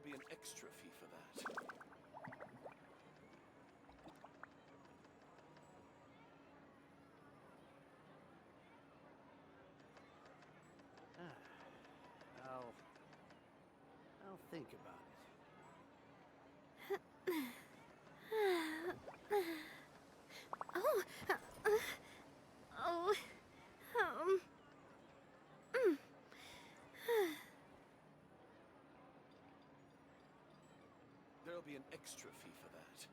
be an extra fee for that. I'll think about it. Oh. Oh. There'll be an extra fee for that.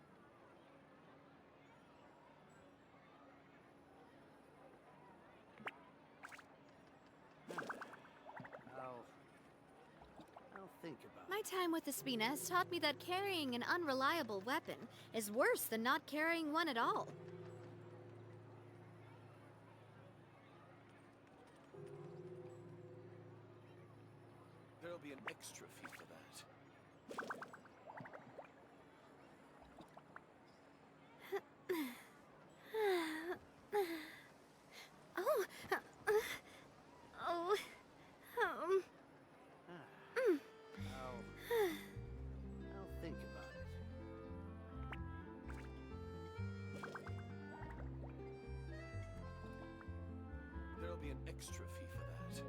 I'll think about it. My time with Espina has taught me that carrying an unreliable weapon is worse than not carrying one at all. There'll be an extra fee for that. Oh. Oh. I'll think about it. There'll be an extra fee for that.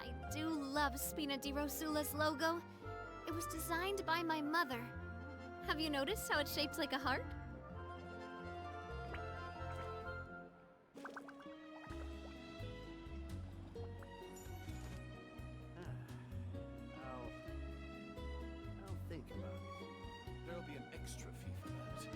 I do love Spina di Rosula's logo. It was designed by my mother. Have you noticed how it's shaped like a heart? I'll think about it. There'll be an extra fee for that.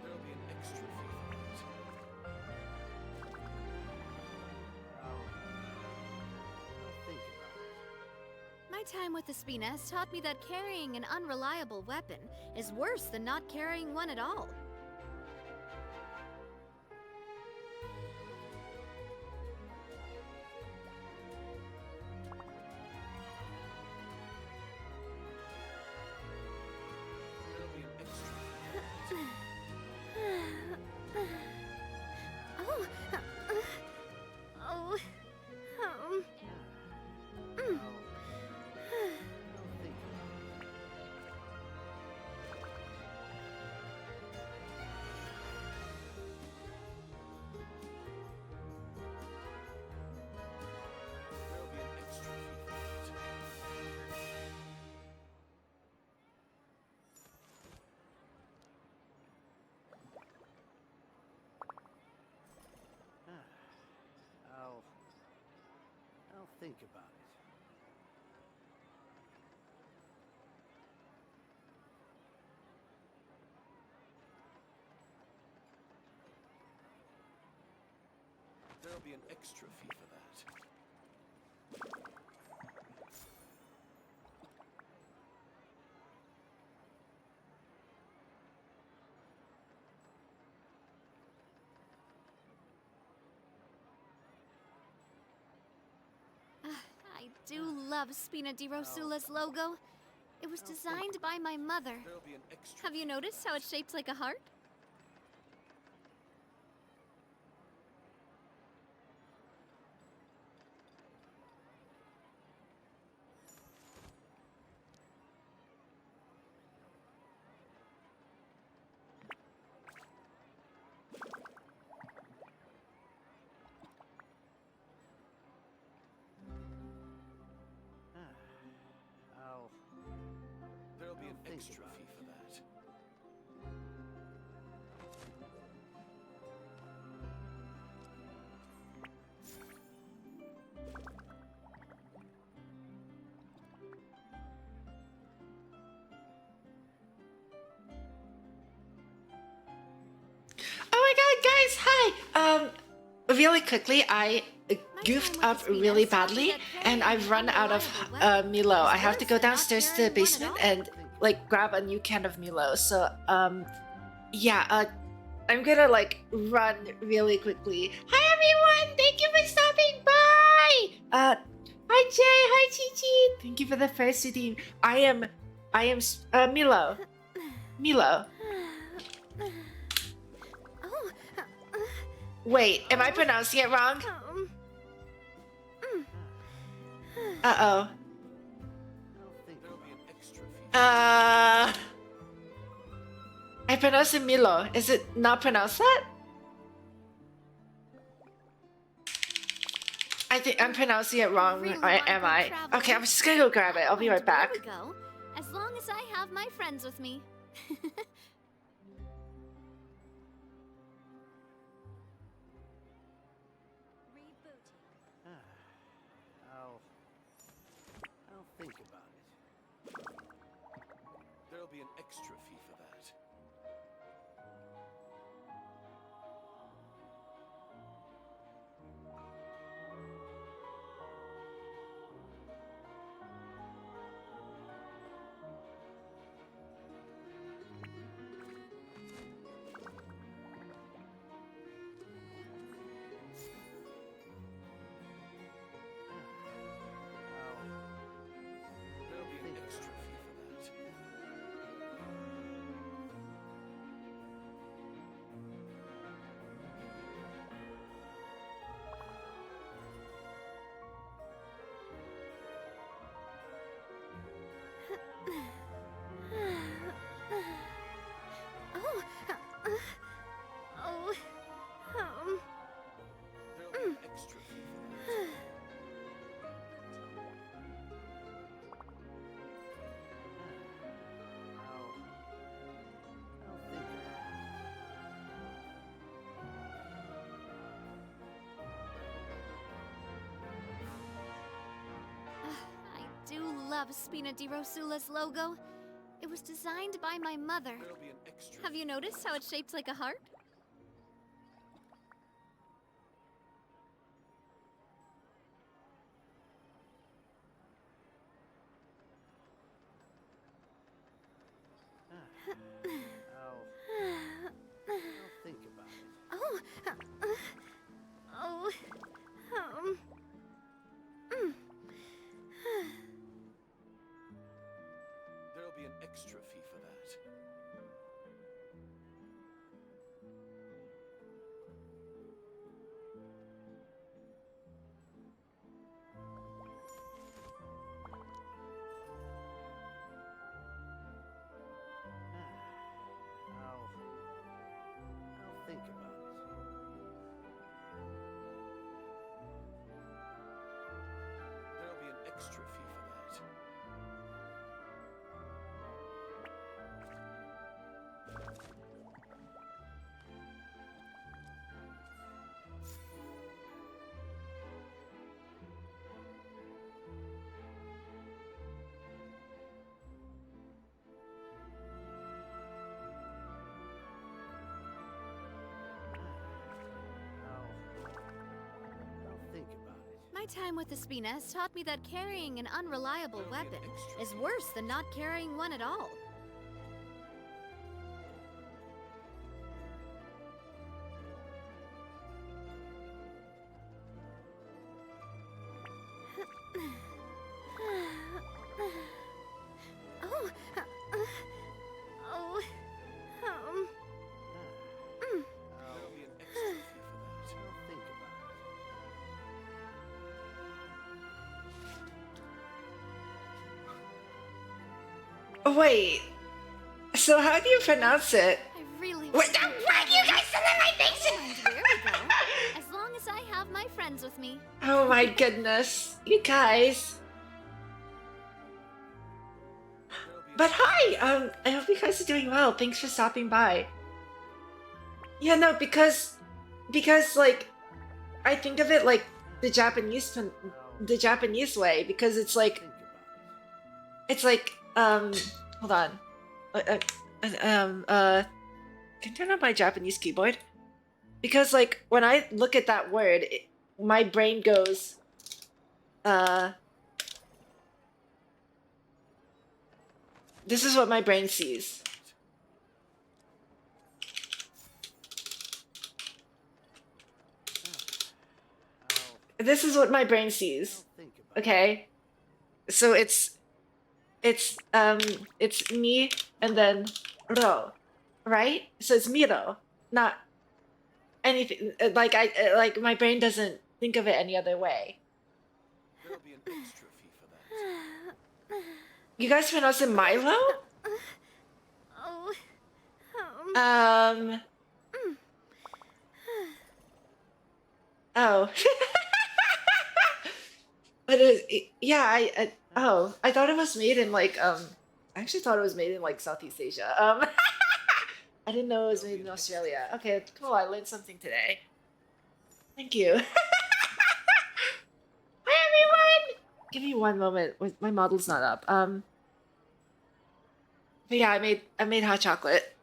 There'll be an extra fee for that. I'll think about it. My time with Espina has taught me that carrying an unreliable weapon is worse than not carrying one at all. There'll be an extra fee for that. Oh. Oh. I'll think about it. There'll be an extra fee for that. I'll think about it. There'll be an extra fee for that. I do love Spina di Rosula's logo. It was designed by my mother. There'll be an extra. Have you noticed how it's shaped like a heart? There'll be an think extra about fee it. for that. Oh my god, guys, hi! Really quickly, I goofed up really badly, and I've run out of Milo. I have to go downstairs to the basement and like grab a new can of Milo. So Yeah, I'm gonna like run really quickly. Hi everyone! Thank you for stopping by! Hi Jay, hi Chi. Thank you for the first redeem. I am Milo. Milo. Oh, Wait, am I pronouncing it wrong? Uh-oh. I'll think There'll about be an it. extra fee. I pronounced it Milo. Is it not pronounced that? I think I'm pronouncing it wrong. really wanna Am go I? traveling. Okay, I'm just gonna go grab it. I'll be right back. There we go. As long as I have my friends with me. I'll think about it. There'll be an extra fee for that. There'll be an extra fee for that. Oh, oh, There'll be an extra fee for that. I'll think about it. I do love Spina di Rosula's logo. It was designed by my mother. There'll be an extra. Have you noticed how it's shaped like a heart? I'll think about it. Oh, oh, There'll be an extra fee for that. I'll think about it. There'll be an extra fee for that. I'll think about it. my time with the Spina has taught me that carrying an unreliable There'll be an weapon extra is fee. worse than not carrying one at all. Oh, oh, There'll be an extra fee for that. I'll think about Wait. So how do you pronounce it? I really Wait, want to why do you guys send in my things? mind where we go, as long as I have my friends with me. Oh my goodness. You guys. There'll be an But hi, I hope you guys are doing well. Thanks for stopping by. Yeah, no, because like I think of it like the Japanese way, because it's like think about it. it's like hold on. Can you turn on my Japanese keyboard? Because like when I look at that word, my brain goes this is what my brain sees. This is what my brain sees. I'll think about Okay, so it's me and then ro, right? So it's miro, not anything like like my brain doesn't think of it any other way. There'll be an extra fee for that. You guys pronounce it Milo? Oh. Um. Oh. But yeah, I thought it was made in like I actually thought it was made in like Southeast Asia. I didn't know it was made in Australia. Okay, cool. I learned something today. Thank you. Hi everyone. Give me one moment. My model's not up. But yeah, I made hot chocolate,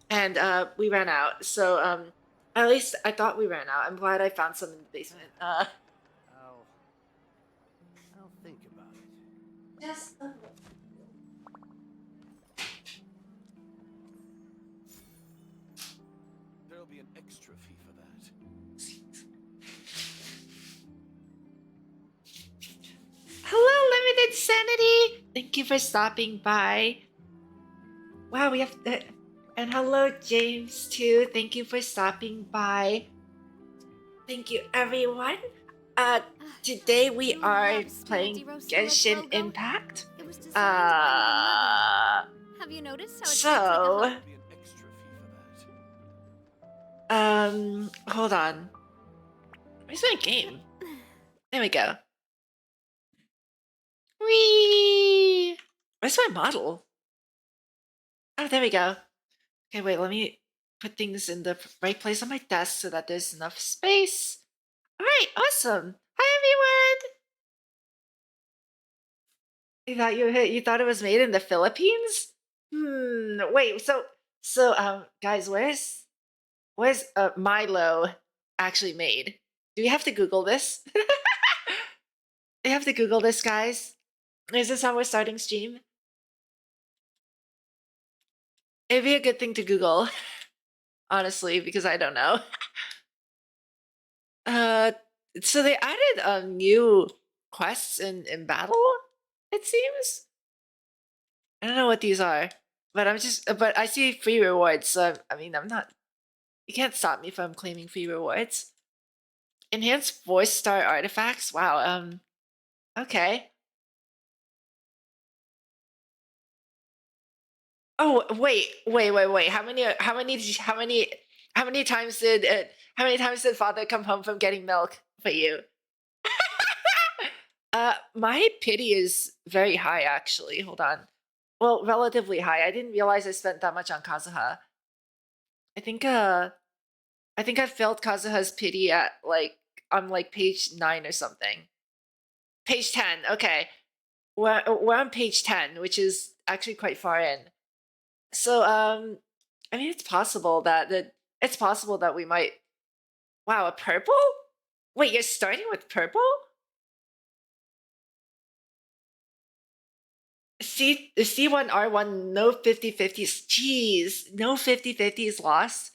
and we ran out. So at least I thought we ran out. I'm glad I found some in the basement. I'll think about it. Just a There'll be an extra fee for that. Hello, Limited Sanity! Thank you for stopping by. Wow, we have... and hello, James, too. Thank you for stopping by. Thank you, everyone. Today we are playing Genshin Impact. It was designed by my mother. Uh... Have you noticed how it So... shapes like a heart? There'll be an extra fee for that. Hold on. Where's my game? There we go. Whee! Where's my model? Oh, there we go. Okay, wait, let me put things in the right place on my desk so that there's enough space. All right, awesome. Hi, everyone. You thought it was made in the Philippines? Wait, guys, where's Milo actually made? Do we have to Google this? We have to Google this, guys. Is this how we're starting stream? It'd be a good thing to Google, honestly, because I don't know. So they added new quests in battle, it seems. I don't know what these are, but but I see free rewards, so I mean, I'm not. You can't stop me from claiming free rewards. Enhanced voice star artifacts. Wow. Okay. Oh wait. How many times did father come home from getting milk for you? My pity is very high actually. Hold on. Well, relatively high. I didn't realize I spent that much on Kazuha. I think I failed Kazuha's pity at on page 9 or something. Page 10. Okay. We're on page 10, which is actually quite far in. So I mean, it's possible that we might. Wow, a purple? Wait, you're starting with purple? C1R1, no 50/50s. Jeez, no 50/50s lost.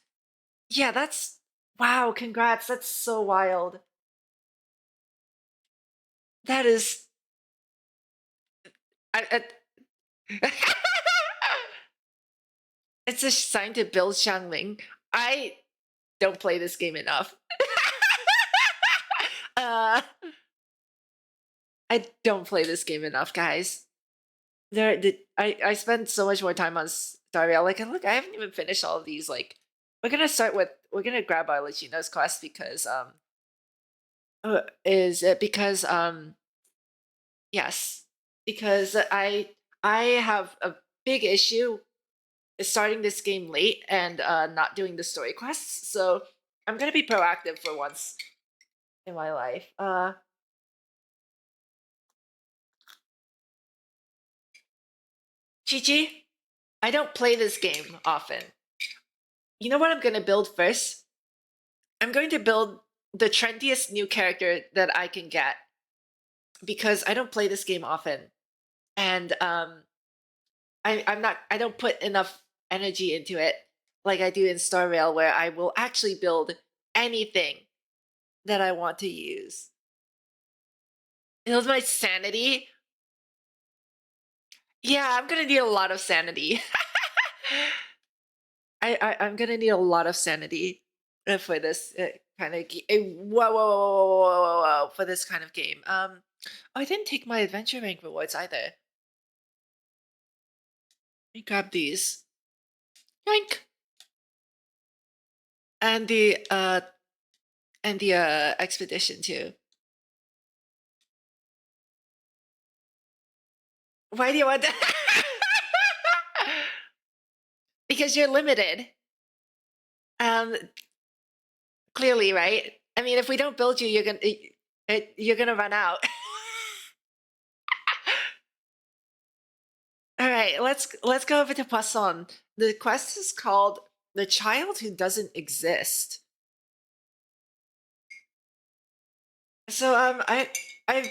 Yeah, that's wow. Congrats, that's so wild. That is. It's a sign to build Xiangling. I don't play this game enough. I don't play this game enough, guys. I spend so much more time on Star Rail. Like, look, I haven't even finished all of these. Like, we're gonna grab Arlecchino's quest because yes, because I have a big issue starting this game late and not doing the story quests. So I'm gonna be proactive for once in my life. Chichi, I don't play this game often. You know what I'm gonna build first? I'm going to build the trendiest new character that I can get because I don't play this game often, and I don't put enough energy into it like I do in Star Rail, where I will actually build anything that I want to use. It was my sanity. Yeah, I'm gonna need a lot of sanity. I'm gonna need a lot of sanity for this kind of whoa, whoa, whoa, whoa, whoa, whoa, whoa, for this kind of game. I didn't take my adventure rank rewards either. Let me grab these. Yoink. And the expedition too. Why do you want that? Because you're limited. Clearly, right? I mean, if we don't build you, you're gonna run out. All right, let's go over to Poisson. The quest is called "The Child Who Doesn't Exist." So I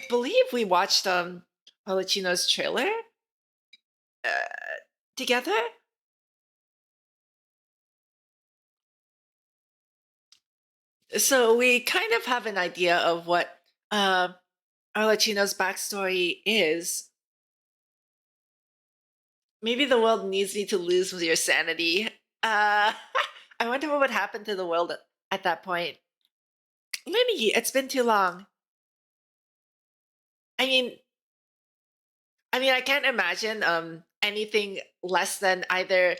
believe we watched Arlecchino's trailer together. So we kind of have an idea of what Arlecchino's backstory is. Maybe the world needs me to lose with your sanity. I wonder what would happen to the world at that point. Maybe it's been too long. I mean, I can't imagine anything less than either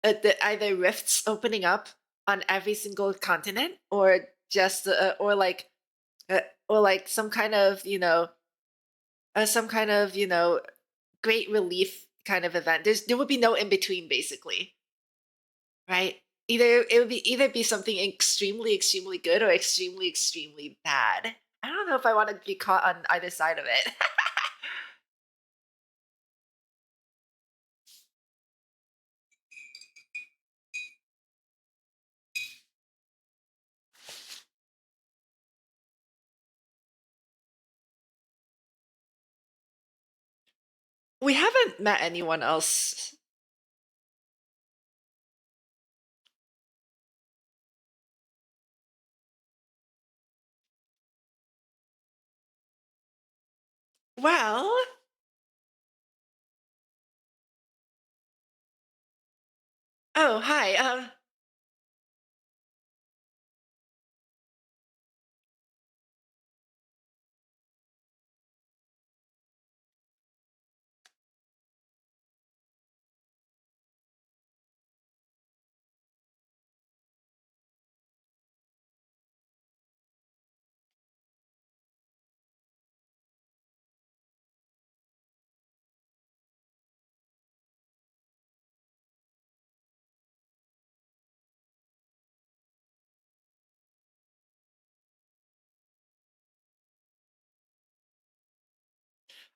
either rifts opening up on every single continent, or just or like some kind of great relief kind of event. There would be no in between, basically, right? It would either be something extremely extremely good or extremely extremely bad. I don't know if I want to be caught on either side of it. We haven't met anyone else. Well, oh, hi.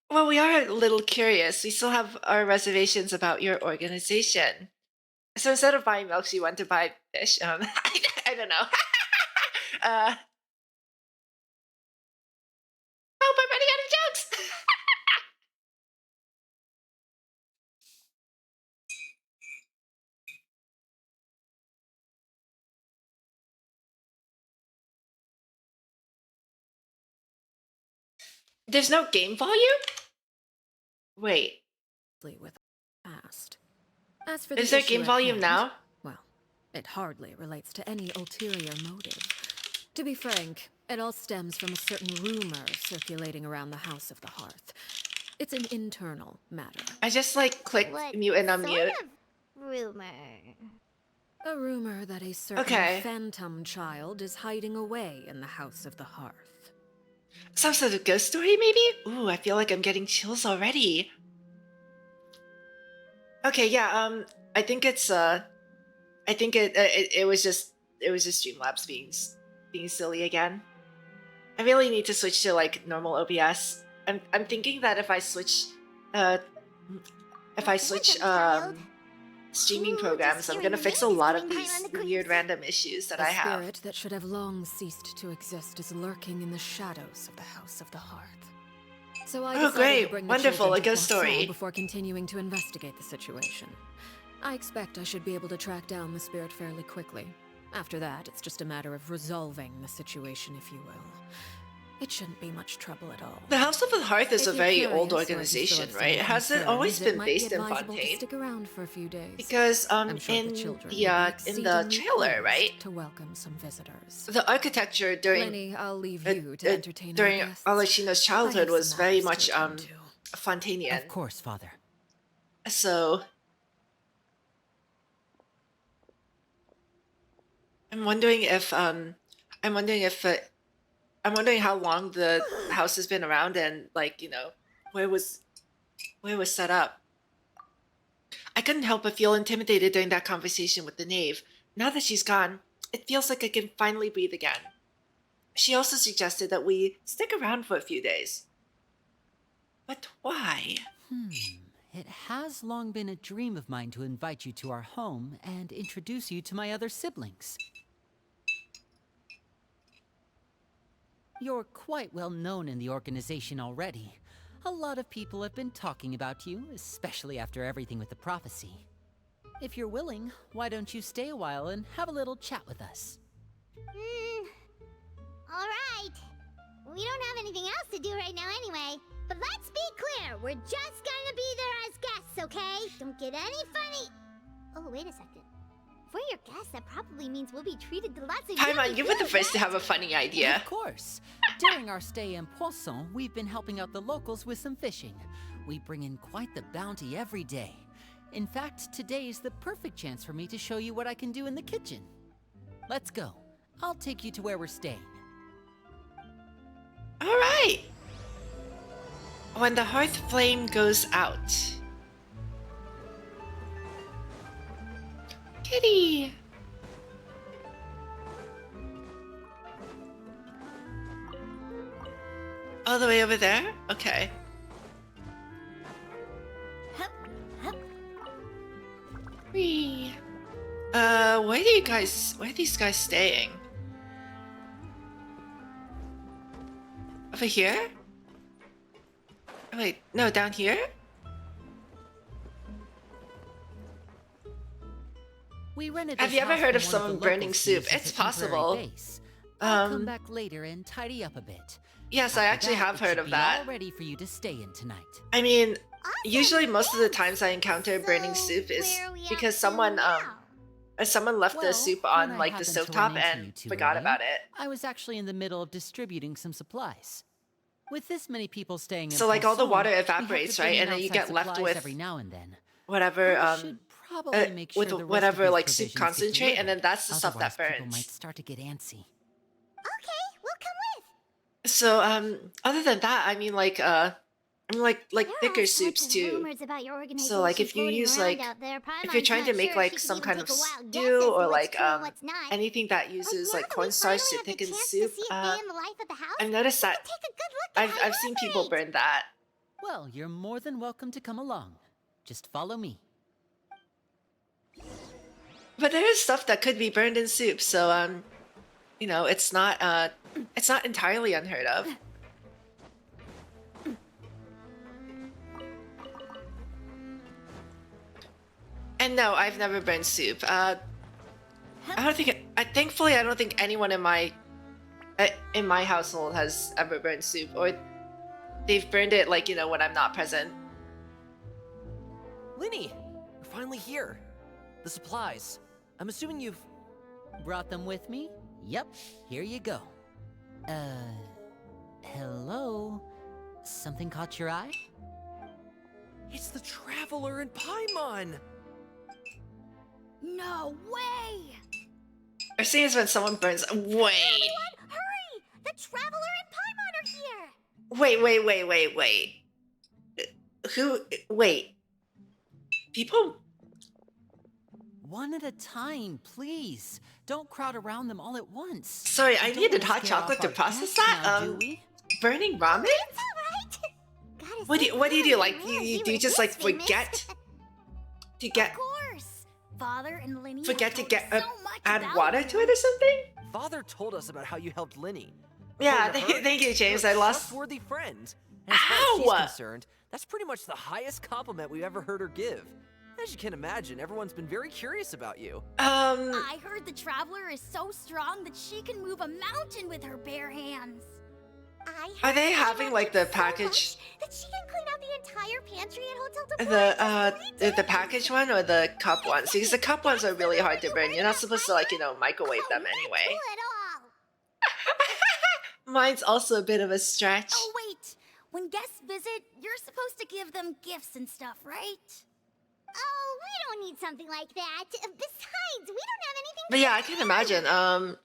Well, we are a little curious. We still have our reservations about your organization. So instead of buying milk, you went to buy fish. I don't know. Help! I'm running out of jokes. There's no game volume. Wait, with past. As for is the there issue game at volume hand, now? well, it hardly relates to any ulterior motive. To be frank, it all stems from a certain rumor circulating around the House of the Hearth. It's an internal matter. I just clicked What mute and sort unmute. of rumor? A rumor that a certain Okay. phantom child is hiding away in the House of the Hearth. Some sort of ghost story, maybe? Ooh, I feel like I'm getting chills already. Okay, yeah. I think it's I think it was just Streamlabs being silly again. I really need to switch to normal OBS. I'm thinking that if I switch streaming programs, I'm gonna fix a lot of these weird random issues that I A have. spirit that should have long ceased to exist is lurking in the shadows of the House of the Hearth. So I decided great. to bring the Wonderful. children A to ghost Poisson story. before continuing to investigate the situation. I expect I should be able to track down the spirit fairly quickly. After that, it's just a matter of resolving the situation, if you will. It shouldn't be much trouble at all. The House of the Hearth is If a you're very old curious or if you organization, still have right? some Has it always concerns, been might be based in advisable to Fontaine? stick around for a few days. Because I'm sure in the children the will be in the exceedingly trailer, pleased right? to welcome some visitors. The architecture during Lenny, I'll leave you to entertain our during guests. Arlecchino's I childhood have was some very matters to much attend to. Fontanian. Of course, Father. So I'm wondering if I'm wondering if I'm wondering how long the house has been around and like, you know, where it was set up. I couldn't help but feel intimidated during that conversation with the knave. Now that she's gone, it feels like I can finally breathe again. She also suggested that we stick around for a few days. But why? It has long been a dream of mine to invite you to our home and introduce you to my other siblings. You're quite well known in the organization already. A lot of people have been talking about you, especially after everything with the prophecy. If you're willing, why don't you stay a while and have a little chat with us? Alright. We don't have anything else to do right now anyway. But let's be clear, we're just gonna be there as guests, okay? Don't get any funny. Oh, wait a second. If we're your guests, that probably means we'll be treated to lots of Paimon, you were the food, first to right? have a funny idea. Of course. During our stay in Poisson, we've been helping out the locals with some fishing. We bring in quite the bounty every day. In fact, today is the perfect chance for me to show you what I can do in the kitchen. Let's go. I'll take you to where we're staying. All right. When the hearth flame goes out. Kitty. All the way over there? Okay. Whee. Where are these guys staying? Over here? Oh, wait, no, down here? We rented Have this you ever house heard of from one someone the burning locals to soup? use as It's a temporary possible. base. I'll come back later and tidy up a bit. Yes, I After actually that, have it heard should of be that. all ready for you to stay in tonight. I mean, Awesome, usually most of the thanks. times I encounter burning So, soup is where are we because up to someone now? left the Well, soup when on I like the happened to stovetop run into and you two forgot earlier, about it. I was actually in the middle of distributing some supplies. With this many people staying in So, like, all the Poisson, water we have to evaporates, bring right? in And then you outside get left supplies with every now and then. Whatever I should probably make sure with the rest of whatever these like soup provisions get concentrate, and then delivered. that's the stuff that Otherwise, people burns. might start to get antsy. Okay, we'll come with. So other than that, I mean like There are thicker all soups sorts of too. rumors about your So like if you organization use floating like around out there. if you're Paimon's trying to not make sure like she can some even kind take of a wild guess stew as to or what's like true and what's not. anything that Like, uses now like that we cornstarch finally to have the thicken chance to soup, see a day in the life of the house, I've noticed we that can take a good look at how I've you seen people operate. burn that. Well, you're more than welcome to come along. Just follow me. But there is stuff that could be burned in soup, so you know, it's not entirely unheard of. And no, I've never burned soup. Thankfully, I don't think anyone in my household has ever burned soup, or they've burned it like, you know, when I'm not present. Linny, you're finally here. The supplies. I'm assuming you've... Brought them with me? Yep, here you go. Hello? Something caught your eye? It's the Traveler in Paimon! No way! I've seen this when someone burns. Wait, Everyone, hurry! The Traveler and Paimon are here! wait. Who? Wait. People. One at a time, please. Don't crowd around them all at once. Sorry, I We don't needed wanna hot scare chocolate off to our process guests that. now, do we? Burning ramen? It's alright! Gotta What do say, you do? Like man, you he do you was just like this famous. forget to get Of course! Father and Linny forget to have get told us so much add about water you. to it or something? Father told us about how you helped Linny. Yeah, According to her, thank you, James. you're I a lost. trustworthy friend. And as far as Ow! she's concerned, that's pretty much the highest compliment we've ever heard her give. As you can imagine, everyone's been very curious about you. I heard the Traveler is so strong that she can move a mountain with her bare hands. Are they having like the package, that she can clean out the entire pantry at Hotel de the package one or the cup ones? Because the cup ones are really hard to burn. You're not supposed to like, you know, microwave them anyway. Cool at all. Mine's also a bit of a stretch. Oh, wait. When guests visit, you're supposed to give them gifts and stuff, right? Oh, we don't need something like that. Besides, we don't have anything. But yeah, I can imagine. Come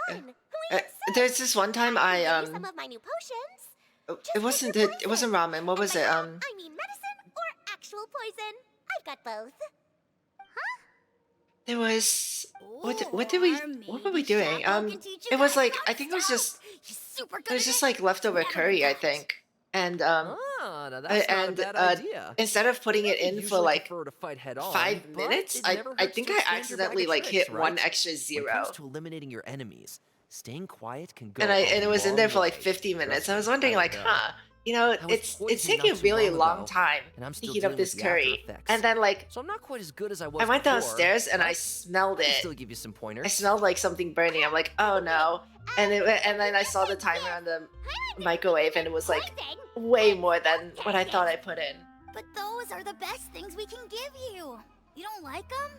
on. There's this one time I some of my new potions. it wasn't ramen. What was it? I mean medicine or actual poison. I've got both. There was what were we doing? It was like I think it was just like leftover curry, I think. And Oh, now that's not a bad idea. instead of putting it in for Usually like prefer to fight head on, 5 but minutes, it I never I hurts think to I expand your accidentally bag of like tricks, hit one right? extra When it zero. comes to eliminating your enemies, staying quiet can go And it was in there for like way. 50 minutes. Trust I was me, wondering I like, know. you know, I was it's poisoned taking a not too really long long ago, time and I'm to still heat up dealing this with the curry. after-effects. And then like So I'm not quite as good as I was I went before, downstairs and I but smelled I can it. still give you some pointers. I smelled like something burning. I'm like, oh no. And then I saw the timer on the microwave and it was like way more than what I thought I put in. But those are the best things we can give you. You don't like them?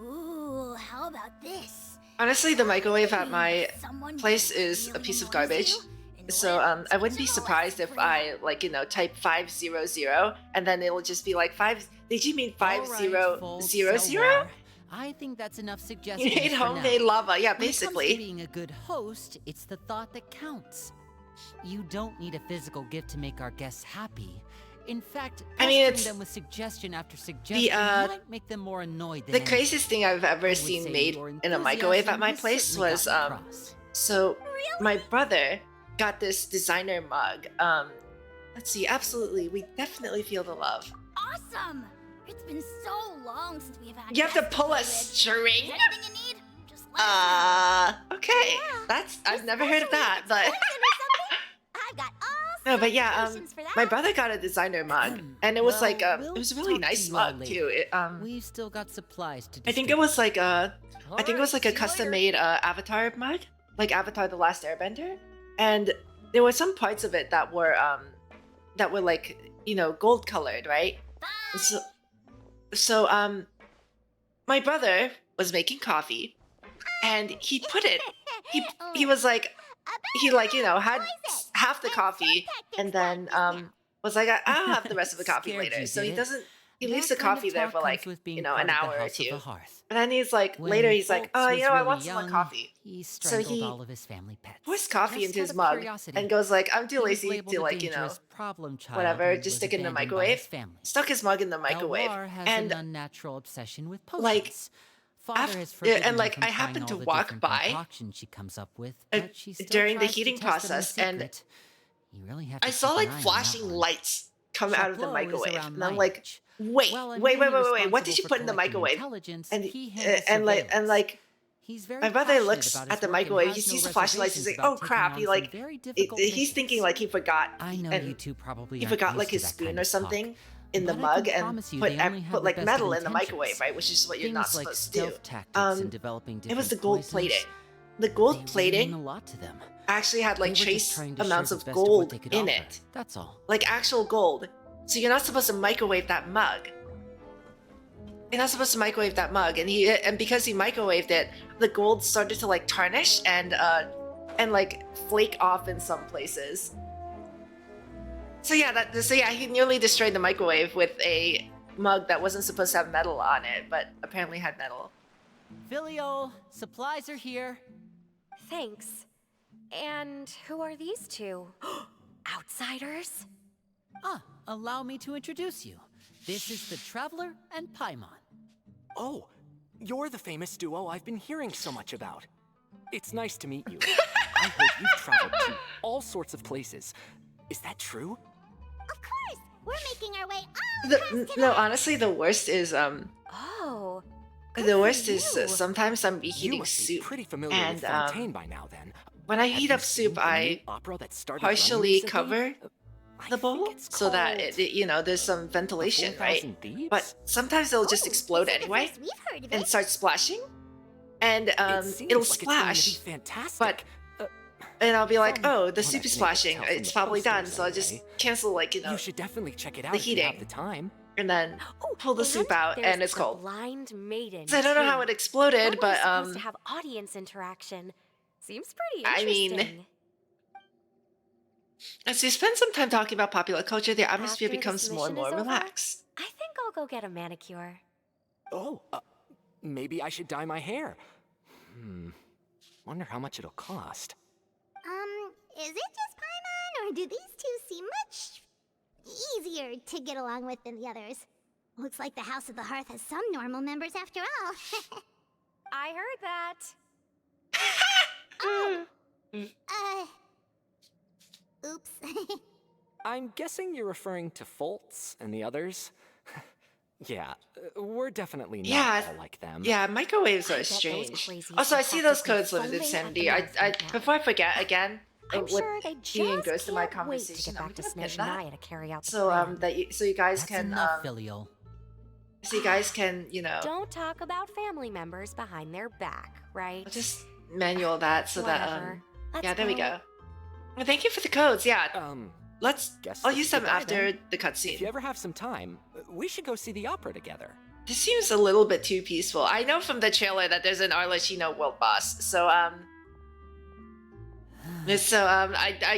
Ooh, how about this? Honestly, the microwave at my Someone place is a really piece of annoys garbage. you in So order I to wouldn't be molest surprised if them. I like, you know, type 500 and then it'll just be like 5. Did you mean All right, 5000? folks, so, I think that's enough You suggestions made for homemade now. lava. Yeah, When it comes to basically. being a good host, it's the thought that counts. You don't need a physical gift to make our guests happy. In fact, I mean, pestering it's them with suggestion after suggestion might make them more annoyed than The anything. craziest thing I've I ever would seen say made your in a microwave at enthusiasm my has place certainly was gotten across. so my brother got this designer mug. Let's see, absolutely, we definitely feel the love. Awesome! It's been so long since we've had You have to guests pull a with. string? Anything you need? Just let Okay. That's I've never heard of that, but I've got all no, but yeah, solutions for that. my brother got a designer mug, and it was Well, like we'll it was a really talk to nice you all mug later. too. We've still got supplies to I think it was like a I think it was like a Alright, see you later. custom made Avatar mug, like Avatar: The Last Airbender, and there were some parts of it that were like, you know, gold colored, right? So my brother was making coffee, and he put it. He was like he like, you know, had half the coffee, and then was like I'll have the rest of the coffee Scared later. you, So did he it? doesn't. He That leaves the kind of coffee there talk for like, comes with being you know, part an of the hour or House of two. the Hearth. And then he's like, When later he's like, Folks oh, was you know, I really want some more young, coffee. He So strangled he all of his family pets. pours coffee Just into his out of mug curiosity. and goes like, I'm He too was lazy labeled to a like, you know, dangerous problem child whatever, and just was stick it in the abandoned by microwave. his family. Stuck his mug in the microwave. Elwar has And an unnatural obsession with potions. like, Father has yeah, forbidden and her like from I trying happened all to the walk different by concoctions she comes up with, uh, but she still during the tries to heating test them in process, and secret. You really have to I saw keep like an eye on that flashing one. lights come out of the Chapeau is microwave, around and I'm my like, age. wait, While I'm wait, mainly what did you responsible put in for the collecting microwave? intelligence, And he handles and surveillance. like He's very my brother passionate looks about at his the work and microwave, he has sees no the flashing lights, he's like, reservations oh about crap, taking he on some like very difficult he's missions. thinking like he forgot I know and you two probably he aren't forgot used like to his that spoon kind or of talk, something in the but I mug can and promise you put they only have put the like best metal of in the intentions. microwave, right? Which is what you're Things not like supposed to do. stealth tactics and developing It was different the gold poisons, plating. The they gold really plating mean a lot to them. actually had like They were just trace trying to amounts share of the best of what gold they could in offer. it, That's all. like actual gold. So you're not supposed to microwave that mug. You're not supposed to microwave that mug, and because he microwaved it, the gold started to like tarnish and like flake off in some places. So yeah, he nearly destroyed the microwave with a mug that wasn't supposed to have metal on it, but apparently had metal. Filial, supplies are here. Thanks. And who are these two? Outsiders? Allow me to introduce you. This is the Traveler and Paimon. Oh, you're the famous duo I've been hearing so much about. It's nice to meet you. I heard you've traveled to all sorts of places. Is that true? Of course, we're making our way all No, today. honestly, the worst is Oh. the worst for is you. sometimes I'm You reheating must be soup, pretty familiar and with Fontaine by now, then. when I Have heat you up seen soup, the new I opera that started running partially recently? cover I the bowl think it's so that called it, you know, there's some The ventilation, right? 4,000 Thieves? But sometimes it'll just Oh, explode this is the anyway first we've heard of and it. start splashing, and It seems it'll like splash. It's going to be fantastic. but and I'll be like, oh, the Well, soup I is can able to splashing. tell from It's the probably done, posters so I'll just anyway. cancel, like, you know, You should definitely check it out the if you have heating. the time. and then Oh, pull the and soup out, there's and it's the cold. Blind Maiden. So I don't know how too. it exploded, Probably but supposed to have audience interaction. Seems pretty I mean, interesting. as we spend some time talking about popular culture, the atmosphere After becomes this more and mission more is over, relaxed. I think I'll go get a manicure. Oh, maybe I should dye my hair. Wonder how much it'll cost. Is it just Paimon, or do these two seem much easier to get along with than the others? Looks like the House of the Hearth has some normal members after all. I heard that. Oops. I'm guessing you're referring to Foltz and the others? Yeah, we're definitely not Yeah, all like them. Yeah, microwaves I are bet those strange. crazies Also, I are see those practically codes limited foaming at insanity. the I mouth right now. before I forget again, I'm with sure they being just engrossed in my can't wait to conversation, get I'm back to gonna pin Smash that. Naya to carry out the So plan. so you guys That's can enough, filial. so you guys can, you know, Don't talk about family members behind their back, right? I'll just manual that so that Whatever. Let's yeah, there we go. Well, thank you for the codes. Yeah, let's. Guess I'll this use is them goodbye after then. the If you cutscene. ever have some time, we should go see the opera together. This seems a little bit too peaceful. I know from the trailer that there's an Arlecchino world boss, so I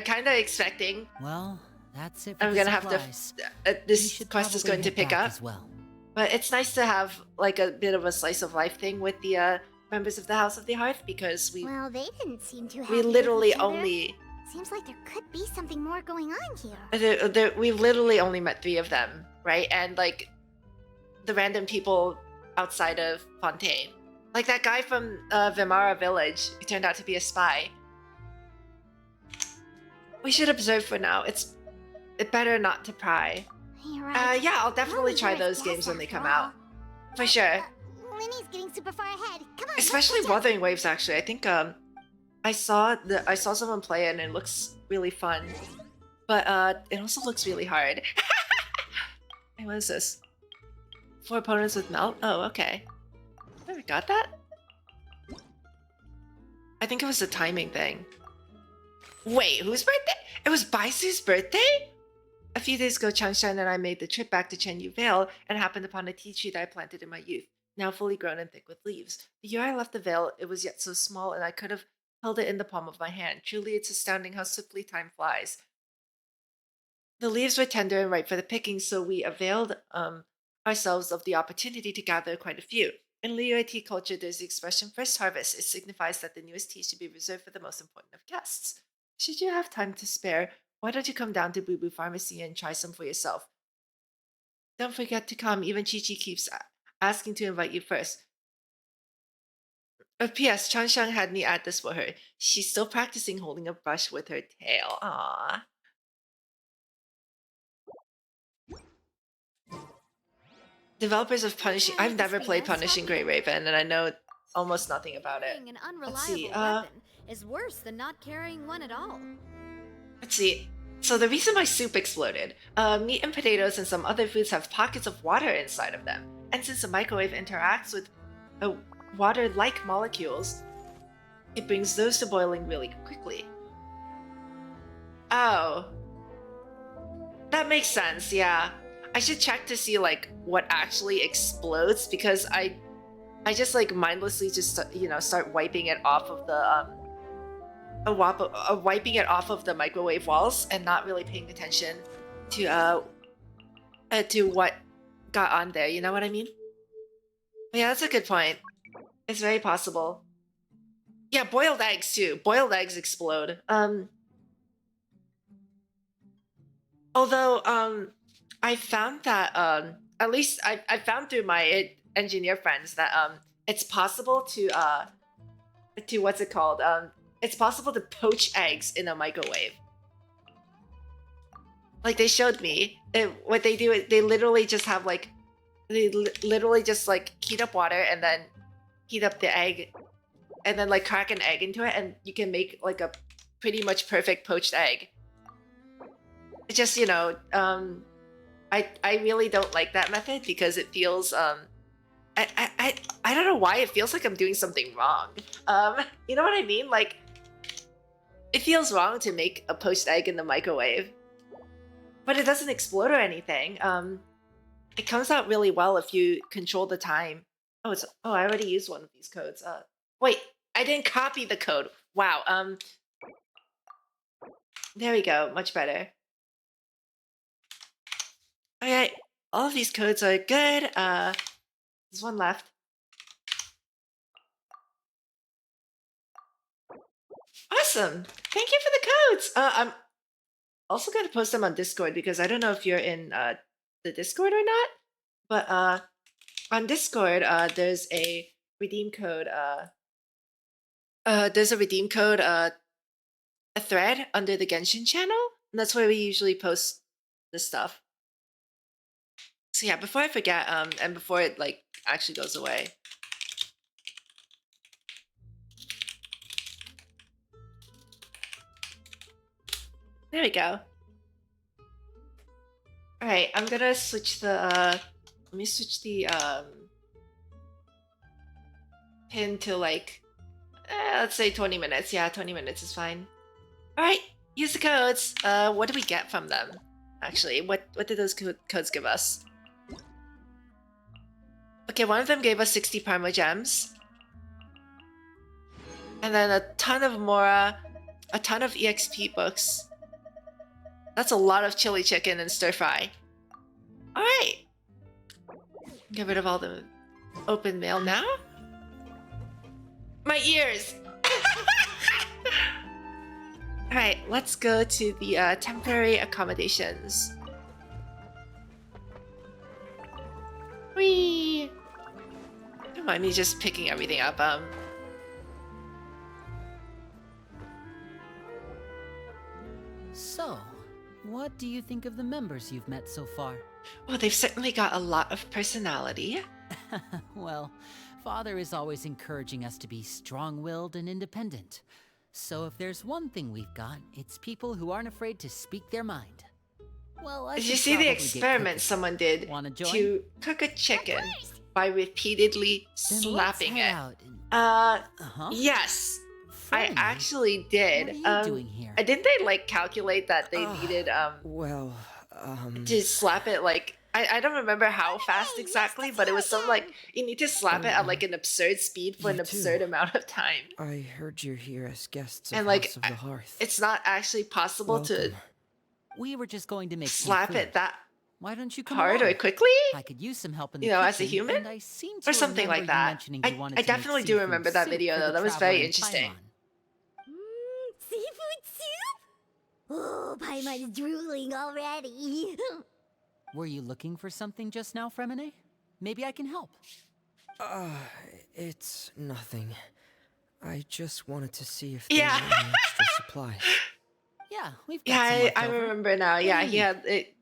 kind of expecting Well, that's it for I'm the gonna have supplies. to. We This should quest is probably going to head pick back up. as well. But it's nice to have like a bit of a slice of life thing with the members of the House of the Hearth because Well, they didn't seem too happy we with literally each other. only Seems like there could be something more going on here. we've literally only met 3 of them, right? And like the random people outside of Fontaine, like that guy from Vimara Village, who turned out to be a spy. We should observe for now. It better not to pry. You're right. Yeah, I'll definitely Well, try you're a those games guest when they after come all. out, for sure. Winnie's getting super far ahead. Come on, let's Especially catch up. Wuthering Waves. Actually, I think I saw someone play it and it looks really fun, but it also looks really hard. Hey, what is this? 4 opponents with melt. Oh, okay. Never got that. I think it was a timing thing. Wait, whose birthday? It was Baisu's birthday? A few days ago, Changshan and I made the trip back to Chenyu Vale and happened upon a tea tree that I planted in my youth, now fully grown and thick with leaves. The year I left the Vale, it was yet so small, and I could have held it in the palm of my hand. Truly, it's astounding how swiftly time flies. The leaves were tender and ripe for the picking, so we availed ourselves of the opportunity to gather quite a few. In Liyue tea culture, there's the expression first harvest. It signifies that the newest tea should be reserved for the most important of guests. Should you have time to spare, why don't you come down to Boo Boo Pharmacy and try some for yourself? Don't forget to come. Even Chi-Chi keeps asking to invite you first. P.S. Changshan had me add this for her. She's still practicing holding a brush with her tail. Aww. Developers of Punishing... I've never played Punishing Great Raven, and I know almost nothing about it. Carrying an Let's see, unreliable weapon is worse than not carrying one at all. Let's see. So the reason my soup exploded, meat and potatoes and some other foods have pockets of water inside of them. And since the microwave interacts with water-like molecules, it brings those to boiling really quickly. Oh. That makes sense, yeah. I should check to see like what actually explodes because I just like mindlessly just start wiping it off of the wiping it off of the microwave walls and not really paying attention to what got on there. You know what I mean? Yeah, that's a good point. It's very possible. Yeah, boiled eggs too. Boiled eggs explode. Although I found that at least I found through my engineer friends that it's possible to what's it called? It's possible to poach eggs in a microwave. Like they showed me. What they do is they literally just have like literally just like heat up water and then heat up the egg and then like crack an egg into it and you can make like a pretty much perfect poached egg. It's just, I really don't like that method because it feels I don't know why it feels like I'm doing something wrong. You know what I mean? Like It feels wrong to make a poached egg in the microwave. But it doesn't explode or anything. It comes out really well if you control the time. Oh, I already used one of these codes. Wait, I didn't copy the code. Wow. There we go. Much better. Okay, all of these codes are good. There's one left. Awesome. Thank you for the codes. I'm also going to post them on Discord because I don't know if you're in the Discord or not. But on Discord, there's a redeem code. There's a redeem code, a thread under the Genshin channel. And that's where we usually post this stuff. So yeah, before I forget, and before it like actually goes away. There we go. All right, I'm gonna switch the. Let me switch the pin to like, let's say 20 minutes. Yeah, 20 minutes is fine. All right, use the codes. What do we get from them? Actually, what did those codes give us? Okay, one of them gave us 60 Primogems. And then a ton of Mora, a ton of EXP books. That's a lot of chili chicken and stir fry. Alright. Get rid of all the open mail now. My ears! Alright, let's go to the temporary accommodations. Whee! Don't mind me just picking everything up. So, what do you think of the members you've met so far? Well, they've certainly got a lot of personality. Well, Father is always encouraging us to be strong-willed and independent. So if there's one thing we've got, it's people who aren't afraid to speak their mind. Well, I Did you should see the probably get experiment cooking. someone did Wanna join? to cook a chicken by repeatedly Then slapping let's head it? out and... Yes. I Friendly? actually did. What are you doing here? Didn't they like calculate that they needed Well, to slap it like I don't remember how fast exactly, but it was some like you need to slap it at like an absurd speed for an you absurd too. amount of time. I heard you're here as guests of And like House of the Hearth. it's not actually possible to Welcome. We were just going to make some slap food. it that Why don't you come hard or along? quickly, I could use some help in the you know, as a kitchen, human, and I seem to or something remember like you that. mentioning you wanted I to make definitely do seafood remember that soup video for though. the That was traveler very in interesting. Paimon. Seafood soup? Oh, Paimon's drooling already. Were you looking for something just now, Fremine? Maybe I can help. It's nothing. I just wanted to see if there Yeah. were any extra supplies. Yeah, we've got Yeah, some left I over. remember now. Yeah, do he you had it.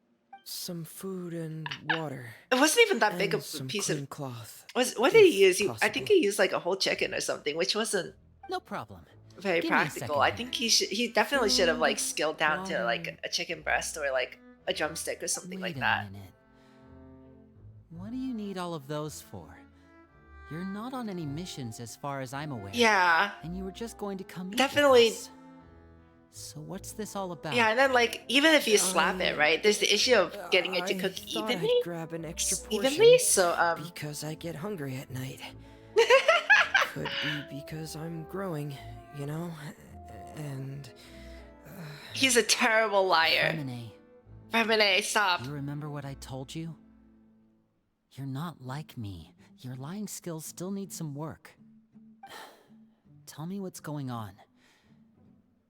Some food and water. It wasn't even that big and of a some piece clean of. cloth. What did he if use? I think he used like a whole chicken or something, which wasn't No problem. very Give me a practical. second I here. think he definitely should have like scaled down to Water. like a chicken breast or like a drumstick or something Wait like a that. minute. What do you need all of those for? You're not on any missions as far as I'm aware. Yeah, And you were just going to come eat Definitely. with us. So what's this all about? yeah, and then like even if you slap I- it, right? There's the issue of getting it to I cook thought evenly. I'd grab an extra portion Evenly, so because I get hungry at night. Could be because I'm growing, you know, and he's a terrible liar. Fremine, Femine, stop. you remember what I told you? You're not like me. Your lying skills still need some work. Tell me what's going on.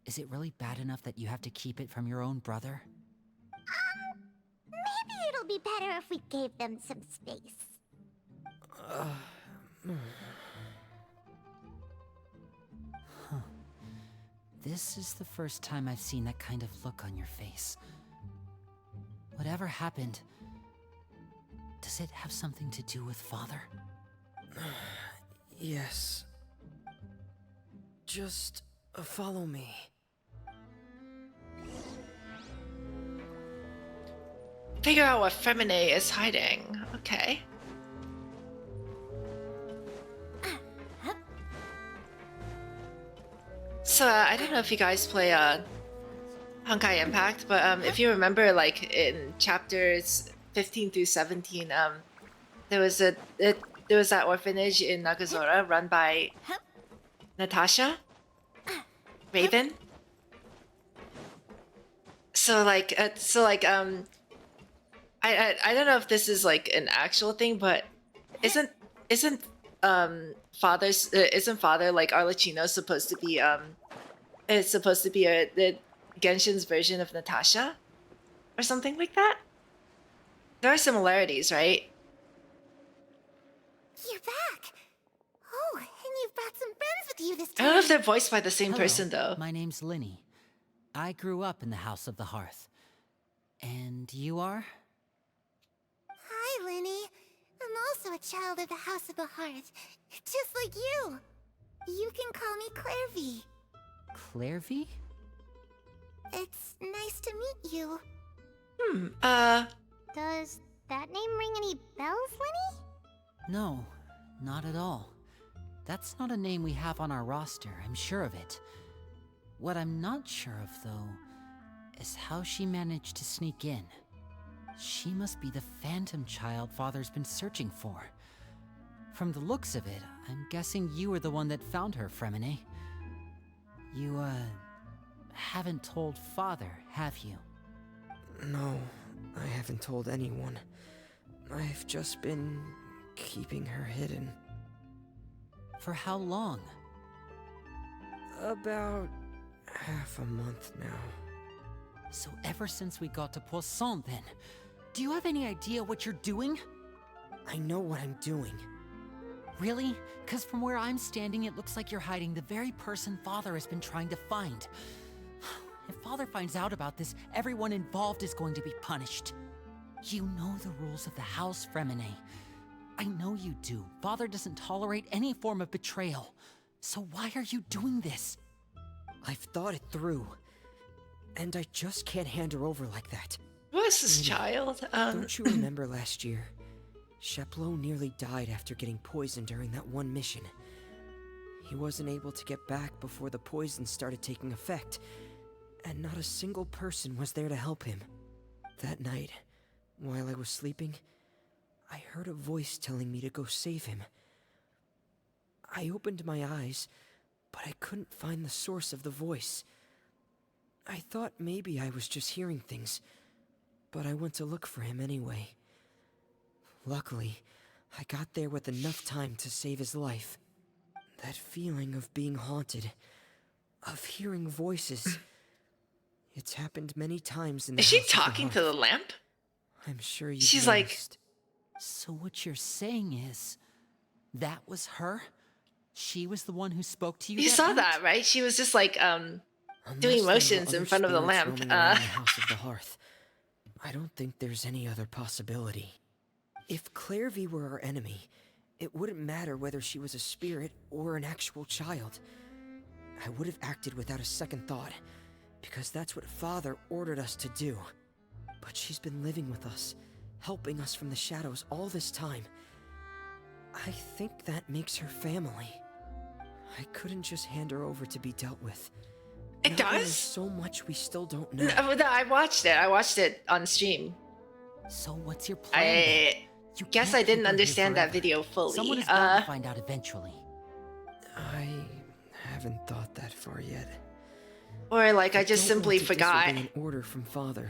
Is it really bad enough that you have to keep it from your own brother? Maybe it'll be better if we gave them some space. This is the first time I've seen that kind of look on your face. Whatever happened, does it have something to do with Father? yes. Just follow me. Figure out what Femine is hiding. Okay. So I don't know if you guys play Honkai Impact, but if you remember, like in chapters 15 through 17, there was that orphanage in Nagazora run by Natasha Raven. So like I don't know if this is like an actual thing, but isn't father like Arlecchino supposed to be it's supposed to be the Genshin's version of Natasha or something like that? There are similarities, right? You're back. Oh, and you've brought some friends with you this I time. don't know if they're voiced by the same Hello, person though. My name's Linny. I grew up in the House of the Hearth. And you are? Hi, Linny. I'm also a child of the House of the Hearth, just like you. You can call me Clairvy. Clairvy? It's nice to meet you. Does that name ring any bells, Lenny? No, not at all. That's not a name we have on our roster, I'm sure of it. What I'm not sure of, though, is how she managed to sneak in. She must be the phantom child Father's been searching for. From the looks of it, I'm guessing you were the one that found her, Fremine. You, haven't told Father, have you? No, I haven't told anyone. I've just been keeping her hidden. For how long? About half a month now. So ever since we got to Poisson, then, do you have any idea what you're doing? I know what I'm doing. Really? Because from where I'm standing, it looks like you're hiding the very person Father has been trying to find. If Father finds out about this, everyone involved is going to be punished. You know the rules of the house, Fremine. I know you do. Father doesn't tolerate any form of betrayal. So why are you doing this? I've thought it through. And I just can't hand her over like that. Who is this child? Don't you remember last year? Sheplo nearly died after getting poisoned during that one mission. He wasn't able to get back before the poison started taking effect, and not a single person was there to help him. That night, while I was sleeping, I heard a voice telling me to go save him. I opened my eyes, but I couldn't find the source of the voice. I thought maybe I was just hearing things, but I went to look for him anyway. Luckily, I got there with enough time to save his life. That feeling of being haunted, of hearing voices, it's happened many times in the Is she House of the talking to Hearth. the lamp? I'm sure you. She's like- noticed. So what you're saying is, that was her? She was the one who spoke to you You that saw night? that, right? She was just like Unless doing there were motions in other front of the spirits lamp. roaming around the House of the Hearth, I don't think there's any other possibility. If Clairvy were our enemy, it wouldn't matter whether she was a spirit or an actual child. I would have acted without a second thought, because that's what Father ordered us to do. But she's been living with us, helping us from the shadows all this time. I think that makes her family. I couldn't just hand her over to be dealt with. It Not when there's does? so much we still don't know. No, I watched it. I watched it on stream. So what's your plan then? I You guess can't I keep didn't her here understand that forever. video fully. Someone is bound to find out eventually. I haven't thought that far yet. Or like I just don't want simply to forgot. disobey an order from Father,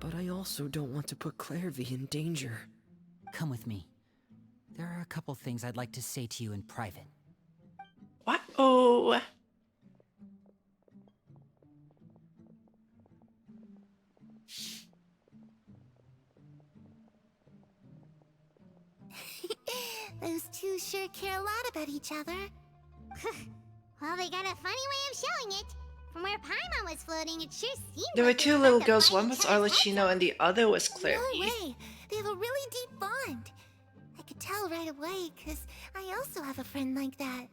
but I also don't want to put Clairvy in danger. Come with me. There are a couple things I'd like to say to you in private. What? Oh. Those two sure care a lot about each other. Well, they got a funny way of showing it. From where Paimon was floating, it sure seemed There were like they two were little about to girls. fight One was each other's heads Arlecchino and the other was No Clairvy. way. They have a really deep bond. I could tell right away, because I also have a friend like that.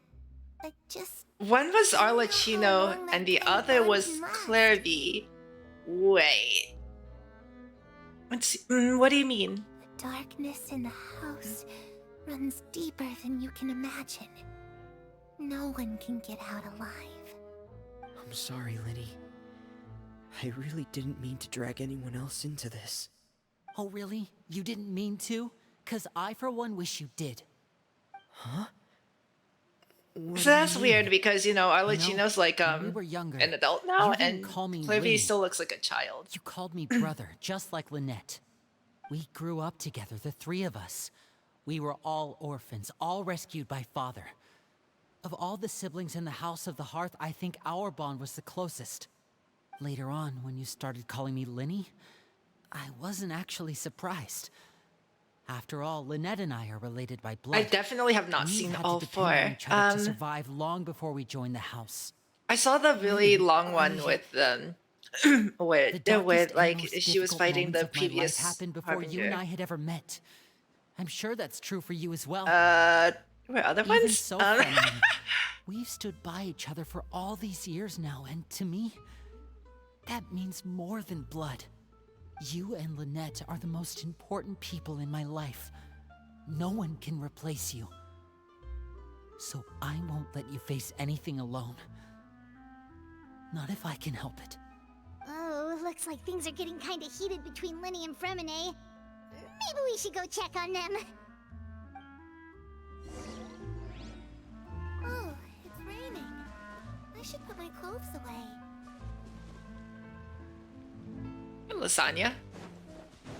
I just... One was How long Arlecchino that and the kind of other bond was can last. Clairvy. Wait. Let's see. What do you mean? The darkness in the house runs deeper than you can imagine. No one can get out alive. I'm sorry, Lenny. I really didn't mean to drag anyone else into this. Oh, really? You didn't mean to? 'Cause I, for one, wish you did. Huh? What So do you that's mean? weird because Arlecchino's like when we were younger, an adult now, you didn't and call me Cliffy Lenny. still looks like a child. You called me brother, just like Lynette. We grew up together, the three of us. We were all orphans, all rescued by father. Of all the siblings in the House of the Hearth, I think our bond was the closest. Later on, when you started calling me Lenny, I wasn't actually surprised. After all, Lynette and I are related by blood. I definitely have not We seen had to all depend on four. each other to survive long before we joined the house. I saw the really long one with with darkest like and most she was difficult fighting the moments of my life previous happened before you and I harbinger. had ever met. I'm sure that's true for you as well. Were other Even ones? so, Feminine, we've stood by each other for all these years now, and to me, that means more than blood. You and Lynette are the most important people in my life. No one can replace you. So I won't let you face anything alone. Not if I can help it. Oh, looks like things are getting kinda heated between Lenny and Fremine. Maybe we should go check on them. Oh, it's raining. I should put my clothes away. Lasagna.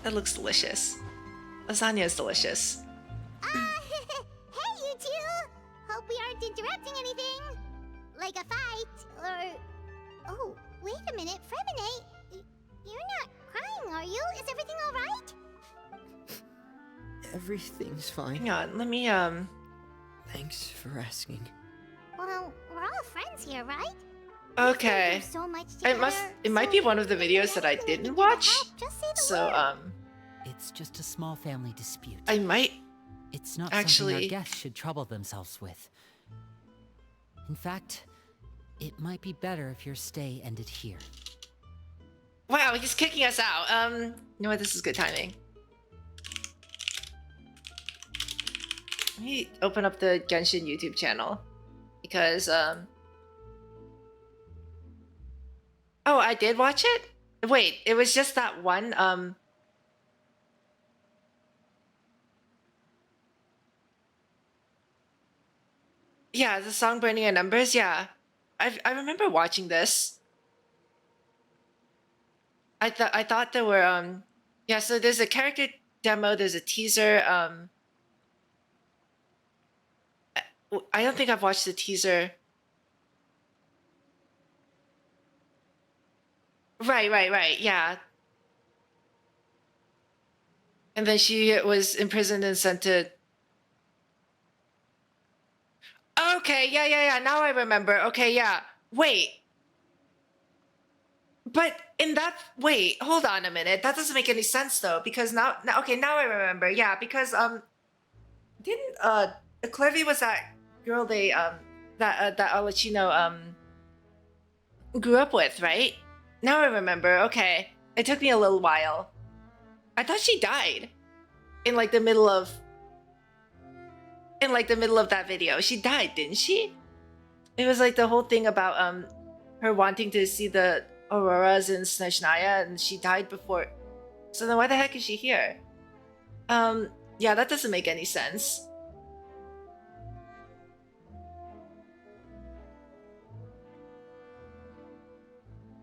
That looks delicious. Lasagna is delicious. Hey, you two! Hope we aren't interrupting anything. Like a fight, or... Oh, wait a minute, Fremine. You're not crying, are you? Is everything alright? Everything's fine. Hang on, let me Thanks for asking. Well, we're all friends here, right? Okay. We've been through so much It might be one of the videos that I didn't watch. Just say the So word. It's just a small family dispute. I might It's not actually- something our guests should trouble themselves with. In fact, it might be better if your stay ended here. Wow, he's kicking us out. You know what, this is good timing. Let me open up the Genshin YouTube channel. Because oh, I did watch it? Wait, it was just that one, yeah, the song Burning in Numbers, yeah. I remember watching this. I thought there were yeah, so there's a character demo, there's a teaser, I don't think I've watched the teaser. Right, yeah. And then she was imprisoned and sent to... Okay, yeah, now I remember. Okay, yeah. Wait. But in that... Wait, hold on a minute. That doesn't make any sense, though, because now okay, now I remember. Yeah, because, didn't, Clevy was that girl they, that Arlecchino, grew up with, right? Now I remember. Okay. It took me a little while. I thought she died in like the middle of that video. She died, didn't she? It was like the whole thing about her wanting to see the auroras in Snezhnaya, and she died before. So then why the heck is she here? Yeah, that doesn't make any sense.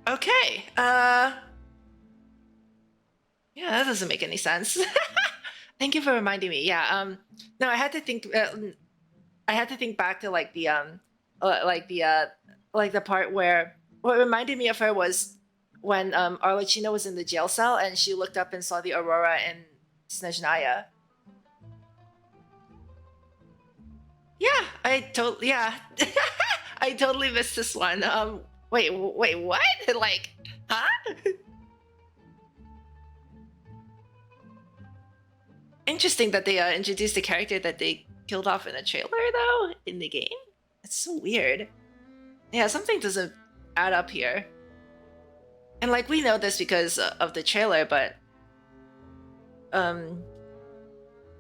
Okay. Yeah, that doesn't make any sense. Thank you for reminding me. Yeah. No, I had to think. I had to think back to like the part where what reminded me of her was when Arlecchino was in the jail cell and she looked up and saw the aurora in Snezhnaya. Yeah, I totally missed this one. Wait, what? Like, huh? Interesting that they introduced a character that they killed off in a trailer, though, in the game. It's so weird. Yeah, something doesn't add up here. And, like, we know this because of the trailer, but... you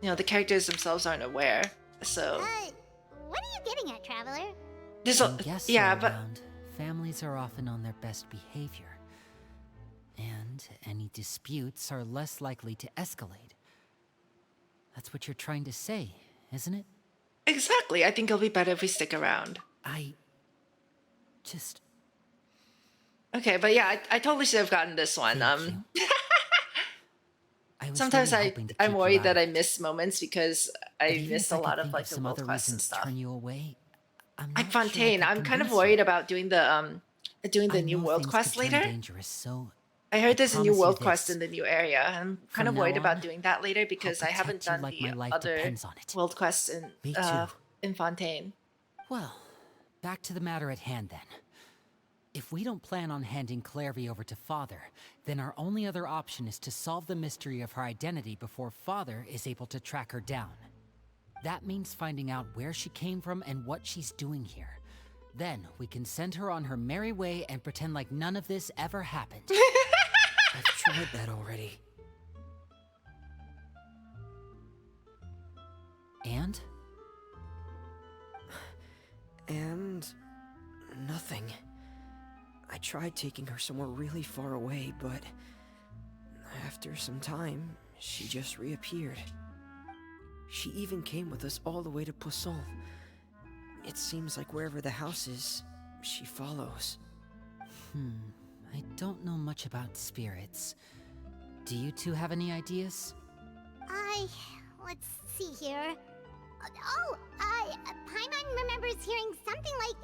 know, the characters themselves aren't aware, so... What are you getting at, Traveler? There's Some guests yeah, are but... around. families are often on their best behavior. And any disputes are less likely to escalate. That's what you're trying to say, isn't it? Exactly. I think it'll be better if we stick around. I just... Okay, but yeah, I totally should have gotten this one. Thank you. I was Sometimes really hoping to I'm keep worried you that out. I miss moments because But I even missed if I a could lot of think like the some world other quests and reasons to stuff. turn you away, I'm Like not sure I Fontaine, could I'm kind of convince worried you. about doing the I new know world things quest could turn later. dangerous, so I heard there's a new promise you world quest this. in the new area. I'm kind From of now worried about on, doing that later because I haven't protect you done like the my life other depends on it. world quests Me too. in Fontaine. Well, back to the matter at hand then. If we don't plan on handing Clairvy over to Father, then our only other option is to solve the mystery of her identity before Father is able to track her down. That means finding out where she came from and what she's doing here. Then we can send her on her merry way and pretend like none of this ever happened. I've tried that already. And? And nothing. I tried taking her somewhere really far away, but after some time, she just reappeared. She even came with us all the way to Poisson. It seems like wherever the house is, she follows. I don't know much about spirits. Do you two have any ideas? Let's see here. Paimon remembers hearing something like,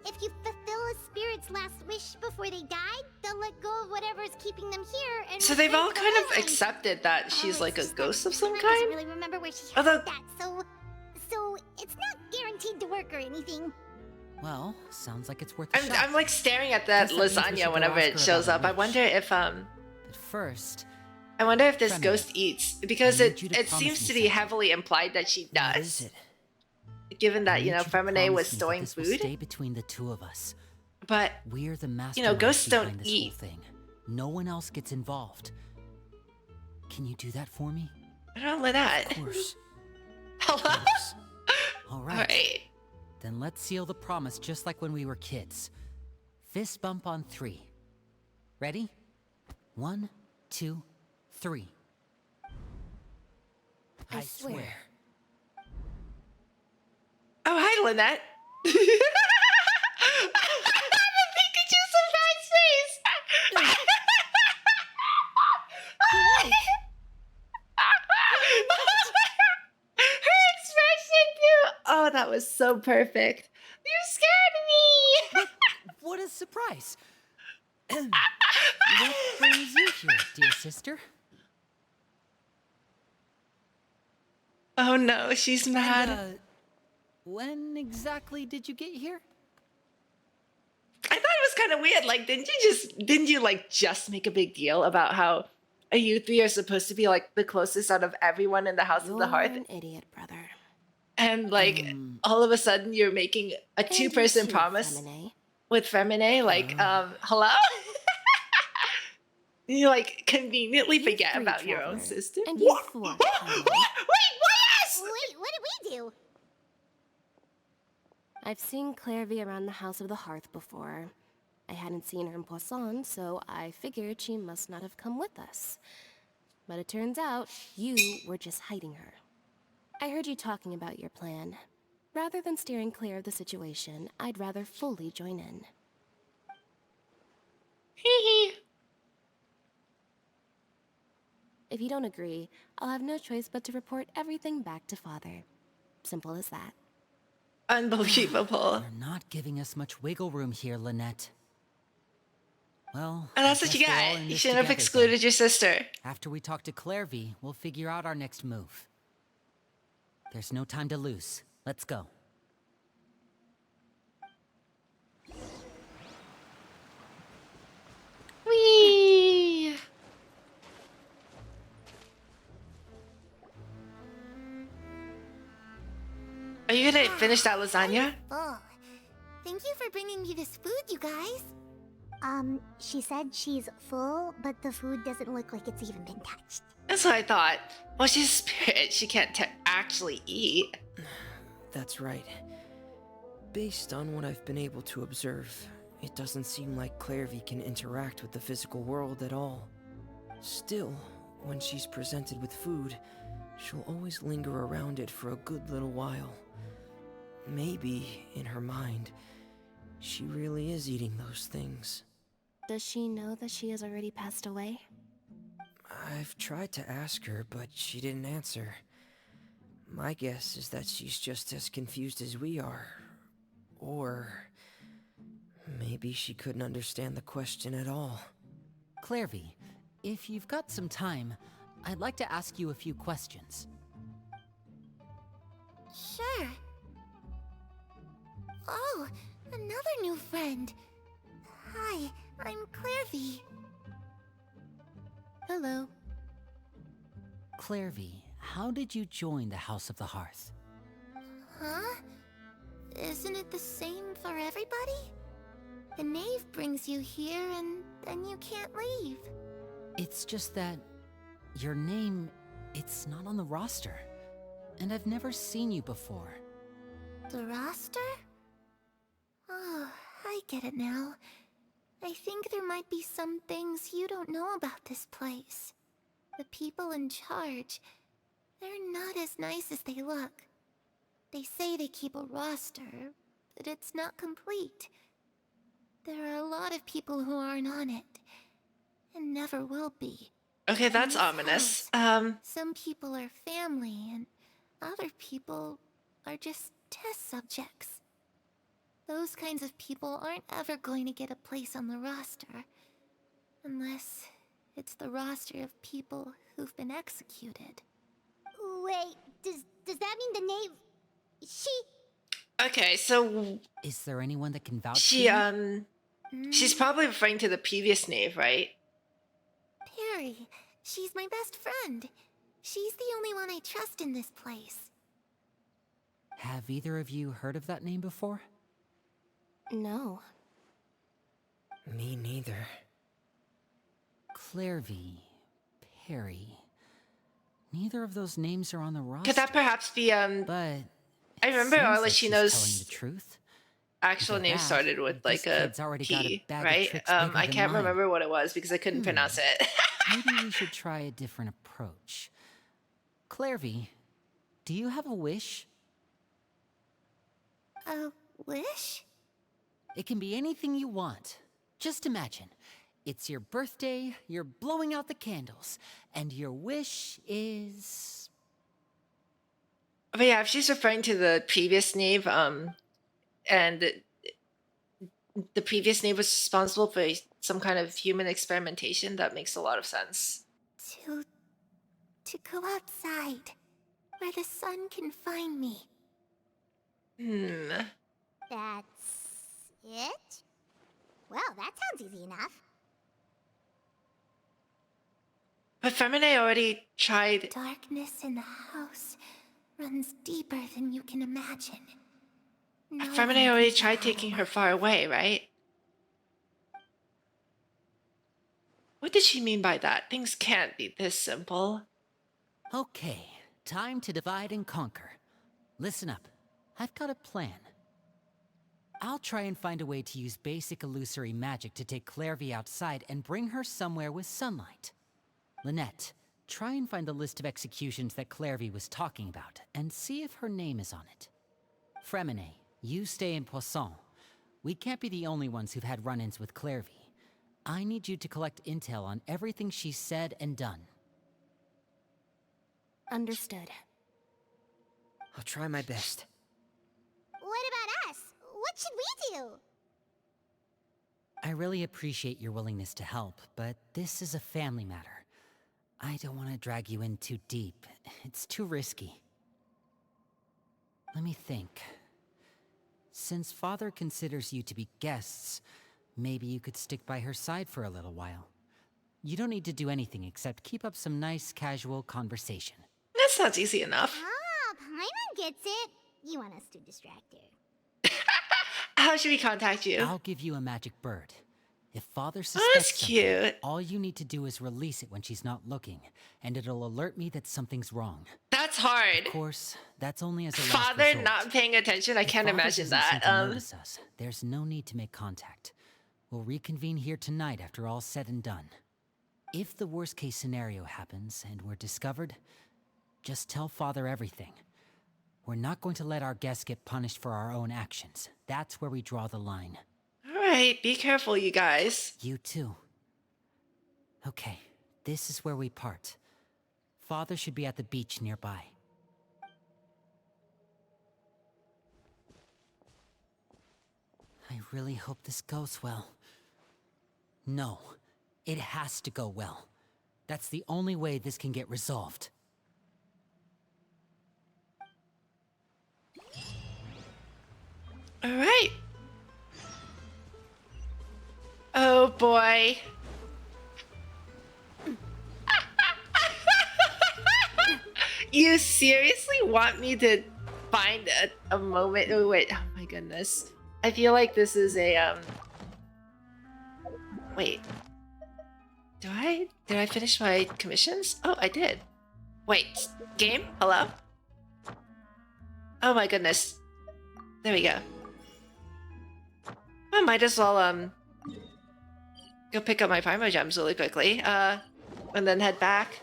if you fulfill a spirit's last wish before they died, they'll let go of whatever's keeping them here and So they've all return to kind the of island. accepted that she's It's like a just that ghost of some Paimon doesn't kind. really remember where she Although- heard that, so it's not guaranteed to work or anything. Well, sounds like it's worth a I'm shot. like staring at that Guess that means we should lasagna go whenever ask it her shows about up. her I wish. wonder if But first, this Fremine, ghost eats because I it need you to it promise seems me to be something. heavily implied that she What does. is it? Given that I need you know to Femine was promise me that storing this will food, stay between the two of us. but We're the masterminds ghosts don't behind this eat. whole thing. No one else gets involved. Can you do that for me? I don't know that. Of course. Hello. All All right. right. Then let's seal the promise just like when we were kids. Fist bump on 3. Ready? 1, 2, 3. I swear. Oh, hi, Lynette. The Pikachu's surprise face. Her expression too. Oh, that was so perfect. You scared me. What a surprise! What brings you here, dear sister? Oh no, she's mad. When exactly did you get here? I thought it was kind of weird. Like, didn't you like just make a big deal about how you three are supposed to be like the closest out of everyone in the House of the Hearth? You're an idiot, brother. And like all of a sudden you're making a And you two-person too, promise Femine. with Femine. Like, hello? You like conveniently You forget free about your own traveler. sister. And you thwart What? Femine. Wait, yes! Wait, what did we do? I've seen Clairvy around the House of the Hearth before. I hadn't seen her in Poisson, so I figured she must not have come with us. But it turns out you were just hiding her. I heard you talking about your plan. Rather than steering clear of the situation, I'd rather fully join in. Hee hee. If you don't agree, I'll have no choice but to report everything back to Father. Simple as that. Unbelievable. You're not giving us much wiggle room here, Lynette. Well, And that's I what you guess we're all got. in You this shouldn't have together excluded then. your sister. After we talk to Clairvy, we'll figure out our next move. There's no time to lose. Let's go. Whee! Are you gonna finish that lasagna? Oh, thank you for bringing me this food, you guys. She said she's full, but the food doesn't look like it's even been touched. That's what I thought. Well, she's a spirit. She can't actually eat. That's right. Based on what I've been able to observe, it doesn't seem like Clairvy can interact with the physical world at all. Still, when she's presented with food, she'll always linger around it for a good little while. Maybe, in her mind, she really is eating those things. Does she know that she has already passed away? I've tried to ask her, but she didn't answer. My guess is that she's just as confused as we are. Or maybe she couldn't understand the question at all. Clairvy, if you've got some time, I'd like to ask you a few questions. Sure. Oh, another new friend. Hi, I'm Clairvy. Hello. Clairvy, how did you join the House of the Hearth? Huh? Isn't it the same for everybody? The knave brings you here and then you can't leave. It's just that your name, it's not on the roster. And I've never seen you before. The roster? Oh, I get it now. I think there might be some things you don't know about this place. The people in charge, they're not as nice as they look. They say they keep a roster, but it's not complete. There are a lot of people who aren't on it, and never will be. Okay, that's In this ominous. house, some people are family, and other people are just test subjects. Those kinds of people aren't ever going to get a place on the roster, unless it's the roster of people who've been executed. Wait, does that mean the knave... She... Okay, so Is there anyone that can vouch for she, you? she's probably referring to the previous knave, right? Perry, she's my best friend. She's the only one I trust in this place. Have either of you heard of that name before? No. Me neither. Clairvy, Perry. Neither of those names are on the roster. Could that perhaps be, But I remember seems like she's telling Arlecchino's the truth. actual Look at name that. started with This like a kid's already got a P, bag of right? tricks bigger I than can't mine. remember what it was because I couldn't pronounce it. Maybe we should try a different approach. Clairvy, do you have a wish? A wish? It can be anything you want. Just imagine. It's your birthday, you're blowing out the candles, and your wish is... But yeah, if she's referring to the previous knave, and the previous knave was responsible for some kind of human experimentation, that makes a lot of sense. To go outside, where the sun can find me. That's... it? Well, that sounds easy enough. But Femine already tried. Darkness in the house runs deeper than you can imagine. No Femine one already can tried tell. taking her far away, right? What did she mean by that? Things can't be this simple. Okay, time to divide and conquer. Listen up. I've got a plan. I'll try and find a way to use basic illusory magic to take Clairvy outside and bring her somewhere with sunlight. Lynette, try and find the list of executions that Clairvy was talking about, and see if her name is on it. Fremine, you stay in Poisson. We can't be the only ones who've had run-ins with Clairvy. I need you to collect intel on everything she's said and done. Understood. I'll try my best. What about us? What should we do? I really appreciate your willingness to help, but this is a family matter. I don't want to drag you in too deep. It's too risky. Let me think. Since Father considers you to be guests, maybe you could stick by her side for a little while. You don't need to do anything except keep up some nice, casual conversation. That sounds easy enough. Ah, Paimon gets it. You want us to distract her. How should we contact you? I'll give you a magic bird. If Father that's suspects something, cute. all you need to do is release it when she's not looking, and it'll alert me that something's wrong. That's hard. Of course, that's only as a last Father resort. not paying attention, I If can't Father imagine doesn't seem that. to notice us, there's no need to make contact. We'll reconvene here tonight after all's said and done. If the worst case scenario happens and we're discovered, just tell Father everything. We're not going to let our guests get punished for our own actions. That's where we draw the line. Alright, be careful, you guys. You too. Okay, this is where we part. Father should be at the beach nearby. I really hope this goes well. No, it has to go well. That's the only way this can get resolved. Alright. Oh boy. You seriously want me to find a moment? Oh, wait, oh my goodness. I feel like this is a, wait. Did I finish my commissions? Oh, I did. Wait, game? Hello? Oh my goodness. There we go. I might as well, go pick up my Primogems really quickly, and then head back.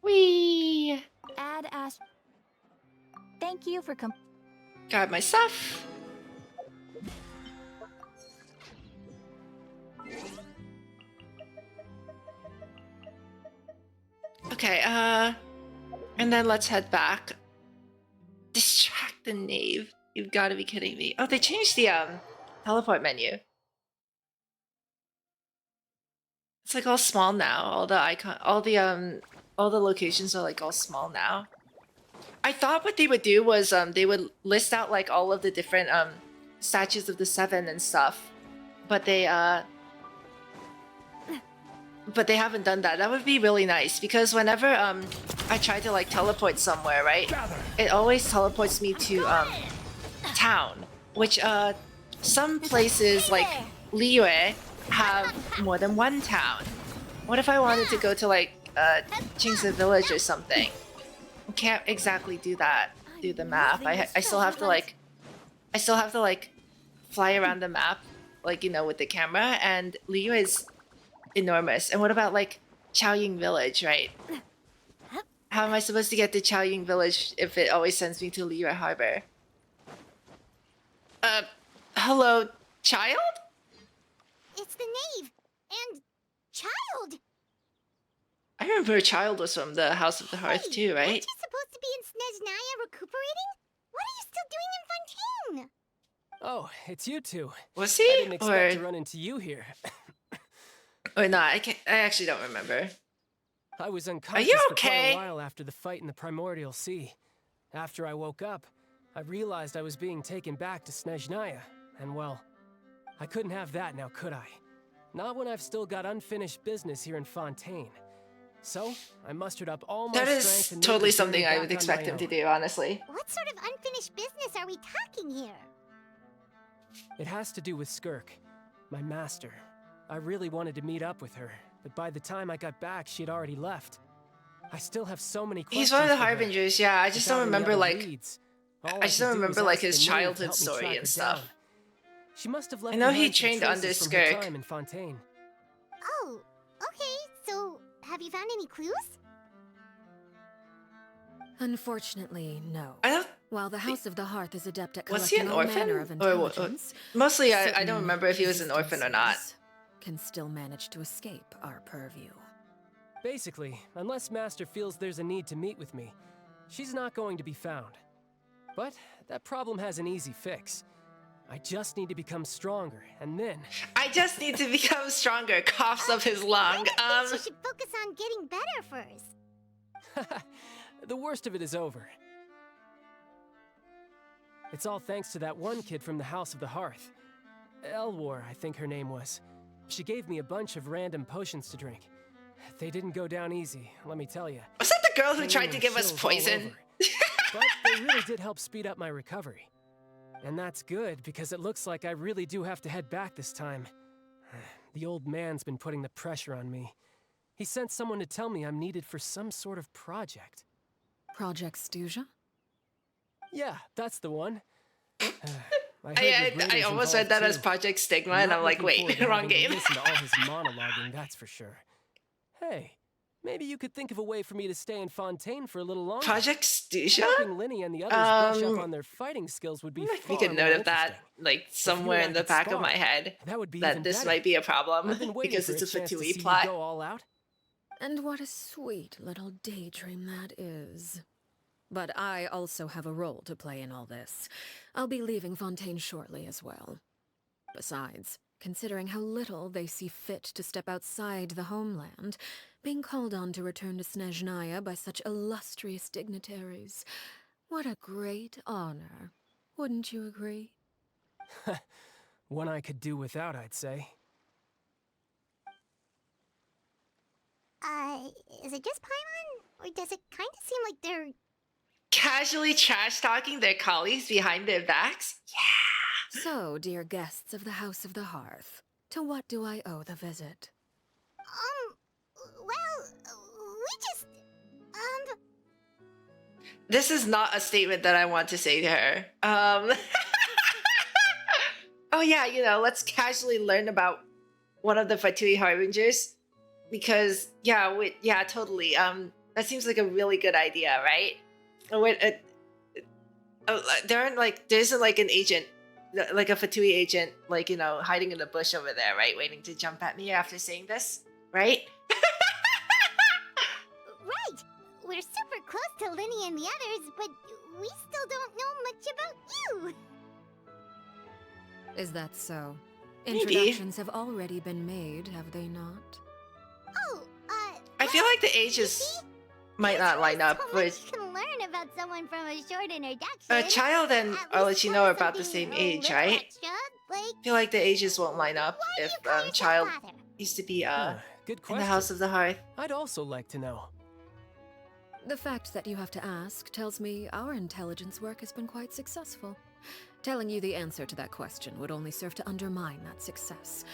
Whee! Add Ash. Thank you for Grab my stuff. Okay, and then let's head back. Distract the knave. You've got to be kidding me. Oh, they changed the teleport menu. It's like all small now. All the locations are like all small now. I thought what they would do was they would list out like all of the different statues of the seven and stuff, but they haven't done that. That would be really nice because whenever I try to like teleport somewhere, right, it always teleports me to town, which some places like Liyue have more than one town. What if I wanted to go to like Qingce Village or something? I can't exactly do that through the map. I still have to like fly around the map, like, you know, with the camera, and Liyue is enormous. And what about like Chaoying Village, right? How am I supposed to get to Chaoying Village if it always sends me to Liyue Harbor? Hello, child? It's the knave and child. I remember Child was from the House of the Hearth too, right? Aren't you supposed to be in Snezhnaya recuperating? What are you still doing in Fontaine? Oh, it's you two. Was he? I didn't expect Or to run into you here. or not? I actually don't remember. I was unconscious you for quite okay? a while after the fight in the Primordial Sea. After I woke up, I realized I was being taken back to Snezhnaya, and well, I couldn't have that now, could I? Not when I've still got unfinished business here in Fontaine. So, I mustered up all my That strength is and made totally the journey something I back would on expect my him to own. do, honestly. What sort of unfinished business are we talking here? It has to do with Skirk, my master. I really wanted to meet up with her, but by the time I got back, she'd already left. I still have so many questions. He's one of the for her. Harbingers, yeah. I just don't Without any remember other like leads, all I just could don't do was remember like ask his the knave to childhood help me story track and her stuff. down. She must have left I know he behind some trained under traces from her Skirk. time in Fontaine. Oh, okay. So, have you found any clues? Unfortunately, no. I don't. While the House of the Hearth is adept at Was he collecting an all orphan? manner of Or what- intelligence, Mostly, I certain don't remember if he was an orphan or not. instances can still manage to escape our purview. Basically, unless Master feels there's a need to meet with me, she's not going to be found. But that problem has an easy fix. I just need to become stronger, and then... I just need to become stronger. Coughs up his lung. I think you should focus on getting better first. The worst of it is over. It's all thanks to that one kid from the House of the Hearth. Elwar, I think her name was. She gave me a bunch of random potions to drink. They didn't go down easy, let me tell you. Was that the girl who Bringing tried to give us chills all poison? over. But they really did help speed up my recovery. And that's good, because it looks like I really do have to head back this time. The old man's been putting the pressure on me. He sent someone to tell me I'm needed for some sort of project. Project Stuja? Yeah, that's the one. heard your I grader's almost read that involved, as too. Project Stigma, I'm and not I'm like, looking forward wait, to wrong having to game. listen to all his monologuing, that's for sure. Hey, maybe you could think of a way for me to stay in Fontaine for a little longer. Project Stusha? Helping Linny and the others brush up on their fighting skills would be far Make a more note of that, interesting. like If you somewhere and I in the could back of spar, my head, that would be that even this better. might be a problem I've been waiting because for it's a chance to Fatui see plot. you go all out. And what a sweet little daydream that is. But I also have a role to play in all this. I'll be leaving Fontaine shortly as well. Besides, considering how little they see fit to step outside the homeland, being called on to return to Snezhnaya by such illustrious dignitaries, what a great honor. Wouldn't you agree? One I could do without, I'd say. Is it just Paimon? Or does it kind of seem like they're... Casually trash-talking their colleagues behind their backs? Yeah! So, dear guests of the House of the Hearth, to what do I owe the visit? Well, we just... This is not a statement that I want to say to her. Oh yeah, you know, let's casually learn about one of the Fatui Harbingers. Because, yeah, totally. That seems like a really good idea, right? There isn't like an agent, like a Fatui agent, like, you know, hiding in the bush over there, right? Waiting to jump at me after saying this, right? Right! We're super close to Linny and the others, but we still don't know much about you! Is that so? Maybe. Introductions have already been made, have they not? Oh, I feel like the ages might not line up, so but much you can learn about someone from a short introduction. a child and At least Arlecchino learn are about the something same a age, little right? extra, like, I feel like the ages won't line up why do if you call yourself child father? used to be Good in question. the House of the Hearth. I'd also like to know. The fact that you have to ask tells me our intelligence work has been quite successful. Telling you the answer to that question would only serve to undermine that success.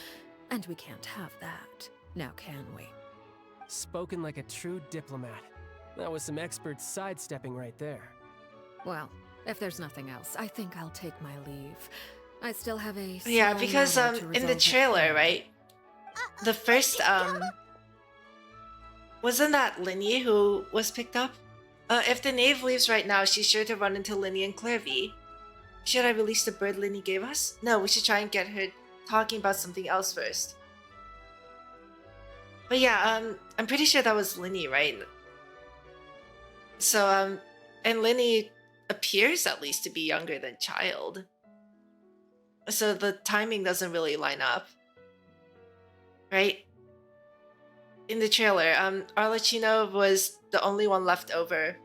And we can't have that, now can we? Spoken like a true diplomat. That was some expert sidestepping right there. Well, if there's nothing else, I think I'll take my leave. I still have a Yeah, small because matter to in the resolve at trailer, home. right? The first wasn't that Linny who was picked up? If the knave leaves right now, she's sure to run into Linny and Clairvy. Should I release the bird Linny gave us? No, we should try and get her talking about something else first. But yeah, I'm pretty sure that was Linny, right? So, and Linny appears at least to be younger than Child. So the timing doesn't really line up. Right? In the trailer, Arlecchino was the only one left over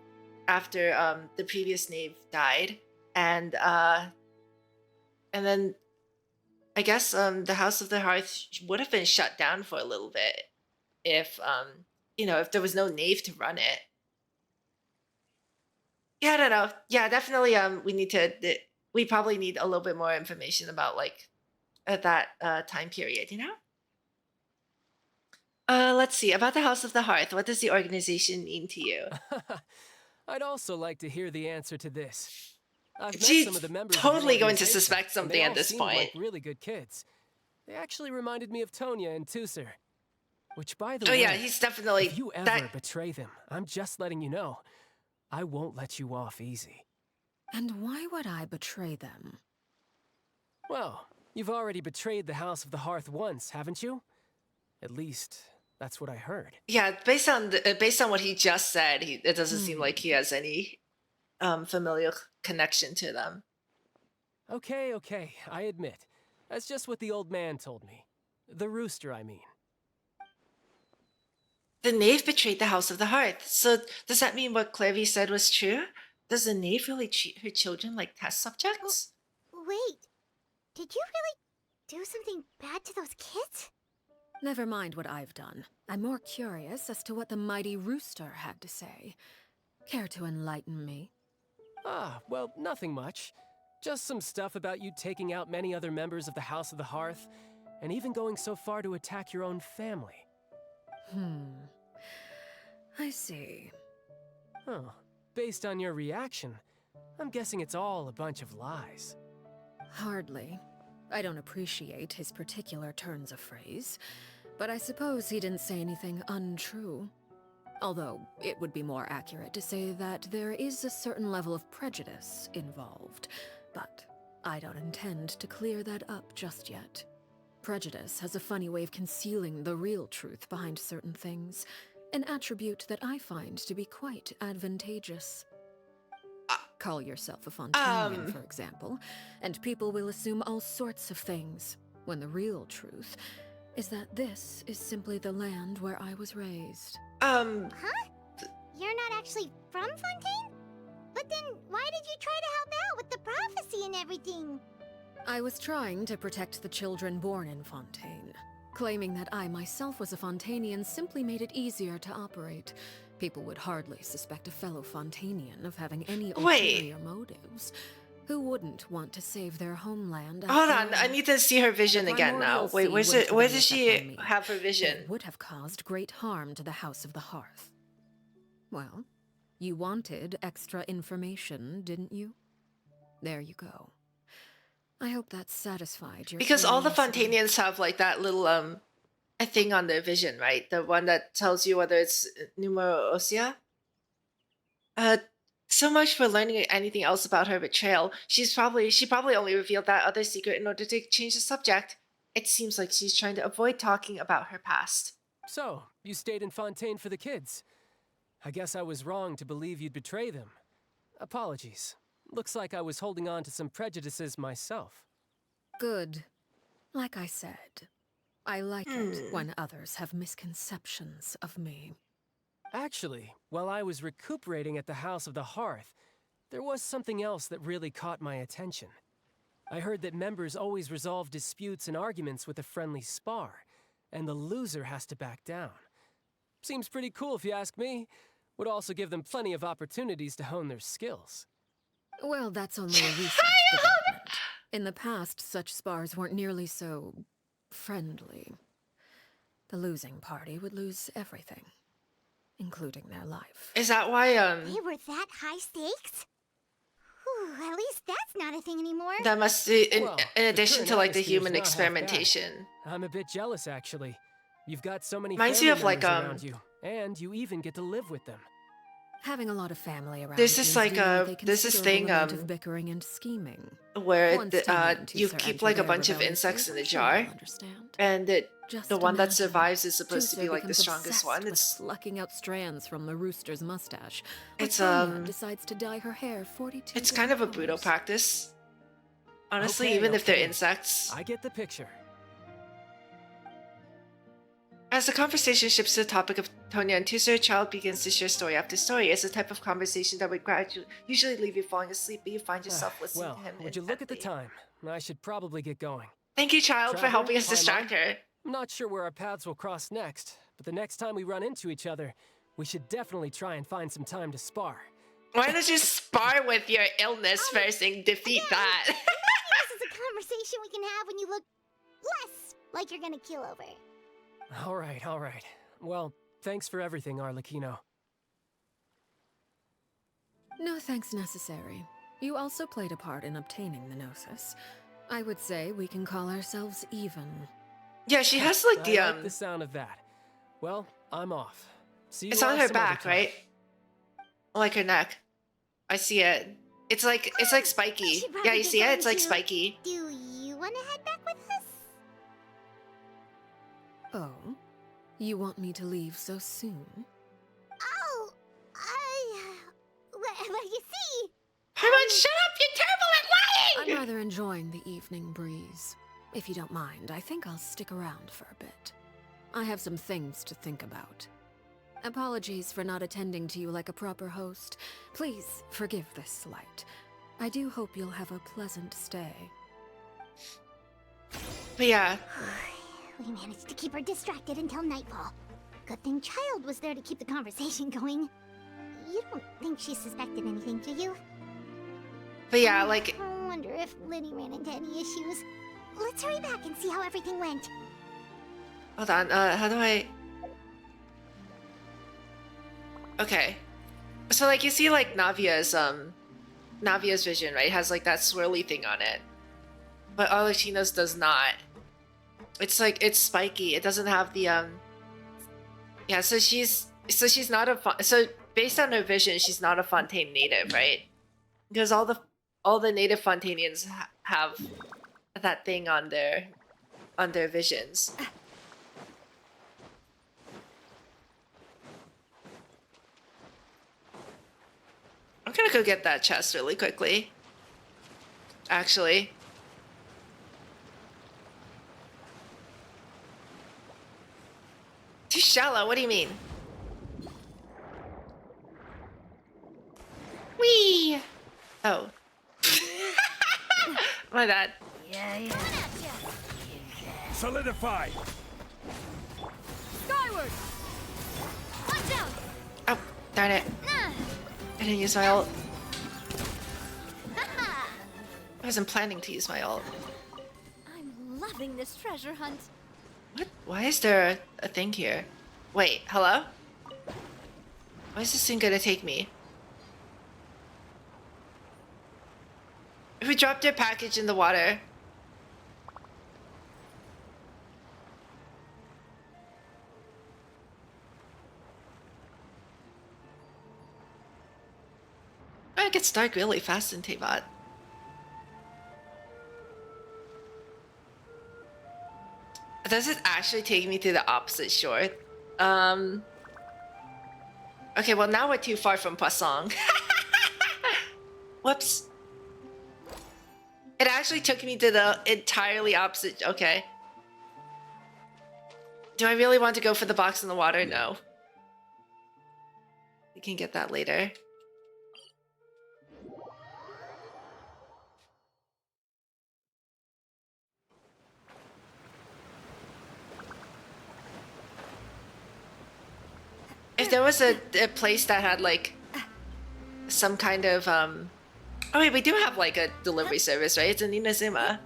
after the previous knave died. And then I guess the House of the Hearth would have been shut down for a little bit if you know, if there was no knave to run it. Yeah, I don't know. Yeah, definitely we probably need a little bit more information about like that time period, you know? Let's see. About the House of the Hearth, what does the organization mean to you? I'd also like to hear the answer to this. I've met She's some of the members totally of the going to organization, suspect and something they at all this seemed point. like really good kids. They actually reminded me of Tonya and Tusser. Which, by the Oh way, yeah, he's definitely if you ever betray them, I'm just letting you know, I won't let you off easy. And why would I betray them? Well, you've already betrayed the House of the Hearth once, haven't you? At least, that's what I heard. Yeah, based on what he just said, it doesn't seem like he has any familial connection to them. Okay, I admit. That's just what the old man told me. The rooster, I mean. The knave betrayed the House of the Hearth. So does that mean what Clairvy said was true? Does the knave really treat her children like test subjects? Wait, did you really do something bad to those kids? Never mind what I've done. I'm more curious as to what the mighty rooster had to say. Care to enlighten me? Ah, well, nothing much. Just some stuff about you taking out many other members of the House of the Hearth, and even going so far to attack your own family. I see. Huh. Based on your reaction, I'm guessing it's all a bunch of lies. Hardly. I don't appreciate his particular turns of phrase, but I suppose he didn't say anything untrue. Although, it would be more accurate to say that there is a certain level of prejudice involved, but I don't intend to clear that up just yet. Prejudice has a funny way of concealing the real truth behind certain things, an attribute that I find to be quite advantageous. Call yourself a Fontanian, for example, and people will assume all sorts of things, when the real truth is that this is simply the land where I was raised. Huh? You're not actually from Fontaine? But then, why did you try to help out with the prophecy and everything? I was trying to protect the children born in Fontaine. Claiming that I myself was a Fontanian simply made it easier to operate. People would hardly suspect a fellow Fontanian of having any ulterior motives. Who wouldn't want to save their homeland? Hold on, I need to see her vision again now. Wait, where does she have her vision? It would have caused great harm to the House of the Hearth. Well, you wanted extra information, didn't you? There you go. I hope that satisfied your Because all the curiosity. Fontanians have like that little a thing on their vision, right? The one that tells you whether it's numero ossia. So much for learning anything else about her betrayal. She probably only revealed that other secret in order to change the subject. It seems like she's trying to avoid talking about her past. So, you stayed in Fontaine for the kids. I guess I was wrong to believe you'd betray them. Apologies. Looks like I was holding on to some prejudices myself. Good. Like I said, I like it when others have misconceptions of me. Actually, while I was recuperating at the House of the Hearth, there was something else that really caught my attention. I heard that members always resolve disputes and arguments with a friendly spar, and the loser has to back down. Seems pretty cool if you ask me. Would also give them plenty of opportunities to hone their skills. Well, that's only a recent development. In the past, such spars weren't nearly so friendly. The losing party would lose everything, including their life. Is that why They were that high stakes? Whew, at least that's not a thing anymore. that must be in Well, addition the to like current the atmosphere is human not half bad. experimentation. I'm a bit jealous, actually. You've got so many Reminds family me of, like, members around you, and you even get to live with them. Having a lot of family around There's this, is like, really what they there's this consider a thing, element of bickering and scheming. Where Once someone into you Sir keep Andrew like a their bunch of rebellious insects in ways, a I'm sure jar, you'll understand. and Just the one that imagine. survives is supposed to be Juicer like the becomes strongest obsessed one. with It's plucking out strands from the rooster's mustache. Or It's, Sonia decides to dye her hair 42 it's kind of a different brutal colors. practice. Honestly, Okay, even if they're okay. insects. I get the picture. As the conversation shifts to the topic of Tonya and Tuser, a child begins to share story after story. It's the type of conversation that would usually leave you falling asleep, but you find yourself listening Well, to him. would you look at the intently. time? I should probably get going. Thank you, child, for Traveler, helping us Paimon? distract her. I'm not sure where our paths will cross next, but the next time we run into each other, we should definitely try and find some time to spar. Why don't you spar with your illness first and defeat that? This is a conversation we can have when you look less like you're gonna keel over. All right, all right. Well, thanks for everything, Arlecchino. No thanks necessary. You also played a part in obtaining the Gnosis. I would say we can call ourselves even. Yeah, she has like the I like the sound of that. Well, I'm off. See you it's on all her some other back, time. right? Like her neck. I see it. It's like spiky. should Yeah, probably you get see it? going It's like too. spiky. Do you wanna head back with us? Oh? You want me to leave so soon? Oh, well, you see, Paimon, shut up! You're terrible at I'm lying! rather enjoying the evening breeze. If you don't mind, I think I'll stick around for a bit. I have some things to think about. Apologies for not attending to you like a proper host. Please forgive this slight. I do hope you'll have a pleasant stay. But yeah, we managed to keep her distracted until nightfall. Good thing Child was there to keep the conversation going. You don't think she suspected anything, do you? but yeah, like I wonder if Liddy ran into any issues. Let's hurry back and see how everything went. hold on. How do I? Okay, so like you see like Navia's vision, right? It has like that swirly thing on it. but Arlecchino's does not. It's like it's spiky. It doesn't have the Yeah, so she's not a so based on her vision, she's not a Fontaine native, right? Because all the native Fontanians have that thing on their visions. I'm gonna go get that chest really quickly. Actually. Too shallow, what do you mean? Whee! Oh. My bad. Solidify! Skyward! Watch out! Oh, darn it. I didn't use my ult. I wasn't planning to use my ult. I'm loving this treasure hunt. What? Why is there a thing here? Wait, hello? Why is this thing gonna take me? Who dropped your package in the water? Oh, it gets dark really fast in Tevat. Does it actually take me to the opposite shore? Okay, well now we're too far from Poisson. Whoops. It actually took me to the entirely opposite. Okay. Do I really want to go for the box in the water? No. We can get that later. If there was a place that had like some kind of oh wait, we do have like a delivery service, right? It's in Inazuma.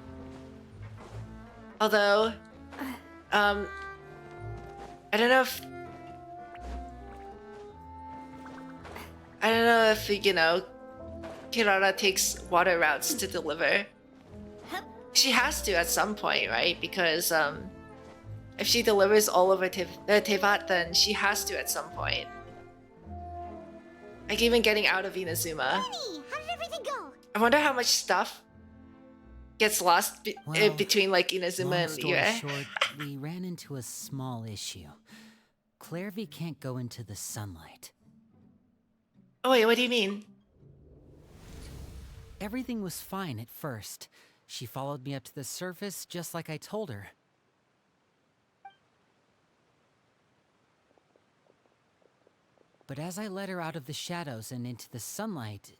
Although I don't know if you know Kirara takes water routes to deliver. She has to at some point, right? Because if she delivers all over Tevat, then she has to at some point. Like even getting out of Inazuma. Benny, how did everything go? I wonder how much stuff gets lost between like Inazuma Long and story Liyue. short, we ran into a small issue. Clairvy can't go into the sunlight. Oh wait, what do you mean? Everything was fine at first. She followed me up to the surface just like I told her. But as I led her out of the shadows and into the sunlight,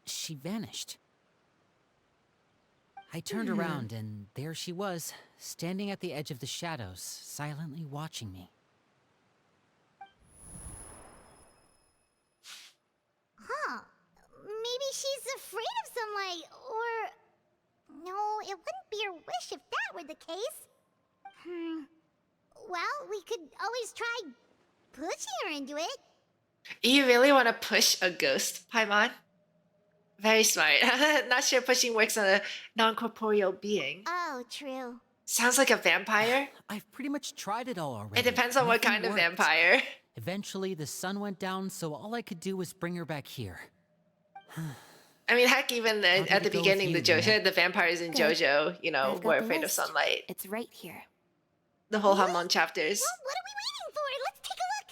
she vanished. I turned around and there she was, standing at the edge of the shadows, silently watching me. Huh. Maybe she's afraid of sunlight, or... No, it wouldn't be her wish if that were the case. Well, we could always try pushing her into it. You really want to push a ghost, Paimon? Very smart. Not sure pushing works on a non-corporeal being. Oh, true. Sounds like a vampire. I've pretty much tried it all already. It depends on what Nothing kind of worked. vampire. Eventually, the sun went down, so all I could do was bring her back here. I mean, heck, even did at the it go with beginning, you, the vampires in Good. JoJo, you know, I've got were the afraid of list. sunlight. It's right here. The whole Hamon chapters. Well, what are we waiting for? Let's take a look.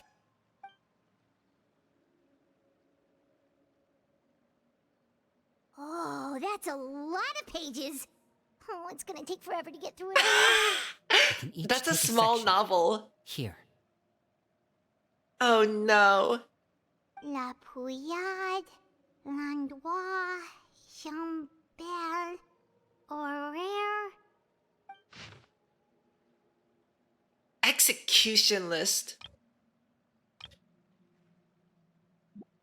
Oh, that's a lot of pages. Oh, it's gonna take forever to get through it. We can each That's a take small section. novel. Here. Oh no. La Pouillade, L'Endroit, Chambel, Horaire. Execution list.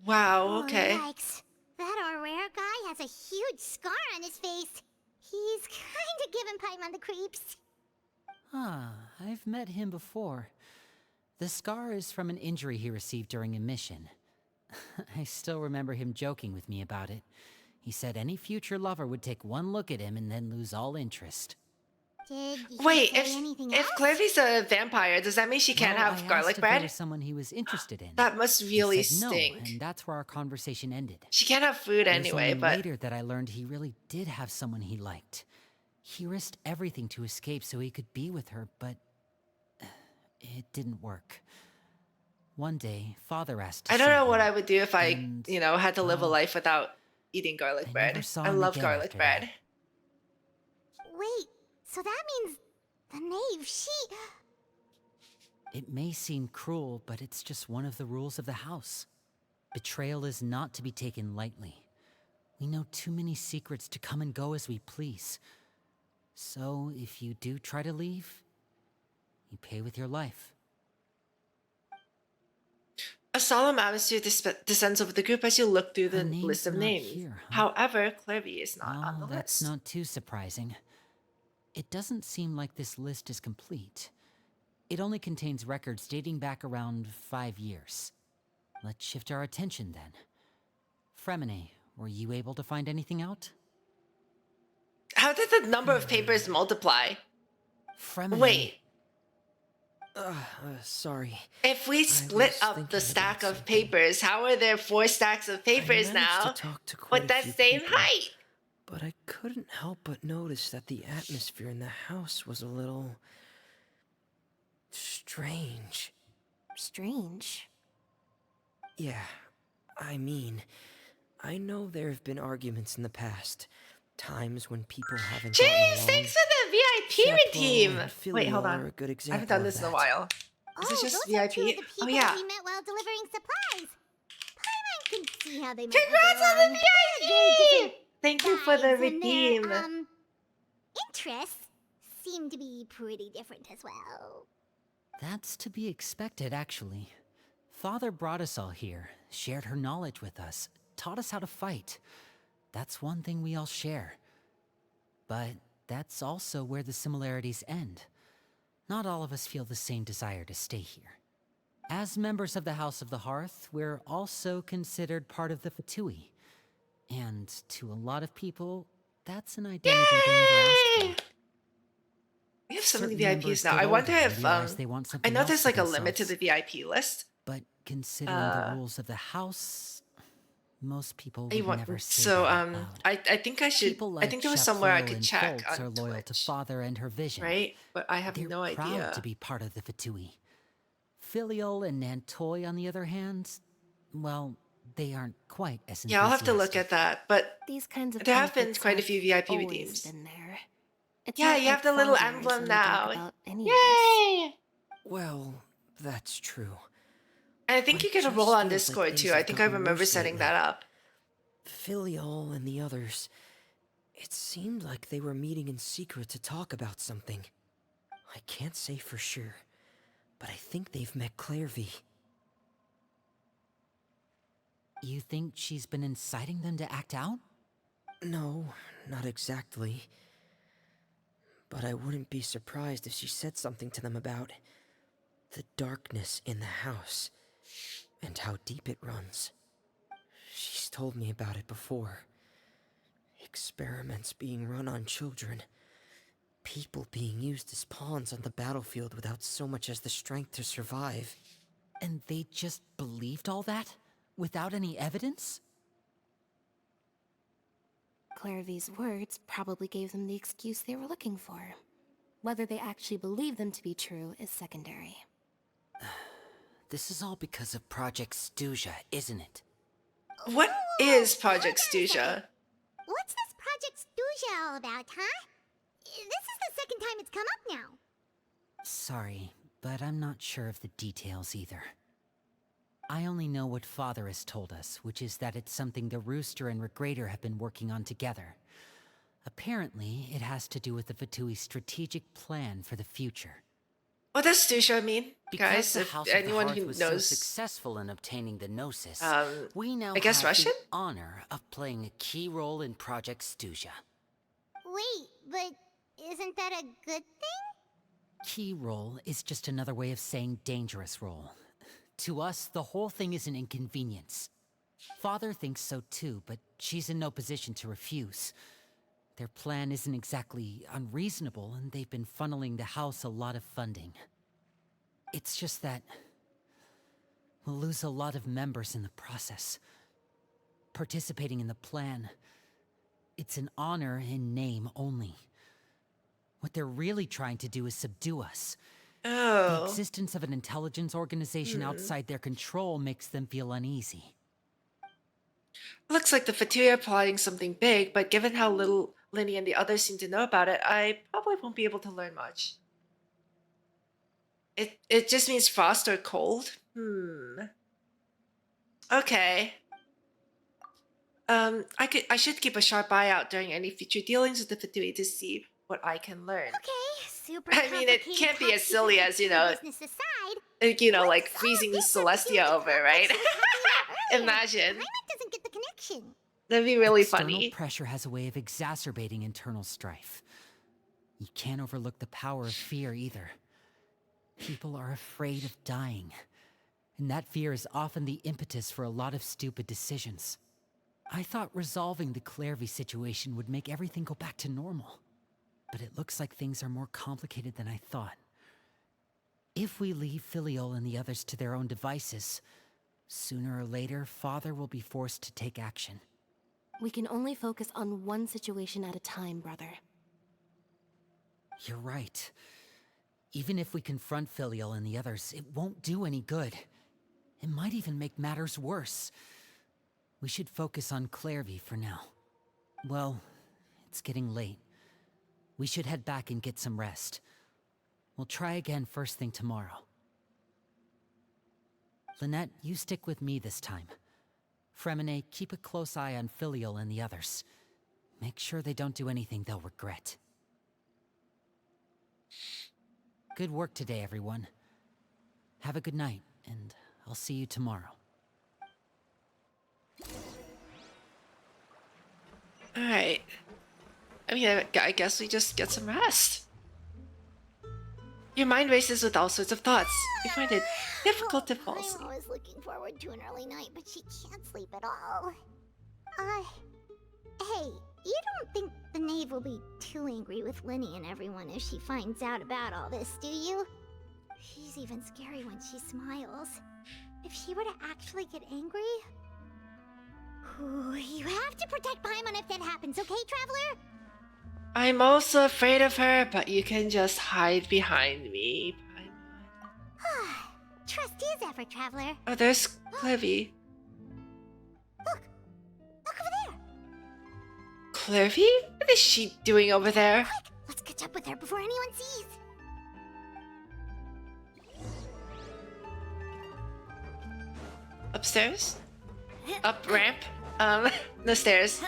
Wow, okay. Oh, yikes. That Horaire guy has a huge scar on his face. He's kind of giving Paimon the creeps. Ah, I've met him before. The scar is from an injury he received during a mission. I still remember him joking with me about it. He said any future lover would take one look at him and then lose all interest. Did he Wait, say anything if else? Claire's a vampire, does that mean she can't Well, have I garlic asked if there bread? was someone he was interested in. That must really he said stink. no, and that's where our conversation ended. She can't have food It was anyway, only but later that I learned he really did have someone he liked. He risked everything to escape so he could be with her, but it didn't work. One day, Father asked to I don't see know what him, I would do if I, and, had to live a well, life without eating garlic I bread. never saw I him love again garlic after bread. that. Wait, so that means the knave, It may seem cruel, but it's just one of the rules of the house. Betrayal is not to be taken lightly. We know too many secrets to come and go as we please. So, if you do try to leave, you pay with your life. A solemn atmosphere descends over the group as you look through the Her name's list of not names. here, huh? However, Clairvy is not on the Well, that's list. not too surprising. It doesn't seem like this list is complete. It only contains records dating back around 5 years. Let's shift our attention then. Fremine, were you able to find anything out? How did the number of papers multiply? Fremine. Wait, Sorry. if we split was up thinking the about stack of something. papers, how are there 4 stacks of papers I managed now to talk to quite with a that few same people, height? but I couldn't help but notice that the atmosphere in the house was a little strange. Strange. Yeah, I mean, I know there have been arguments in the past. Times when people haven't gotten Jeez, along. thanks for the VIP Chapeau redeem. and Wait, hold Filial on. are a good I example haven't done of this in a that. while. Oh, Is it just those are VIP? two of the people Oh yeah. we met while delivering supplies. Paimon can see how they might Congrats get on the along. They're very VIP! different Thank you for the vibes, and redeem. their, interests seem to be pretty different as well. That's to be expected, actually. Father brought us all here, shared her knowledge with us, taught us how to fight. That's one thing we all share. But that's also where the similarities end. Not all of us feel the same desire to stay here. As members of the House of the Hearth, we're also considered part of the Fatui. And to a lot of people, that's an identity they never asked for. We have so many Certain members VIPs now. get I wonder older and if realize they want I something know else there's for like a limit to themselves. the VIP list. But considering the rules of the house, most people You would want, never say so that out loud. I think I should. People I like think there was somewhere I Shaplo could and check Foltz on are loyal to Twitch, Father and her vision. right? But I have They're no proud idea. to be part of the Fatui. Filial and Nantoy, on the other hand, well, they aren't quite as Yeah, I'll have to look enthusiastic. at that. But These kinds of there have been conflicts quite a few VIP always redeems. been there. It's Yeah, not you have like the little Father is emblem really dark now. about any of this. Yay! Well, that's true. And I think But you it get a just role on feels like Discord things too. I have think I gotten remember worse setting lately. that up. Filial and the others, it seemed like they were meeting in secret to talk about something. I can't say for sure, but I think they've met Clairvy. You think she's been inciting them to act out? No, not exactly. But I wouldn't be surprised if she said something to them about the darkness in the house and how deep it runs. She's told me about it before. Experiments being run on children. People being used as pawns on the battlefield without so much as the strength to survive. And they just believed all that? Without any evidence? Clairvy's words probably gave them the excuse they were looking for. Whether they actually believe them to be true is secondary. This is all because of Project Stuja, isn't it? What is Project Stuja? What's this Project Stuja all about, huh? This is the second time it's come up now. Sorry, but I'm not sure of the details either. I only know what Father has told us, which is that it's something the Rooster and Regrader have been working on together. Apparently, it has to do with the Fatui's strategic plan for the future. What does Stuja mean, Because guys? the If House of anyone the Hearth who was so knows, successful in obtaining the Gnosis, we now I guess have Russian? the honor of playing a key role in Project Stuja. Wait, but isn't that a good thing? Key role is just another way of saying dangerous role. To us, the whole thing is an inconvenience. Father thinks so too, but she's in no position to refuse. Their plan isn't exactly unreasonable, and they've been funneling the house a lot of funding. It's just that we'll lose a lot of members in the process. Participating in the plan, it's an honor in name only. What they're really trying to do is subdue us. The Oh. existence of an intelligence organization outside their control makes them feel uneasy. Looks like the Fatui are plotting something big, but given how little Linny and the others seem to know about it, I probably won't be able to learn much. It just means frost or cold? Okay. I should keep a sharp eye out during any future dealings with the Fatui to see what I can learn. Okay, super I mean, it complicated can't be as top silly secret as, you know, business aside, like freezing Celestia over, right? Imagine. Paimon doesn't get the connection. That'd be really External funny. pressure has a way of exacerbating internal strife. You can't overlook the power of fear either. People are afraid of dying, and that fear is often the impetus for a lot of stupid decisions. I thought resolving the Clairvy situation would make everything go back to normal, but it looks like things are more complicated than I thought. If we leave Filiol and the others to their own devices, sooner or later, Father will be forced to take action. We can only focus on one situation at a time, brother. You're right. Even if we confront Filial and the others, it won't do any good. It might even make matters worse. We should focus on Clairvy for now. Well, it's getting late. We should head back and get some rest. We'll try again first thing tomorrow. Lynette, you stick with me this time. Fremine, keep a close eye on Filial and the others. Make sure they don't do anything they'll regret. Good work today, everyone. Have a good night, and I'll see you tomorrow. Alright. I mean, I guess we just get some rest. Your mind races with all sorts of thoughts. You find it difficult to fall asleep. I'm always looking forward to an early night, but she can't sleep at all. Hey, you don't think the knave will be too angry with Linny and everyone if she finds out about all this, do you? She's even scary when she smiles. If she were to actually get angry... Ooh, you have to protect Paimon if that happens, okay, Traveler? I'm also afraid of her, but you can just hide behind me, Paimon. Trust is ever, Traveler. Oh, there's Clevy. Look over there. Clevy? What is she doing over there? Quick, let's catch up with her before anyone sees. Upstairs? Up ramp? No stairs.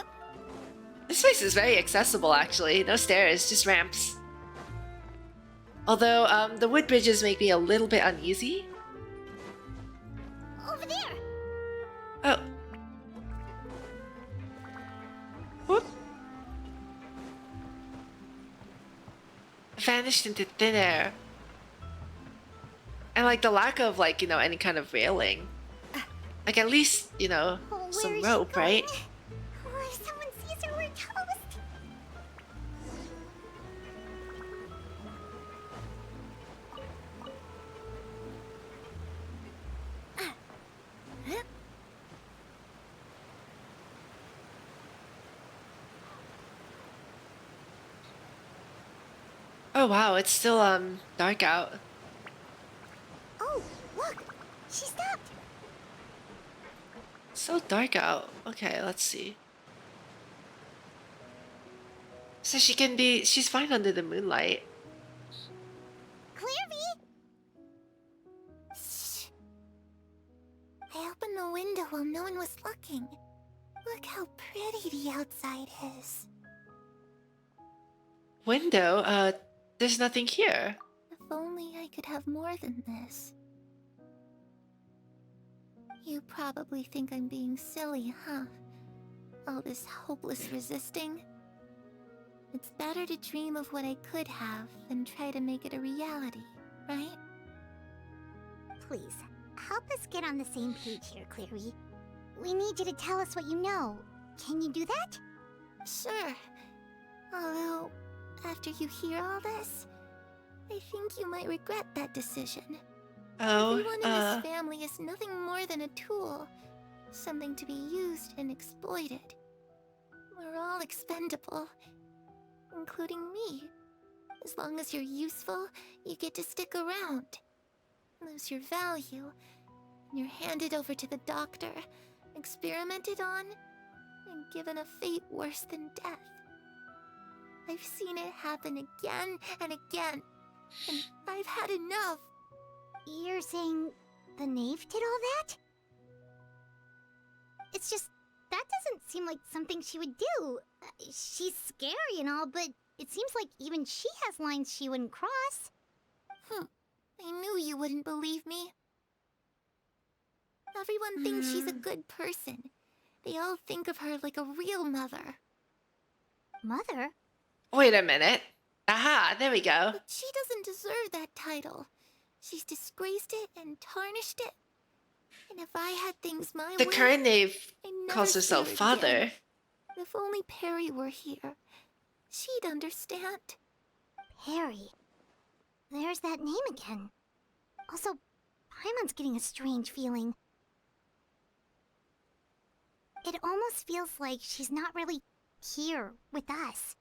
This place is very accessible, actually. No stairs, just ramps. Although, the wood bridges make me a little bit uneasy. Over there. Oh. Whoop. Vanished into thin air. And like the lack of like, any kind of railing. Like at least, some rope, right? Oh, if someone sees her, we're toast. Oh wow, it's still dark out. Oh, look, she stopped. So dark out. Okay, let's see. So she's fine under the moonlight. Clairvy! Shh. I opened the window while no one was looking. Look how pretty the outside is. Window? There's nothing here. If only I could have more than this. You probably think I'm being silly, huh? All this hopeless resisting. It's better to dream of what I could have than try to make it a reality, right? Please, help us get on the same page here, Clary. we need you to tell us what you know. Can you do that? Sure. Although, after you hear all this, I think you might regret that decision. Everyone in this family is nothing more than a tool. Something to be used and exploited. We're all expendable. Including me. As long as you're useful, you get to stick around. Lose your value, and you're handed over to the doctor, experimented on, and given a fate worse than death. I've seen it happen again and again, and I've had enough. You're saying the knave did all that? It's just, that doesn't seem like something she would do. She's scary and all, but it seems like even she has lines she wouldn't cross. I knew you wouldn't believe me. Everyone thinks she's a good person. They all think of her like a real mother. Mother? Wait a minute. Aha, there we go. But she doesn't deserve that title. She's disgraced it and tarnished it. And if I had things my The way, current knave I'd never calls see herself her father. again. If only Perry were here, she'd understand. Perry. There's that name again. Also, Paimon's getting a strange feeling. It almost feels like she's not really here with us.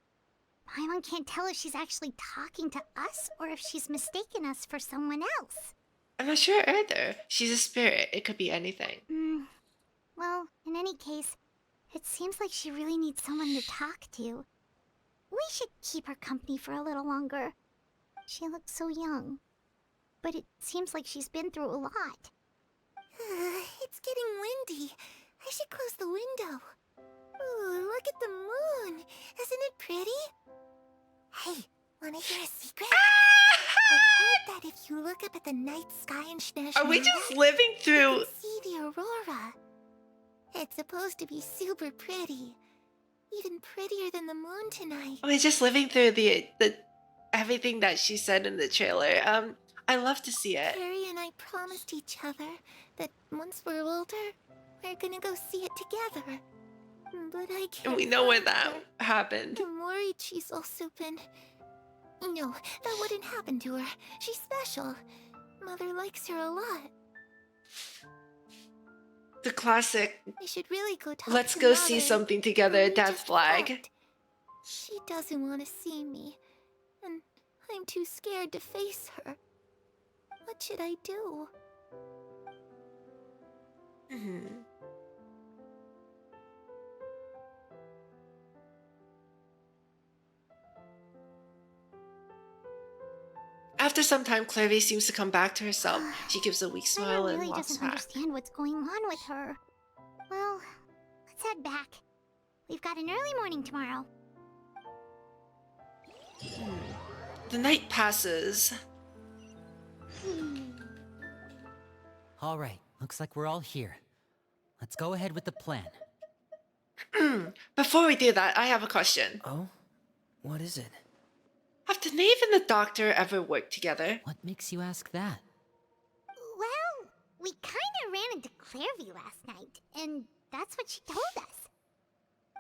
Paimon can't tell if she's actually talking to us or if she's mistaken us for someone else. I'm not sure either. She's a spirit. It could be anything. Well, in any case, it seems like she really needs someone to talk to. We should keep her company for a little longer. She looks so young. But it seems like she's been through a lot. It's getting windy. I should close the window. Ooh, look at the moon. Isn't it pretty? Hey, wanna hear a secret? I heard that if you look up at the night sky in Snezhnaya, Are we just living you through... can see the aurora. It's supposed to be super pretty. Even prettier than the moon tonight. We're just living through the everything that she said in the trailer. I love to see it. Perry and I promised each other that once we're older, we're gonna go see it together. But I can't. And we know when find that her. happened. I'm worried she's also been... No, that wouldn't happen to her. She's special. Mother likes her a lot. The classic, I should really go talk let's to go Mother. see something together, We death just flag. talked. She doesn't want to see me. And I'm too scared to face her. What should I do? After some time, Clairvy seems to come back to herself. She gives a weak Paimon smile and really walks doesn't back. understand what's going on with her. Well, let's head back. We've got an early morning tomorrow. The night passes. All right, looks like we're all here. Let's go ahead with the plan. Before we do that, I have a question. Oh? What is it? Have the knave and the doctor ever worked together? What makes you ask that? Well, we kinda ran into Clairvy last night, and that's what she told us.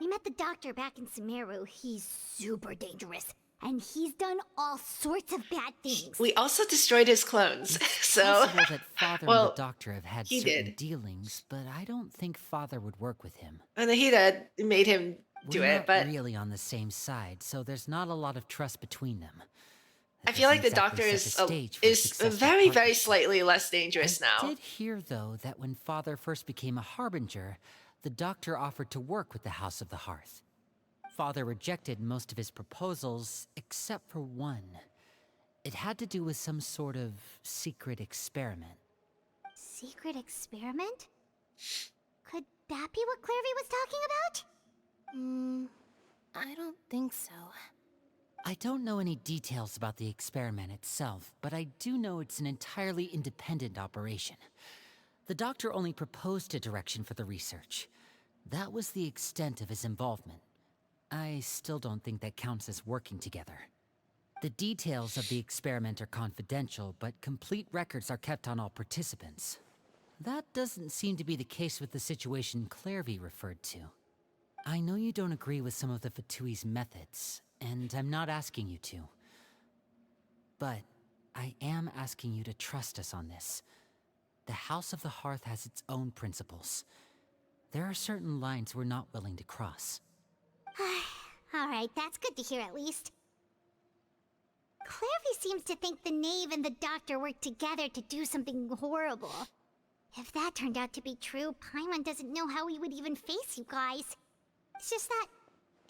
We met the doctor back in Sumeru. He's super dangerous, and he's done all sorts of bad things. We also destroyed his clones, so... Possible that Father Well, and the Doctor have had he certain did. dealings, but I don't think Father would work with him. And he did made him do We're it, not but really on the same side, so there's not a lot of trust between them. I That feel like the doesn't doctor exactly set is the stage for a successful very, very partnership. slightly less dangerous I now. did hear, though, that when Father first became a Harbinger, the Doctor offered to work with the House of the Hearth. Father rejected most of his proposals, except for one. It had to do with some sort of secret experiment. Secret experiment? Could that be what Clairvy was talking about? I don't think so. I don't know any details about the experiment itself, but I do know it's an entirely independent operation. The Doctor only proposed a direction for the research. That was the extent of his involvement. I still don't think that counts as working together. The details of the experiment are confidential, but complete records are kept on all participants. That doesn't seem to be the case with the situation Clairvy referred to. I know you don't agree with some of the Fatui's methods, and I'm not asking you to. But I am asking you to trust us on this. The House of the Hearth has its own principles. There are certain lines we're not willing to cross. Alright, that's good to hear at least. Clairvy seems to think the knave and the doctor worked together to do something horrible. If that turned out to be true, Paimon doesn't know how he would even face you guys. It's just that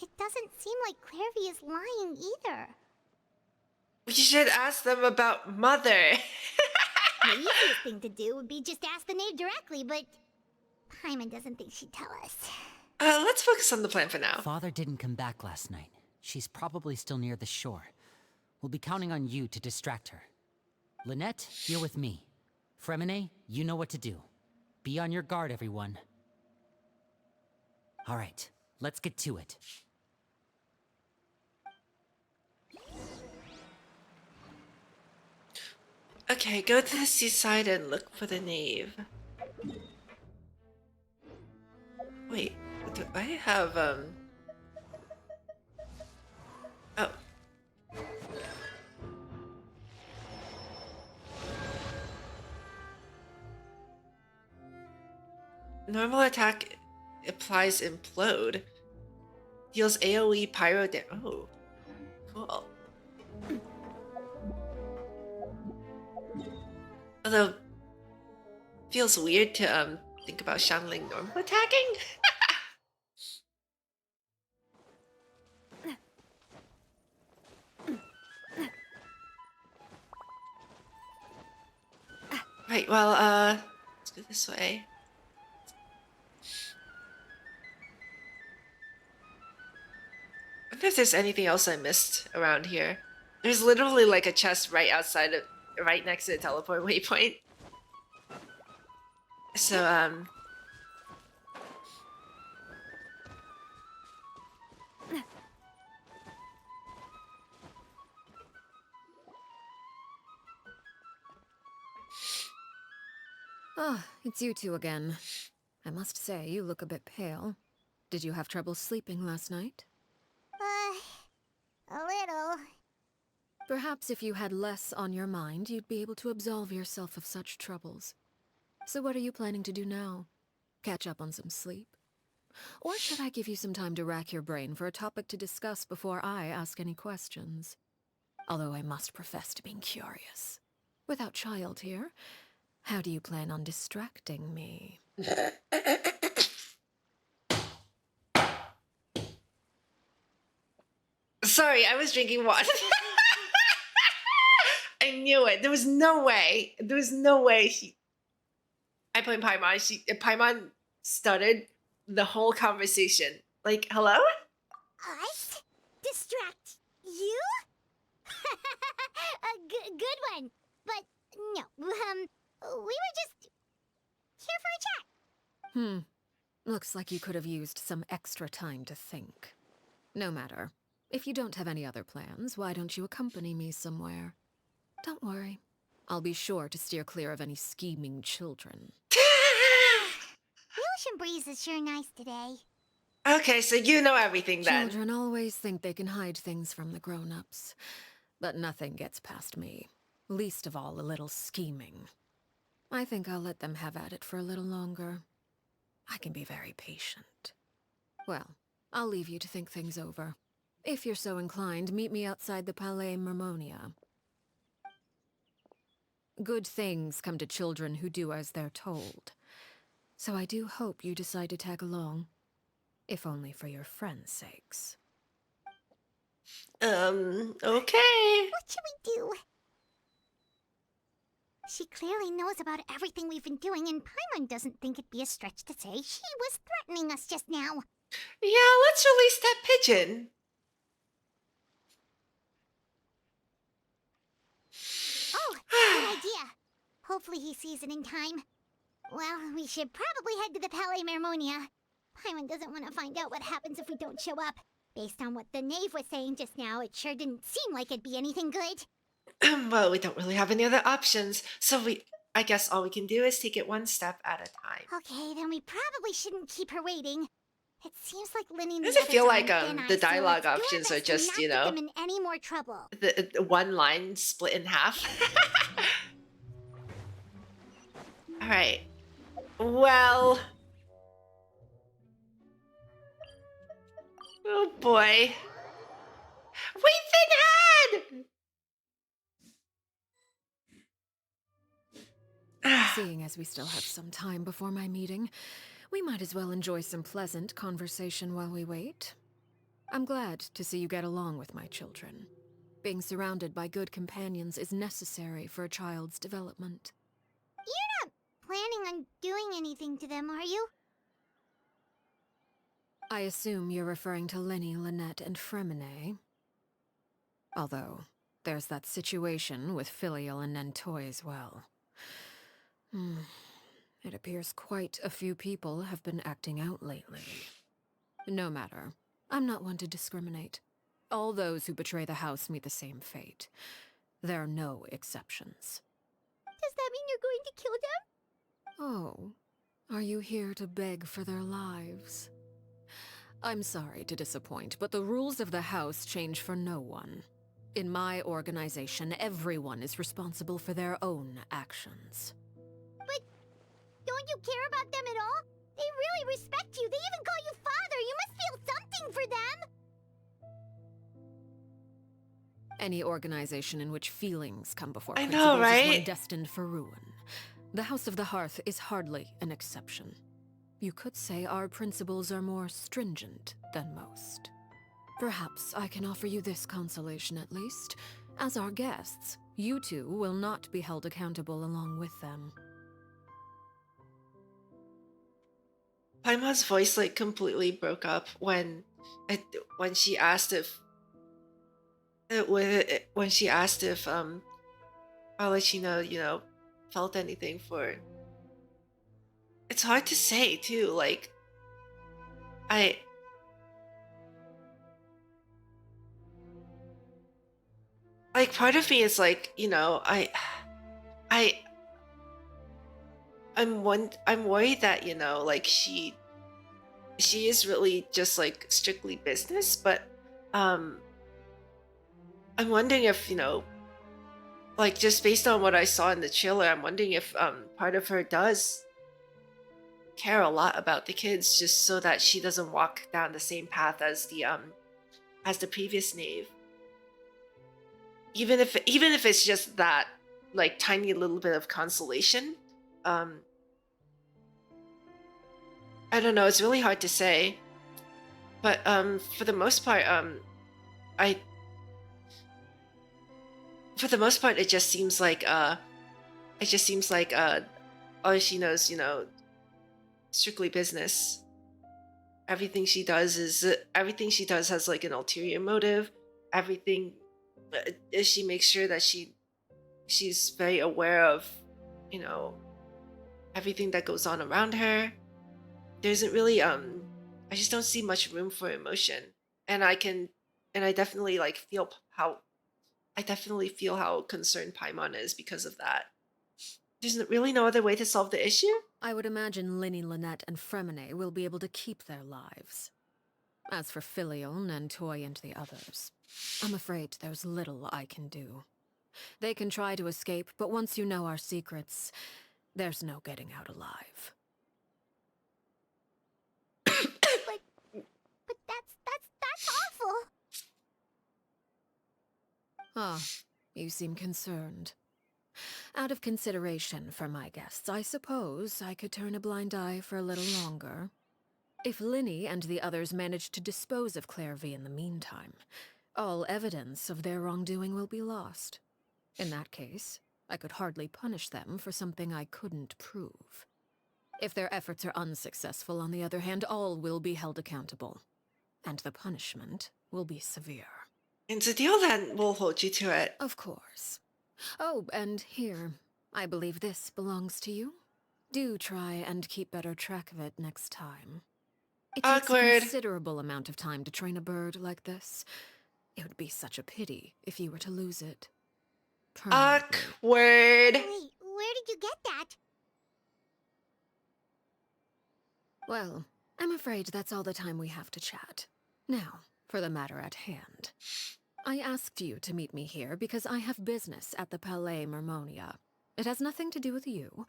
it doesn't seem like Clairvy is lying either. We should ask them about Mother. The easiest thing to do would be just ask the knave directly, but Paimon doesn't think she'd tell us. Let's focus on the plan for now. Father didn't come back last night. She's probably still near the shore. We'll be counting on you to distract her. Lynette, you're with me. Fremine, you know what to do. Be on your guard, everyone. All right, let's get to it. Okay, go to the seaside and look for the knave. Wait, do I have, Oh. Normal attack applies implode. Deals AoE pyro oh, cool. Although, feels weird to think about channeling normal attacking. Right, well, let's go this way. I wonder if there's anything else I missed around here. There's literally like a chest right outside of, right next to the teleport waypoint. So, Ah, it's you two again. I must say, you look a bit pale. Did you have trouble sleeping last night? A little. Perhaps if you had less on your mind, you'd be able to absolve yourself of such troubles. So what are you planning to do now? Catch up on some sleep? Or should I give you some time to rack your brain for a topic to discuss before I ask any questions? Although I must profess to being curious. Without Child here, how do you plan on distracting me? sorry, I was drinking water. I knew it. There was no way. There was no way I played Paimon. Paimon stuttered the whole conversation. Like, hello? Us? Distract you? A good one. But no, we were just here for a chat. Looks like you could have used some extra time to think. No matter. If you don't have any other plans, why don't you accompany me somewhere? Don't worry. I'll be sure to steer clear of any scheming children. The ocean breeze is sure nice today. Okay, so you know everything then. Children always think they can hide things from the grown-ups. But nothing gets past me. Least of all a little scheming. I think I'll let them have at it for a little longer. I can be very patient. Well, I'll leave you to think things over. If you're so inclined, meet me outside the Palais Mermonia. Good things come to children who do as they're told. So I do hope you decide to tag along. If only for your friends' sakes. Okay. What should we do? She clearly knows about everything we've been doing, and Paimon doesn't think it'd be a stretch to say she was threatening us just now. Yeah, let's release that pigeon. Oh, good idea. Hopefully he sees it in time. Well, we should probably head to the Palais Mermonia. Paimon doesn't want to find out what happens if we don't show up. Based on what the knave was saying just now, it sure didn't seem like it'd be anything good. Well, we don't really have any other options, so we... I guess all we can do is take it one step at a time. Okay, then we probably shouldn't keep her waiting. It seems like Linny and the Does it others feel are like on thin the ice, so dialogue let's do our options are best to just, not you get know, them in any more trouble. the one line split in half? All right. Well. Oh boy. Wait, thin head! Seeing as we still have some time before my meeting, we might as well enjoy some pleasant conversation while we wait. I'm glad to see you get along with my children. Being surrounded by good companions is necessary for a child's development. You're not planning on doing anything to them, are you? I assume you're referring to Lenny, Lynette, and Fremine. Although, there's that situation with Filial and Nentoy as well. It appears quite a few people have been acting out lately. No matter. I'm not one to discriminate. All those who betray the house meet the same fate. There are no exceptions. Does that mean you're going to kill them? Oh, are you here to beg for their lives? I'm sorry to disappoint, but the rules of the house change for no one. In my organization, everyone is responsible for their own actions. But don't you care about them at all? They really respect you. They even call you father. You must feel something for them. Any organization in which feelings come before I principles know, right? is one destined for ruin. The House of the Hearth is hardly an exception. You could say our principles are more stringent than most. Perhaps I can offer you this consolation at least. As our guests, you two will not be held accountable along with them. Paimon's voice like completely broke up when she asked if Arlecchino, you know, felt anything for. It's hard to say too. Like, part of me is like, you know, I'm worried that, you know, like she is really just like strictly business, but I'm wondering if, you know, like just based on what I saw in the trailer, I'm wondering if part of her does care a lot about the kids, just so that she doesn't walk down the same path as the previous knave. Even if it's just that like tiny little bit of consolation. I don't know, it's really hard to say. But for the most part, it just seems like all she knows, you know, strictly business. Everything she does has like an ulterior motive. Everything she makes sure that she's very aware of, you know, everything that goes on around her. There isn't really I just don't see much room for emotion, and I definitely feel how concerned Paimon is because of that. There's really no other way to solve the issue. I would imagine Linny, Lynette, and Fremine will be able to keep their lives. As for Filial, Nentoy, and the others, I'm afraid there's little I can do. They can try to escape, but once you know our secrets, there's no getting out alive. But that's awful. Ah, you seem concerned. Out of consideration for my guests, I suppose I could turn a blind eye for a little longer. If Linny and the others manage to dispose of Claire V in the meantime, all evidence of their wrongdoing will be lost. In that case, I could hardly punish them for something I couldn't prove. If their efforts are unsuccessful, on the other hand, all will be held accountable. And the punishment will be severe. It's a deal that will hold you to it. Of course. Oh, and here, I believe this belongs to you. Do try and keep better track of it next time. It takes a considerable amount of time to train a bird like this. It would be such a pity if you were to lose it. Permanently. Awkward. Wait, where did you get that? Well, I'm afraid that's all the time we have to chat. Now, for the matter at hand. I asked you to meet me here because I have business at the Palais Mermonia. It has nothing to do with you,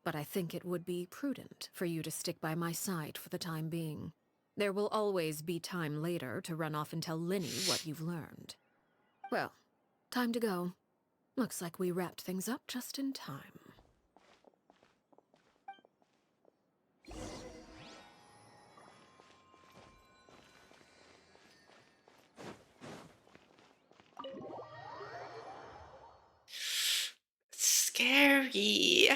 but I think it would be prudent for you to stick by my side for the time being. There will always be time later to run off and tell Linny what you've learned. Well, time to go. Looks like we wrapped things up just in time. Scary.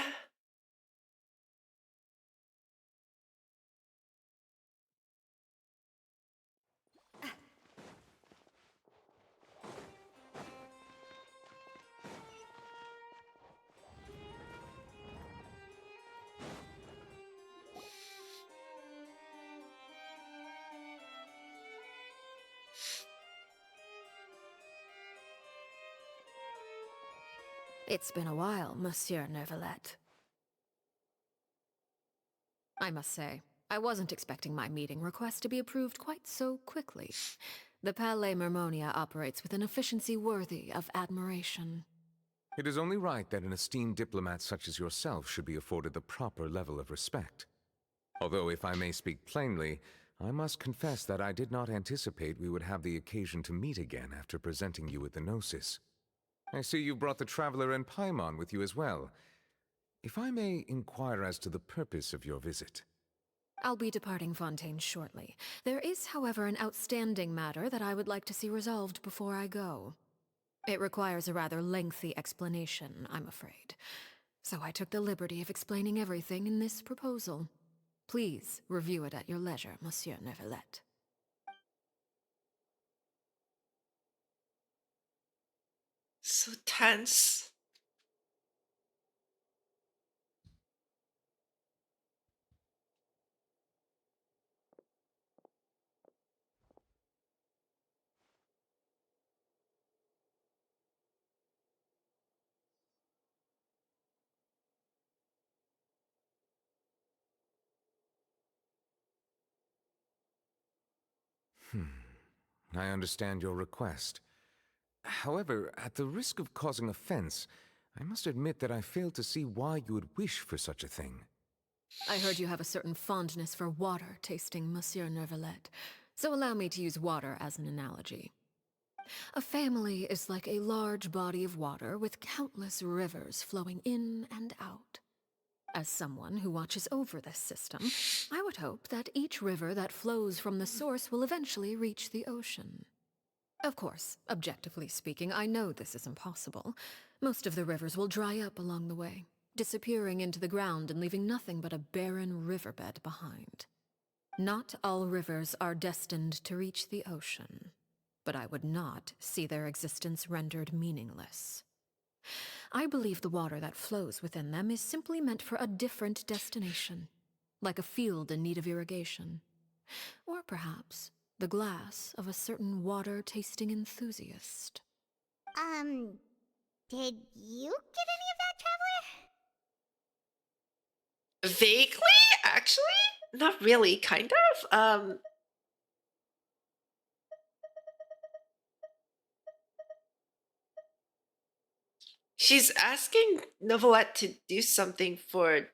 It's been a while, Monsieur Neuvillette. I must say, I wasn't expecting my meeting request to be approved quite so quickly. The Palais Mermonia operates with an efficiency worthy of admiration. It is only right that an esteemed diplomat such as yourself should be afforded the proper level of respect. Although, if I may speak plainly, I must confess that I did not anticipate we would have the occasion to meet again after presenting you with the Gnosis. I see you brought the Traveler and Paimon with you as well. If I may inquire as to the purpose of your visit. I'll be departing Fontaine shortly. There is, however, an outstanding matter that I would like to see resolved before I go. It requires a rather lengthy explanation, I'm afraid. So I took the liberty of explaining everything in this proposal. Please review it at your leisure, Monsieur Neuvillette. So tense. I understand your request. However, at the risk of causing offense, I must admit that I fail to see why you would wish for such a thing. I heard you have a certain fondness for water tasting, Monsieur Neuvillette, so allow me to use water as an analogy. A family is like a large body of water with countless rivers flowing in and out. As someone who watches over this system, I would hope that each river that flows from the source will eventually reach the ocean. Of course, objectively speaking, I know this is impossible. Most of the rivers will dry up along the way, disappearing into the ground and leaving nothing but a barren riverbed behind. Not all rivers are destined to reach the ocean, but I would not see their existence rendered meaningless. I believe the water that flows within them is simply meant for a different destination, like a field in need of irrigation. Or perhaps the glass of a certain water-tasting enthusiast. Did you get any of that, Traveler? Vaguely, actually? Not really, kind of. She's asking Neuvillette to do something for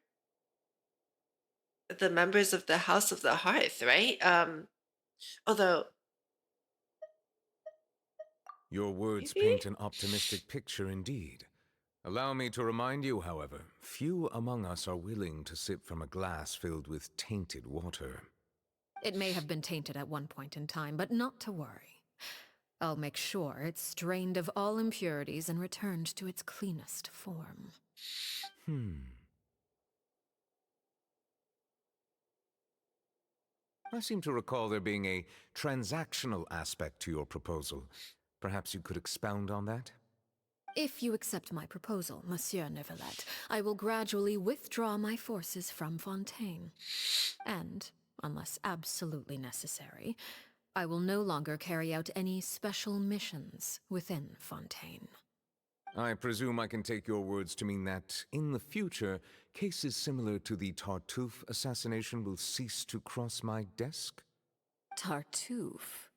the members of the House of the Hearth, right? Although... Your words Maybe? paint an optimistic picture indeed. Allow me to remind you, however, few among us are willing to sip from a glass filled with tainted water. It may have been tainted at one point in time, but not to worry. I'll make sure it's strained of all impurities and returned to its cleanest form. I seem to recall there being a transactional aspect to your proposal. Perhaps you could expound on that? If you accept my proposal, Monsieur Neuvillette, I will gradually withdraw my forces from Fontaine. And, unless absolutely necessary, I will no longer carry out any special missions within Fontaine. I presume I can take your words to mean that, in the future, cases similar to the Tartuffe assassination will cease to cross my desk? Tartuffe?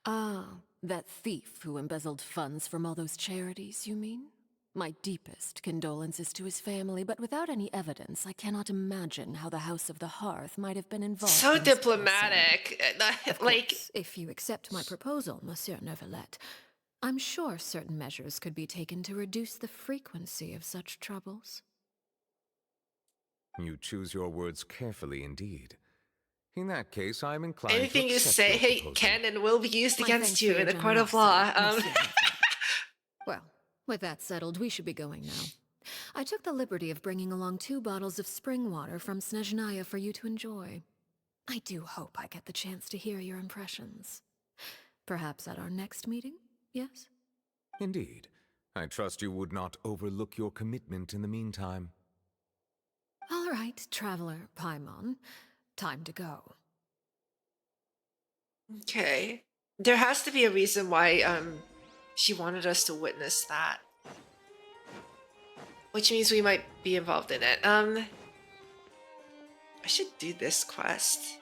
Ah, that thief who embezzled funds from all those charities, you mean? My deepest condolences to his family, but without any evidence, I cannot imagine how the House of the Hearth might have been involved So in his diplomatic. Of Like, course, if you accept my proposal, Monsieur Neuvillette, I'm sure certain measures could be taken to reduce the frequency of such troubles. You choose your words carefully indeed. In that case, I'm inclined anything to you accept say your proposal. can and will be used My against thanks you for your in a court of law. generosity, Monsieur Neuvillette. Well, with that settled, we should be going now. I took the liberty of bringing along 2 bottles of spring water from Snezhnaya for you to enjoy. I do hope I get the chance to hear your impressions. Perhaps at our next meeting, yes? Indeed. I trust you would not overlook your commitment in the meantime. All right, Traveler Paimon. Time to go. Okay. There has to be a reason why she wanted us to witness that. Which means we might be involved in it. I should do this quest.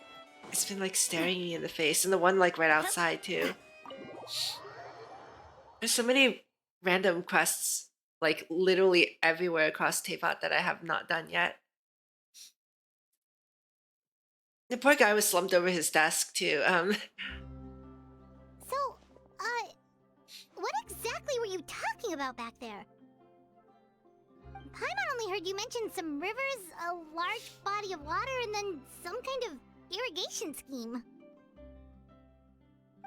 It's been like staring me in the face, and the one like right outside too. There's so many random quests, like literally everywhere across Tevat that I have not done yet. The poor guy was slumped over his desk too. So, what exactly were you talking about back there? Paimon only heard you mention some rivers, a large body of water, and then some kind of irrigation scheme.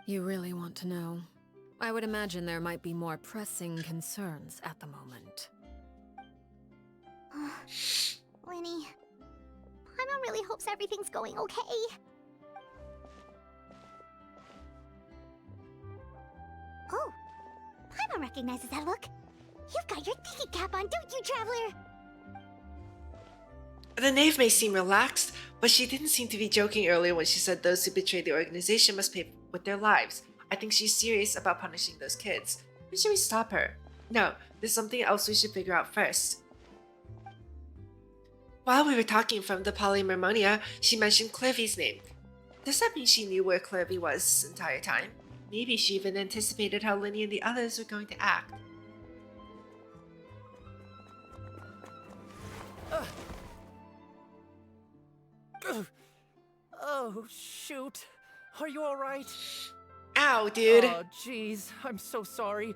You really want to know? I would imagine there might be more pressing concerns at the moment. Winnie, Paimon really hopes everything's going okay. Oh, Paimon recognizes that look. You've got your thinking cap on, don't you, Traveler? The knave may seem relaxed, but she didn't seem to be joking earlier when she said those who betray the organization must pay with their lives. I think she's serious about punishing those kids. When should we stop her? No, there's something else we should figure out first. While we were talking from the Polymermonia, she mentioned Clevie's name. Does that mean she knew where Clevie was this entire time? Maybe she even anticipated how Linny and the others were going to act. Oh, shoot. Are you alright? Ow, dude. Oh, jeez. I'm so sorry.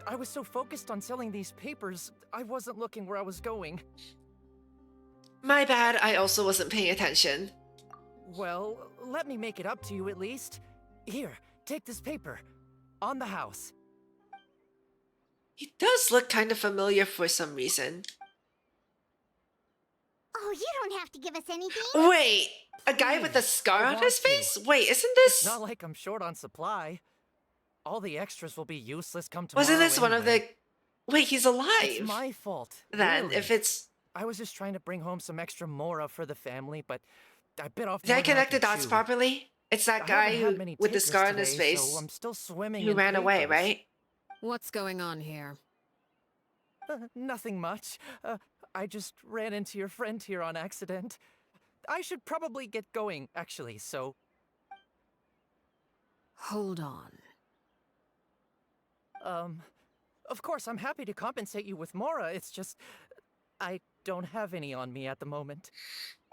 I was so focused on selling these papers, I wasn't looking where I was going. My bad, I also wasn't paying attention. Well, let me make it up to you at least. Here, take this paper. On the house. He does look kind of familiar for some reason. Oh, you don't have to give us anything. Wait, a guy with a scar on his face? Wait, isn't this... It's not like I'm short on supply. All the extras will be useless come tomorrow. Wasn't this one of the... Wait, he's alive. It's my fault. Then, really. if it's... I was just trying to bring home some extra mora for the family, but I bit off. Did I connect the dots properly? It's that guy who, with the scar on his face, so I'm still swimming who in ran away, papers. right? What's going on here? Nothing much. I just ran into your friend here on accident. I should probably get going, actually, so... Hold on. Of course, I'm happy to compensate you with mora, it's just... I don't have any on me at the moment.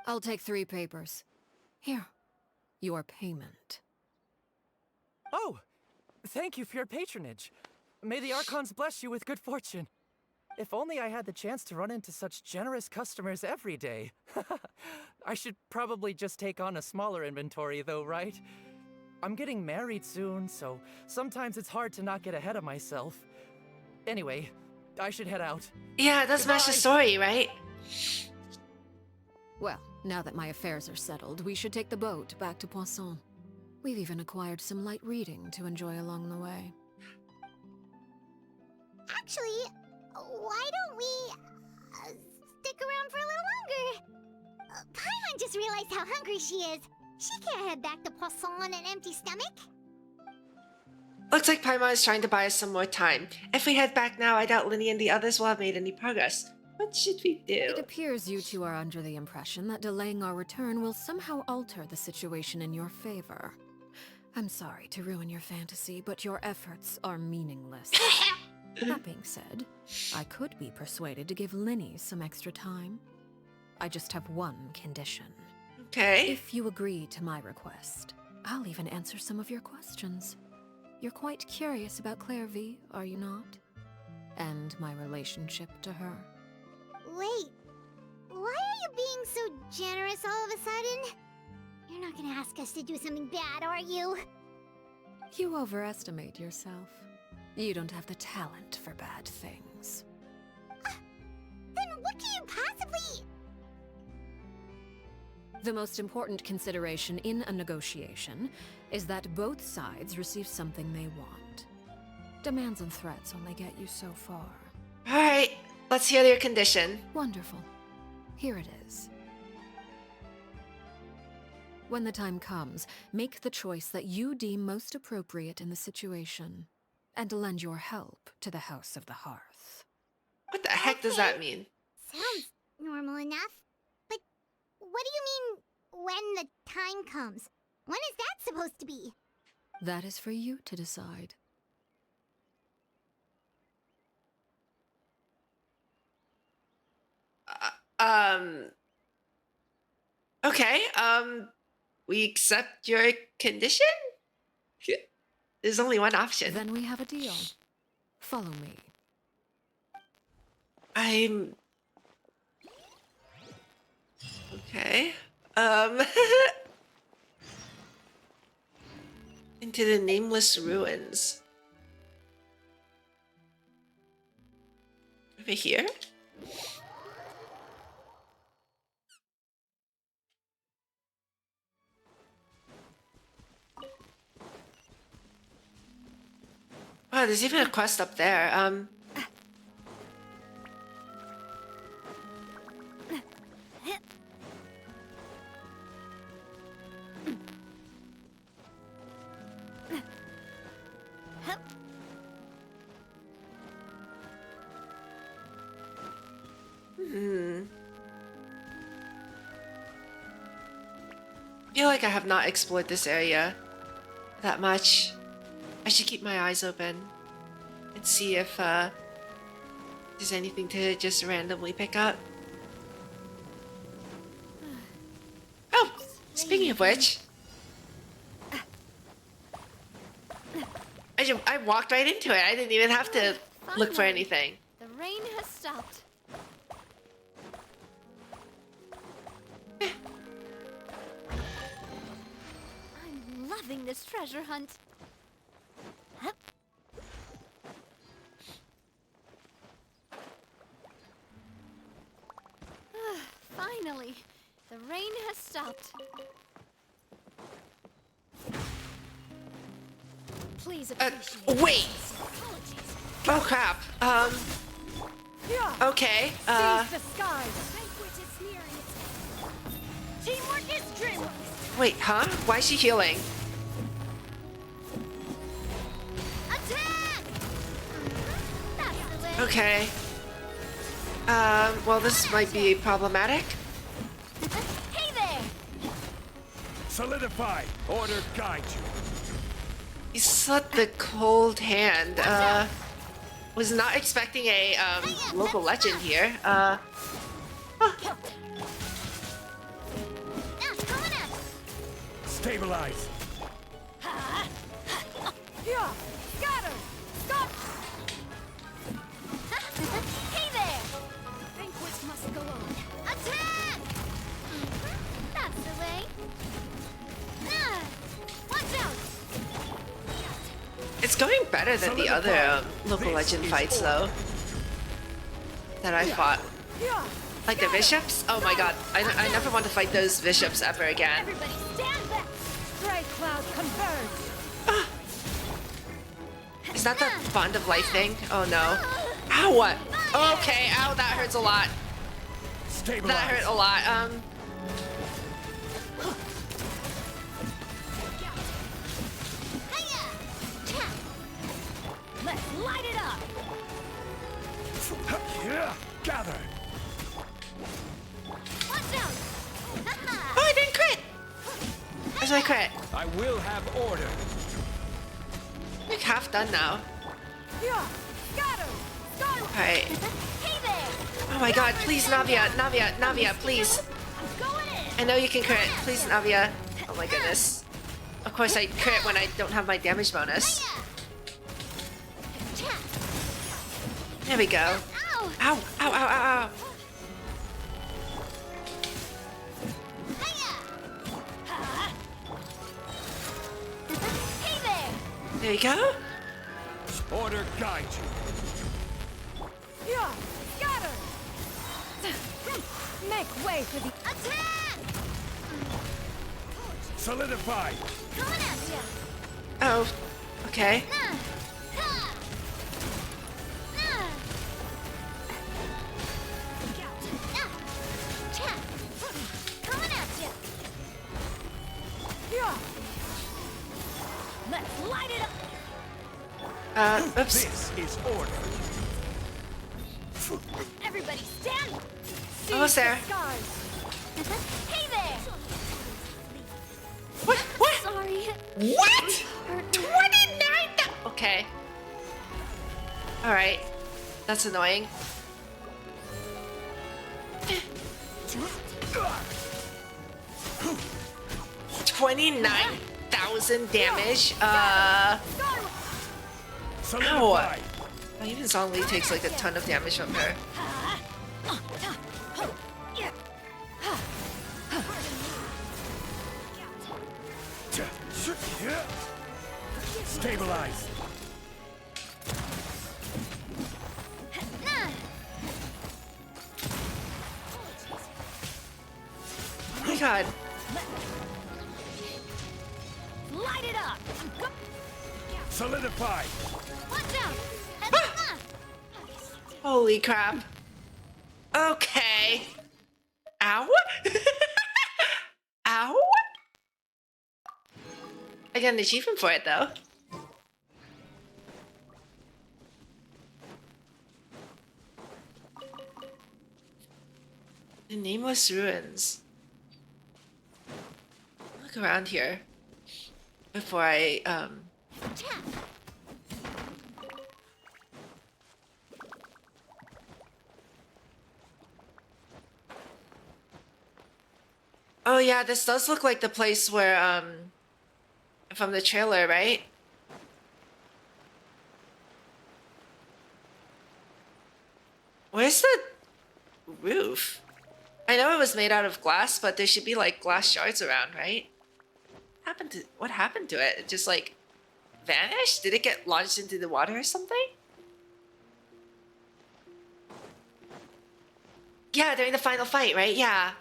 I'll take 3 papers. Here, your payment. Oh! Thank you for your patronage. May the Archons bless you with good fortune. If only I had the chance to run into such generous customers every day. I should probably just take on a smaller inventory though, right? I'm getting married soon, so sometimes it's hard to not get ahead of myself. Anyway, I should head out. Yeah, that's match the story, right? Well, now that my affairs are settled, we should take the boat back to Poisson. We've even acquired some light reading to enjoy along the way. Actually, why don't we stick around for a little longer? Paimon just realized how hungry she is. She can't head back to Poisson on an empty stomach. Looks like Paimon is trying to buy us some more time. If we head back now, I doubt Linny and the others will have made any progress. What should we do? It appears you two are under the impression that delaying our return will somehow alter the situation in your favor. I'm sorry to ruin your fantasy, but your efforts are meaningless. That being said, I could be persuaded to give Linny some extra time. I just have one condition. Okay. If you agree to my request, I'll even answer some of your questions. You're quite curious about Claire V, are you not? And my relationship to her. Wait, why are you being so generous all of a sudden? You're not gonna ask us to do something bad, are you? You overestimate yourself. You don't have the talent for bad things. Then what can you possibly... The most important consideration in a negotiation is that both sides receive something they want. Demands and threats only get you so far. Alright, let's hear your condition. Wonderful. Here it is. When the time comes, make the choice that you deem most appropriate in the situation, and lend your help to the House of the Hearth. What the heck does that mean? Sounds normal enough. But what do you mean, when the time comes? When is that supposed to be? That is for you to decide. Okay, we accept your condition? There's only one option. Then we have a deal. Follow me. I'm... Okay. Into the nameless ruins. Over here? Oh, there's even a quest up there. I feel like I have not explored this area that much. I should keep my eyes open and see if there's anything to just randomly pick up. Oh, speaking of which, I walked right into it. I didn't even have to look for anything. The rain has stopped. I'm loving this treasure hunt. Finally, the rain has stopped. Please appreciate wait! Oh crap. Okay, Seize the skies! Teamwork is dreamwork. wait, huh? Why is she healing? Attack! That's the way. Okay. Well, this might be problematic. Hey there! Solidify! Order guide you. You slut the cold hand. Was not expecting a, local legend here. Now, coming up. Stabilize. Scatter! Stop! Hey there! Banquet must go on. Attack! That's the way. Watch out! It's going better than the other local legend fights, though. That I fought. Like the bishops? Oh my god, I never want to fight those bishops ever again. Everybody stand back! Stray cloud converge! Is that the Bond of Life thing? Oh no. Ow, what? Okay, ow, that hurts a lot. Stabilize. That hurt a lot. Gather. Watch out! Oh, I didn't crit! Where's my crit? I will have order. I'm like half done now. Alright. Hey there! Oh my god, please, Navia, please. I'm going in! I know you can crit. Please, Navia. Oh my goodness. Of course, I crit when I don't have my damage bonus. There we go. Ow! Ow, ow, ow, ow, ow. Hey there! There you go. Order guide you. Make way for the Attack! Solidify. Coming at ya! Oh, okay. Nah! Ha! Nah! Nah! Cha! Coming at ya! Let's light it up! Oops. This is order. Everybody stand! Almost there. Hey there! What? What? Sorry. What? 29? Okay. Alright. That's annoying. 29,000 damage. Ow. Solidify. Oh, even Zhongli takes like a ton of damage from her. Stabilize. Oh my god. Light it up! Solidify. Watch out! Holy crap. Okay. Ow? Ow? I got an achievement for it though. The Nameless Ruins. Look around here before I Oh yeah, this does look like the place where from the trailer, right? Where's the roof? I know it was made out of glass, but there should be like glass shards around, right? What happened to it? It just like vanished? Did it get launched into the water or something? Yeah, during the final fight, right? Yeah.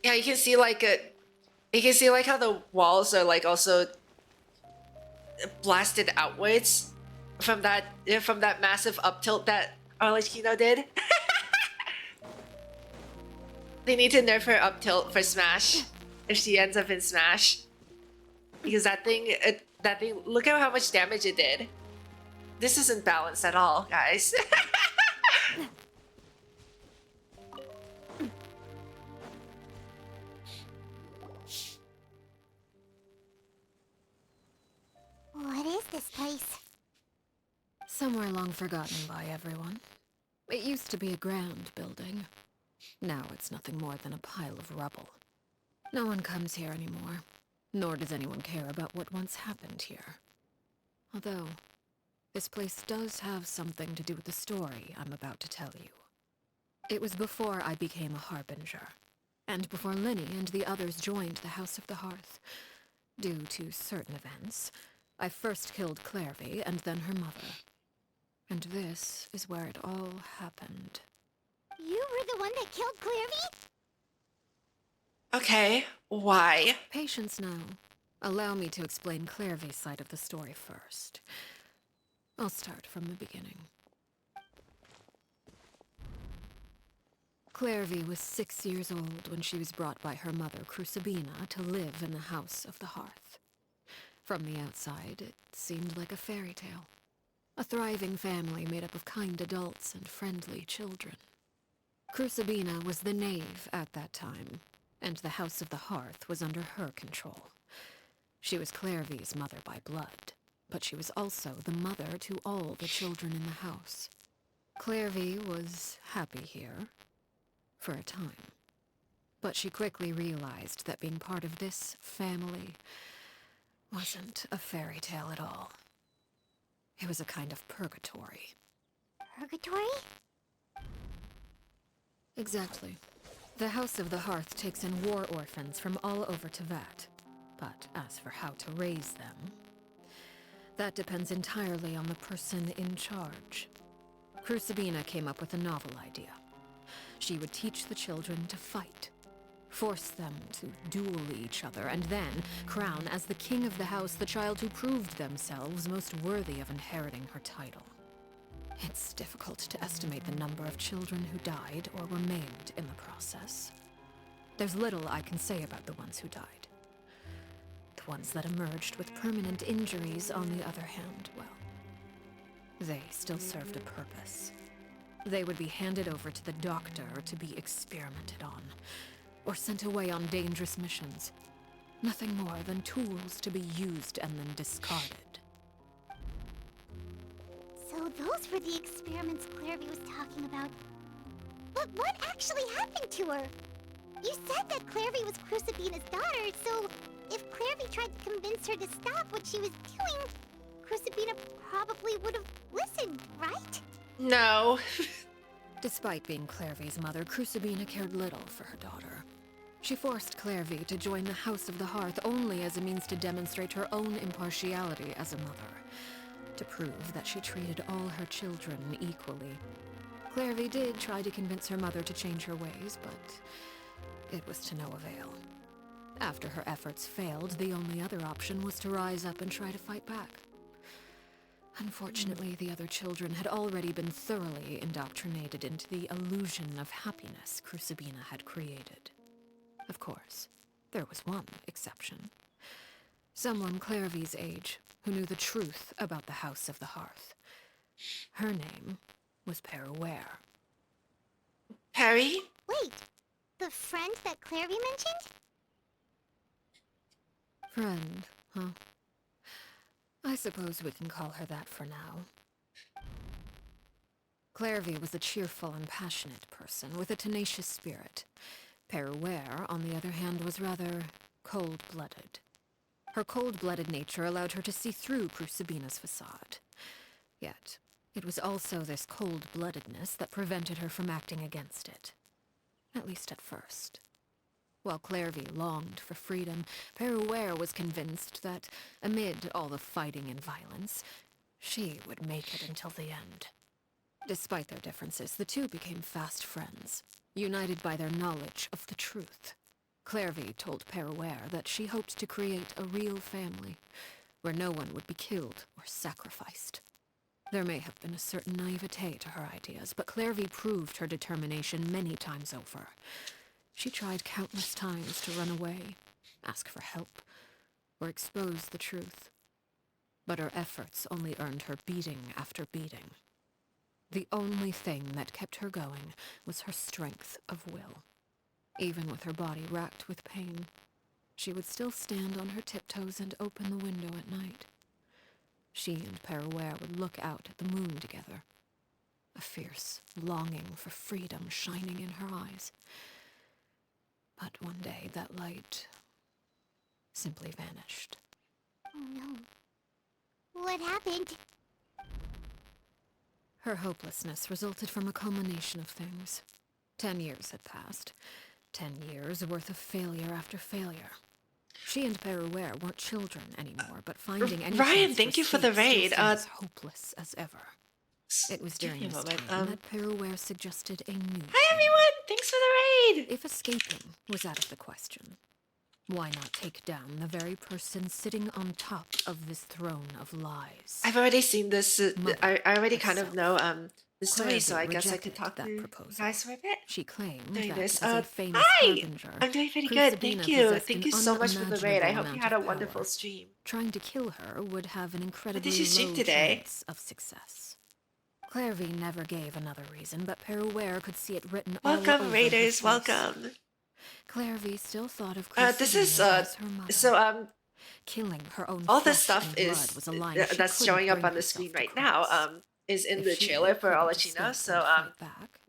Yeah, you can see like how the walls are like also blasted outwards from that massive up tilt that Arlecchino did. They need to nerf her up tilt for Smash if she ends up in Smash, because that thing look at how much damage it did. This isn't balanced at all, guys. What is this place? Somewhere long forgotten by everyone. It used to be a grand building. Now it's nothing more than a pile of rubble. No one comes here anymore, nor does anyone care about what once happened here. Although, this place does have something to do with the story I'm about to tell you. It was before I became a Harbinger, and before Linny and the others joined the House of the Hearth. Due to certain events, I first killed Clairvy and then her mother. And this is where it all happened. You were the one that killed Clairvy? Okay, why? Patience now. Allow me to explain Clairvy's side of the story first. I'll start from the beginning. Clairvy was 6 years old when she was brought by her mother, Crucibina, to live in the House of the Hearth. From the outside, it seemed like a fairy tale. A thriving family made up of kind adults and friendly children. Crucibina was the knave at that time, and the House of the Hearth was under her control. She was Clairvy's mother by blood, but she was also the mother to all the children in the house. Clairvy was happy here, for a time. But she quickly realized that being part of this family wasn't a fairy tale at all. It was a kind of purgatory. Purgatory? Exactly. The House of the Hearth takes in war orphans from all over Teyvat. But as for how to raise them, that depends entirely on the person in charge. Crucibina came up with a novel idea. She would teach the children to fight, force them to duel each other, and then crown as the king of the house the child who proved themselves most worthy of inheriting her title. It's difficult to estimate the number of children who died or were maimed in the process. There's little I can say about the ones who died. The ones that emerged with permanent injuries, on the other hand, well, they still served a purpose. They would be handed over to the doctor to be experimented on, or sent away on dangerous missions. Nothing more than tools to be used and then discarded. So those were the experiments Clairvy was talking about. But what actually happened to her? You said that Clairvy was Crucibina's daughter, so if Clairvy tried to convince her to stop what she was doing, Crucibina probably would have listened, right? No. Despite being Clairvy's mother, Crucibina cared little for her daughter. She forced Clairvy to join the House of the Hearth only as a means to demonstrate her own impartiality as a mother, to prove that she treated all her children equally. Clairvy did try to convince her mother to change her ways, but it was to no avail. After her efforts failed, the only other option was to rise up and try to fight back. Unfortunately, the other children had already been thoroughly indoctrinated into the illusion of happiness Crucibina had created. Of course, there was one exception. Someone Clairvy's age who knew the truth about the House of the Hearth. Her name was Peruere. Perry? Wait, the friend that Clairvy mentioned? Friend, huh? I suppose we can call her that for now. Clairvy was a cheerful and passionate person with a tenacious spirit. Peruere, on the other hand, was rather cold-blooded. Her cold-blooded nature allowed her to see through Crucibina's facade. Yet, it was also this cold-bloodedness that prevented her from acting against it. At least at first. While Clairvy longed for freedom, Peruere was convinced that, amid all the fighting and violence, she would make it until the end. Despite their differences, the two became fast friends, united by their knowledge of the truth. Clairvy told Peruere that she hoped to create a real family, where no one would be killed or sacrificed. There may have been a certain naivete to her ideas, but Clairvy proved her determination many times over. She tried countless times to run away, ask for help, or expose the truth. But her efforts only earned her beating after beating. The only thing that kept her going was her strength of will. Even with her body racked with pain, she would still stand on her tiptoes and open the window at night. She and Peruere would look out at the moon together, a fierce longing for freedom shining in her eyes. But one day that light simply vanished. Oh no. What happened? Her hopelessness resulted from a culmination of things. 10 years had passed. 10 years worth of failure after failure. She and Peruere weren't children anymore, but finding any Ryan, thank you for the raid. as hopeless as ever. It was during this time that Peruere suggested a new Hi everyone! Thanks for the raid! If escaping was out of the question, why not take down the very person sitting on top of this throne of lies? I've already seen this. I already kind of know the story, so I Clairvy guess I could rejected talk that to you proposal. guys for a bit. She claimed Doing that this. as a famous Hi! harbinger, I'm doing pretty Crucifina good, thank you. possessed Thank an you so much for the raid. I unimaginable hope you amount had a of wonderful power. stream. Trying to kill her would have an What incredibly did you stream low today? chance of success. Clairvy never gave another reason, but Peruware could see it written all over Welcome, her raiders. face. Welcome. Clairvy still thought of This Crucifina is as her mother. so Killing her own all the flesh stuff and blood is was a line she that's couldn't showing up bring on the herself screen to right cross. now. Is in If the she trailer for couldn't Arlecchino. escape So and fight back,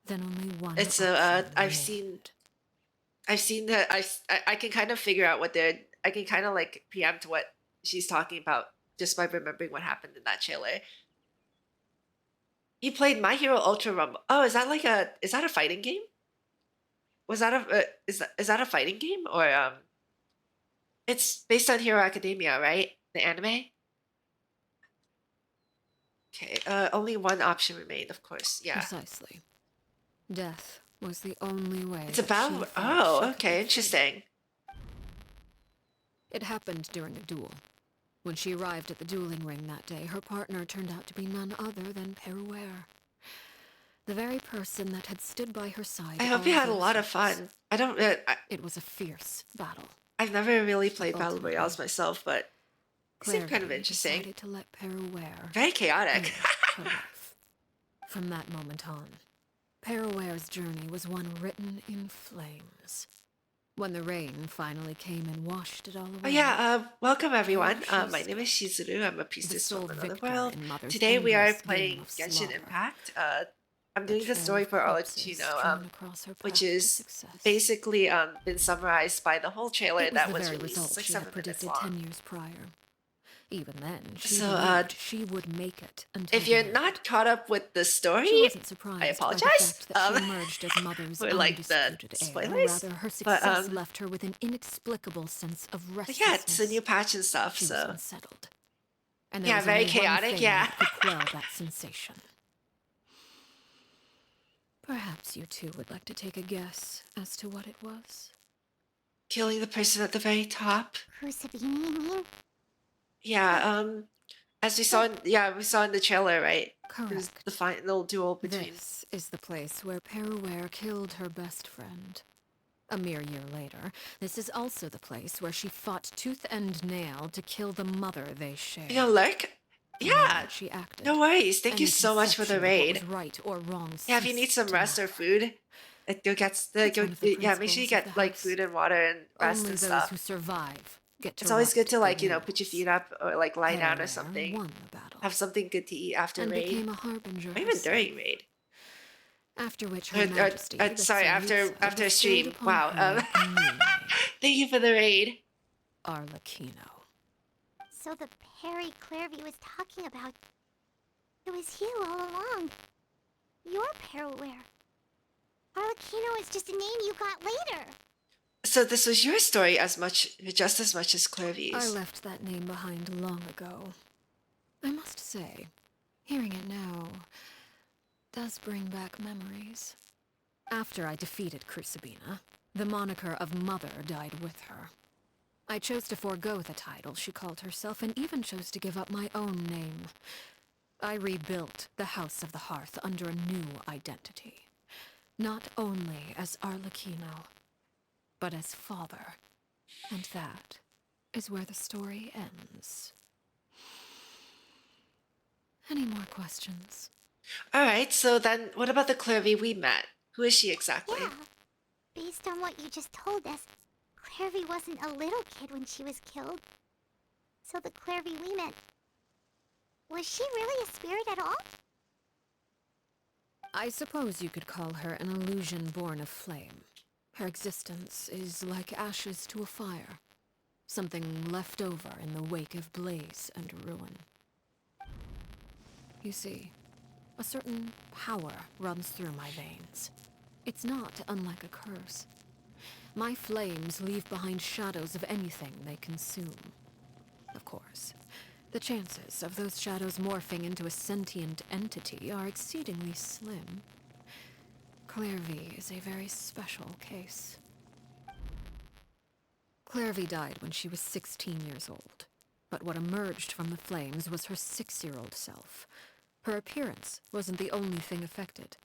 then only one it's option I've seen that I can kind of figure out what they're I can kind of like preempt what she's talking about just by remembering what happened in that trailer. You played My Hero Ultra Rumble. Oh, is that a fighting game? Was that is that a fighting game or it's based on Hero Academia, right? The anime? Okay, only one option remained, of course. Yeah. Precisely. Death was the only way. It's a that battle. she thought Oh, she could okay, be free. interesting. It happened during a duel. When she arrived at the dueling ring that day, her partner turned out to be none other than Peruware. The very person that had stood by her side. I hope you all had a those lot of years. fun. I don't. It was a fierce battle. I've never really played battle Ultimately, royales myself, but it seemed kind of Clairvy interesting. decided to let Peruware Very chaotic. end her life. From that moment on, Peruware's journey was one written in flames. When the rain finally came and washed it all away. Oh yeah, welcome everyone. There she My name is Shizuru. I'm a priestess sole from another victor world. in Mother's Today we are endless playing game of Genshin slaughter. Impact. I'm doing the trail story of for corpses Arlecchino, strewn across her which path to is success. basically been summarized by the whole trailer It was that the was very released. result It's like she 7 had minutes predicted long. 10 years prior. Even then, she So, believed she would make it until If you're the end. not caught up with the story, She wasn't surprised I by the apologize. fact that she emerged as Mother's for like the undisputed heir. spoilers. Rather, her But success left her with an inexplicable sense of but restlessness. yeah, it's a new patch and stuff. She was So unsettled. And there yeah, was very only one chaotic. thing Yeah. that could quell that sensation. Perhaps you two would like to take a guess as to what it was. Killing the person at the very top. Crucifina, you mean? Yeah. As we saw in the trailer, right? It was Correct. the final duel between. This is the place where Peruware killed her best friend. A mere year later, this is also the place where she fought tooth and nail to kill the mother they shared. You know, lurk. The Yeah. moment she acted. No worries. Thank you Any so much for the conception of what raid. was right or wrong Yeah, if you need ceased some to rest or matter. food, go get It's one of the yeah. Make sure you principles of get the like house. food and water and rest Only and those stuff. who survive get to It's always good write to like the put your rules. feet up or like lie down or Peruware something. won the battle Have something good to eat after and raid, became a harbinger or even herself. during raid. After which Her Majesty, the sorry, Tsarita, after bestowed stream. upon Wow. her a new name, Thank you for the raid. Arlecchino. So the Perry Clairvy was talking about, it was you all along. You're Peruware. Arlecchino is just a name you got later. So this was your story just as much as I Clairvy's. left that name behind long ago. I must say, hearing it now does bring back memories. After I defeated Crucifina, the moniker of Mother died with her. I chose to forego the title she called herself and even chose to give up my own name. I rebuilt the House of the Hearth under a new identity. Not only as Arlecchino, but as father. And that is where the story ends. Any more questions? All right. So then, what about the Clairvy we met? Who is she exactly? Yeah. Based on what you just told us, Clairvy wasn't a little kid when she was killed. So the Clairvy we met, was she really a spirit at all? I suppose you could call her an illusion born of flame. Her existence is like ashes to a fire. Something left over in the wake of blaze and ruin. You see, a certain power runs through my veins. It's not unlike a curse. My flames leave behind shadows of anything they consume. Of course, the chances of those shadows morphing into a sentient entity are exceedingly slim. Clairvy is a very special case. Clairvy died when she was 16 years old, but what emerged from the flames was her 6-year-old self. Her appearance wasn't the only thing affected.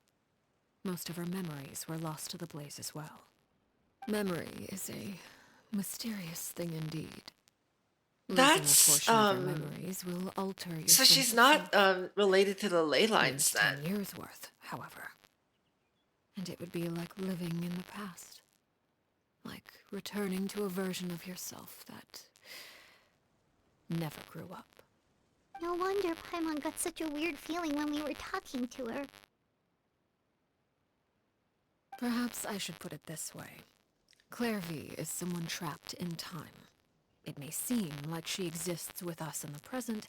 Most of her memories were lost to the blaze as well. Memory is a mysterious thing indeed. That's Losing a portion of your memories will alter your so sense she's of not self. related to the ley lines There's 10 then. years worth, however. And it would be like living in the past. Like returning to a version of yourself that never grew up. No wonder Paimon got such a weird feeling when we were talking to her. Perhaps I should put it this way. Clairvy is someone trapped in time. It may seem like she exists with us in the present,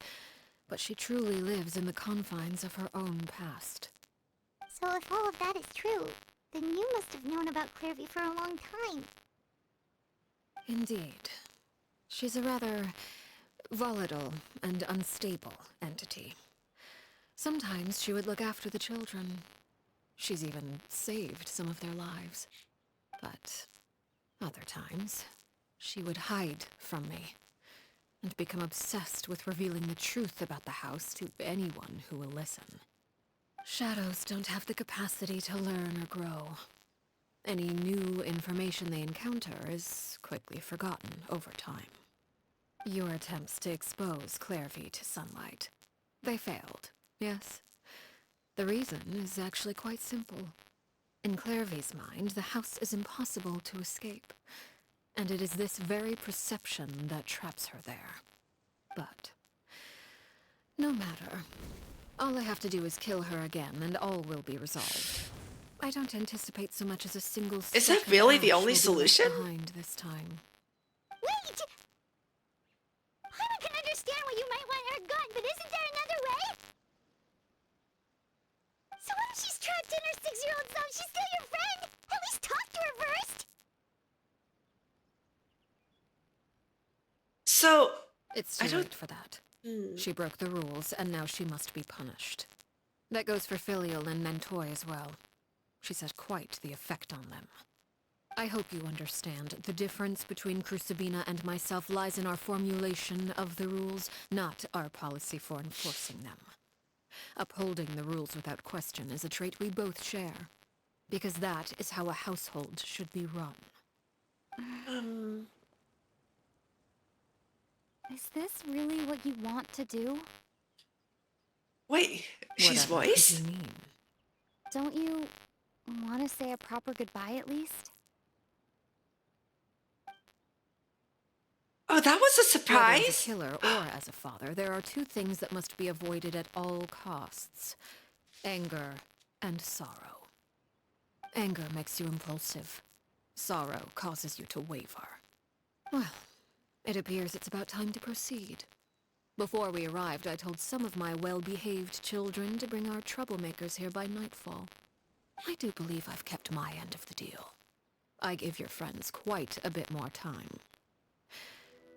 but she truly lives in the confines of her own past. So if all of that is true, then you must have known about Clairvy for a long time. Indeed. She's a rather volatile and unstable entity. Sometimes she would look after the children. She's even saved some of their lives. But other times, she would hide from me and become obsessed with revealing the truth about the house to anyone who will listen. Shadows don't have the capacity to learn or grow. Any new information they encounter is quickly forgotten over time. Your attempts to expose Clairvy to sunlight. They failed, yes? The reason is actually quite simple. In Clairvy's mind, the house is impossible to escape, and it is this very perception that traps her there. But no matter. All I have to do is kill her again, and all will be resolved. I don't anticipate so much as a single Is that second really the ash only will be left solution? behind this time. Wait! Paimon can understand why you might want her gone, but isn't there another way? So what if she's trapped in her 6-year-old self? She's still your friend! At least talk to her first! So It's I too don't- late for that. She broke the rules, and now she must be punished. That goes for Filial and Mentoy as well. She's had quite the effect on them. I hope you understand. The difference between Crucibina and myself lies in our formulation of the rules, not our policy for enforcing them. Upholding the rules without question is a trait we both share, because that is how a household should be run. Is this really what you want to do? Wait, she's Whatever could voiced? you mean? Don't you want to say a proper goodbye at least? Oh, that was a Whether as surprise. a killer or as a father, there are two things that must be avoided at all costs. Anger and sorrow. Anger makes you impulsive. Sorrow causes you to waver. Well, it appears it's about time to proceed. Before we arrived, I told some of my well-behaved children to bring our troublemakers here by nightfall. I do believe I've kept my end of the deal. I give your friends quite a bit more time.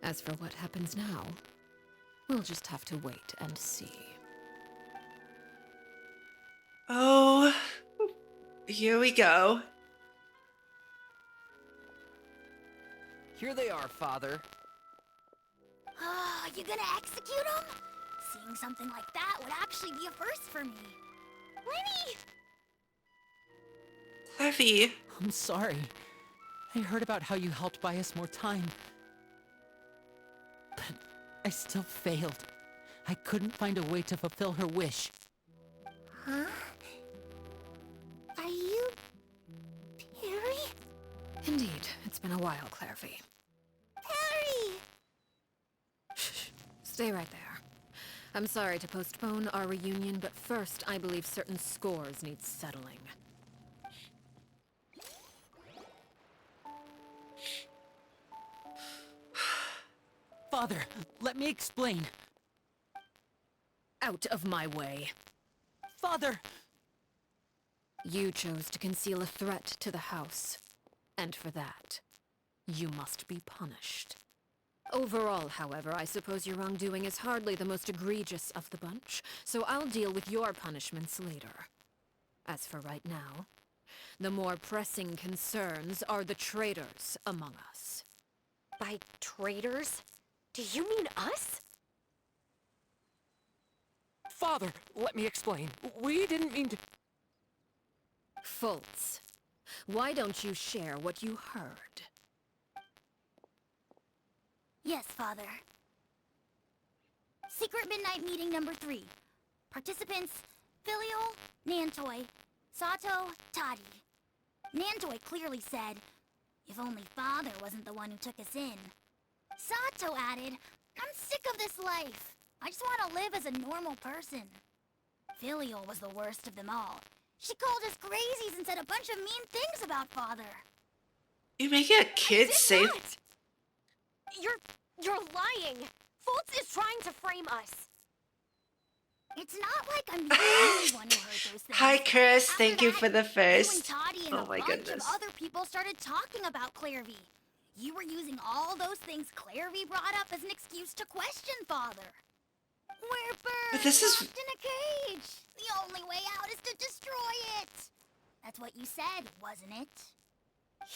As for what happens now, we'll just have to wait and see. Oh, here we go. Here they are, Father. Oh, you gonna execute him? Seeing something like that would actually be a first for me. Winnie! Cleffy. I'm sorry. I heard about how you helped buy us more time. But I still failed. I couldn't find a way to fulfill her wish. Huh? Are you... Perry? Indeed, it's been a while, Clairvy. Perry! Shh, stay right there. I'm sorry to postpone our reunion, but first I believe certain scores need settling. Father, let me explain. Out of my way. Father! You chose to conceal a threat to the house. And for that, you must be punished. Overall, however, I suppose your wrongdoing is hardly the most egregious of the bunch, so I'll deal with your punishments later. As for right now, the more pressing concerns are the traitors among us. By traitors? Do you mean us? Father, let me explain. We didn't mean to... Fultz, why don't you share what you heard? Yes, Father. Secret Midnight Meeting number 3. Participants, Filial, Nantoy, Sato, Toddy. Nantoy clearly said, if only Father wasn't the one who took us in. Sato added, I'm sick of this life. I just want to live as a normal person. Filial was the worst of them all. She called us crazies and said a bunch of mean things about Father. You making a kid say? You're lying. Fultz is trying to frame us. It's not like I'm the only one who heard those things. Hi, Chris. After Thank you that, for the you and first. Toddy and Oh a my bunch goodness. of other people started talking about Clairvy. You were using all those things Clairvy brought up as an excuse to question Father. We're birds But this is- locked in a cage. The only way out is to destroy it. That's what you said, wasn't it?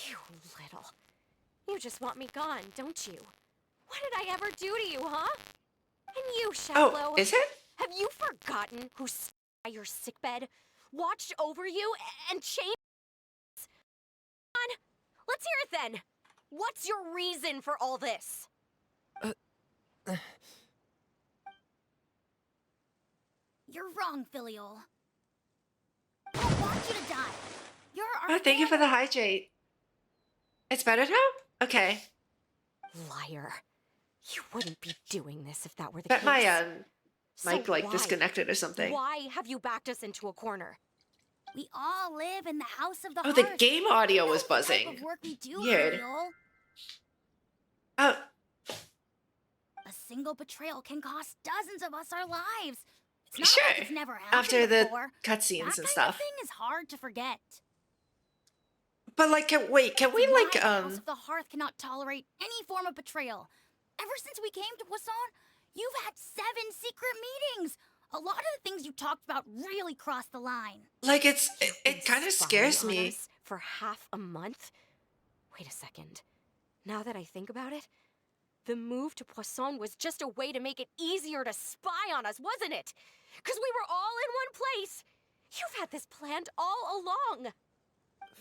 You little. You just want me gone, don't you? What did I ever do to you, huh? And you, Shaplo. Oh, is it? Have you forgotten who sat by your sickbed, watched over you, and changed? Come on, let's hear it then. What's your reason for all this? You're wrong, Filial. I don't want you to die. You're our Oh, thank you for the family. hydrate. It's better now? Okay. Liar. You wouldn't be doing this if that were the Bet case. my So mic like why? disconnected or something. Why have you backed us into a corner? We all live in the house of the Oh, the Hearth. game audio You was know the type buzzing. of work we do, Weird. Filial. Oh, A single betrayal can cost dozens of us our lives. It's not sure. like it's never happened After the before. cutscenes That and kind stuff. of thing is hard to forget. But like, wait, can we That's why like, the House of the Hearth cannot tolerate any form of betrayal. Ever since we came to Poisson, you've had 7 secret meetings. A lot of the things you talked about really crossed the line. like it Been kind of spying scares on me. us for half a month? Wait a second. Now that I think about it, the move to Poisson was just a way to make it easier to spy on us, wasn't it? Because we were all in one place. You've had this planned all along.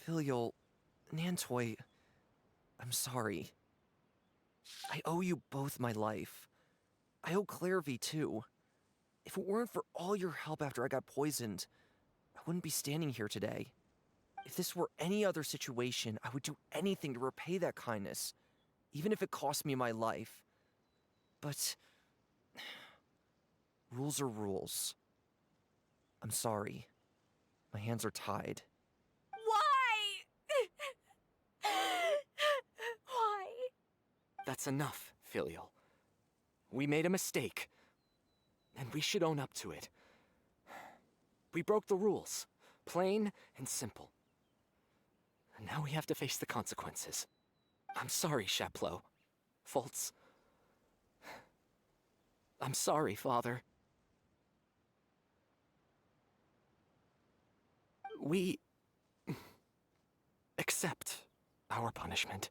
Filial, Nantoy, I'm sorry. I owe you both my life. I owe Clairvy too. If it weren't for all your help after I got poisoned, I wouldn't be standing here today. If this were any other situation, I would do anything to repay that kindness, even if it cost me my life. But rules are rules. I'm sorry. My hands are tied. Why? Why? That's enough, Filial. We made a mistake, and we should own up to it. We broke the rules, plain and simple. And now we have to face the consequences. I'm sorry, Shaplo. Fultz. I'm sorry, Father. We accept our punishment.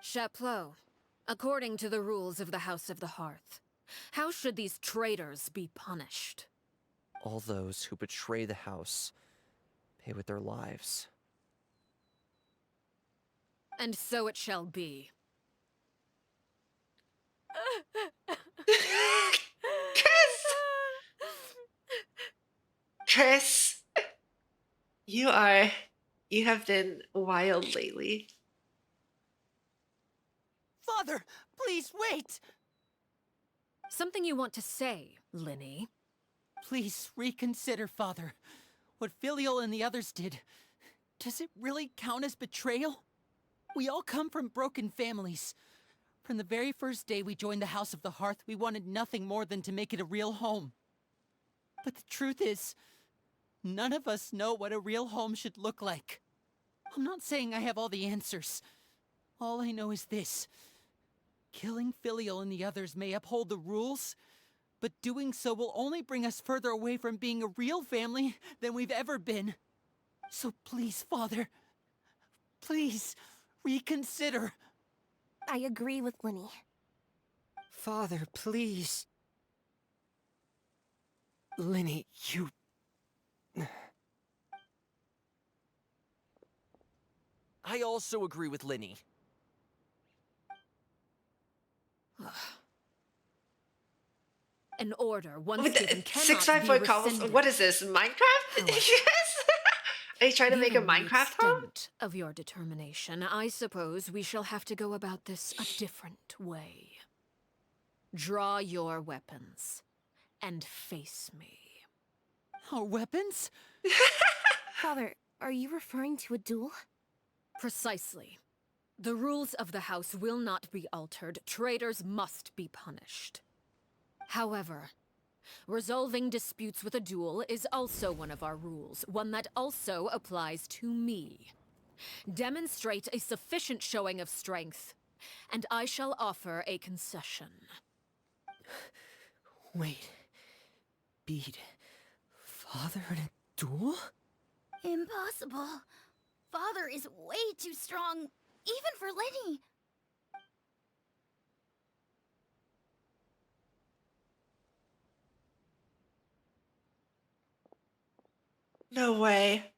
Chapleau, according to the rules of the House of the Hearth, how should these traitors be punished? All those who betray the house pay with their lives. And so it shall be. Chris, you have been wild lately. Father, please wait! Something you want to say, Linny? Please reconsider, Father. What Filial and the others did, does it really count as betrayal? We all come from broken families. From the very first day we joined the House of the Hearth, we wanted nothing more than to make it a real home. But the truth is, none of us know what a real home should look like. I'm not saying I have all the answers. All I know is this. Killing Filial and the others may uphold the rules, but doing so will only bring us further away from being a real family than we've ever been. So please, Father, please reconsider. I agree with Linny. Father, please. Linny, you... I also agree with Linny. An order once With given the cannot 654 be cobbles. rescinded. What is this? Minecraft? However, Yes. Are you trying to make a Given the Minecraft home? extent of your determination, I suppose we shall have to go about this a different way. Draw your weapons and face me. Our weapons? Father, are you referring to a duel? Precisely. The rules of the house will not be altered. Traitors must be punished. However, resolving disputes with a duel is also one of our rules, one that also applies to me. Demonstrate a sufficient showing of strength, and I shall offer a concession. Wait. Beat Father in a duel? Impossible. Father is way too strong, even for Lenny. No way.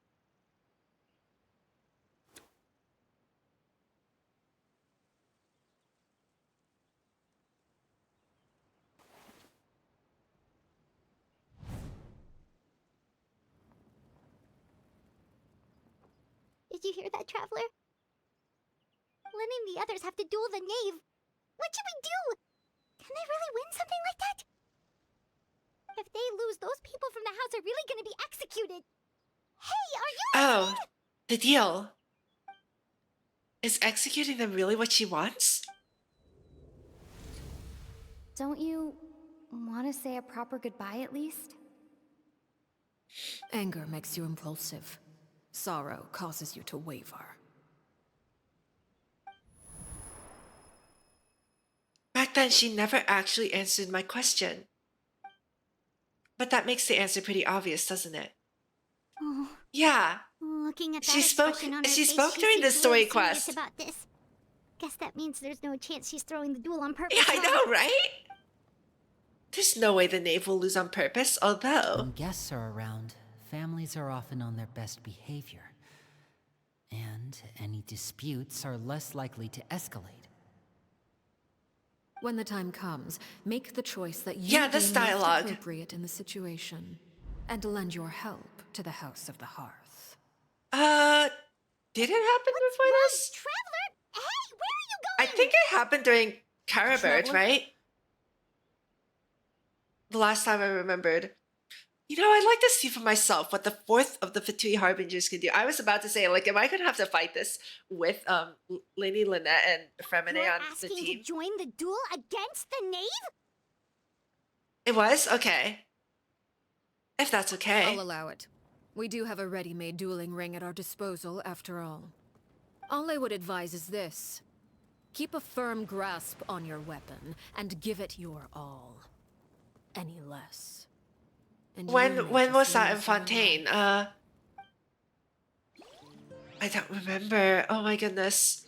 Did you hear that, Traveler? Lenny and the others have to duel the knave. What should we do? Can they really win something like that? If they lose, those people from the house are really gonna be executed. Hey, are you Oh, the deal. Is executing them really what she wants? Don't you want to say a proper goodbye at least? Anger makes you impulsive. Sorrow causes you to waver. Back then, she never actually answered my question. But that makes the answer pretty obvious, doesn't it? Oh, Yeah. looking at that She spoke- expression on her she face, spoke she during the seems story really serious quest. about this. Guess that means there's no chance she's throwing the duel on purpose. Yeah, I huh? know, right? There's no way the knave will lose on purpose, although... When guests are around, families are often on their best behavior. And any disputes are less likely to escalate. When the time comes, make the choice that you Yeah, this deem most dialogue. appropriate in the situation, and lend your help to the House of the Hearth. Did it happen before this? Traveler! Hey, where are you going? I think it happened during Carabird, Traveler? right? The last time I remembered. You know, I'd like to see for myself what the fourth of the Fatui Harbingers can do. I was about to say, like, am I gonna have to fight this with Lady Lynette and Fremine You're on the asking team? to join the duel against the knave? It was? Okay. If that's okay. I'll allow it. We do have a ready-made dueling ring at our disposal, after all. All I would advise is this. Keep a firm grasp on your weapon, and give it your all. Any less. And you may When was just that in lose your Fontaine? life. I don't remember. Oh my goodness.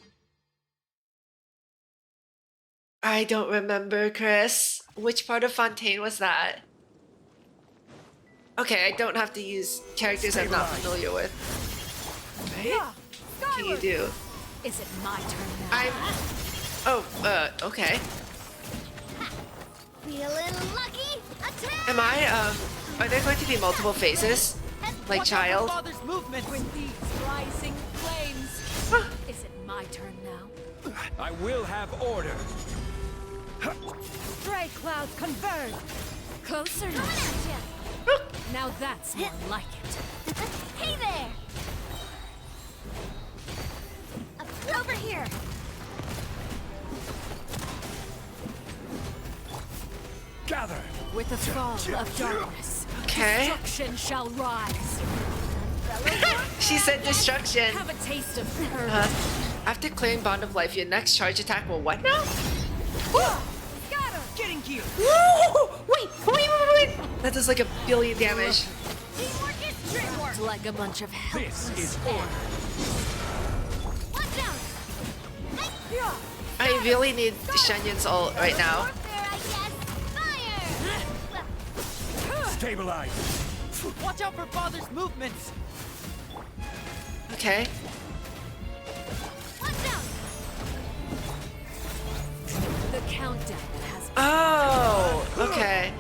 I don't remember, Chris. Which part of Fontaine was that? Okay, I don't have to use characters I'm not familiar with. Right? What can you do? Is it my turn now? Okay. Feeling lucky? Attack! Am I, are there going to be multiple phases? Like Child? Father's movement With these rising flames. Is it my turn now? I will have order. Stray clouds converge. Closer now. Now that's more like it. Hey there! Over here! Gather. With the fall of darkness, Okay. destruction shall rise. She said destruction. Have a taste of her. After clearing Bond of Life, your next charge attack will what now? Got her. getting gear. Woo! Wait! That does like 1 billion damage. Teamwork is teamwork! Like a bunch of This helpless is order. Watch out! Hey! I really need Shenyun's ult right now. Warfare, I guess. Fire! Stabilize. Watch out for Father's movements! Okay. Watch out! The countdown has Oh, okay.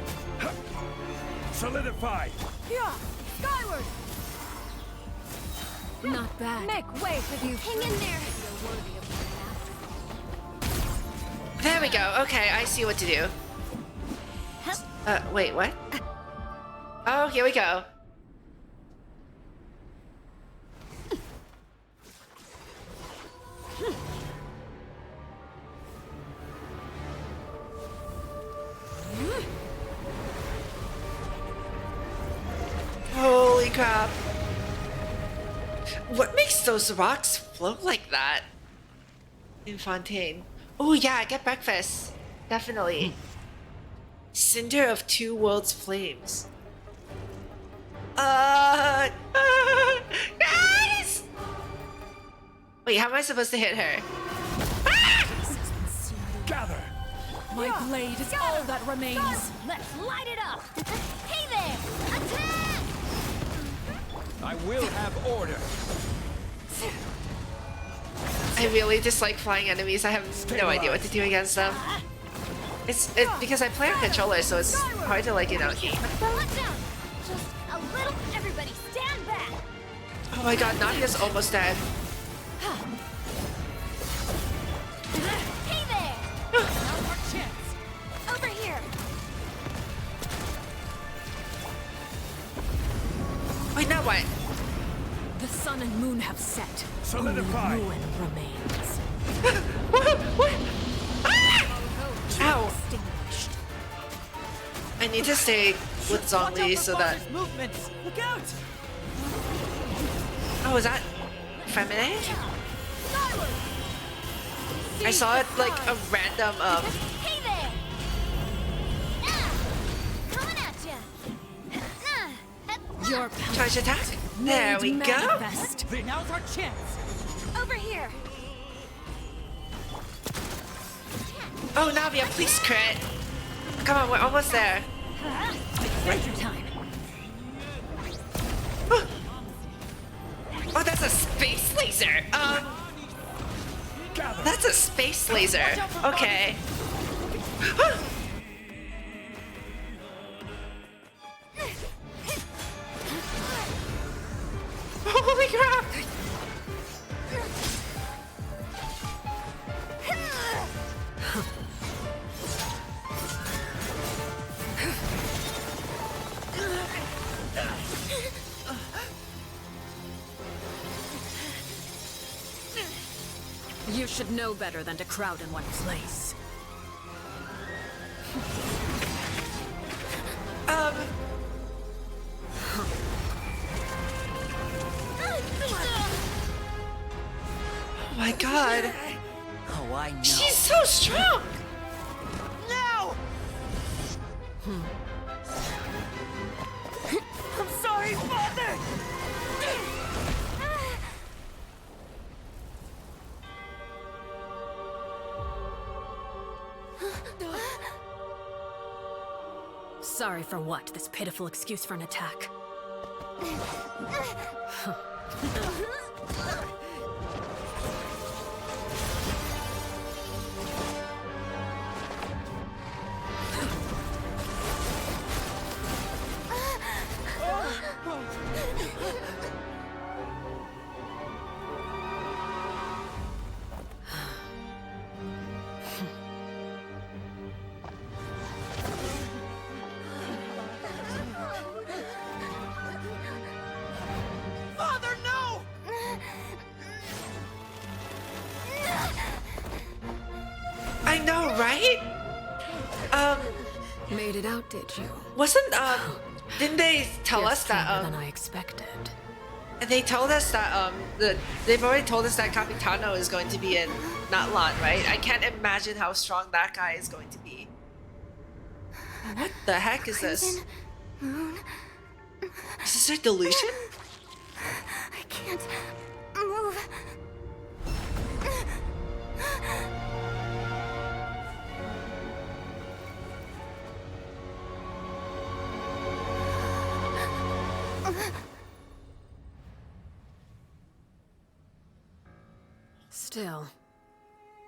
Solidify. Yeah, skyward! Not bad. Make way for you. Hang in there. There we go. Okay, I see what to do. Wait, what? Oh, here we go. Holy crap. What makes those rocks float like that? In Fontaine. Oh yeah, get breakfast. Definitely. Cinder of Two Worlds Flames. Guys! Wait, how am I supposed to hit her? Gather. My blade is all that remains. Let's light it up. Hey there! Attack! I will have order. I really dislike flying enemies. I have no idea what to do against them. It's because I play on controller, so it's hard to like, you know, aim at them. Watch out! Just a little. Everybody, stand back. Oh my god, Nadia's almost dead. Hey there! Now's our chance. Over here. Wait, now what? The sun and moon have set. Solidify. Only ruin remains. What? Ah! Ow. Extinguished. I need to stay with Zhongli so that... Movements! Look out! Oh, is that feminine? I saw it like a random Hey there! Coming at ya! Your power charge attack. There we go. manifest. Now's our chance! Over here! Oh, Navia, please crit. Come on, we're almost there. Take your time. Oh, that's a space laser. That's a space laser. Okay. Holy crap! You should know better than to crowd in one place. Oh my god. Oh, I know. She's so strong. No! I'm sorry, Father! Sorry for what? This pitiful excuse for an attack. Father, no! I know, right? Made it out, did you? Wasn't didn't they tell You're us that stronger than I expected. they told us that they've already told us that Capitano is going to be in Natlan, right? I can't imagine how strong that guy is going to be. What the heck is this? Moon, Is this a delusion? I can't move. Still,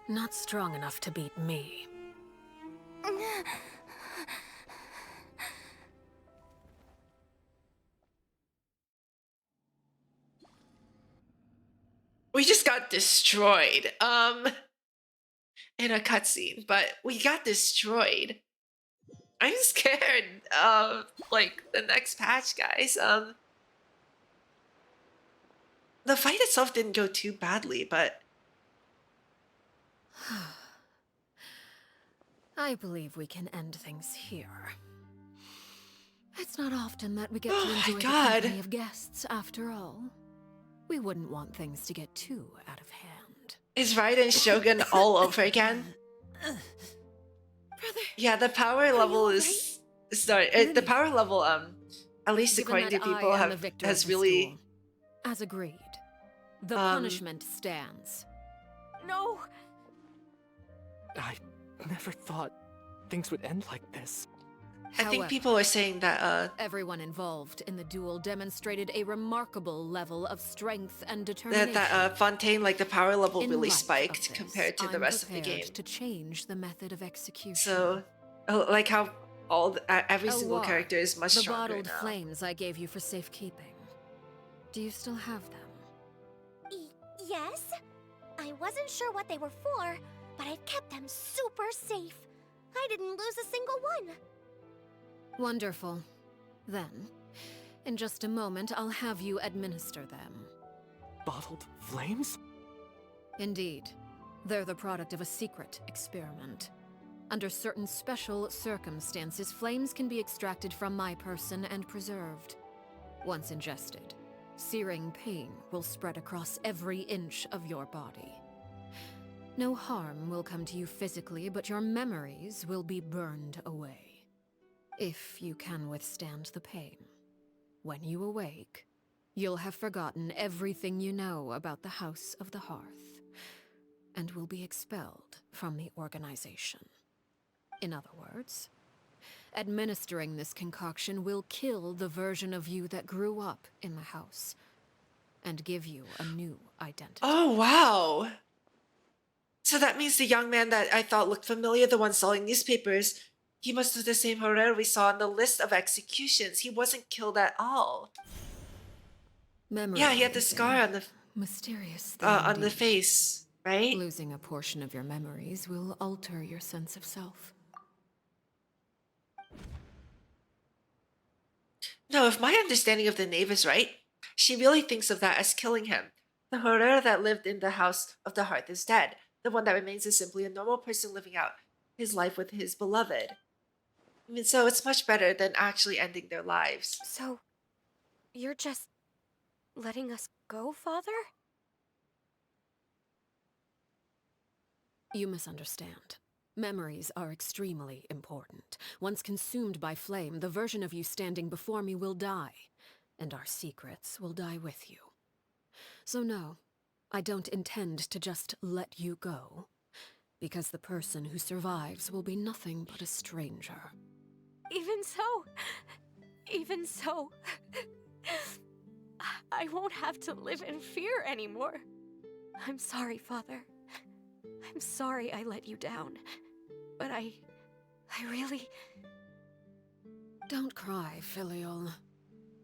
not strong enough to beat me. We just got destroyed. In a cutscene, but we got destroyed. I'm scared of like the next patch, guys. The fight itself didn't go too badly, but I believe we can end things here. It's not often that we get to enjoy the company of guests, after all. We wouldn't want things to get too out of hand. Is Raiden Shogun all over again? Brother, yeah, the power level is the power level at least according to people has really as agreed. The punishment stands. No. I never thought things would end like this. I think people are saying that everyone involved in the duel demonstrated a remarkable level of strength and determination. That Fontaine, like the power level really spiked compared to the rest of the game. To change the method of execution. So, like how every single character is much stronger the bottled now. flames I gave you for safekeeping. Do you still have them? Yes. I wasn't sure what they were for, but I've kept them super safe. I didn't lose a single one. Wonderful. Then, in just a moment, I'll have you administer them. Bottled flames? Indeed. They're the product of a secret experiment. Under certain special circumstances, flames can be extracted from my person and preserved. Once ingested, searing pain will spread across every inch of your body. No harm will come to you physically, but your memories will be burned away. If you can withstand the pain. When you awake, you'll have forgotten everything you know about the House of the Hearth, and will be expelled from the organization. In other words, administering this concoction will kill the version of you that grew up in the house, and give you a new identity. Oh, wow! So that means the young man that I thought looked familiar, the one selling newspapers, he must be the same Herrera we saw on the list of executions. He wasn't killed at all. Yeah, he had the scar on the mysterious on the face, right? Losing a portion of your memories will alter your sense of self. No, if my understanding of the knave is right, she really thinks of that as killing him. The Herrera that lived in the House of the Hearth is dead. The one that remains is simply a normal person living out his life with his beloved. I mean, so it's much better than actually ending their lives. So, you're just letting us go, Father? You misunderstand. Memories are extremely important. Once consumed by flame, the version of you standing before me will die, and our secrets will die with you. So no, I don't intend to just let you go, because the person who survives will be nothing but a stranger. Even so, I won't have to live in fear anymore. I'm sorry, Father. I'm sorry I let you down. But I really... Don't cry, Filial.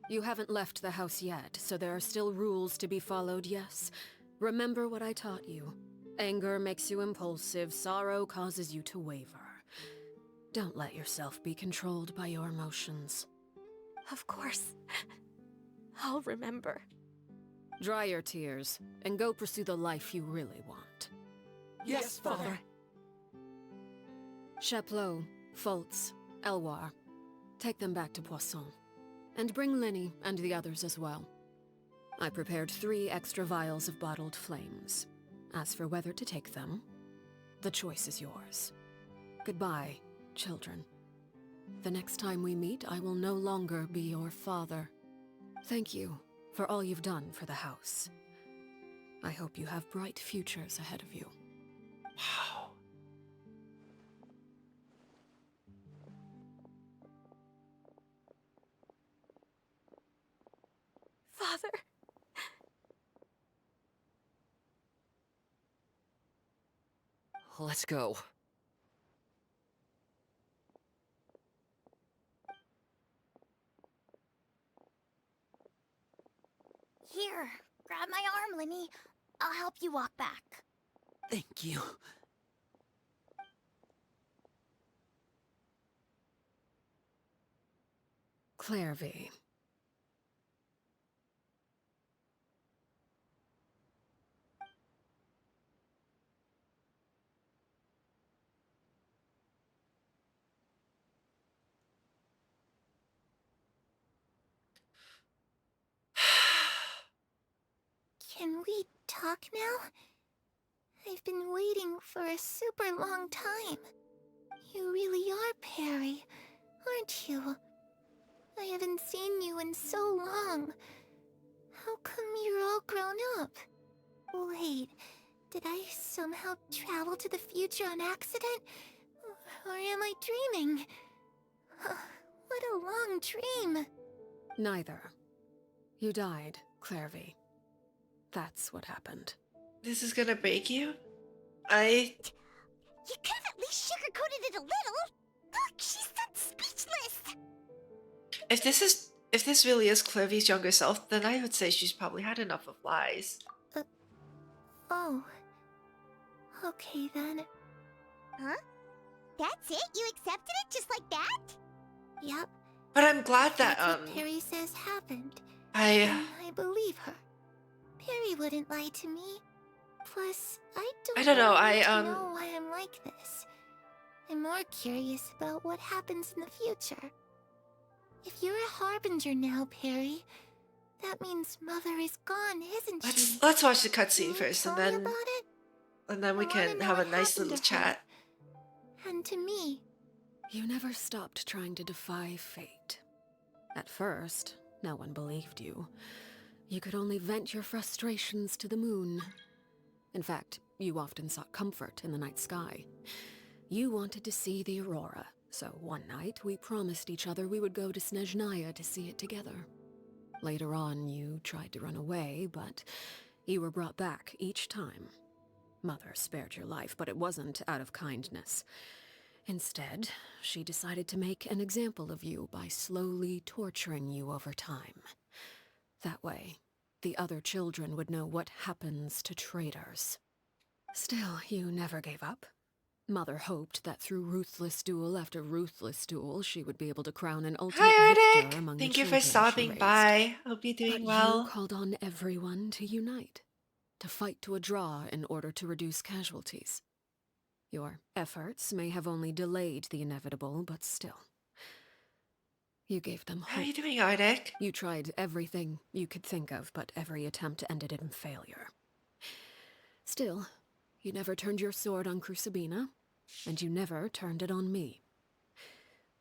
You haven't left the house yet, so there are still rules to be followed, yes? Remember what I taught you. Anger makes you impulsive, sorrow causes you to waver. Don't let yourself be controlled by your emotions. Of course. I'll remember. Dry your tears, and go pursue the life you really want. Yes, Father. Chaplot, Foltz, Elwar. Take them back to Poisson. And bring Linny and the others as well. I prepared 3 extra vials of bottled flames. As for whether to take them, the choice is yours. Goodbye, children. The next time we meet, I will no longer be your father. Thank you for all you've done for the house. I hope you have bright futures ahead of you. Wow. Father. Let's go. Here, grab my arm, Lemmy. I'll help you walk back. Thank you. Clairvy. Can we talk now? I've been waiting for a super long time. You really are Perry, aren't you? I haven't seen you in so long. How come you're all grown up? Wait, did I somehow travel to the future on accident? Or am I dreaming? What a long dream. Neither. You died, Clairvy. That's what happened. This is gonna break you? You could have at least sugarcoated it a little. Look, she's done speechless. If this really is Clovy's younger self, then I would say she's probably had enough of lies. Oh. Okay then. Huh? That's it? You accepted it just like that? Yep. But I'm glad that That's what Perry says happened. I believe her. Perry wouldn't lie to me. Plus, I don't know, really know why I'm like this. I'm more curious about what happens in the future. If you're a harbinger now, Perry, that means Mother is gone, isn't she? let's watch the cutscene first, Tell and me about it? then we I wanna can know have a what nice happened little to her. chat. And to me. You never stopped trying to defy fate. At first, no one believed you. You could only vent your frustrations to the moon. In fact, you often sought comfort in the night sky. You wanted to see the aurora, so one night we promised each other we would go to Snezhnaya to see it together. Later on, you tried to run away, but you were brought back each time. Mother spared your life, but it wasn't out of kindness. Instead, she decided to make an example of you by slowly torturing you over time. That way, the other children would know what happens to traitors. Still, you never gave up. Mother hoped that through ruthless duel after ruthless duel, she would be able to crown an ultimate Hi, victor Arctic! among Thank the you for children she stopping raised. by. Hope you're doing But well. you called on everyone to unite, to fight to a draw in order to reduce casualties. Your efforts may have only delayed the inevitable, but still. You gave them hope. How are you doing, Arctic? You tried everything you could think of, but every attempt ended in failure. Still, you never turned your sword on Crucibina, and you never turned it on me.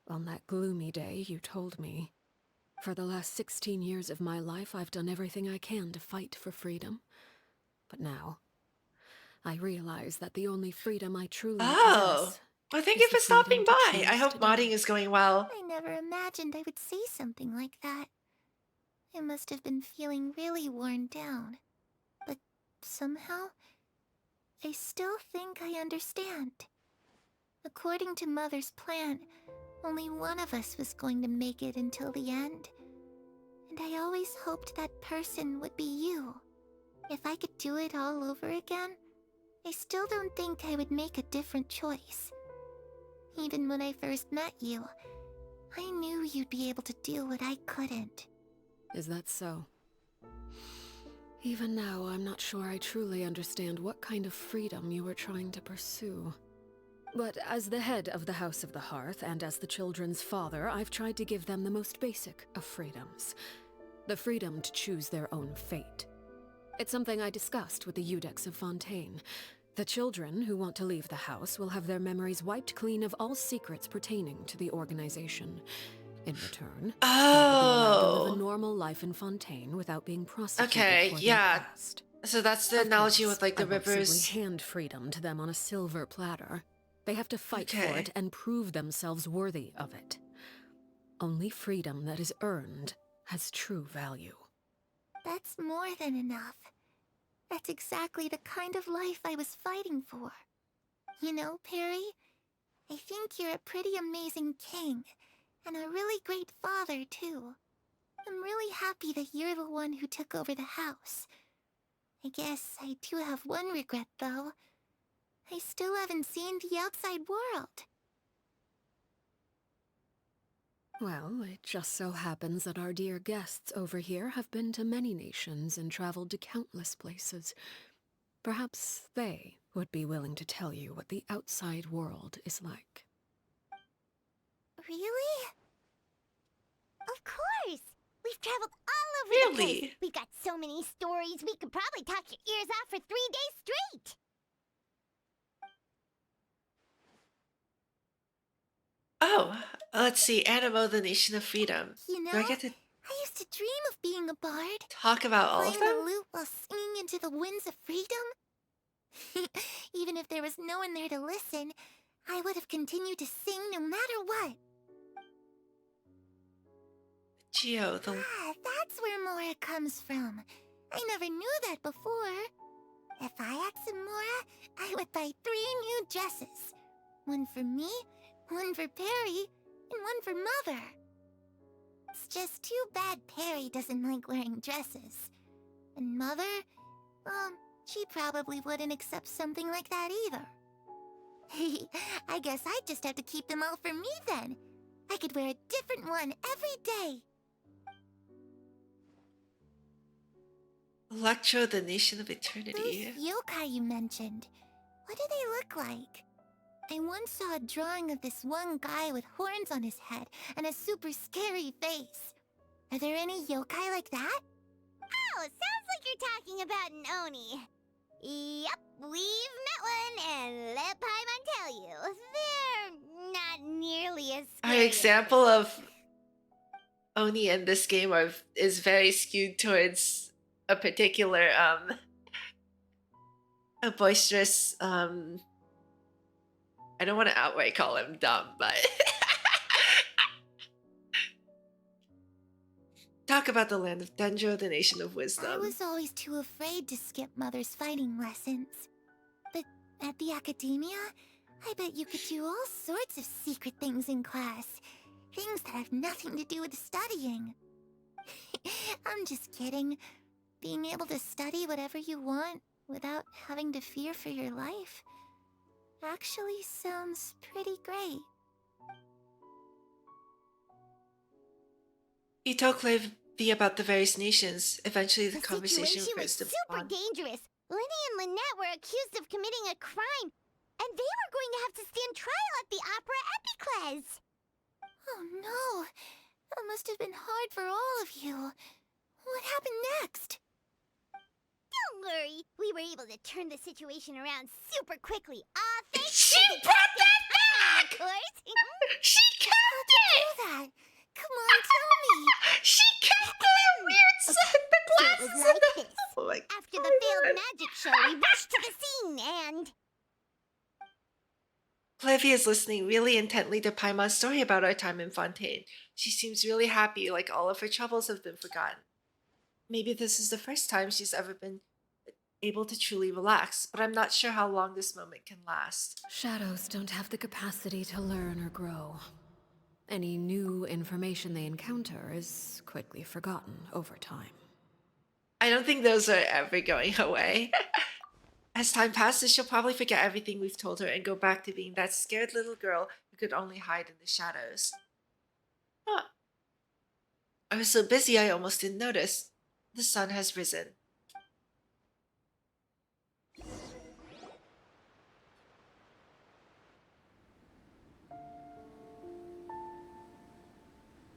On that gloomy day, you told me, "For the last 16 years of my life, I've done everything I can to fight for freedom. But now, I realize that the only freedom I truly possess Well, thank is you for the freedom stopping to by. choose I hope to modding die." is going well. I never imagined I would say something like that. I must have been feeling really worn down. But somehow, I still think I understand. According to Mother's plan, only one of us was going to make it until the end. And I always hoped that person would be you. If I could do it all over again, I still don't think I would make a different choice. Even when I first met you, I knew you'd be able to do what I couldn't. Is that so? Even now, I'm not sure I truly understand what kind of freedom you were trying to pursue. But as the head of the House of the Hearth, and as the children's father, I've tried to give them the most basic of freedoms. The freedom to choose their own fate. It's something I discussed with the Eudex of Fontaine. The children who want to leave the house will have their memories wiped clean of all secrets pertaining to the organization. In return, they will be allowed to live a normal life in Fontaine without being prosecuted Okay, for yeah. their past. So that's the Of analogy course, with like the I won't rivers. simply hand freedom to them on a silver platter. They have to fight for Okay. it and prove themselves worthy of it. Only freedom that is earned has true value. That's more than enough. That's exactly the kind of life I was fighting for. You know, Perry, I think you're a pretty amazing king, and a really great father, too. I'm really happy that you're the one who took over the house. I guess I do have one regret, though. I still haven't seen the outside world. Well, it just so happens that our dear guests over here have been to many nations and traveled to countless places. Perhaps they would be willing to tell you what the outside world is like. Really? Of course! We've traveled all over the place! We've got so many stories, we could probably talk your ears off for 3 days straight! Oh, let's see. Animo, the Nation of Freedom. You know, Do I get to I used to dream of being a bard. talk about all of Playing them? the lute while singing into the winds of freedom. Even if there was no one there to listen, I would have continued to sing no matter what. Geo, the... That's where Mora comes from. I never knew that before. If I asked Mora, I would buy 3 new dresses. One for me, one for Perry, and one for Mother. It's just too bad Perry doesn't like wearing dresses. And Mother, she probably wouldn't accept something like that either. I guess I'd just have to keep them all for me then. I could wear a different one every day. Electro, the Nation of Eternity. Those yokai you mentioned, what do they look like? I once saw a drawing of this one guy with horns on his head and a super scary face. Are there any yokai like that? Oh, sounds like you're talking about an Oni. Yep, we've met one, and let Paimon tell you, they're not nearly as Our scary. example of Oni in this game is very skewed towards a particular, a boisterous, I don't want to outright call him dumb, but... Talk about the land of Denjo, the Nation of Wisdom. I was always too afraid to skip Mother's fighting lessons. But at the academia, I bet you could do all sorts of secret things in class. Things that have nothing to do with studying. I'm just kidding. Being able to study whatever you want without having to fear for your life actually sounds pretty great. He told Clavey about the various nations. Eventually, the conversation situation was first of super dangerous. Lenny and Lynette were accused of committing a crime, and they were going to have to stand trial at the Opera Epicles. Oh no! That must have been hard for all of you. What happened next? Don't worry, we were able to turn the situation around super quickly. Thanks She to brought Detective that Pine, back! of course. She kept it! Do that! Come on, tell me! She kept the weird So the it was glasses like and this. Oh my After the failed magic show, we rushed to the scene and... Clavey is listening really intently to Paimon's story about our time in Fontaine. She seems really happy, like all of her troubles have been forgotten. Maybe this is the first time she's ever been able to truly relax, but I'm not sure how long this moment can last. Shadows don't have the capacity to learn or grow. Any new information they encounter is quickly forgotten over time. I don't think those are ever going away. As time passes, she'll probably forget everything we've told her and go back to being that scared little girl who could only hide in the shadows. Huh. I was so busy I almost didn't notice. The sun has risen.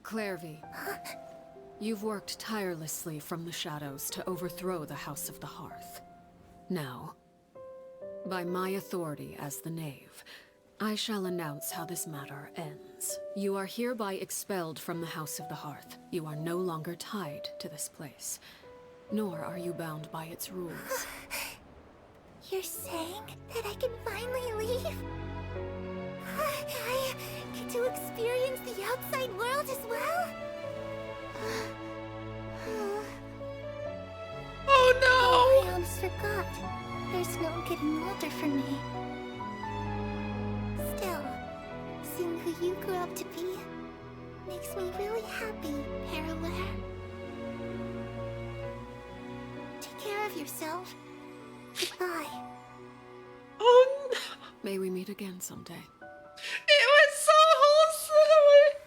Clairvy, you've worked tirelessly from the shadows to overthrow the House of the Hearth. Now, by my authority as the Knave, I shall announce how this matter ends. You are hereby expelled from the House of the Hearth. You are no longer tied to this place, nor are you bound by its rules. You're saying that I can finally leave? I get to experience the outside world as well? Oh no! I almost forgot. There's no getting older for me. who you grew up to be makes me really happy, Parallare. Take care of yourself. Goodbye. Oh no! May we meet again someday. It was so wholesome!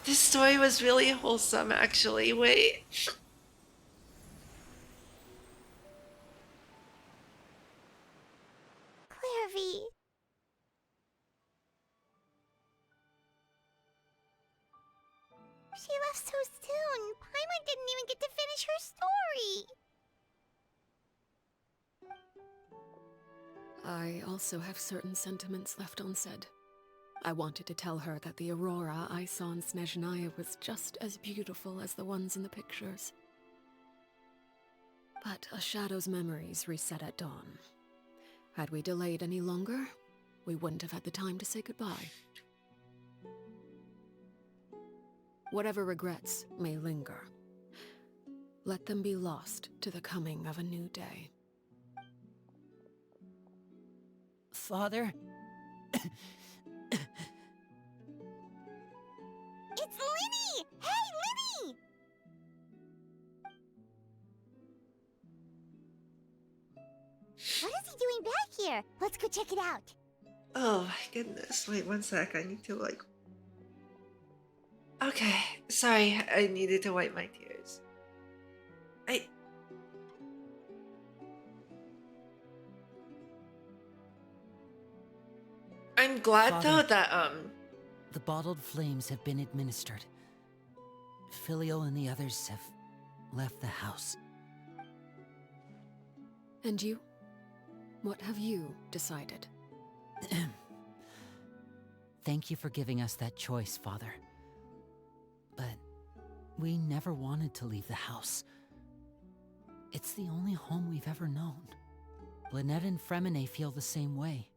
This story was really wholesome, actually. Wait. Clairvy. She left so soon. Paimon didn't even get to finish her story. I also have certain sentiments left unsaid. I wanted to tell her that the aurora I saw in Snezhnaya was just as beautiful as the ones in the pictures. But a shadow's memories reset at dawn. Had we delayed any longer, we wouldn't have had the time to say goodbye. Whatever regrets may linger, let them be lost to the coming of a new day. Father? It's Linny! Hey, Linny! What is he doing back here? Let's go check it out. Oh my goodness. Wait 1 sec. I need to like... Okay. Sorry. I needed to wipe my tears. I'm glad Father, though that the bottled flames have been administered. Filio and the others have left the house. And you? What have you decided? Thank you for giving us that choice, Father. But we never wanted to leave the house. It's the only home we've ever known. Lynette and Fremine feel the same way.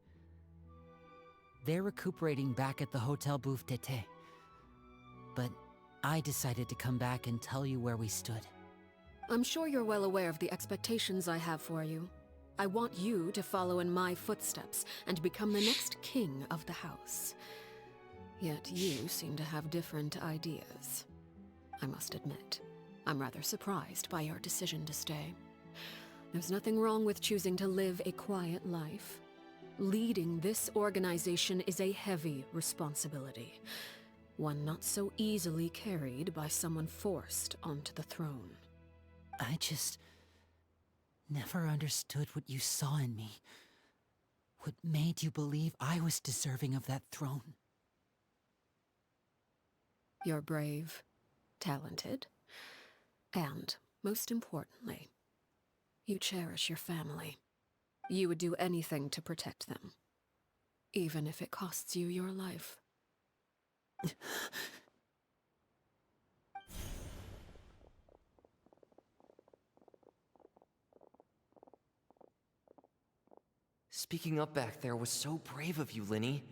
They're recuperating back at the Hotel Bouffe d'été. But I decided to come back and tell you where we stood. I'm sure you're well aware of the expectations I have for you. I want you to follow in my footsteps and become the next king of the house. Yet you seem to have different ideas. I must admit, I'm rather surprised by your decision to stay. There's nothing wrong with choosing to live a quiet life. Leading this organization is a heavy responsibility, one not so easily carried by someone forced onto the throne. I just never understood what you saw in me. What made you believe I was deserving of that throne? You're brave, talented, and, most importantly, you cherish your family. You would do anything to protect them, even if it costs you your life. Speaking up back there was so brave of you, Linny.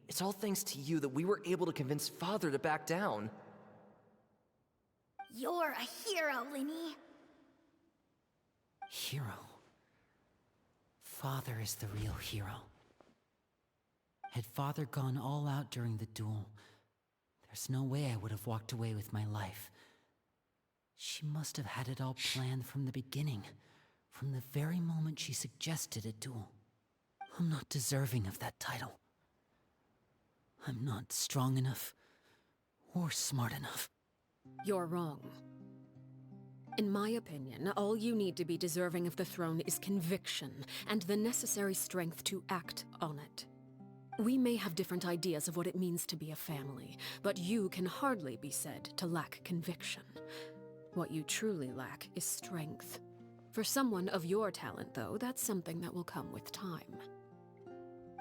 It's all thanks to you that we were able to convince Father to back down. You're a hero, Linny. Hero? Father is the real hero. Had Father gone all out during the duel, there's no way I would have walked away with my life. She must have had it all planned from the beginning, from the very moment she suggested a duel. I'm not deserving of that title. I'm not strong enough or smart enough. You're wrong. In my opinion, all you need to be deserving of the throne is conviction and the necessary strength to act on it. We may have different ideas of what it means to be a family, but you can hardly be said to lack conviction. What you truly lack is strength. For someone of your talent, though, that's something that will come with time.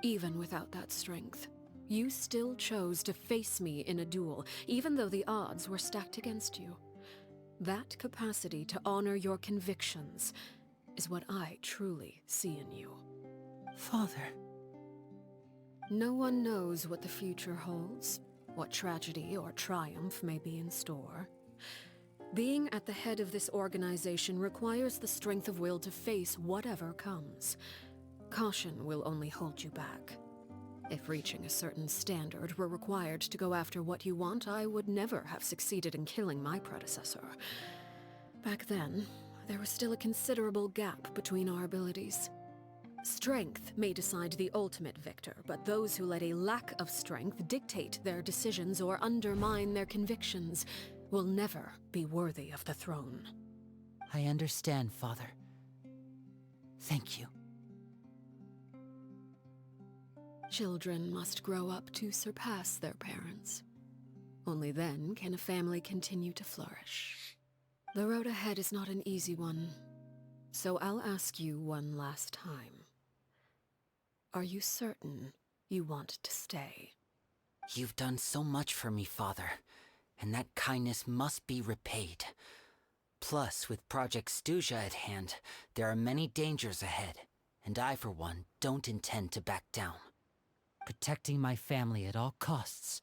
Even without that strength, you still chose to face me in a duel, even though the odds were stacked against you. That capacity to honor your convictions is what I truly see in you. Father. No one knows what the future holds, what tragedy or triumph may be in store. Being at the head of this organization requires the strength of will to face whatever comes. Caution will only hold you back. If reaching a certain standard were required to go after what you want, I would never have succeeded in killing my predecessor. Back then, there was still a considerable gap between our abilities. Strength may decide the ultimate victor, but those who let a lack of strength dictate their decisions or undermine their convictions will never be worthy of the throne. I understand, Father. Thank you. Children must grow up to surpass their parents. Only then can a family continue to flourish. The road ahead is not an easy one, so I'll ask you one last time. Are you certain you want to stay? You've done so much for me, Father, and that kindness must be repaid. Plus, with Project Stuja at hand, there are many dangers ahead, and I, for one, don't intend to back down. Protecting my family at all costs.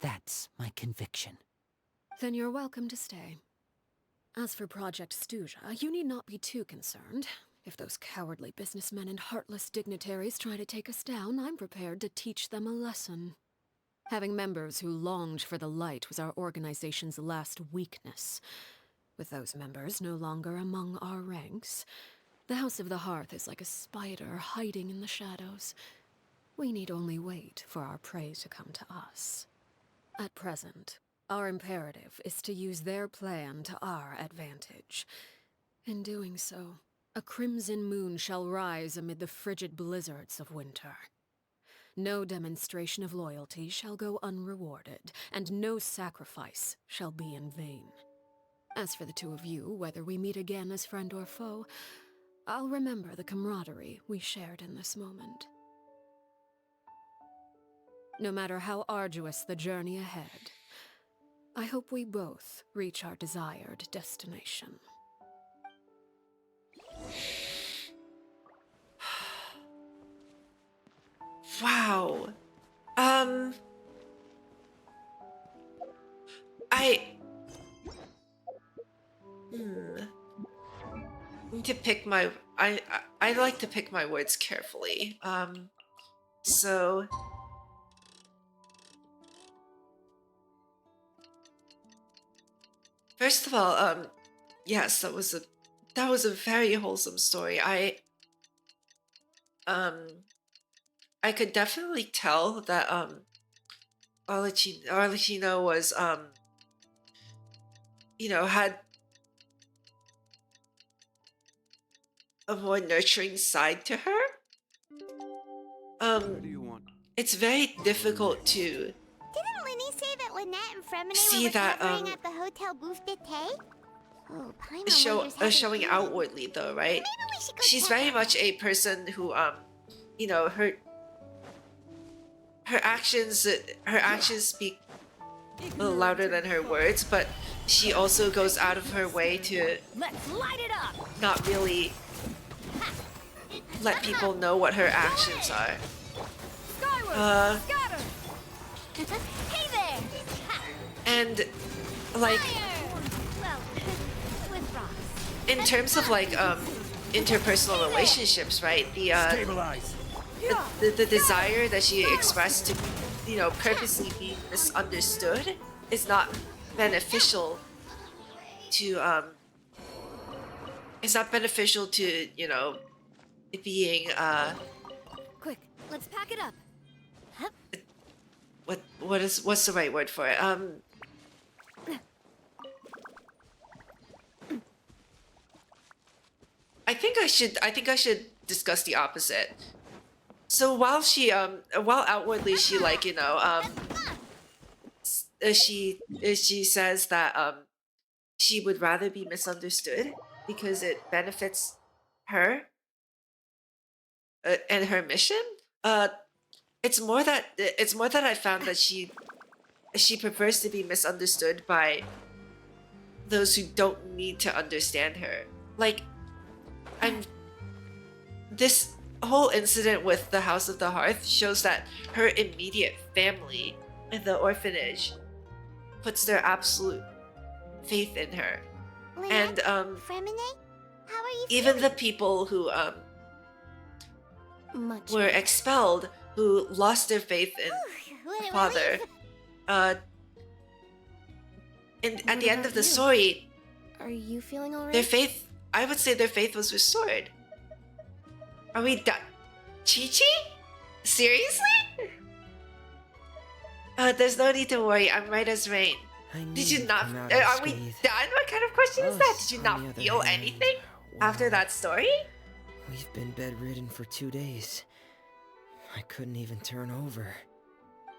That's my conviction. Then you're welcome to stay. As for Project Stuja, you need not be too concerned. If those cowardly businessmen and heartless dignitaries try to take us down, I'm prepared to teach them a lesson. Having members who longed for the light was our organization's last weakness. With those members no longer among our ranks, the House of the Hearth is like a spider hiding in the shadows. We need only wait for our prey to come to us. At present, our imperative is to use their plan to our advantage. In doing so, a crimson moon shall rise amid the frigid blizzards of winter. No demonstration of loyalty shall go unrewarded, and no sacrifice shall be in vain. As for the two of you, whether we meet again as friend or foe, I'll remember the camaraderie we shared in this moment. No matter how arduous the journey ahead, I hope we both reach our desired destination. Wow. Need to pick my I like to pick my words carefully. So first of all, yes, that was a very wholesome story. I could definitely tell that Arlecchino was had a more nurturing side to her. Where do you want? It's very difficult to Didn't Linny say that Lynette and Fremine see were that recovering at the Hotel Booth d'été? Oh, Paimon wonders how they're showing doing. outwardly though, right? Maybe we should go She's check very out. much a person who her actions speak a little louder than her words, but she also goes out of her way to Let's light it up! not really let people know what her actions are. Skyward! Scatter! Hey there! And like Well, with rocks. in terms of like interpersonal relationships, right? Stabilize. The desire that she expressed to purposely be misunderstood is not beneficial to it being Quick, let's pack it up. what's the right word for it? I think I should discuss the opposite. So while she while outwardly she she says that she would rather be misunderstood because it benefits her and her mission. It's more that I found that she prefers to be misunderstood by those who don't need to understand her. Like, this whole incident with the House of the Hearth shows that her immediate family in the orphanage puts their absolute faith in her. Lynette, And Fremine, how are you even feeling? the people who Much were expelled who lost their faith in What a father. relief. At What the end about of the you? story, Are you feeling alright? their faith, I would say their faith was restored. Are we done? Chi-Chi? Seriously? There's no need to worry, I'm right as rain. I knew Did you you'd not? come out Are we unscathed. done? What kind of question is that? Us, Did you on not the other feel hand, anything after well, that story? We've been bedridden for 2 days. I couldn't even turn over.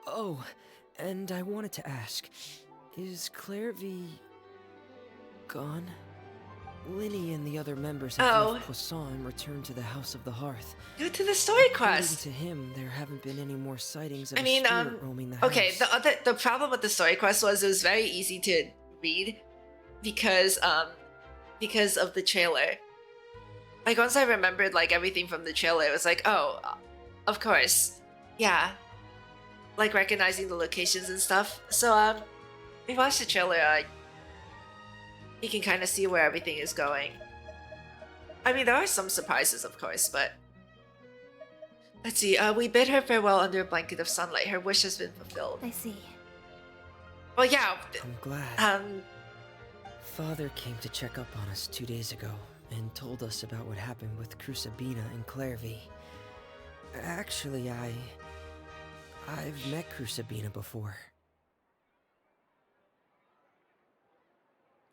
Oh, and I wanted to ask, is Claire V gone? Linny and the other members have left Poisson returned to the House of the Hearth. Due to the story According quest. to him, there haven't been any more sightings of I mean, a spirit roaming the house. okay, the problem with the story quest was it was very easy to read because of the trailer. Like once I remembered like everything from the trailer, it was like, oh, of course, yeah, like recognizing the locations and stuff. So we watched the trailer. You can kind of see where everything is going. I mean, there are some surprises, of course, but let's see. We bid her farewell under a blanket of sunlight. Her wish has been fulfilled. I see. Well, yeah. I'm glad. Father came to check up on us 2 days ago and told us about what happened with Crusabina and Clairvy. Actually, I've met Crusabina before.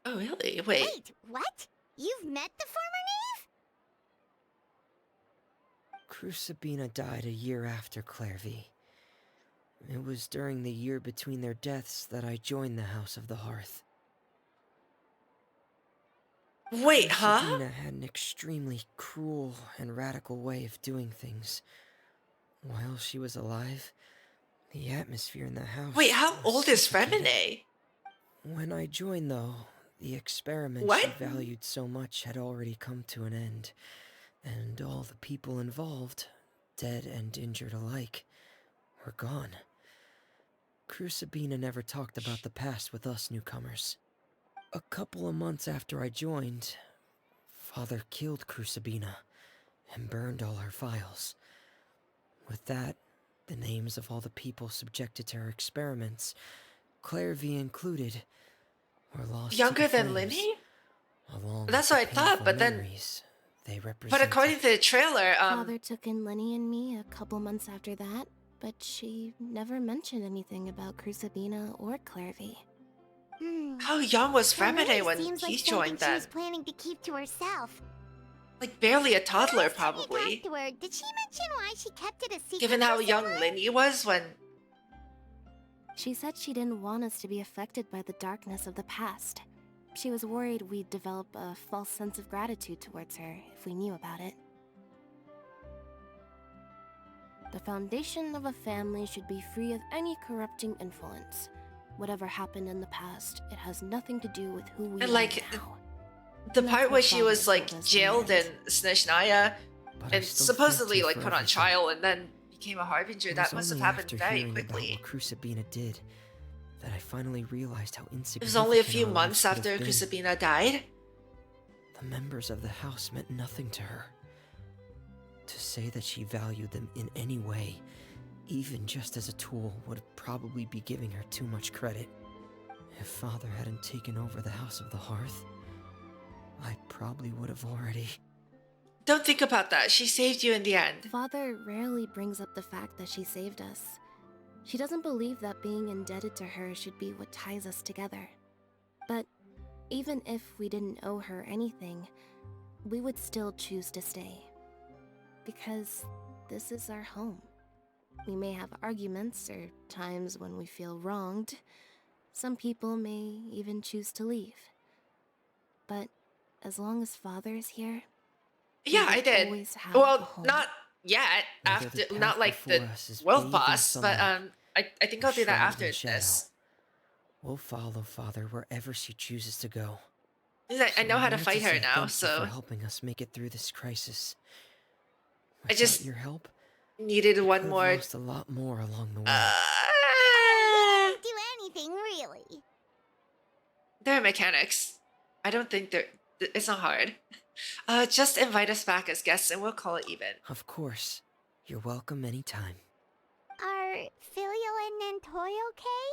Oh, really? Wait. Wait, what? You've met the former knave? Crusabina died a year after Clairvy. It was during the year between their deaths that I joined the House of the Hearth. Wait, huh? Crusabina had an extremely cruel and radical way of doing things. While she was alive, the atmosphere in the house... Wait, how was old is suffocating. Femine? When I joined, though, the experiment What? she valued so much had already come to an end, and all the people involved, dead and injured alike, were gone. Crusabina never talked about the past with us newcomers. A couple of months after I joined, Father killed Crusabina and burned all her files. With that, the names of all the people subjected to her experiments, Clairvy included, were lost. Younger to the than flames, Linny? along That's with what I the thought, painful but then... memories they But represented. according to the trailer, Father took in Lenny and me a couple months after that, but she never mentioned anything about Crusabina or Clairvy. how young was That really Femine when seems he like something joined she then? was planning to keep to herself. Like barely a toddler, Last time you probably. talked to her, did she mention why she kept it a secret? Given how for so young long? Linny was when... She said she didn't want us to be affected by the darkness of the past. She was worried we'd develop a false sense of gratitude towards her if we knew about it. The foundation of a family should be free of any corrupting influence. Whatever happened in the past, it has nothing to do with who we And are like, now. the And part that's where what she Father was like told us in the jailed in end. Snezhnaya But I and still supposedly thanked her like for put on everything. trial and then became a harbinger, It that was must have only happened after very hearing quickly. About what Crusabina did that I finally realized how It insignificant was only a few our months lives could after have been. Crusabina died. The members of the house meant nothing to her. To say that she valued them in any way, even just as a tool, would probably be giving her too much credit. If Father hadn't taken over the House of the Hearth, I probably would have already... Don't think about that. She saved you in the end. Father rarely brings up the fact that she saved us. She doesn't believe that being indebted to her should be what ties us together. But even if we didn't owe her anything, we would still choose to stay. Because this is our home. We may have arguments or times when we feel wronged. Some people may even choose to leave. But as long as Father is here, Yeah, I did. always have a Well, home. not yet. Whether After, the path not like before the us is world bathed in boss, but sunlight I think or I'll do that shrouded after in shadow. this. We'll follow Father wherever she chooses to go. I know how to wanted fight her say now, thank you so for helping us make it through this crisis. I Without just your help, needed we one could have more. lost a lot more along the way. Didn't do anything, really. There are mechanics. I don't think they're. It's not hard. Just invite us back as guests and we'll call it even. Of course. You're welcome anytime. Filio and Nantoy okay?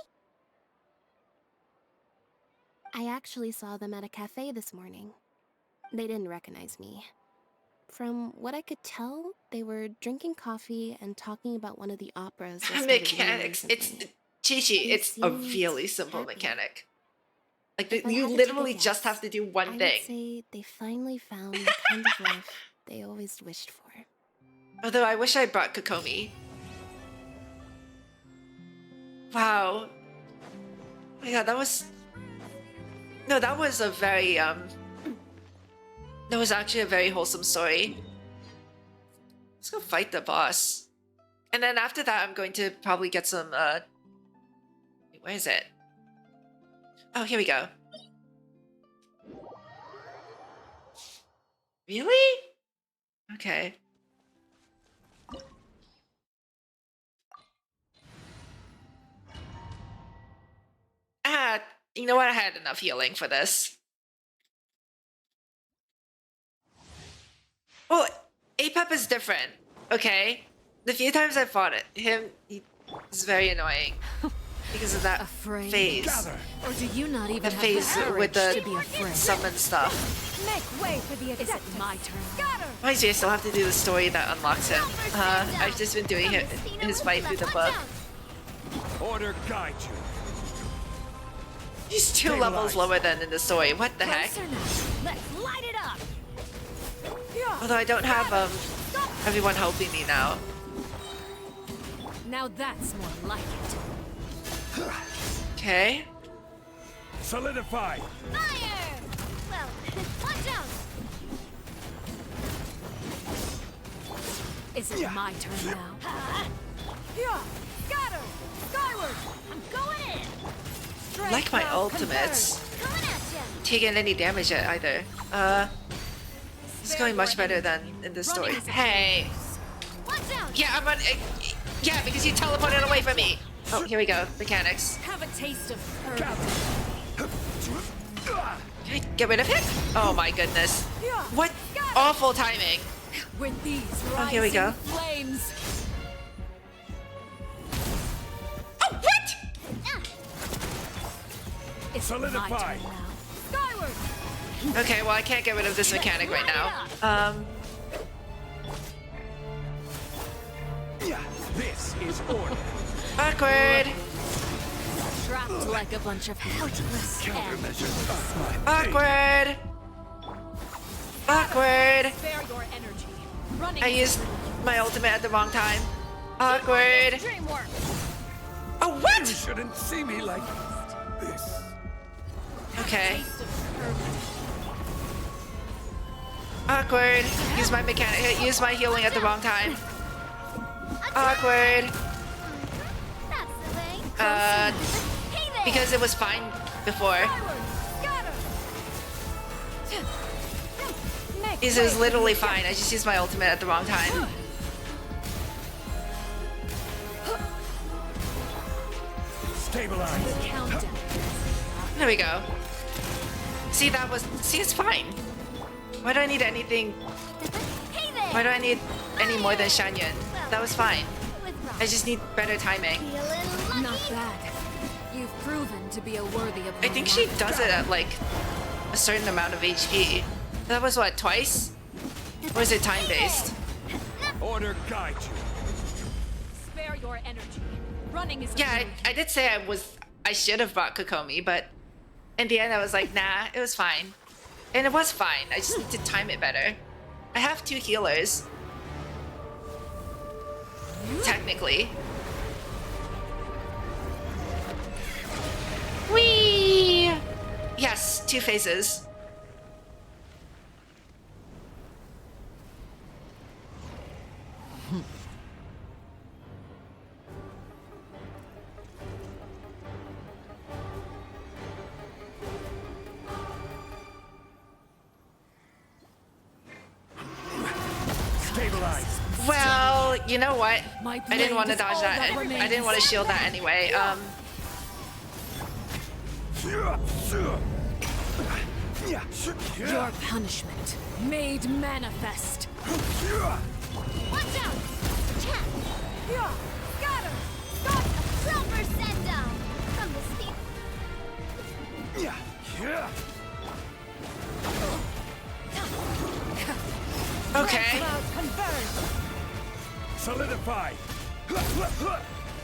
I actually saw them at a cafe this morning. They didn't recognize me. From what I could tell, they were drinking coffee and talking about one of the operas. they started viewing Mechanics. It's recently. Chi-Chi, They it's a seemed really simple happy. mechanic. Like, If I you had to take a literally just have guess, to do one I would thing. say they finally found the kind of life they always wished for. Although I wish I brought Kokomi. Wow. Oh my god, that was... No, that was a very, that was actually a very wholesome story. Let's go fight the boss. And then after that, I'm going to probably get some, wait, where is it? Oh, here we go. Really? Okay. Ah, you know what? I had enough healing for this. Well, Apep is different, okay? The few times I fought him, he's very annoying. Because of that phase. Or do you not even The have phase the courage with to the be afraid? summon stuff. Make way for the Is it my turn? Why do I still have to do the story that unlocks him? I've just been doing his fight through the book. Order guide you. He's 2 levels lower than in the story. What the heck? Let's light it up. Although I don't have everyone helping me now. Now that's more like it. Okay. Solidify. Fire! Well, watch out! Is it my turn now? Scatter! Skyward! I'm going in! Like my ultimates. Coming at ya! Taking any damage yet either. It's going much better than in this story. Hey! Watch out! Yeah, I'm on. Yeah, because you teleported away from me. Oh, here we go. Mechanics. Have a taste of courage. Can I get rid of him? Oh my goodness. What awful timing. With these Oh, here we go. flames. Oh, what? It's Solidify. my turn now. Skyward! Okay, well, I can't get rid of this mechanic right now. This is order. Awkward. Trapped like a bunch of helpless ants. Awkward. Awkward. Spare your energy. Running I used my ultimate at the wrong time. Awkward. Dreamwork. Oh, what? You shouldn't see me like this. Okay. Taste of courage. Awkward. Use my mechanic. Use my healing at the wrong time. Awkward. That's the way. Hey there! Because it was fine before. It was literally fine. I just used my ultimate at the wrong time. Stabilize. Countdown. There we go. See, that was... See, it's fine. Why do I need anything... Hey there! Why do I need any more than Shanyan? That was fine. With rock. I just need better timing. Feeling lucky? Not bad. You've proven to be a worthy opponent. I think she does it at, like, a certain amount of HP. That was, what, twice? Or is it time-based? Order guide you. Spare your energy. Running is Yeah, I did say I should have brought Kokomi, but in the end I was like, nah, it was fine. And it was fine. I just need to time it better. I have 2 healers. Technically. Whee! Yes, 2 phases. Stabilize. Well, you know what? My I didn't want to blade is dodge all that. that I remains. didn't want to shield that anyway. Your punishment made manifest. Watch out! Chat! Scatter! Proper send down from the steep. Okay. Solidify.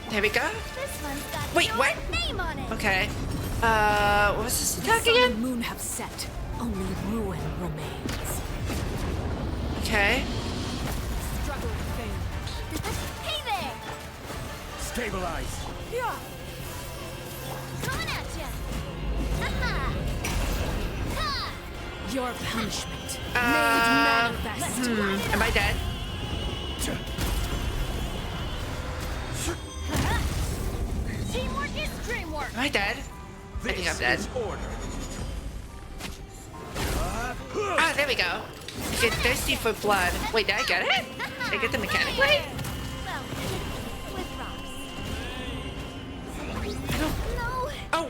There we go. This one's got Wait, your what? name on it. Okay. What was this attack The sun again? and moon have set. Only ruin remains. Okay. Struggle failed. Hey there! Stabilize. Coming at ya! Ha! Ha! Your punishment made manifest. Am I dead? Teamwork is dreamwork! Am I dead? I think I'm dead. Order. Ah, there we go. You get thirsty for blood. Wait, did I get it? Did I get the mechanic right? Well, with rocks. No. Oh.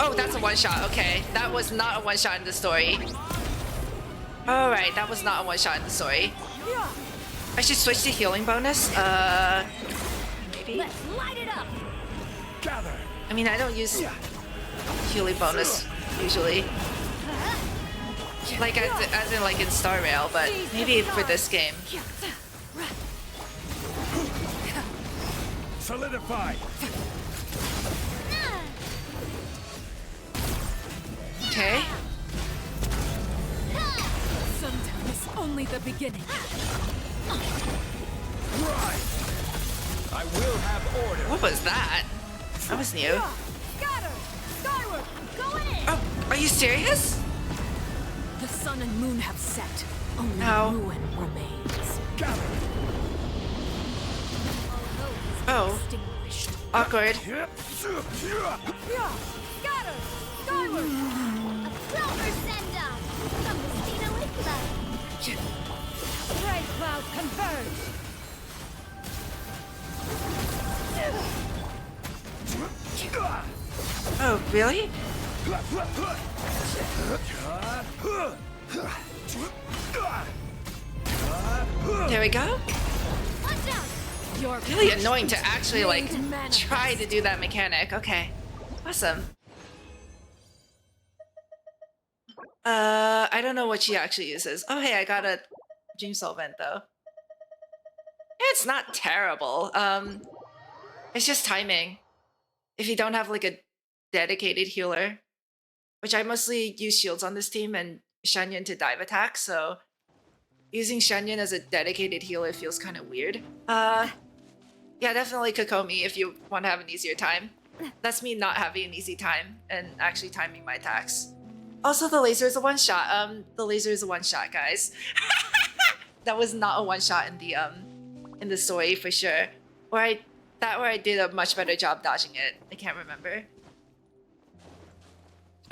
Oh, that's a one-shot. Okay. That was not a one-shot in the story. Alright, that was not a one-shot in the story. I should switch to healing bonus. Maybe? Let's light it up! Gather. I mean, I don't use healing bonus usually. Like, as in, like, in Star Rail, but maybe for this game. Solidify. Okay. Sometimes it's only the beginning. Rise. I will have order. What was that? That was new. Scatter! Skyward! I'm going in! Oh, are you serious? The sun and moon have set. Only No. ruin remains. Gather. Oh. Extinguished. Awkward. Scatter! Skyward! A proper send down from the Stina with love. Bright cloud converge. Oh, really? There we go. Watch out! Your Really annoying to actually, like, made manifest. try to do that mechanic. Okay. Awesome. I don't know what she actually uses. Oh, hey, I got a Dream Solvent, though. It's not terrible. It's just timing. If you don't have, like, a dedicated healer, which I mostly use shields on this team and Shanyan to dive attack, so using Shanyan as a dedicated healer feels kind of weird. Yeah, definitely Kokomi if you want to have an easier time. That's me not having an easy time and actually timing my attacks. Also, the laser is a one-shot. The laser is a one-shot, guys. That was not a one-shot in the story for sure. Or I did a much better job dodging it. I can't remember.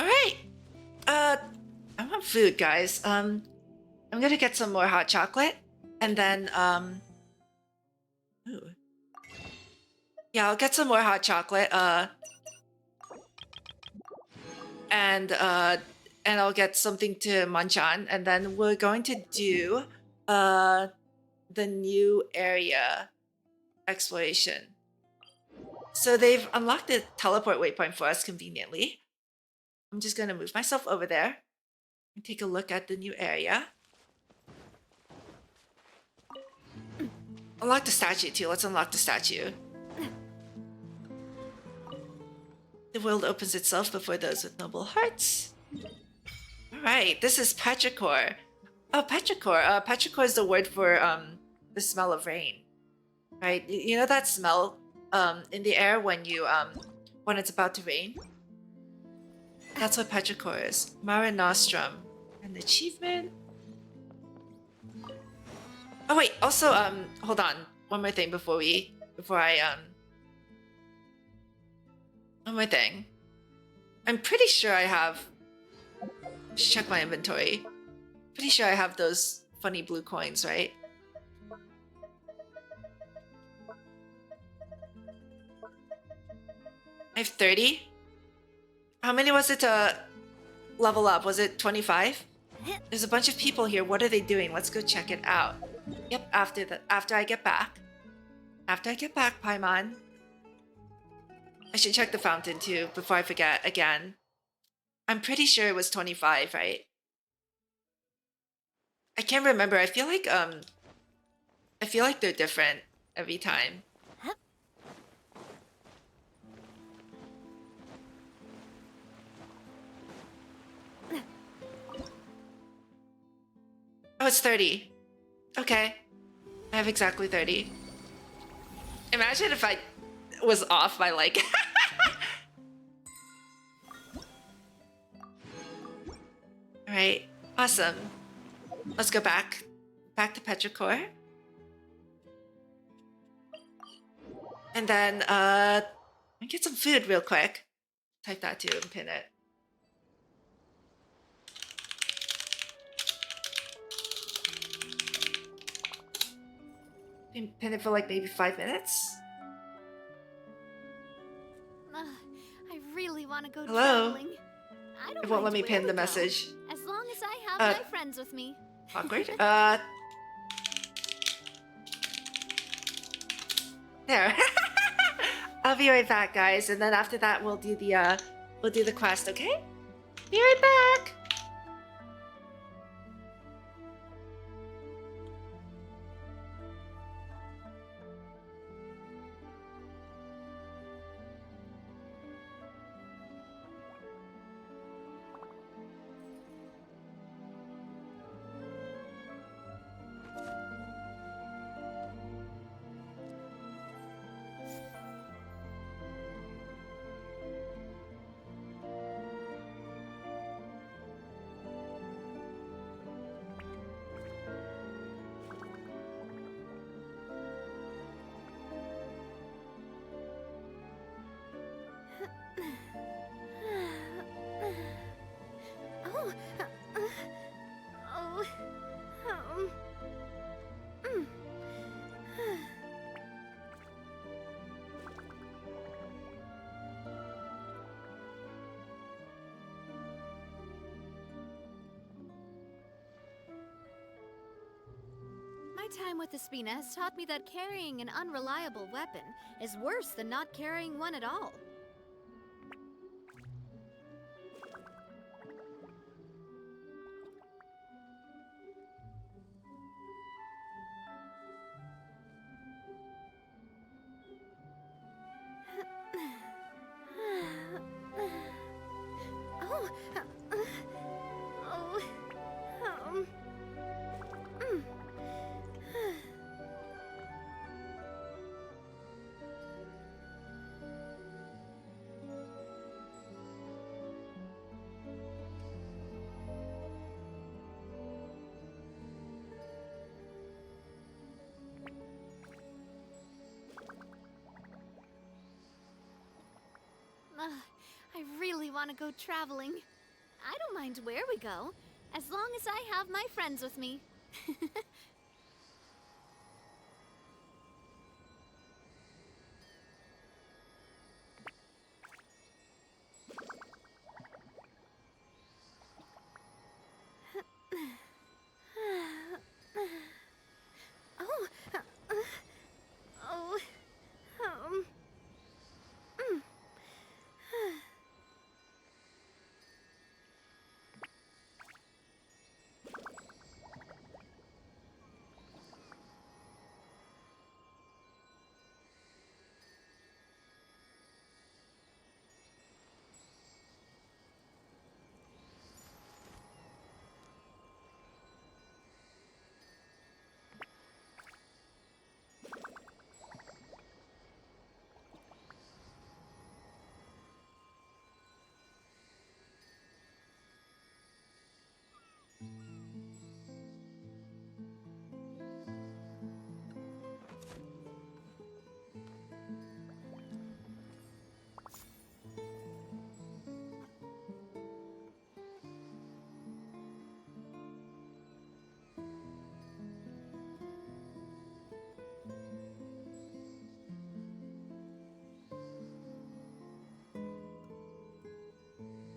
All right. I want food, guys. I'm gonna get some more hot chocolate, and then ooh. Yeah, I'll get some more hot chocolate. And I'll get something to munch on, and then we're going to do the new area exploration. So they've unlocked the teleport waypoint for us conveniently. I'm just gonna move myself over there and take a look at the new area. Unlock the statue too. Let's unlock the statue. The world opens itself before those with noble hearts. Alright, this is petrichor. Oh, petrichor. Petrichor is the word for the smell of rain. Right? You know that smell in the air when you when it's about to rain? That's what petrichor is. Mare Nostrum. An achievement. Oh wait, also hold on. One more thing before I one more thing. I'm pretty sure I have... Let's check my inventory. Pretty sure I have those funny blue coins, right? I have 30? How many was it to level up? Was it 25? There's a bunch of people here. What are they doing? Let's go check it out. Yep, after I get back. After I get back, Paimon. I should check the fountain too before I forget again. I'm pretty sure it was 25, right? I can't remember. I feel like they're different every time. Oh, it's 30. Okay. I have exactly 30. Imagine if I was off by like... Alright, awesome. Let's go back. Back to Petrichor. And then, get some food real quick. Type that too and pin it. Pin it for like maybe 5 minutes. I really want to go Hello? traveling. I don't It won't let me mind pin where the we go, message. as long as I have my friends with me. Awkward. There. I'll be right back, guys, and then after that we'll do the quest, okay? Be right back. My time with the Spina has taught me that carrying an unreliable weapon is worse than not carrying one at all. I really want to go traveling. I don't mind where we go, as long as I have my friends with me.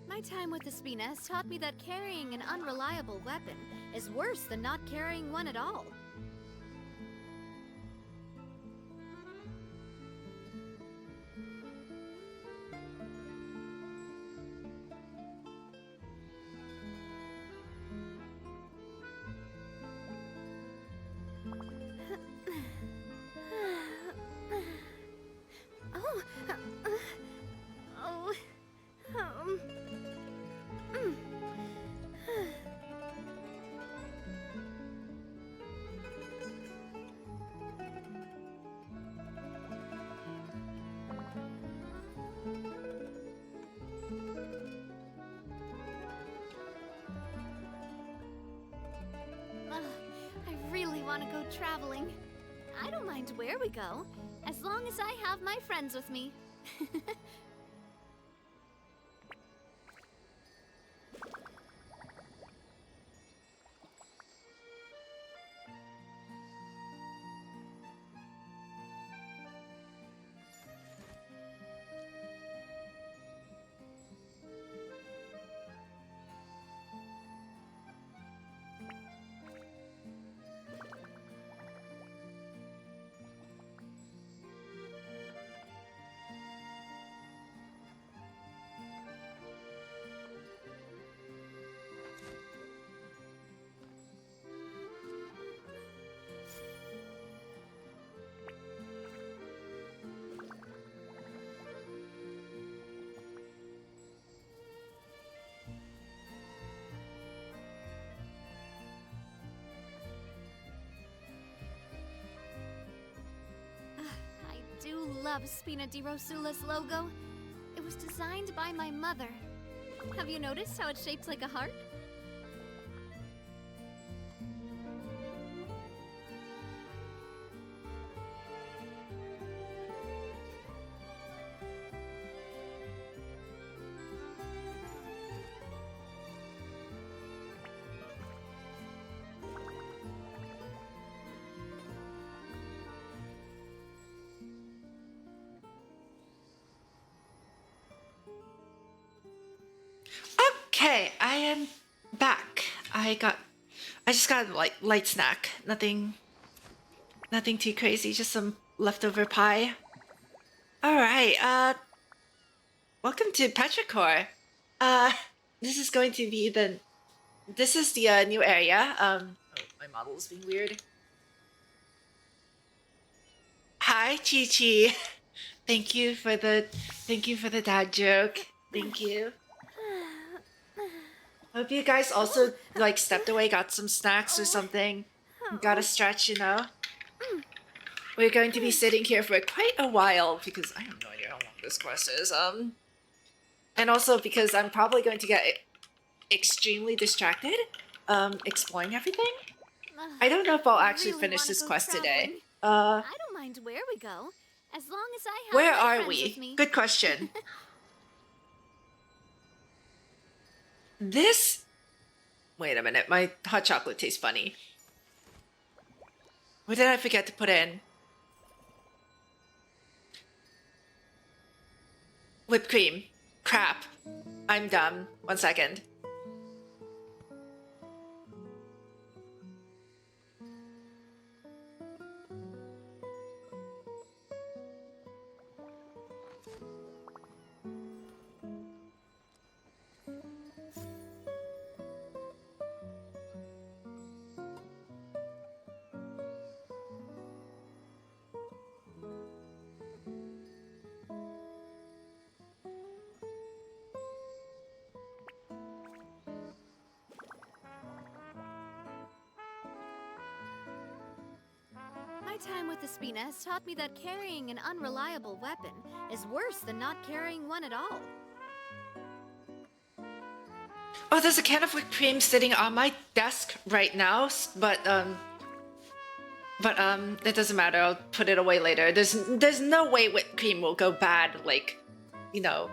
My time with the Spina has taught me that carrying an unreliable weapon is worse than not carrying one at all. want to go traveling. I don't mind where we go, as long as I have my friends with me. I do love Spina di Rosula's logo. It was designed by my mother. Have you noticed how it's shaped like a heart? Okay, I am back. I just got like light snack. Nothing too crazy, just some leftover pie. Alright, welcome to Petrichor. This is going to be the new area. Oh, my model is being weird. Hi, Chi Chi. Thank you for the dad joke. Thank you. Hope you guys also like stepped away, got some snacks or something. Got a stretch, you know. We're going to be sitting here for quite a while because I have no idea how long this quest is. And also because I'm probably going to get extremely distracted, exploring everything. I don't know if I'll actually finish this quest today. I don't mind where we go, as long as I have Where my are friends we? with me. Good question. This... Wait a minute, my hot chocolate tastes funny. What did I forget to put in? Whipped cream. Crap. I'm dumb. 1 second. My time with the Spina has taught me that carrying an unreliable weapon is worse than not carrying one at all. Oh, there's a can of whipped cream sitting on my desk right now, but it doesn't matter. I'll put it away later. There's no way whipped cream will go bad, like, you know,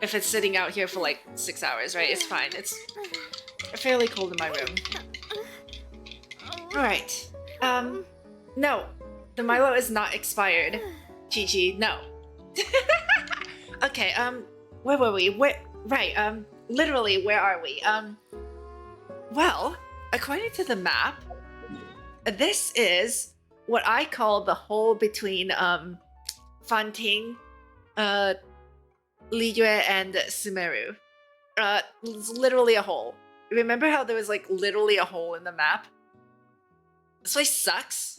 if it's sitting out here for like 6 hours, right? It's fine. It's fairly cold in my room. All right. No, the Milo is not expired. Chi-Chi, no. Okay, where were we? Literally, where are we? Well, according to the map, this is what I call the hole between, Fanting, Liyue, and Sumeru. It's literally a hole. Remember how there was, like, literally a hole in the map? This place sucks.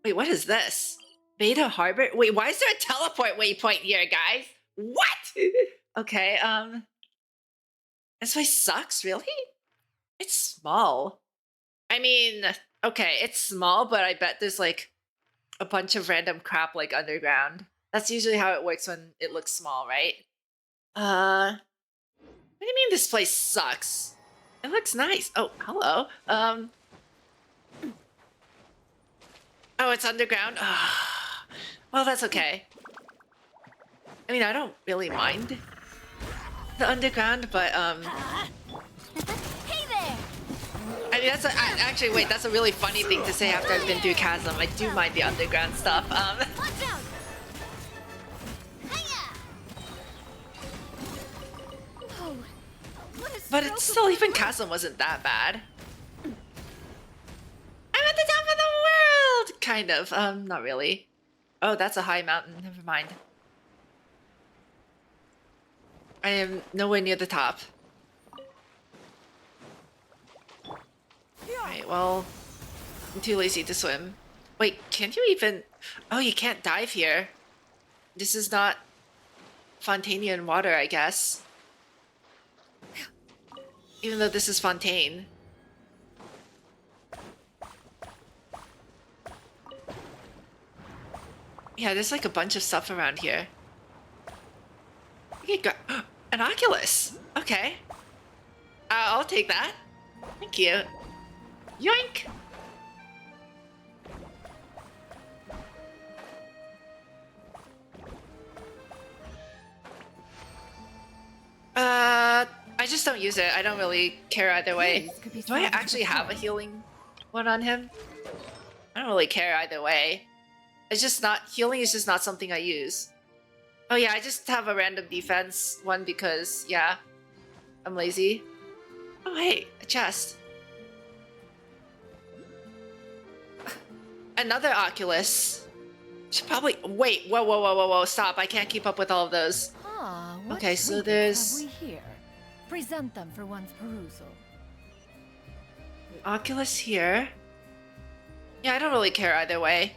Wait, what is this? Beta Harbor? Wait, why is there a teleport waypoint here, guys? What? Okay, this place sucks, really? It's small. I mean, okay, it's small, but I bet there's like a bunch of random crap like underground. That's usually how it works when it looks small, right? What do you mean this place sucks? It looks nice. Oh, hello. Oh, it's underground? Well, that's okay. I mean, I don't really mind the underground, but Hey there! I mean, actually, wait, that's a really funny thing to say after I've been through Chasm. I do mind the underground stuff. Watch out! Oh, what a But it's still, even Chasm wasn't that bad. I'm at the top of the world! Kind of. Not really. Oh, that's a high mountain. Never mind. I am nowhere near the top. Alright, well, I'm too lazy to swim. Wait, can't you even... Oh, you can't dive here. This is not Fontanian water, I guess. Even though this is Fontaine. Yeah, there's like a bunch of stuff around here. You got an Oculus. Okay. I'll take that. Thank you. Yoink! I just don't use it. I don't really care either way. Do I actually have a healing one on him? I don't really care either way. It's just not... Healing is just not something I use. Oh yeah, I just have a random defense one because, yeah, I'm lazy. Oh hey, a chest. Another Oculus. Should probably... Wait, whoa, stop. I can't keep up with all of those. Okay, so there's... Have we here? Present them for one's perusal. Oculus here. Yeah, I don't really care either way.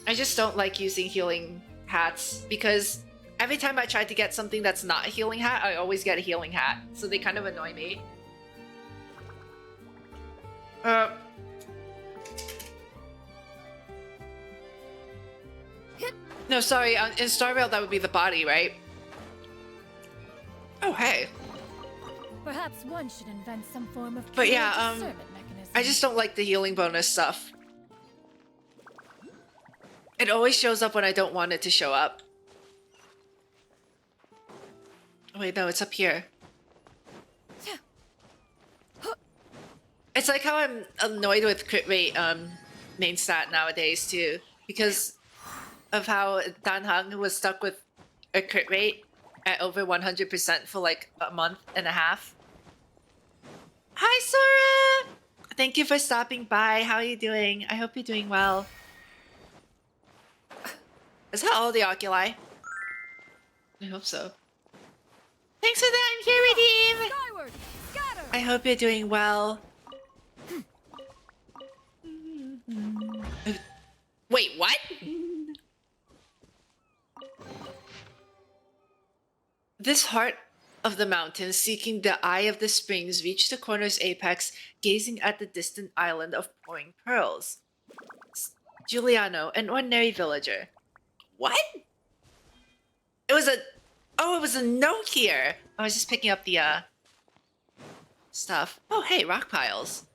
I just don't like using healing hats because every time I try to get something that's not a healing hat, I always get a healing hat. So they kind of annoy me. No, sorry. In Star Rail, that would be the body, right? Oh, hey. Perhaps one should invent some form of But yeah, discernment mechanism. I just don't like the healing bonus stuff. It always shows up when I don't want it to show up. Oh, wait, no, it's up here. It's like how I'm annoyed with crit rate main stat nowadays too, because of how Dan Heng was stuck with a crit rate at over 100% for like a month and a half. Hi, Sora! Thank you for stopping by. How are you doing? I hope you're doing well. Is that all the oculi? I hope so. Thanks for the I'm here redeem! Skyward, scatter! I hope you're doing well. Wait, what? This heart of the mountain, seeking the eye of the springs, reached the corner's apex, gazing at the distant island of pouring pearls. Giuliano, an ordinary villager. What? It was a... Oh, it was a note here! I was just picking up the, stuff. Oh, hey, rock piles.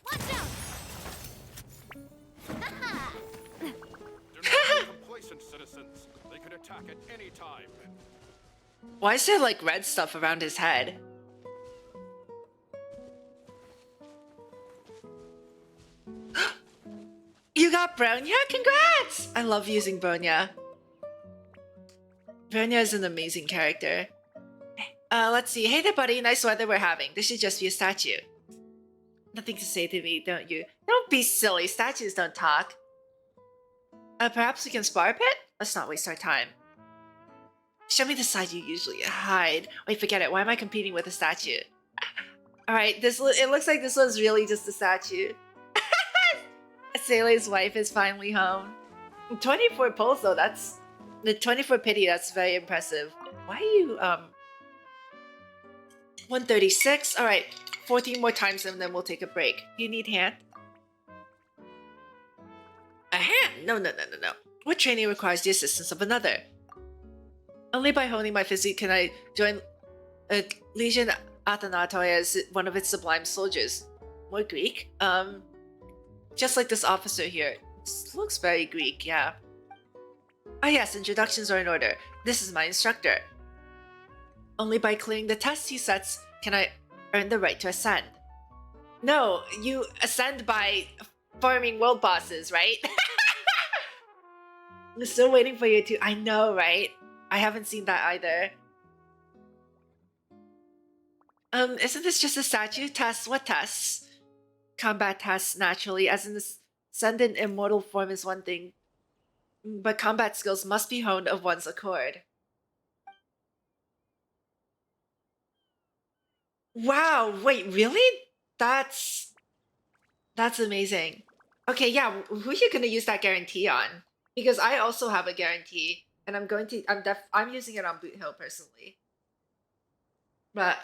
Watch out! Do not be complacent, citizens. They can attack at any time. Why is there like red stuff around his head? You got Bronya? Congrats! I love using Bronya. Bronya is an amazing character. Let's see. Hey there, buddy. Nice weather we're having. This should just be a statue. Nothing to say to me, don't you? Don't be silly. Statues don't talk. Perhaps we can spar a bit? Let's not waste our time. Show me the side you usually hide. Wait, forget it. Why am I competing with a statue? Alright, it looks like this one's really just a statue. Sele's wife is finally home. 24 pulls though, that's... The 24 pity, that's very impressive. Why are you, 136? Alright, 14 more times and then we'll take a break. You need hand? A hand? No. What training requires the assistance of another? Only by honing my physique can I join Legion Athanatoi as one of its sublime soldiers. more Greek. Just like this officer here. This looks very Greek, yeah. Ah yes, introductions are in order. This is my instructor. Only by clearing the tests he sets can I earn the right to ascend. No, you ascend by farming world bosses, right? I'm still waiting for you to. I know, right? I haven't seen that either. Isn't this just a statue? Tests? What tests? Combat tests, naturally, as in the ascendant immortal form is one thing. But combat skills must be honed of one's accord. Wow, wait, really? That's amazing. Okay, yeah, who are you gonna use that guarantee on? Because I also have a guarantee, and I'm using it on Boot Hill personally. But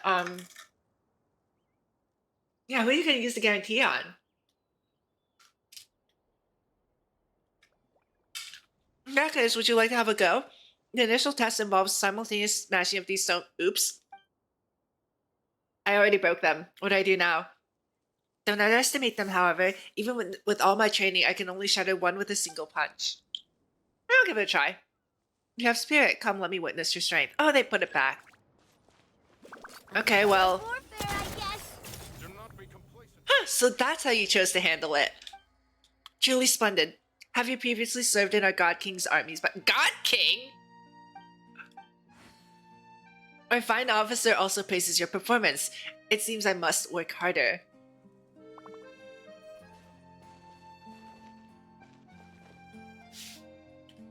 yeah, who are you gonna use the guarantee on? In that case, would you like to have a go? The initial test involves simultaneous smashing of these stone. Oops. I already broke them. What do I do now? Don't underestimate them, however. Even with all my training, I can only shatter one with a single punch. I'll give it a try. You have spirit. Come, let me witness your strength. Oh, they put it back. Okay, well. Huh, so that's how you chose to handle it. Truly splendid. Have you previously served in our God King's armies? But God King? Our fine officer also praises your performance. It seems I must work harder.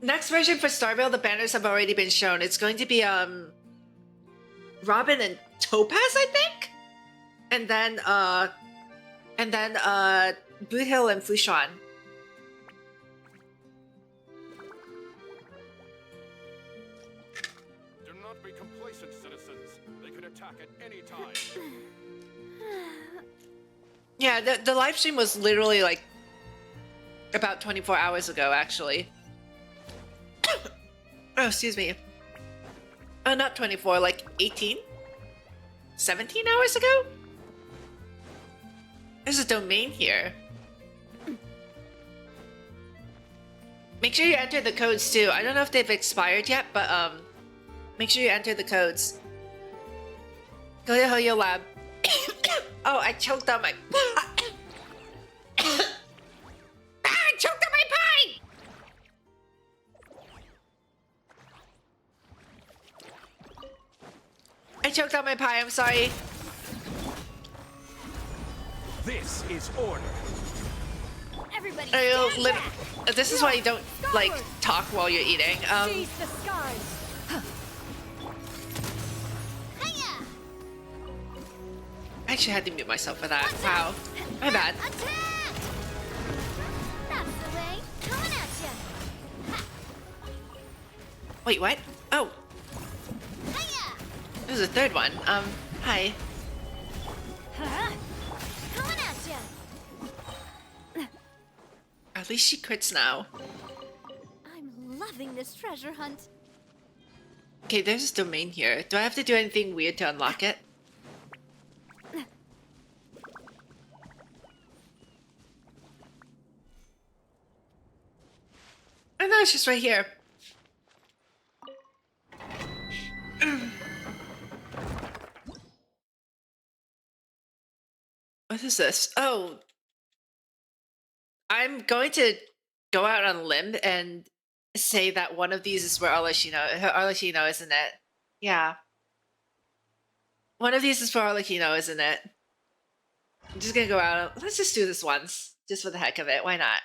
Next version for Starvale, the banners have already been shown. It's going to be Robin and Topaz, I think? And then Boot Hill and Fushan. Do not be complacent, citizens. They could attack at any time. Yeah, the live stream was literally like about 24 hours ago, actually. Oh, excuse me. Not 24, like 18? 17 hours ago? There's a domain here. Make sure you enter the codes too. I don't know if they've expired yet, but make sure you enter the codes. Go to Hoyo Lab. Oh, I choked on my... I choked on my pie! I choked on my pie, I'm sorry. This is order. Everybody This is why you don't, like, talk while you're eating. Seize the skies. I actually had to mute myself for that. Wow. My bad. That's the way. Coming at ya. Wait, what? Oh. There's a third one. Hi. Coming at ya. At least she crits now. I'm loving this treasure hunt. Okay, there's this domain here. Do I have to do anything weird to unlock it? Oh no, it's just right here. What is this? Oh. I'm going to go out on a limb and say that one of these is for Arlecchino, isn't it? Yeah. One of these is for Arlecchino, isn't it? I'm just gonna go out. Let's just do this once. Just for the heck of it. Why not?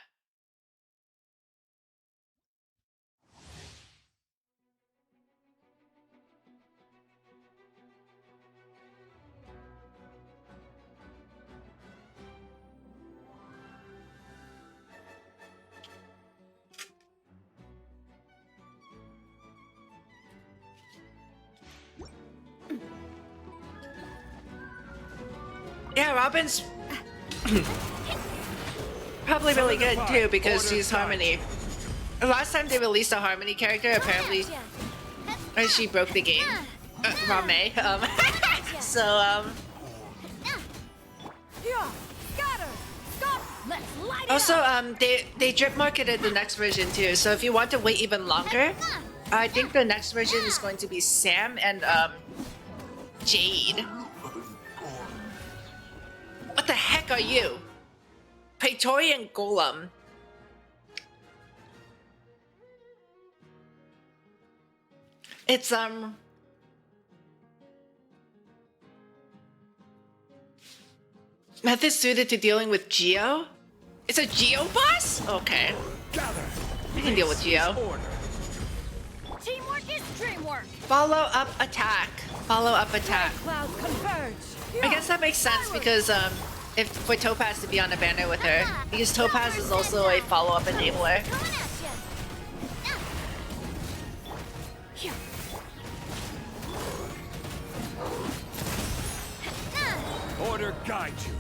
Yeah, Robin's probably really good too because she's Harmony. The last time they released a Harmony character, apparently, she broke the game. Rame. So Also, they drip marketed the next version too. So if you want to wait even longer, I think the next version is going to be Sam and Jade. What the heck are you? Praetorian Golem. It's method suited to dealing with Geo? It's a Geo boss? Okay. I can deal with Geo. Teamwork is dreamwork. Follow up attack. Follow up attack. Clouds converge. I guess that makes sense because if for Topaz to be on a banner with her, because Topaz is also a follow up enabler. Order guide you.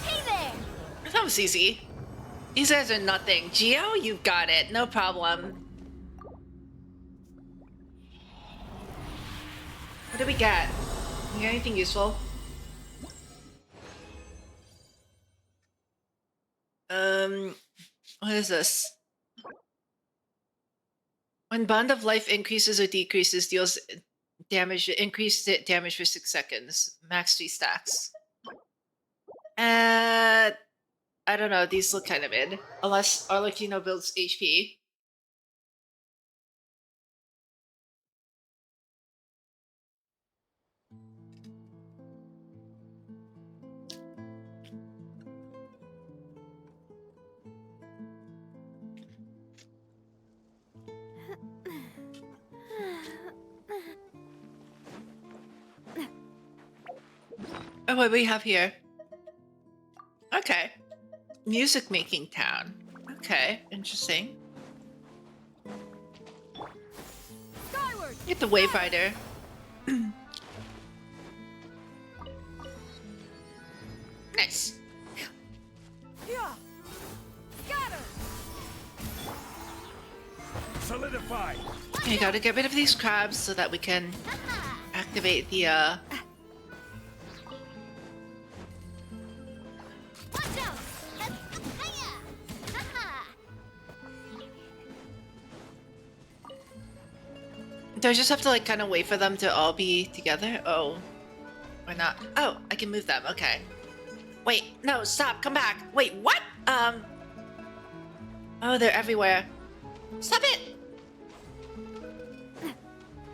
Hey there. That was easy. These guys are nothing. Geo, you've got it. No problem. What do we get? You got anything useful? What is this? When Bond of Life increases or decreases, deals damage, increased damage for 6 seconds. Max 3 stacks. I don't know, these look kind of mid. Unless Arlecchino builds HP. Oh, what do we have here? Okay. Music making town. Okay, interesting. Skyward. Get the Wave Rider. Nice. Yeah. Scatter. Solidify. Okay, gotta get rid of these crabs so that we can activate the Watch out. Do I just have to like kind of wait for them to all be together? Oh, or not? Oh, I can move them. Okay. Wait, no, stop, come back. Wait, what? Oh, they're everywhere. Stop it!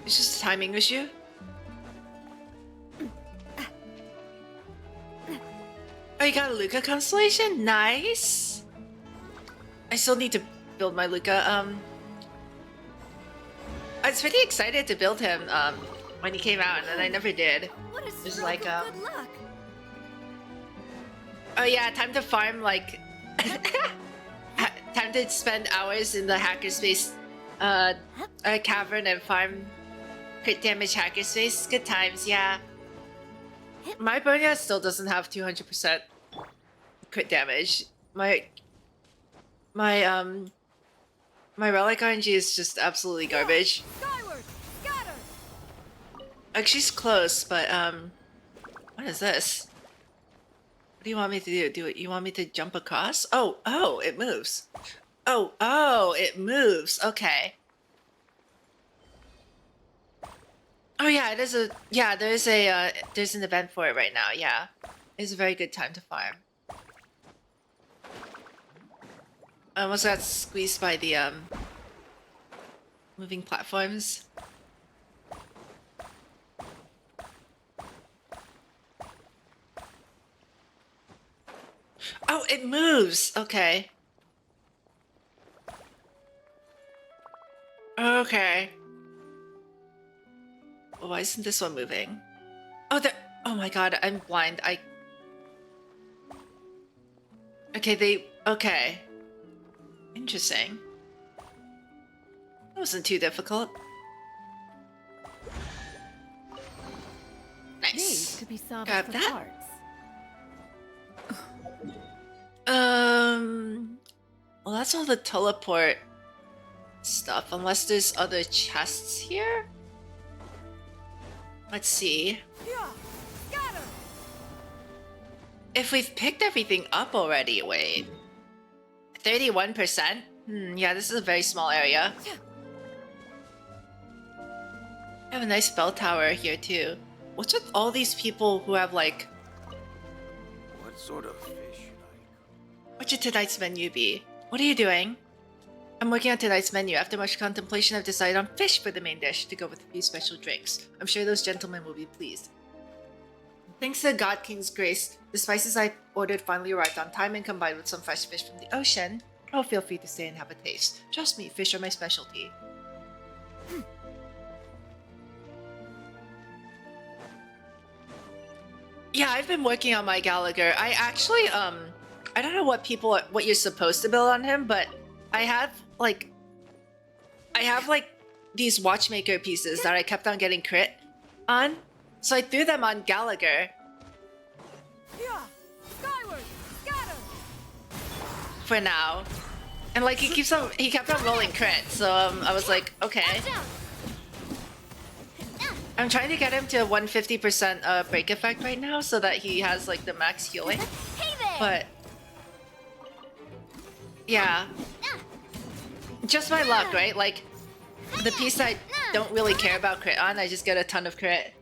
It's just a timing issue. Oh, you got a Luca constellation? Nice. I still need to build my Luca. I was pretty excited to build him when he came out, and then I never did. What a It was stroke like of good luck. oh yeah, time to farm like time to spend hours in the hackerspace cavern and farm crit damage hackerspace. Good times, yeah. My Bonya still doesn't have 200% crit damage. My relic RNG is just absolutely garbage. Skyward. Scatter. Like she's close, but what is this? What do you want me to do? You want me to jump across? Oh, it moves. Oh, it moves. Okay. Oh yeah, it is a there's an event for it right now. Yeah, it's a very good time to farm. I almost got squeezed by the moving platforms. Oh, it moves. Okay. Okay. Why isn't this one moving? Oh, oh my god, I'm blind. Okay. Interesting. That wasn't too difficult. Nice. These could be solved Grab for that. parts. Well, that's all the teleport stuff, unless there's other chests here. Let's see. If we've picked everything up already, wait. 31%? Yeah, this is a very small area. I have a nice bell tower here too. What's with all these people who have like... What sort of fish? What should tonight's menu be? What are you doing? I'm working on tonight's menu. After much contemplation, I've decided on fish for the main dish to go with a few special drinks. I'm sure those gentlemen will be pleased. Thanks to the God King's grace, the spices I ordered finally arrived on time and combined with some fresh fish from the ocean. Oh, feel free to stay and have a taste. Trust me, fish are my specialty. Yeah, I've been working on my Gallagher. I actually, I don't know what you're supposed to build on him, but I have like these watchmaker pieces that I kept on getting crit on. So I threw them on Gallagher. For now. And like he kept on rolling crit, so I was like, okay. I'm trying to get him to 150% break effect right now so that he has like the max healing. But yeah. Just my luck, right? Like the piece I don't really care about crit on, I just get a ton of crit.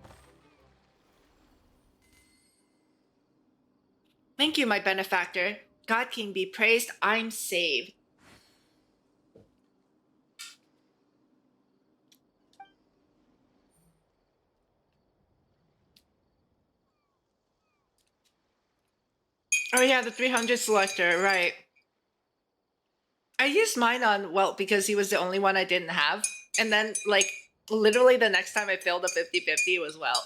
Thank you, my benefactor. God King be praised, I'm saved. Oh yeah, the 300 selector, right. I used mine on Welt because he was the only one I didn't have. And then, like, literally the next time I failed a 50-50 was Welt.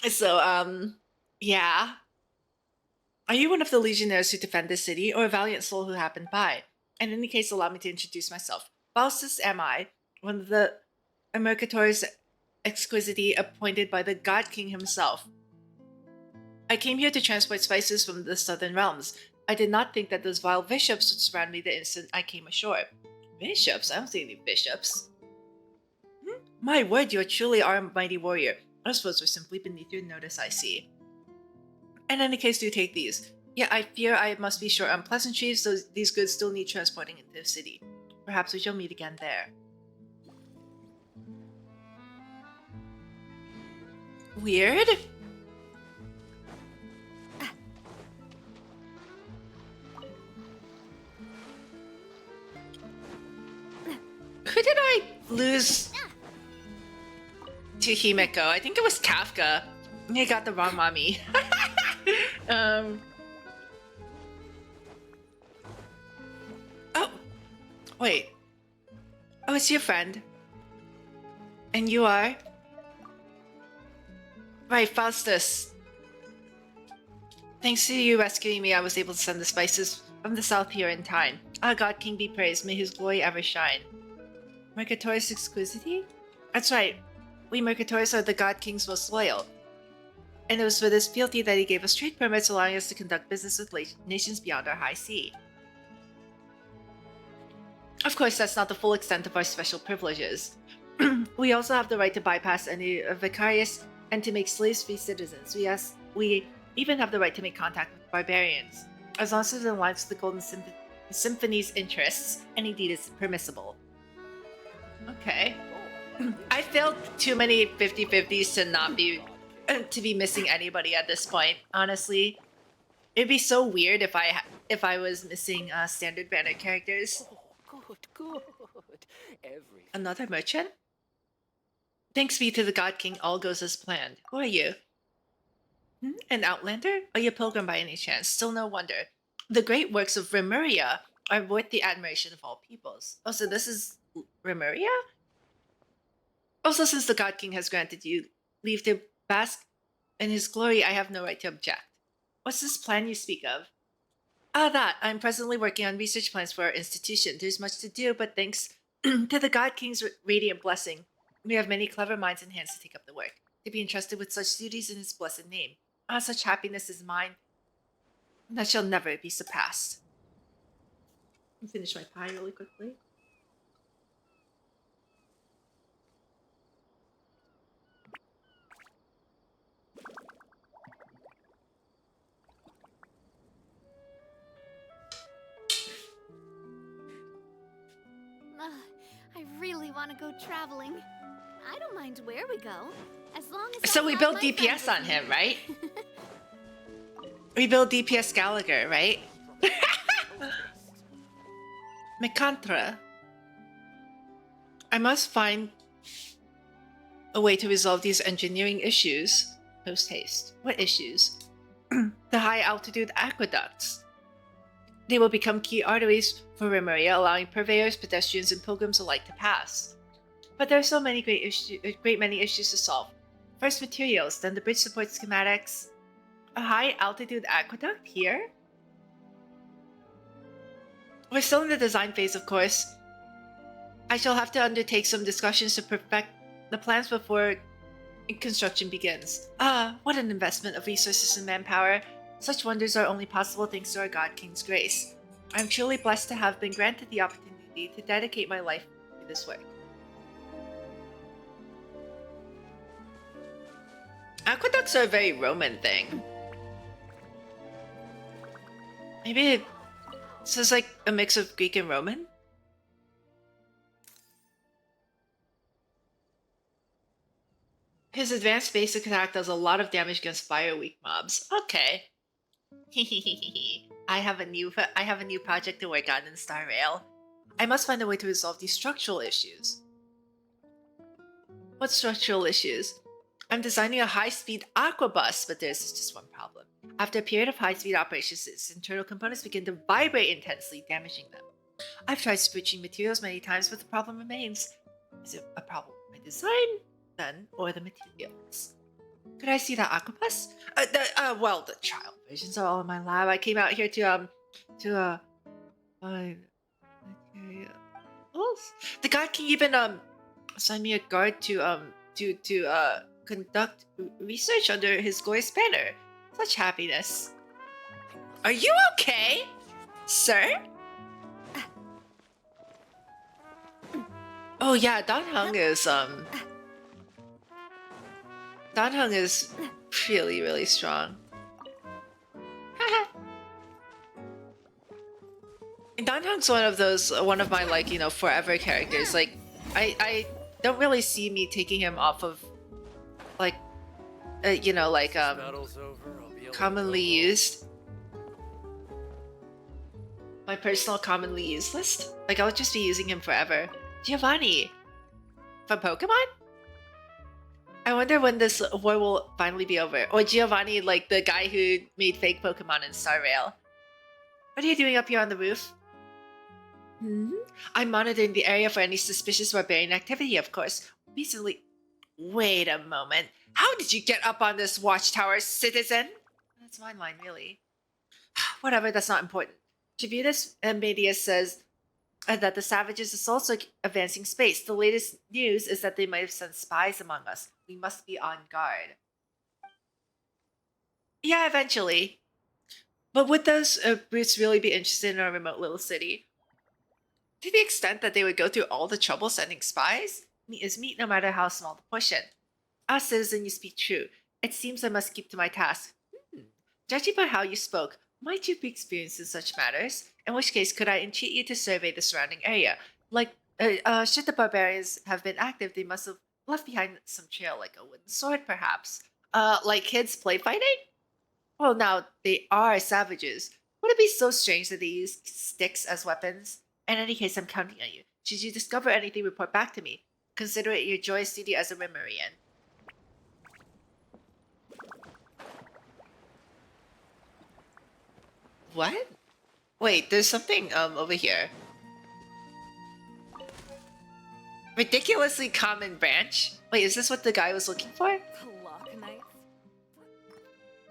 So, yeah. Are you one of the legionnaires who defend this city, or a valiant soul who happened by? In any case, allow me to introduce myself. Faustus am I, one of the Mercators Exquisity appointed by the God King himself. I came here to transport spices from the southern realms. I did not think that those vile bishops would surround me the instant I came ashore. Bishops? I don't see any bishops. My word, you truly are a mighty warrior. I suppose we're simply beneath your notice, I see. In any case, do take these. Yeah, I fear I must be short on pleasantries, so these goods still need transporting into the city. Perhaps we shall meet again there. Weird? Who did I lose to Himeko? I think it was Kafka. I got the wrong mommy. Oh, wait. Oh, it's your friend. And you are? Right, Faustus. Thanks to you rescuing me, I was able to send the spices from the south here in time. Ah, God King be praised. May his glory ever shine. Mercator's Exquisity? That's right. We Mercators are the God King's most loyal. And it was for this fealty that he gave us trade permits allowing us to conduct business with nations beyond our high sea. Of course, that's not the full extent of our special privileges. We also have the right to bypass any vicarious and to make slaves-free citizens. We even have the right to make contact with barbarians. As long as it aligns with the Golden Symphony's interests, any deed is permissible. Okay. I failed too many 50-50s to be missing anybody at this point, honestly. It'd be so weird if I was missing standard banner characters. Good. Another merchant? Thanks be to the God King, all goes as planned. Who are you? An outlander? Are you a pilgrim by any chance? Still no wonder. The great works of Remuria are worth the admiration of all peoples. Oh, so this is Remuria? Also, since the God King has granted you leave to bask in his glory, I have no right to object. What's this plan you speak of? Ah, that. I'm presently working on research plans for our institution. There's much to do, but thanks to the God King's radiant blessing, we have many clever minds and hands to take up the work. To be entrusted with such duties in his blessed name. Ah, such happiness is mine. That shall never be surpassed. Let me finish my pie really quickly. I really want to go traveling. I don't mind where we go, as long as So I we have built my DPS friends on with him, me. right? We built DPS Gallagher, right? Mekantra. I must find a way to resolve these engineering issues. Post haste. What issues? The high altitude aqueducts. They will become key arteries for Remeria, allowing purveyors, pedestrians, and pilgrims alike to pass. But there are so many great many issues to solve. First, materials, then the bridge support schematics. A high altitude aqueduct here? We're still in the design phase, of course. I shall have to undertake some discussions to perfect the plans before construction begins. What an investment of resources and manpower. Such wonders are only possible thanks to our God King's grace. I am truly blessed to have been granted the opportunity to dedicate my life to this work. Aqueducts are a very Roman thing. Maybe this is like a mix of Greek and Roman? His advanced basic attack does a lot of damage against fire-weak mobs. Okay. I have a new project to work on in Star Rail. I must find a way to resolve these structural issues. What structural issues? I'm designing a high-speed aquabus, but there's just one problem. After a period of high-speed operations, its internal components begin to vibrate intensely, damaging them. I've tried switching materials many times, but the problem remains. Is it a problem with my design, then, or the materials? Could I see that aquabus? Well, the trial versions are all in my lab. I came out here to find materials. The god can even assign me a guard to conduct research under his glorious banner. Such happiness. Are you okay, sir? Oh yeah, Dan Hung is really, really strong. Dan Hung's one of my like, you know, forever characters. Like I don't really see me taking him off of like you know, like commonly used. My personal commonly used list. Like I'll just be using him forever. Giovanni from Pokemon? I wonder when this war will finally be over. Or Giovanni, like the guy who made fake Pokemon in Star Rail. What are you doing up here on the roof? I'm monitoring the area for any suspicious barbarian activity, of course. Recently... Wait a moment. How did you get up on this watchtower, citizen? That's my line, really. Whatever, that's not important. Tributus Medius says that the savages is also advancing space. The latest news is that they might have sent spies among us. We must be on guard. Yeah, eventually. But would those brutes really be interested in our remote little city? To the extent that they would go through all the trouble sending spies? Meat is meat, no matter how small the portion. Citizen, you speak true. It seems I must keep to my task. Judging by how you spoke, might you be experienced in such matters? In which case, could I entreat you to survey the surrounding area? Like, should the barbarians have been active, they must have left behind some trail, like a wooden sword, perhaps. Like kids play fighting? Well, now, they are savages. Would it be so strange that they use sticks as weapons? In any case, I'm counting on you. Should you discover anything, report back to me. Consider it your joyous duty as a Rimurian. What? Wait, there's something over here. Ridiculously common branch? Wait, is this what the guy was looking for?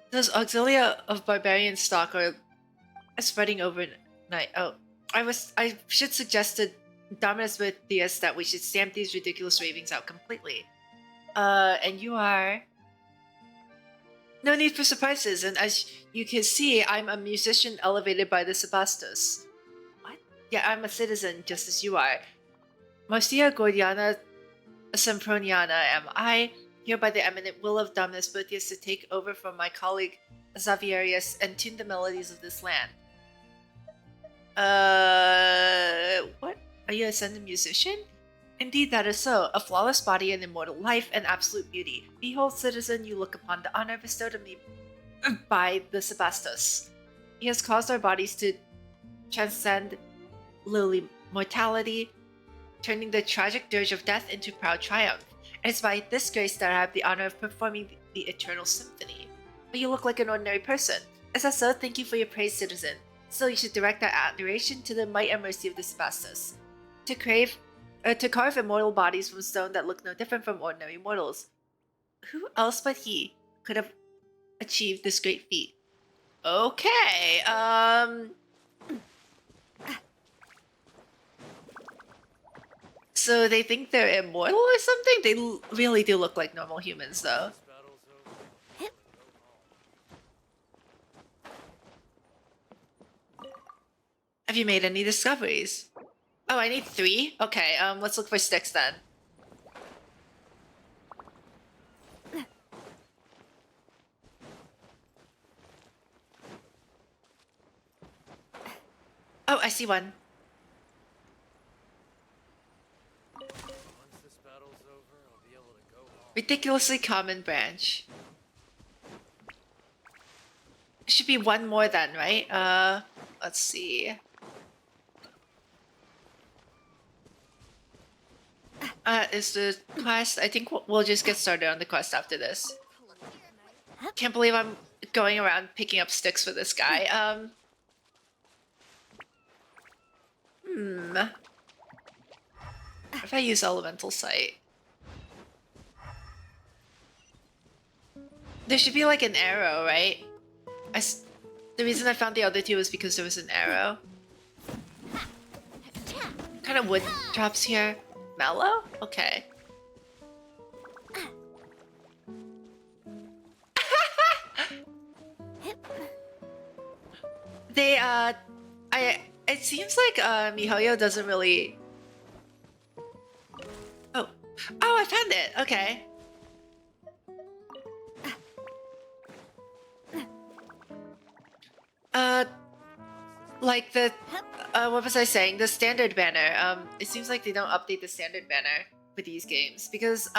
Those auxilia of barbarian stock are spreading overnight. Oh, I should suggest to Dominus Boethius that we should stamp these ridiculous ravings out completely. And you are... No need for surprises, and as you can see, I'm a musician elevated by the Sebastos. What? Yeah, I'm a citizen, just as you are. Marcia Gordiana Semproniana am I, here by the eminent will of Dominus Boethius to take over from my colleague Xavierius and tune the melodies of this land. What? Are you a ascended musician? Indeed, that is so. A flawless body, an immortal life, and absolute beauty. Behold, citizen, you look upon the honor bestowed on me by the Sebastos. He has caused our bodies to transcend lowly mortality, turning the tragic dirge of death into proud triumph. And it's by this grace that I have the honor of performing the Eternal Symphony. But you look like an ordinary person. Is that so? Thank you for your praise, citizen. Still, you should direct our adoration to the might and mercy of the Sebastos. To carve immortal bodies from stone that look no different from ordinary mortals. Who else but he could have achieved this great feat? Okay, so they think they're immortal or something? They really do look like normal humans, though. Have you made any discoveries? Oh, I need 3? Okay, let's look for sticks then. Oh, I see one. Ridiculously common branch. Should be one more then, right? Let's see. Is the quest? I think we'll just get started on the quest after this. Can't believe I'm going around picking up sticks for this guy. If I use Elemental Sight. There should be like an arrow, right? The reason I found the other two was because there was an arrow. What kind of wood drops here? Mellow? Okay. It seems like MiHoYo doesn't really. Oh, I found it. Okay. Like the what was I saying? The standard banner. It seems like they don't update the standard banner for these games because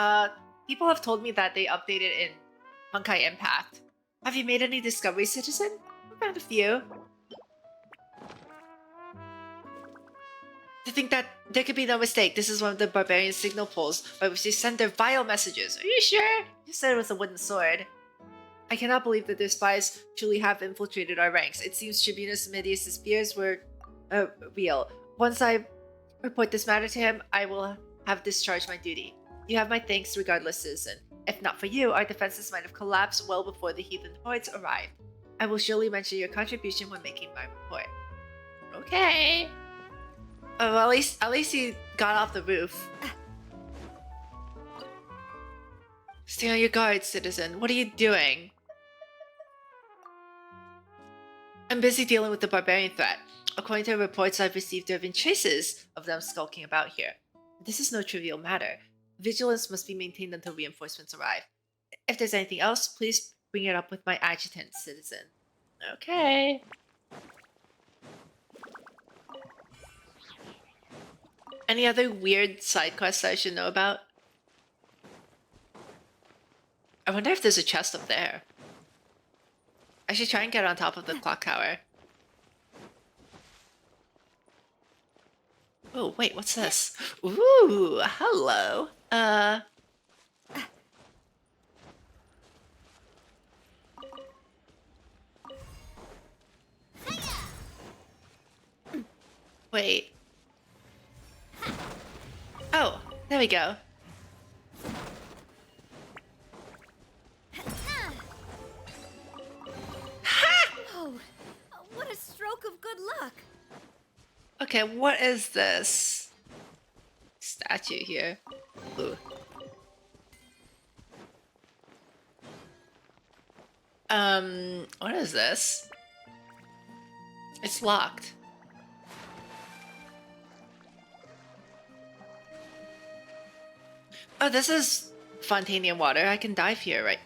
people have told me that they updated in Honkai Impact. Have you made any discoveries, citizen? I found a few. To think that there could be no mistake, this is one of the barbarian signal poles by which they send their vile messages. Are you sure? You said it was a wooden sword. I cannot believe that their spies truly have infiltrated our ranks. It seems Tribunus Medius' fears were real. Once I report this matter to him, I will have discharged my duty. You have my thanks regardless, citizen. If not for you, our defenses might have collapsed well before the heathen hordes arrived. I will surely mention your contribution when making my report. Okay. Oh, well, at least he got off the roof. Stay on your guard, citizen. What are you doing? I'm busy dealing with the barbarian threat. According to the reports I've received, there have been traces of them skulking about here. This is no trivial matter. Vigilance must be maintained until reinforcements arrive. If there's anything else, please bring it up with my adjutant, citizen. Okay. Any other weird side quests I should know about? I wonder if there's a chest up there. I should try and get on top of the clock tower. Oh, wait, what's this? Ooh, hello. Wait. Oh, there we go. Oh, what a stroke of good luck. Okay, what is this statue here? Ooh. What is this? It's locked. Oh, this is Fontanian water. I can dive here, right?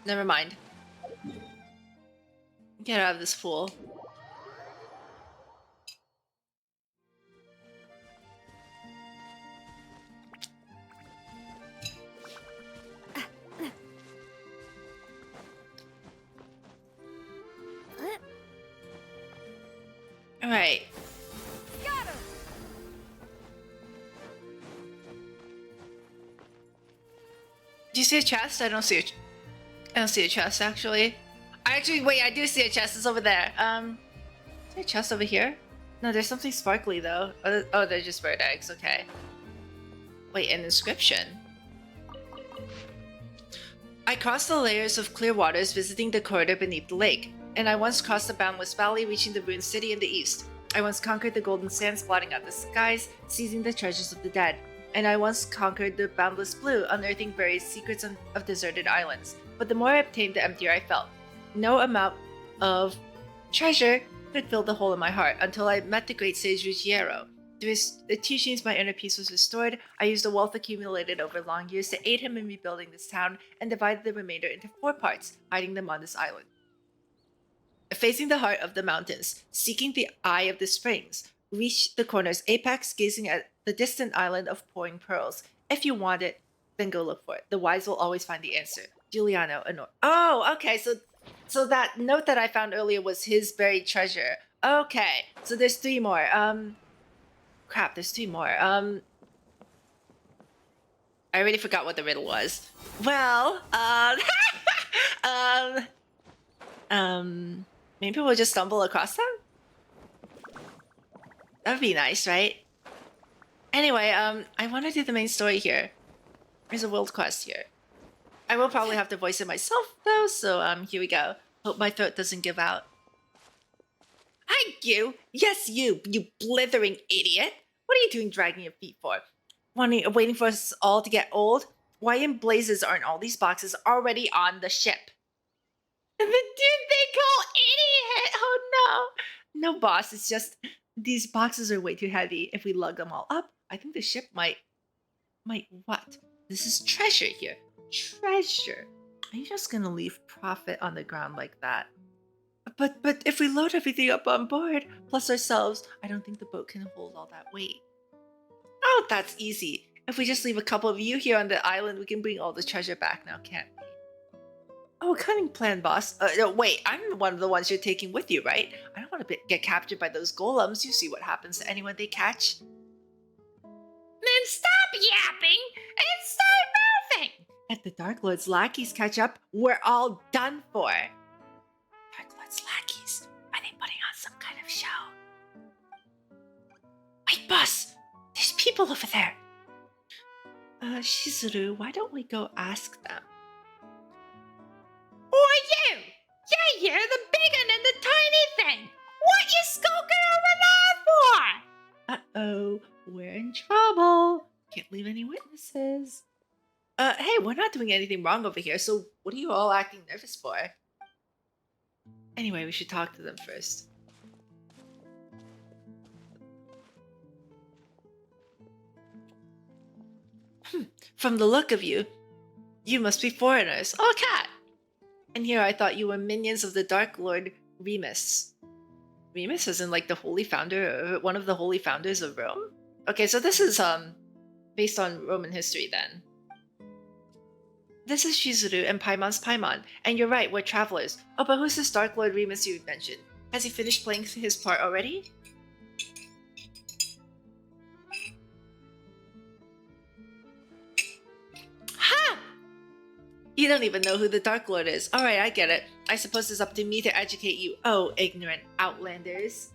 Never mind. Get out of this pool. Alright. Do you see a chest? I don't see a chest actually. Wait, I do see a chest. It's over there. Is there a chest over here? No, there's something sparkly though. Oh, they're just bird eggs. Okay. Wait, an inscription. I crossed the layers of clear waters, visiting the corridor beneath the lake. And I once crossed the boundless valley, reaching the ruined city in the east. I once conquered the golden sands, blotting out the skies, seizing the treasures of the dead. And I once conquered the boundless blue, unearthing buried secrets of deserted islands. But the more I obtained, the emptier I felt. No amount of treasure could fill the hole in my heart until I met the great sage Ruggiero. Through his teachings, my inner peace was restored. I used the wealth accumulated over long years to aid him in rebuilding this town and divided the remainder into 4 parts, hiding them on this island. Facing the heart of the mountains, seeking the eye of the springs, reach the corner's apex, gazing at the distant island of pouring pearls. If you want it, then go look for it. The wise will always find the answer. Giuliano Honor. Oh, okay. So that note that I found earlier was his buried treasure. Okay. So there's 3 more. Crap, there's 3 more. I already forgot what the riddle was. Well, maybe we'll just stumble across them? That would be nice, right? Anyway, I want to do the main story here. There's a world quest here. I will probably have to voice it myself, though, so, here we go. Hope my throat doesn't give out. Hi, you! Yes, you blithering idiot! What are you doing dragging your feet for? Waiting for us all to get old? Why in blazes aren't all these boxes already on the ship? The dude they call idiot! Oh no! No, boss, it's just these boxes are way too heavy. If we lug them all up, I think the ship might what? This is treasure here. Treasure. Are you just gonna leave profit on the ground like that? But if we load everything up on board, plus ourselves, I don't think the boat can hold all that weight. Oh, that's easy. If we just leave a couple of you here on the island, we can bring all the treasure back now, can't we? Oh, cunning plan, boss. No, wait, I'm one of the ones you're taking with you, right? I don't want to get captured by those golems. You see what happens to anyone they catch. Then stop yapping and start moving! If the Dark Lord's lackeys catch up, we're all done for. Dark Lord's lackeys? Are they putting on some kind of show? Wait, boss! There's people over there! Shizuru, why don't we go ask them? Why you? Yeah, you're the big one and the tiny thing! What you skulking over there for? Uh-oh, we're in trouble. Can't leave any witnesses. Hey, we're not doing anything wrong over here, so what are you all acting nervous for? Anyway, we should talk to them first. From the look of you, you must be foreigners. Oh, cat! And here I thought you were minions of the Dark Lord Remus. Remus as in like the holy founder, one of the holy founders of Rome? Okay, so this is based on Roman history then. This is Shizuru and Paimon's Paimon, and you're right, we're travelers. Oh, but who's this Dark Lord Remus you mentioned? Has he finished playing his part already? Ha! You don't even know who the Dark Lord is. Alright, I get it. I suppose it's up to me to educate you. Oh, ignorant outlanders.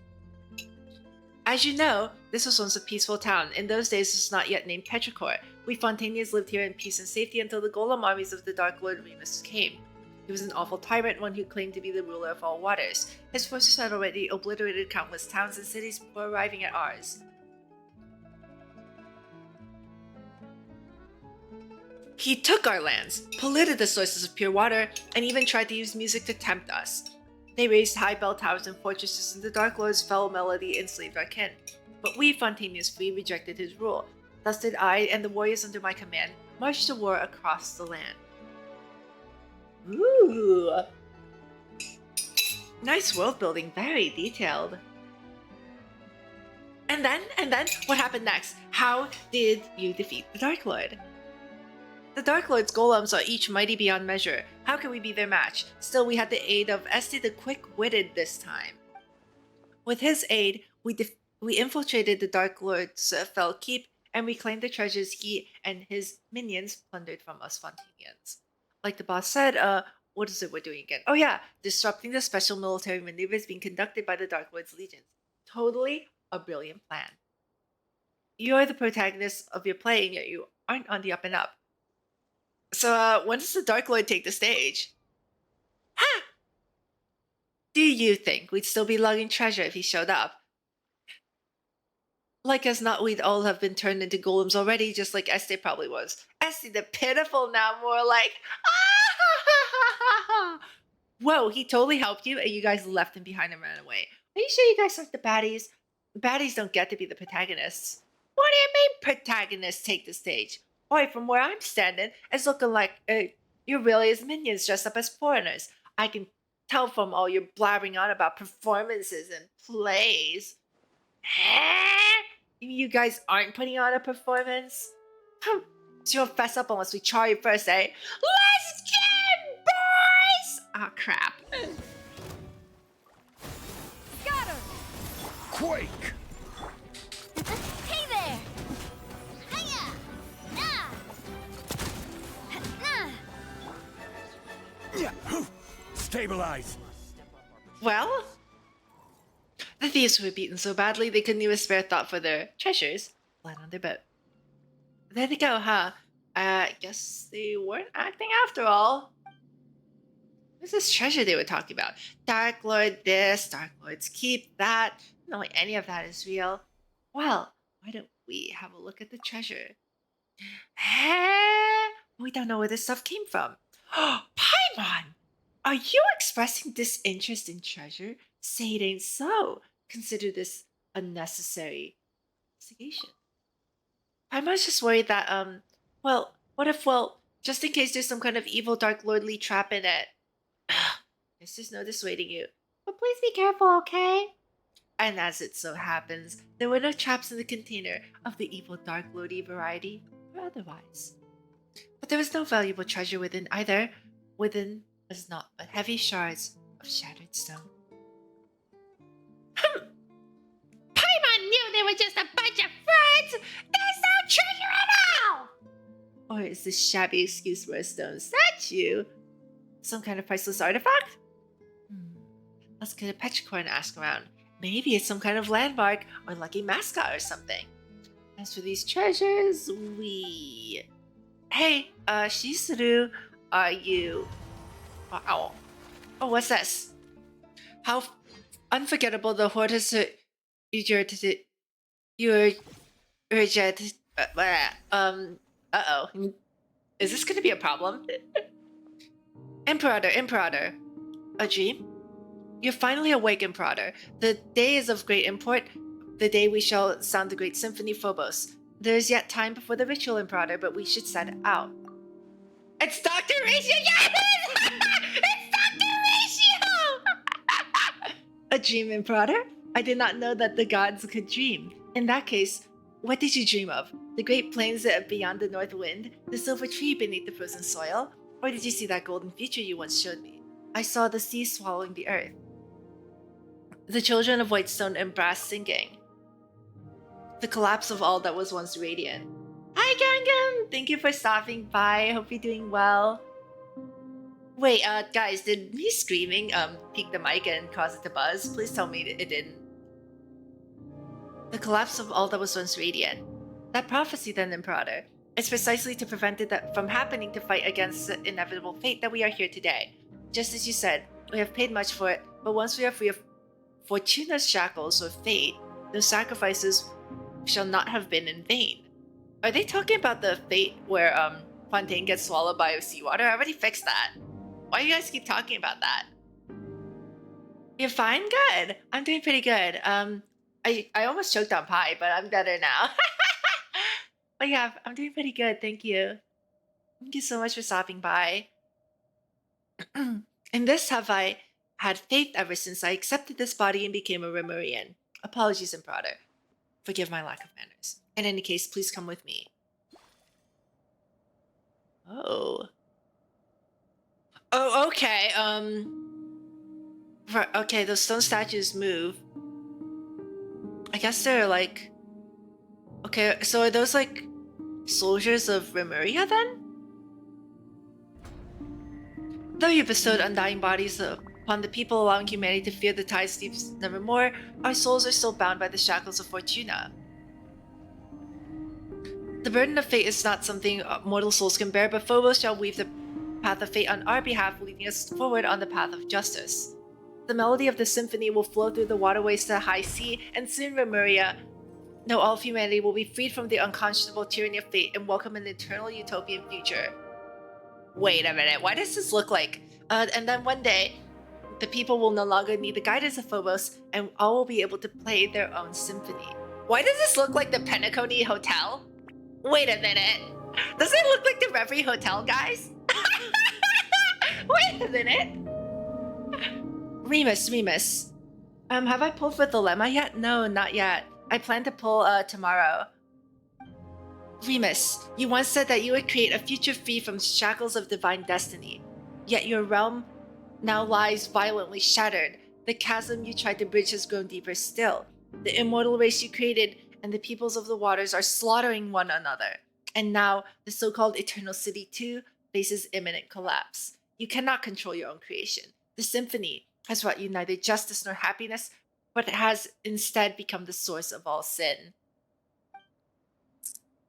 As you know, this was once a peaceful town. In those days, it was not yet named Petrichor. We Fontanians lived here in peace and safety until the golem armies of the Dark Lord Remus came. He was an awful tyrant, one who claimed to be the ruler of all waters. His forces had already obliterated countless towns and cities before arriving at ours. He took our lands, polluted the sources of pure water, and even tried to use music to tempt us. They raised high bell towers and fortresses, and the Dark Lord's foul melody enslaved our kin. But we, Fontanians free, rejected his rule. Thus did I and the warriors under my command march to war across the land. Ooh! Nice world building, very detailed. And then, what happened next? How did you defeat the Dark Lord? The Dark Lord's golems are each mighty beyond measure. How can we be their match? Still, we had the aid of Este the Quick-Witted this time. With his aid, we infiltrated the Dark Lord's fell keep and reclaimed the treasures he and his minions plundered from us Fontanians. Like the boss said, what is it we're doing again? Oh yeah, disrupting the special military maneuvers being conducted by the Dark Lord's legions. Totally a brilliant plan. You are the protagonist of your play, and yet you aren't on the up and up. So, when does the Dark Lord take the stage? Ha! Do you think we'd still be lugging treasure if he showed up? Like as not, we'd all have been turned into golems already, just like Este probably was. Este the pitiful now, more like, ah! Whoa, he totally helped you, and you guys left him behind and ran away. Are you sure you guys aren't the baddies? Baddies don't get to be the protagonists. What do you mean protagonists take the stage? Boy, from where I'm standing, it's looking like you're really as minions dressed up as foreigners. I can tell from all your blabbering on about performances and plays. You guys aren't putting on a performance? So you'll fess up unless we try you first, eh? Let's get boys! Oh, crap. Scatter! Quake! Hey there! Hiya! Nah! Stabilize! Well, the thieves were beaten so badly they couldn't even spare thought for their treasures lying on their boat. There they go, huh? Guess they weren't acting after all. What's this treasure they were talking about? Dark Lord this, Dark Lord's keep that. Not like any of that is real. Well, why don't we have a look at the treasure? We don't know where this stuff came from. Paimon! Are you expressing disinterest in treasure? Say it ain't so. Consider this unnecessary investigation. Paimon's just worried that, well, what if, just in case there's some kind of evil Dark Lordly trap in it. Guess there's no dissuading you. But please be careful, okay? And as it so happens, there were no traps in the container of the evil Dark Lordy variety, or otherwise. But there was no valuable treasure within either. Within was naught but heavy shards of shattered stone. Paimon knew they were just a bunch of frauds! There's no treasure at all! Or is this shabby excuse for a stone statue some kind of priceless artifact? Let's get a petrichor and ask around. Maybe it's some kind of landmark or lucky mascot or something. As for these treasures, Hey, Shizuru, are you... Oh, what's this? How unforgettable the Hearth is uh-oh. Is this gonna be a problem? Imperator. A dream? You're finally awake, Imperator. The day is of great import. The day we shall sound the great symphony Phobos. There is yet time before the ritual, Imperator, but we should set out. It's Dr. Ratio! Yes! It's Dr. Ratio! A dream, Imperator? I did not know that the gods could dream. In that case, what did you dream of? The great plains beyond the north wind? The silver tree beneath the frozen soil? Or did you see that golden future you once showed me? I saw the sea swallowing the earth. The children of Whitestone and Brass singing. The collapse of all that was once radiant. Hi, Gangan! Thank you for stopping by. Hope you're doing well. Wait, guys, did me screaming peak the mic and cause it to buzz? Please tell me it didn't. The collapse of all that was once radiant. That prophecy then, Imperator. It's precisely to prevent it from happening to fight against the inevitable fate that we are here today. Just as you said, we have paid much for it, but once we are free of Fortuna's shackles or fate, those sacrifices shall not have been in vain. Are they talking about the fate where Fontaine gets swallowed by seawater? I already fixed that. Why do you guys keep talking about that? You're fine? Good. I'm doing pretty good. I almost choked on pie, but I'm better now. But yeah, I'm doing pretty good, thank you. Thank you so much for stopping by. In this have I had faith ever since I accepted this body and became a Remurian. Apologies, Imperator. Forgive my lack of manners. In any case, please come with me. Oh, okay, okay, those stone statues move. I guess they're like... Okay, so are those like soldiers of Remuria then? Though you bestowed undying bodies upon the people, allowing humanity to fear the tide sleeps nevermore, our souls are still bound by the shackles of Fortuna. The burden of fate is not something mortal souls can bear, but Phobos shall weave the path of fate on our behalf, leading us forward on the path of justice. The melody of the symphony will flow through the waterways to the high sea, and soon Remuria, no, all of humanity will be freed from the unconscionable tyranny of fate and welcome an eternal utopian future. Wait a minute, why does this look like? And then one day, the people will no longer need the guidance of Phobos, and all will be able to play their own symphony. Why does this look like the Penacony Hotel? Wait a minute. Does it look like the Reverie Hotel, guys? Wait a minute. Remus. Have I pulled for Dilemma yet? No, not yet. I plan to pull tomorrow. Remus, you once said that you would create a future free from shackles of divine destiny. Yet your realm now lies violently shattered. The chasm you tried to bridge has grown deeper still. The immortal race you created and the peoples of the waters are slaughtering one another. And now, the so-called Eternal City too faces imminent collapse. You cannot control your own creation. The symphony has brought you neither justice nor happiness, but has instead become the source of all sin.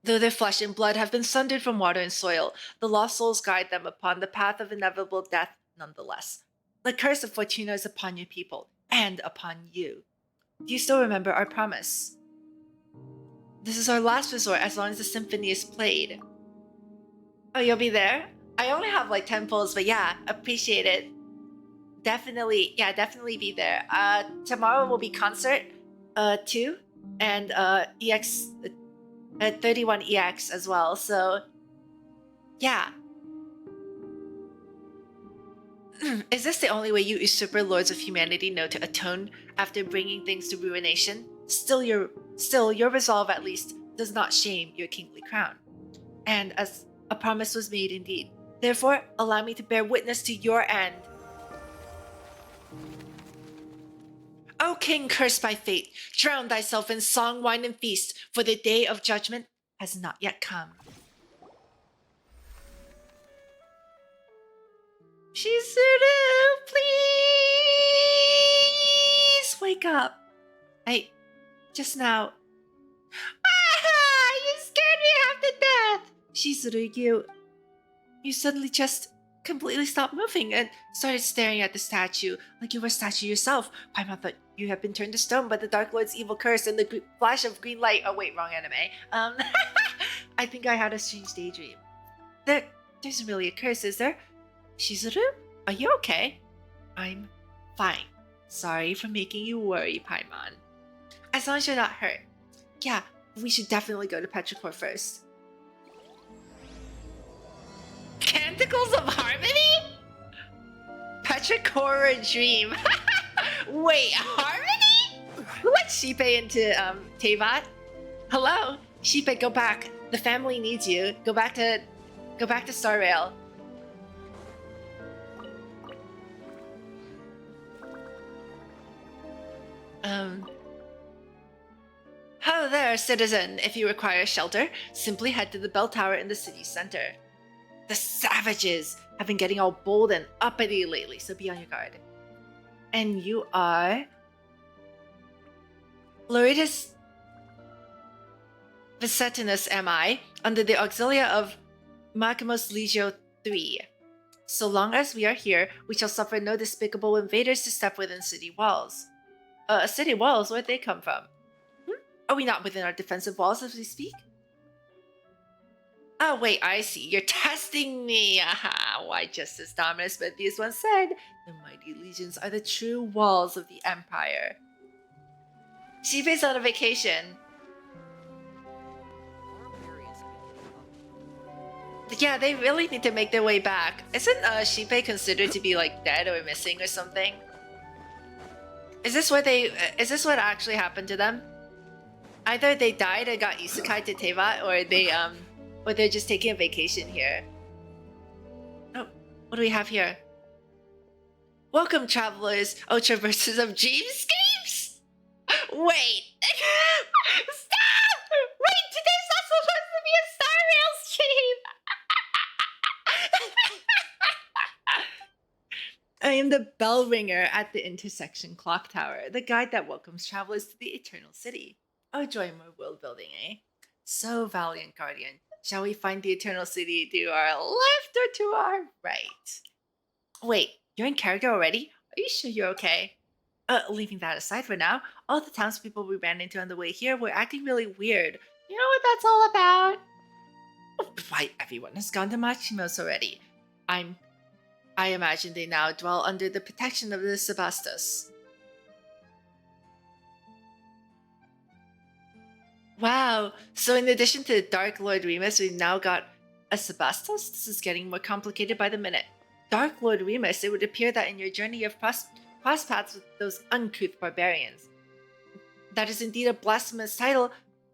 Though their flesh and blood have been sundered from water and soil, the lost souls guide them upon the path of inevitable death nonetheless. The curse of Fortuna is upon your people, and upon you. Do you still remember our promise? This is our last resort as long as the symphony is played. Oh, you'll be there? I only have like 10 pulls, but yeah, appreciate it. Definitely be there. Tomorrow will be concert 2 and EX 31 EX as well. So yeah. Is this the only way you usurper lords of humanity know to atone after bringing things to ruination? Still your resolve at least does not shame your kingly crown. And as a promise was made indeed. Therefore, allow me to bear witness to your end. O king cursed by fate, drown thyself in song, wine, and feast, for the day of judgment has not yet come. Shizuru, please wake up. Just now. You scared me half to death. Shizuru, you suddenly just completely stopped moving and started staring at the statue like you were a statue yourself. Paimon thought you had been turned to stone by the Dark Lord's evil curse and the flash of green light. Oh wait, wrong anime. I think I had a strange daydream. There isn't really a curse, is there? Shizuru, are you okay? I'm fine. Sorry for making you worry, Paimon. As long as you're not hurt. Yeah, we should definitely go to Petrichor first. Canticles of Harmony? Petrichor dream. Wait, Harmony? Who let Shipe into Teyvat? Hello? Shipe, go back. The family needs you. Go back to Star Rail. Hello there, citizen. If you require shelter, simply head to the bell tower in the city center. The savages have been getting all bold and uppity lately, so be on your guard. And you are... Loretus Vicetinus am I, under the auxilia of Macamos Legio III. So long as we are here, we shall suffer no despicable invaders to step within city walls. City walls? Where'd they come from? Are we not within our defensive walls as we speak? Oh wait, I see. You're testing me. Aha, why just as Dominus Methius once said, the mighty legions are the true walls of the Empire. Shipe's on a vacation. Yeah, they really need to make their way back. Isn't Shipe considered to be like dead or missing or something? Is this what actually happened to them? Either they died and got isekai to Teyvat, or they're just taking a vacation here. Oh, what do we have here? Welcome, travelers, traversers of dreamscapes! Wait! Stop! Wait, today's not supposed to be a Star Rail stream! I am the bell ringer at the intersection clock tower, the guide that welcomes travelers to the Eternal City. Oh, joy more world building, eh? So, valiant guardian, shall we find the Eternal City to our left or to our right? Wait, you're in character already? Are you sure you're okay? Leaving that aside for now, all the townspeople we ran into on the way here were acting really weird. You know what that's all about? Why, everyone has gone to Machimo's already. I imagine they now dwell under the protection of the Sebastos. Wow, so in addition to Dark Lord Remus, we've now got a Sebastos? This is getting more complicated by the minute. Dark Lord Remus, it would appear that in your journey you've crossed paths with those uncouth barbarians. That is indeed a blasphemous title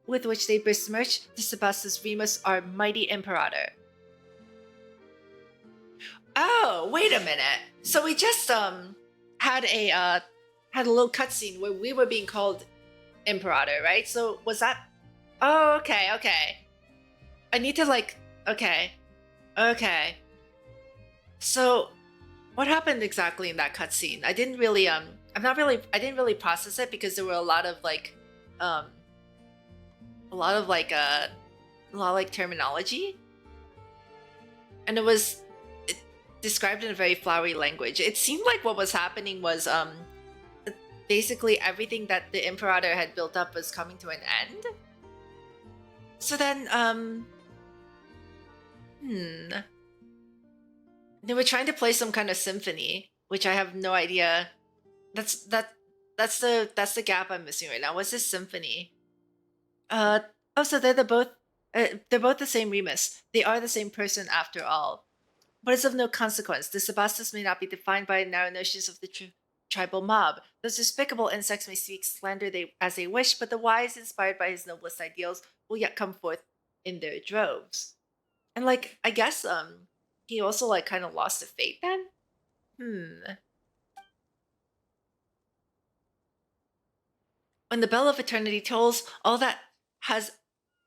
with which they besmirch the Sebastos Remus, our mighty Imperator. Oh, wait a minute. So we just had a little cutscene where we were being called Imperator, right? So was that? Oh, okay. I need to okay. So what happened exactly in that cutscene? I didn't really I didn't really process it because there were a lot of terminology, and it was described in a very flowery language. It seemed like what was happening was basically everything that the Imperator had built up was coming to an end. So then they were trying to play some kind of symphony, which I have no idea. That's the gap I'm missing right now. What's this symphony? So they're both the same Remus. They are the same person after all. But it's of no consequence. The Sebastos may not be defined by narrow notions of the tribal mob. Those despicable insects may speak slander as they wish, but the wise, inspired by his noblest ideals, will yet come forth in their droves. And I guess he also kind of lost to fate then? When the bell of eternity tolls, all that has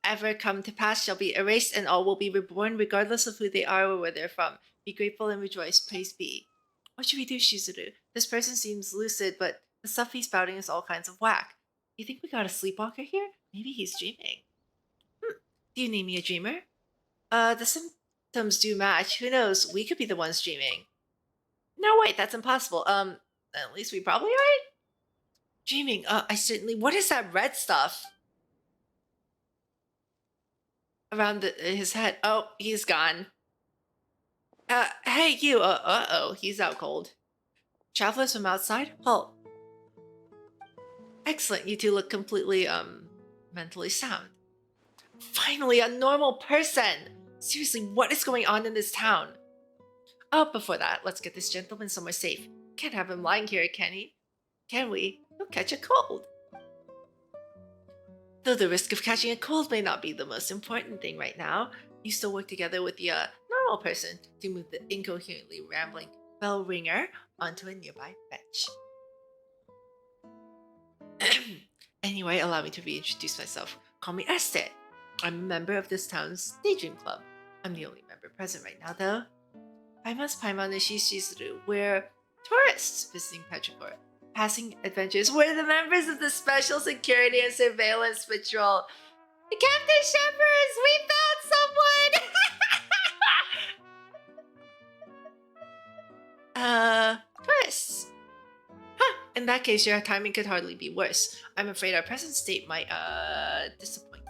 ever come to pass shall be erased, and all will be reborn regardless of who they are or where they're from. Be grateful and rejoice, praise be. What should we do, Shizuru? This person seems lucid, but the stuff he's spouting is all kinds of whack. You think we got a sleepwalker here? Maybe he's dreaming. Do you name me a dreamer? The symptoms do match. Who knows? We could be the ones dreaming. No, wait, that's impossible. At least we probably aren't. Dreaming. I certainly. What is that red stuff around his head? Oh, he's gone. Hey, you. He's out cold. Travelers from outside? Halt. Excellent. You two look completely, mentally sound. Finally, a normal person! Seriously, what is going on in this town? Oh, before that, let's get this gentleman somewhere safe. Can't have him lying here, can he? Can we? He'll catch a cold. Though the risk of catching a cold may not be the most important thing right now, you still work together with the normal person to move the incoherently rambling bell ringer onto a nearby bench. Anyway, allow me to reintroduce myself. Call me Esther. I'm a member of this town's Daydream Club. I'm the only member present right now, though. Paimon and Shizuru, we're tourists visiting Petrichor. Passing adventures. We're the members of the Special Security and Surveillance Patrol. Captain Shepherds, we found someone! Tourists. In that case, your timing could hardly be worse. I'm afraid our present state might, disappoint you.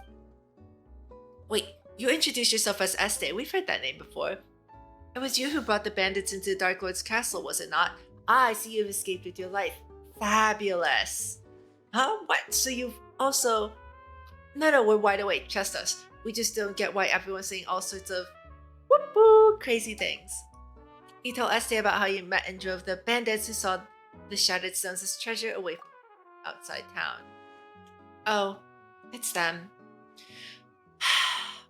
Wait, you introduced yourself as Este. We've heard that name before. It was you who brought the bandits into the Dark Lord's castle, was it not? I see you've escaped with your life. Fabulous. Huh? What? So you've also... No, we're wide awake. Trust us. We just don't get why everyone's saying all sorts of whoop-woo crazy things. You tell Este about how you met and drove the bandits who saw the Shattered Stones as treasure away from outside town. Oh, it's them.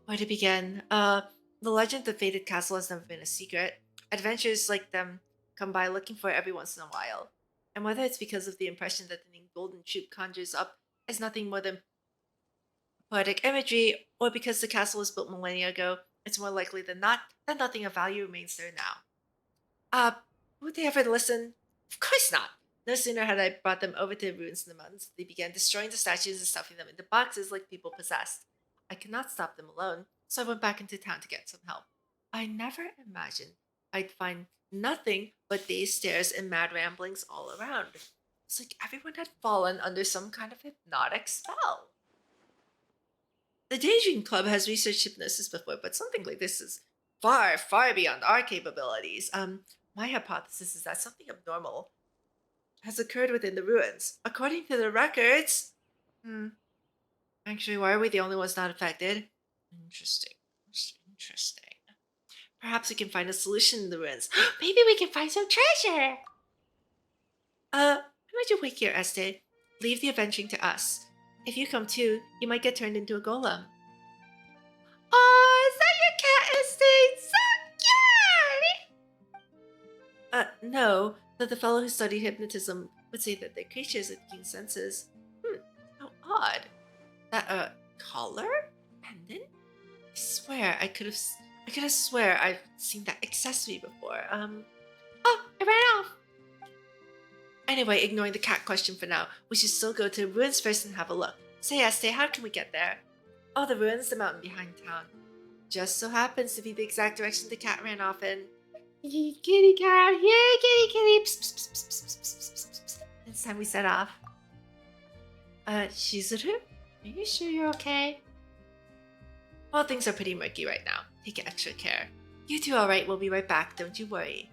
Where to begin? The legend of the Fated Castle has never been a secret. Adventurers like them come by looking for it every once in a while. And whether it's because of the impression that the name Golden Troop conjures up is nothing more than poetic imagery, or because the castle was built millennia ago, it's more likely than not that nothing of value remains there now. Would they ever listen? Of course not. No sooner had I brought them over to the ruins in the mountains, they began destroying the statues and stuffing them into boxes like people possessed. I could not stop them alone, so I went back into town to get some help. I never imagined I'd find nothing but these stairs and mad ramblings all around. It's like everyone had fallen under some kind of hypnotic spell. The Daydream Club has researched hypnosis before, but something like this is far, far beyond our capabilities. My hypothesis is that something abnormal has occurred within the ruins. According to the records, actually, why are we the only ones not affected? Interesting. Perhaps we can find a solution in the ruins. Maybe we can find some treasure. Why don't you wait here, Este? Leave the adventuring to us. If you come too, you might get turned into a golem. Oh, is that your cat, Este? So cute! No, but the fellow who studied hypnotism would say that they're creatures with keen senses. How odd. That, collar? Pendant? I swear, I could have swear I've seen that accessory before. Oh, it ran off! Anyway, ignoring the cat question for now, we should still go to the ruins first and have a look. Say, Este, how can we get there? Oh, the ruins, the mountain behind town. Just so happens to be the exact direction the cat ran off in. Kitty cat, yay, kitty. Psst, psst, psst, psst, psst, psst, psst, psst. It's time we set off. Shizuru? Are you sure you're okay? Well, things are pretty murky right now. Take extra care. You two alright, we'll be right back, don't you worry.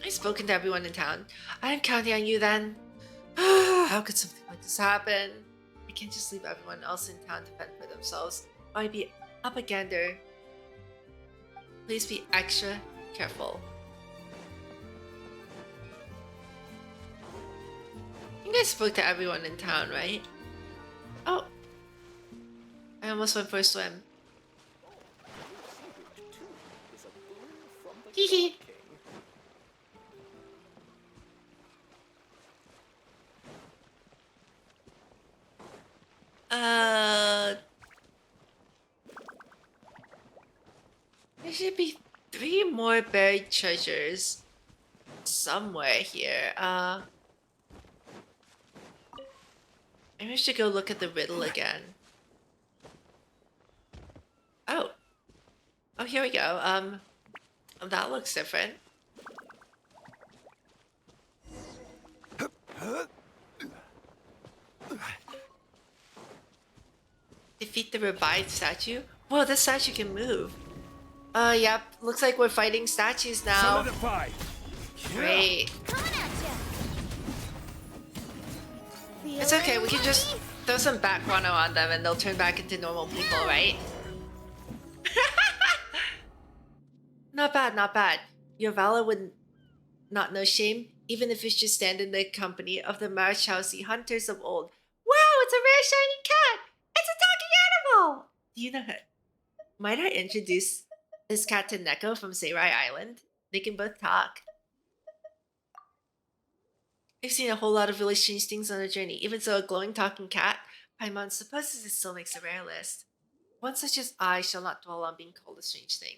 I've spoken to everyone in town. I'm counting on you then. How could something like this happen? I can't just leave everyone else in town to fend for themselves. I'd be up a gander. Please be extra careful. You guys spoke to everyone in town, right? Oh. I almost went for a swim. Hee. There should be 3 more buried treasures somewhere here. Maybe I should go look at the riddle again. Oh, here we go. That looks different. Defeat the revived statue? Whoa, this statue can move. Yep. Looks like we're fighting statues now. Solidify. Great. It's okay, we can just throw some bat guano on them and they'll turn back into normal people, right? Not bad, not bad. Your valor would not know shame, even if you should stand in the company of the Marchausi hunters of old. Wow, it's a rare shiny cat! It's a talking animal! Do you know her? Might I introduce this cat to Neko from Seirai Island? They can both talk. I've seen a whole lot of really strange things on a journey. Even so, a glowing talking cat, Paimon supposes it still makes a rare list. One such as I shall not dwell on being called a strange thing.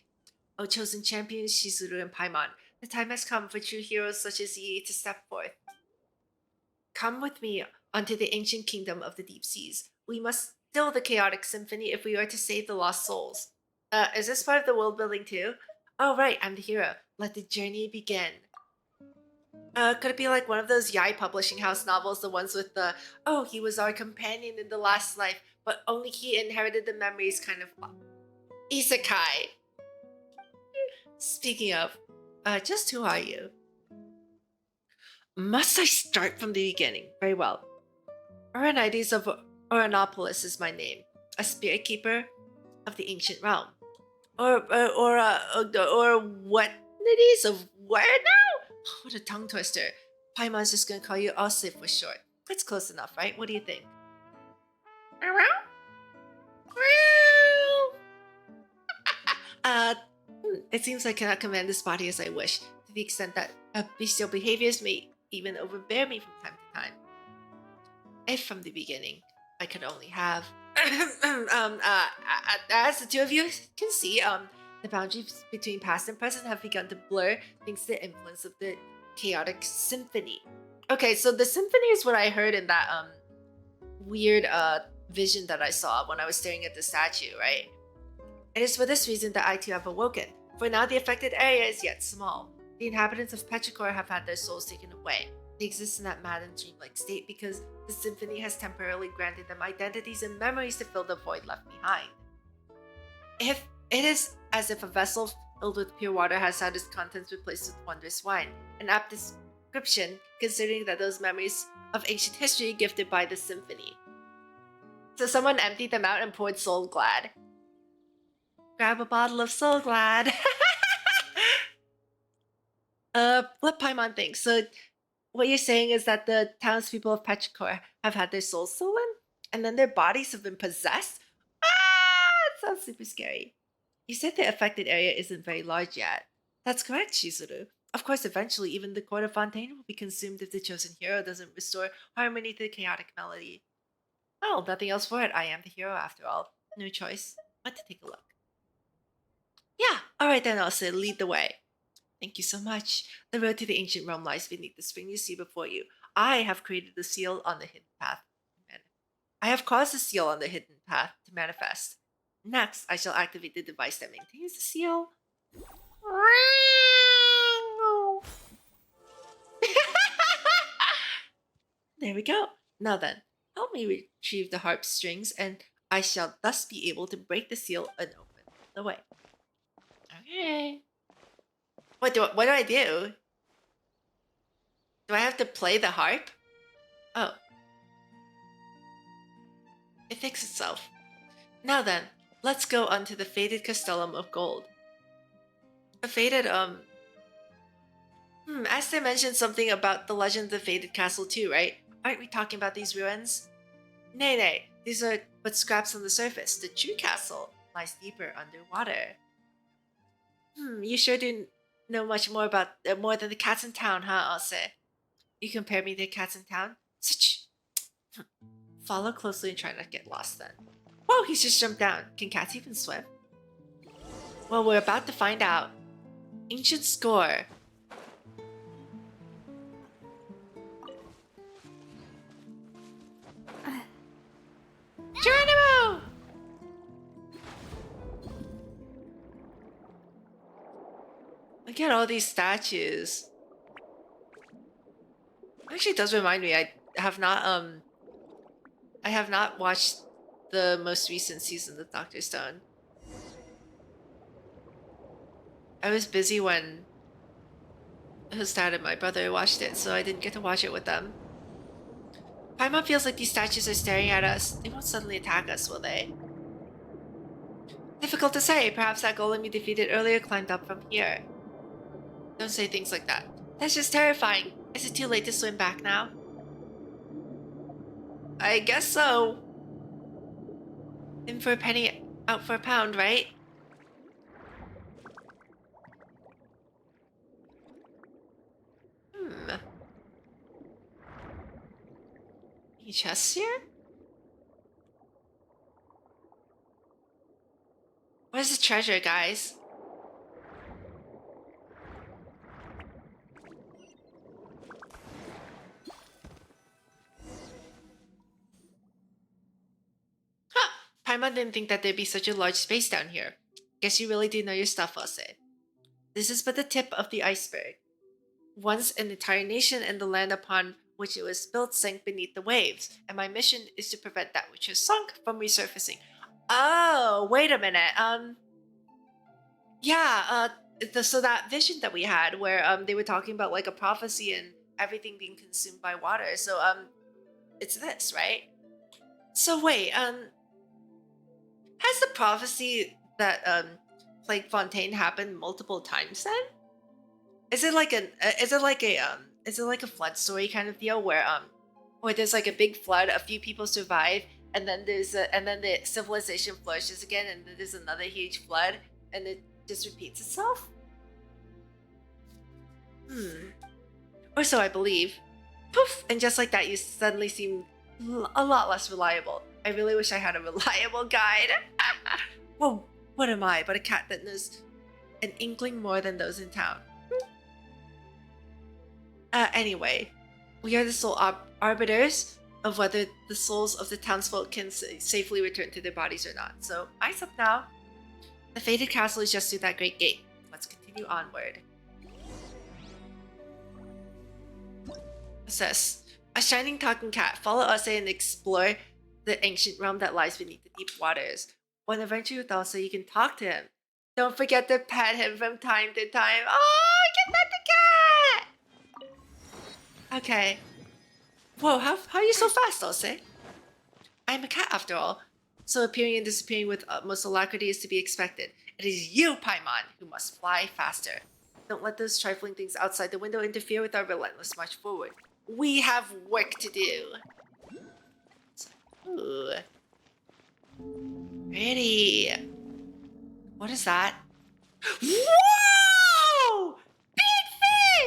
O chosen champions Shizuru and Paimon, the time has come for true heroes such as ye to step forth. Come with me onto the ancient kingdom of the deep seas. We must still the chaotic symphony if we are to save the lost souls. Is this part of the world building too? Oh right, I'm the hero. Let the journey begin. Could it be like one of those Yai Publishing House novels, the ones with the, oh, he was our companion in the last life, but only he inherited the memories kind of isekai. Speaking of, just who are you? Must I start from the beginning? Very well. Oranides of Oranopolis is my name, a spirit keeper of the ancient realm. Or what nides of where now? What a tongue twister. Paimon's just gonna call you Osif for short. That's close enough, right? What do you think? It seems I cannot command this body as I wish, to the extent that bestial behaviors may even overbear me from time to time. if from the beginning I could only have. As the two of you can see, the boundaries between past and present have begun to blur thanks to the influence of the chaotic symphony. Okay, so the symphony is what I heard in that weird vision that I saw when I was staring at the statue, right? It is for this reason that I too have awoken. For now, the affected area is yet small. The inhabitants of Petrichor have had their souls taken away. They exist in that mad and dreamlike state because the symphony has temporarily granted them identities and memories to fill the void left behind. If it is as if a vessel filled with pure water has had its contents replaced with wondrous wine, an apt description considering that those memories of ancient history gifted by the symphony. So someone emptied them out and poured Soul Glad. Grab a bottle of Soul Glad. What Paimon thinks. So what you're saying is that the townspeople of Petrichor have had their souls stolen, and then their bodies have been possessed? Ah! It sounds super scary. You said the affected area isn't very large yet. That's correct, Shizuru. Of course, eventually, even the court of Fontaine will be consumed if the chosen hero doesn't restore harmony to the chaotic melody. Well, nothing else for it. I am the hero after all. No choice but to take a look. Yeah, alright then, I'll say lead the way. Thank you so much. The road to the ancient realm lies beneath the spring you see before you. I have created the seal on the hidden path. I have caused the seal on the hidden path to manifest. Next, I shall activate the device that maintains the seal. There we go. Now then, help me retrieve the harp strings, and I shall thus be able to break the seal and open the way. Okay. What do I do? Do I have to play the harp? Oh. It fixed itself. Now then, let's go onto the faded Castellum of Gold. A faded, as they mentioned something about the legend of the faded castle too, right? Aren't we talking about these ruins? Nay, these are but scraps on the surface. The true castle lies deeper underwater. You sure do know much more about more than the cats in town, huh, I'll say. You compare me to the cats in town? Such. Follow closely and try not to get lost then. Whoa, he's just jumped down. Can cats even swim? Well, we're about to find out. Ancient score. Geronimo! Look at all these statues. Actually, it does remind me. I have not watched the most recent season of Dr. Stone. I was busy when his dad and my brother watched it, so I didn't get to watch it with them. Paimon feels like these statues are staring at us. They won't suddenly attack us, will they? Difficult to say. Perhaps that golem you defeated earlier climbed up from here. Don't say things like that. That's just terrifying. Is it too late to swim back now? I guess so. In for a penny, out for a pound, right? Any chests here? Where's the treasure, guys? Paimon didn't think that there'd be such a large space down here. Guess you really do know your stuff, I'll say. This is but the tip of the iceberg. Once an entire nation and the land upon which it was built sank beneath the waves, and my mission is to prevent that which has sunk from resurfacing. Oh, wait a minute. So that vision that we had where they were talking about like a prophecy and everything being consumed by water. So it's this, right? So wait, has the prophecy that plagued Fontaine happened multiple times then? Is it like a flood story kind of deal where there's like a big flood, a few people survive, and then the civilization flourishes again, and then there's another huge flood, and it just repeats itself? Or so I believe. Poof! And just like that, you suddenly seem a lot less reliable. I really wish I had a reliable guide. Well, what am I but a cat that knows an inkling more than those in town? Anyway, we are the sole arbiters of whether the souls of the townsfolk can safely return to their bodies or not. So, eyes up now. The fated castle is just through that great gate. Let's continue onward. What's this? A shining talking cat. Follow us and explore the ancient realm that lies beneath the deep waters. When adventuring with Elsa, you can talk to him. Don't forget to pet him from time to time. Oh, get that the cat! Okay. Whoa, how are you so fast, Elsa? I'm a cat after all. So appearing and disappearing with utmost alacrity is to be expected. It is you, Paimon, who must fly faster. Don't let those trifling things outside the window interfere with our relentless march forward. We have work to do. Ooh. Pretty. What is that? Whoa! Big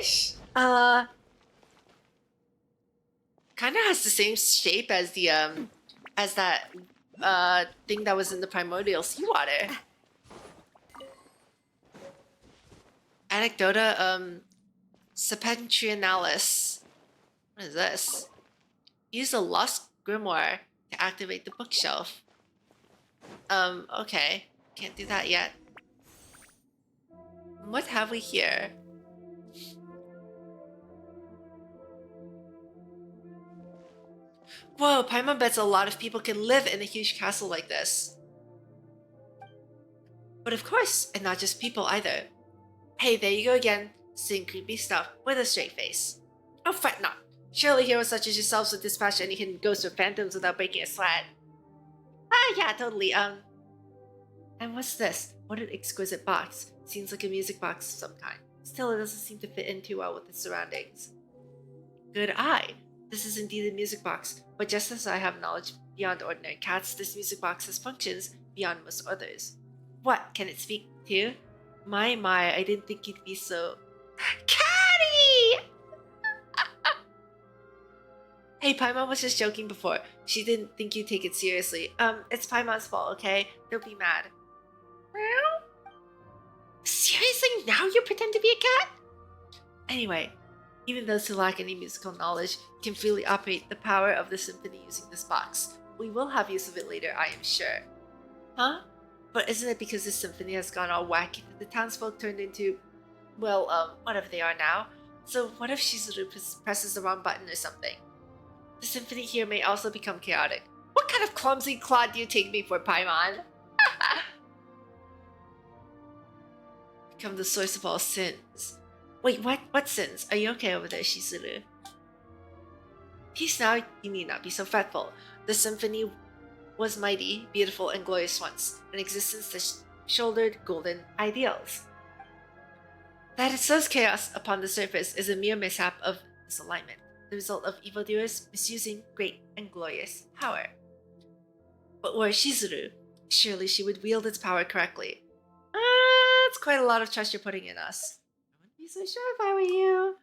fish! Kind of has the same shape as the that thing that was in the primordial seawater. Anecdota Serpentrionalis. What is this? Use the lost grimoire to activate the bookshelf. Okay. Can't do that yet. What have we here? Whoa, Paimon bets a lot of people can live in a huge castle like this. But of course, and not just people either. Hey, there you go again, saying creepy stuff with a straight face. Oh, fret not. Surely heroes such as yourselves would dispatch any hidden ghosts or phantoms without breaking a sweat. Ah, yeah, totally, And what's this? What an exquisite box. Seems like a music box of some kind. Still, it doesn't seem to fit in too well with its surroundings. Good eye. This is indeed a music box, but just as I have knowledge beyond ordinary cats, this music box has functions beyond most others. What? Can it speak too? My, I didn't think you'd be so... Catty! Hey, Paimon was just joking before. She didn't think you'd take it seriously. It's Paimon's fault, okay? Don't be mad. Seriously? Now you pretend to be a cat? Anyway, even those who lack any musical knowledge can freely operate the power of the symphony using this box. We will have use of it later, I am sure. Huh? But isn't it because this symphony has gone all wacky that the townsfolk turned into, well, whatever they are now? So what if Shizuru presses the wrong button or something? The symphony here may also become chaotic. What kind of clumsy clod do you take me for, Paimon? Become the source of all sins. Wait, what? What sins? Are you okay over there, Shizuru? Peace now, you need not be so fretful. The symphony was mighty, beautiful, and glorious once, an existence that shouldered golden ideals. That it sows chaos upon the surface is a mere mishap of misalignment, the result of evildoers misusing great and glorious power. But were Shizuru, surely she would wield its power correctly. That's quite a lot of trust you're putting in us. I wouldn't be so sure if I were you.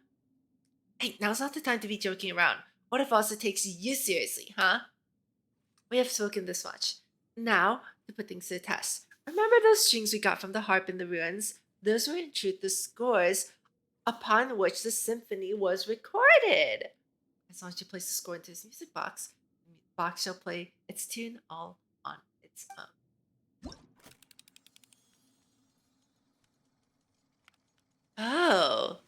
Hey, now's not the time to be joking around. What if Asa takes you seriously, huh? We have spoken this much. Now, to put things to the test. Remember those strings we got from the harp in the ruins? Those were in truth the scores upon which the symphony was recorded. As long as you place the score into this music box, the box shall play its tune all on its own. Oh.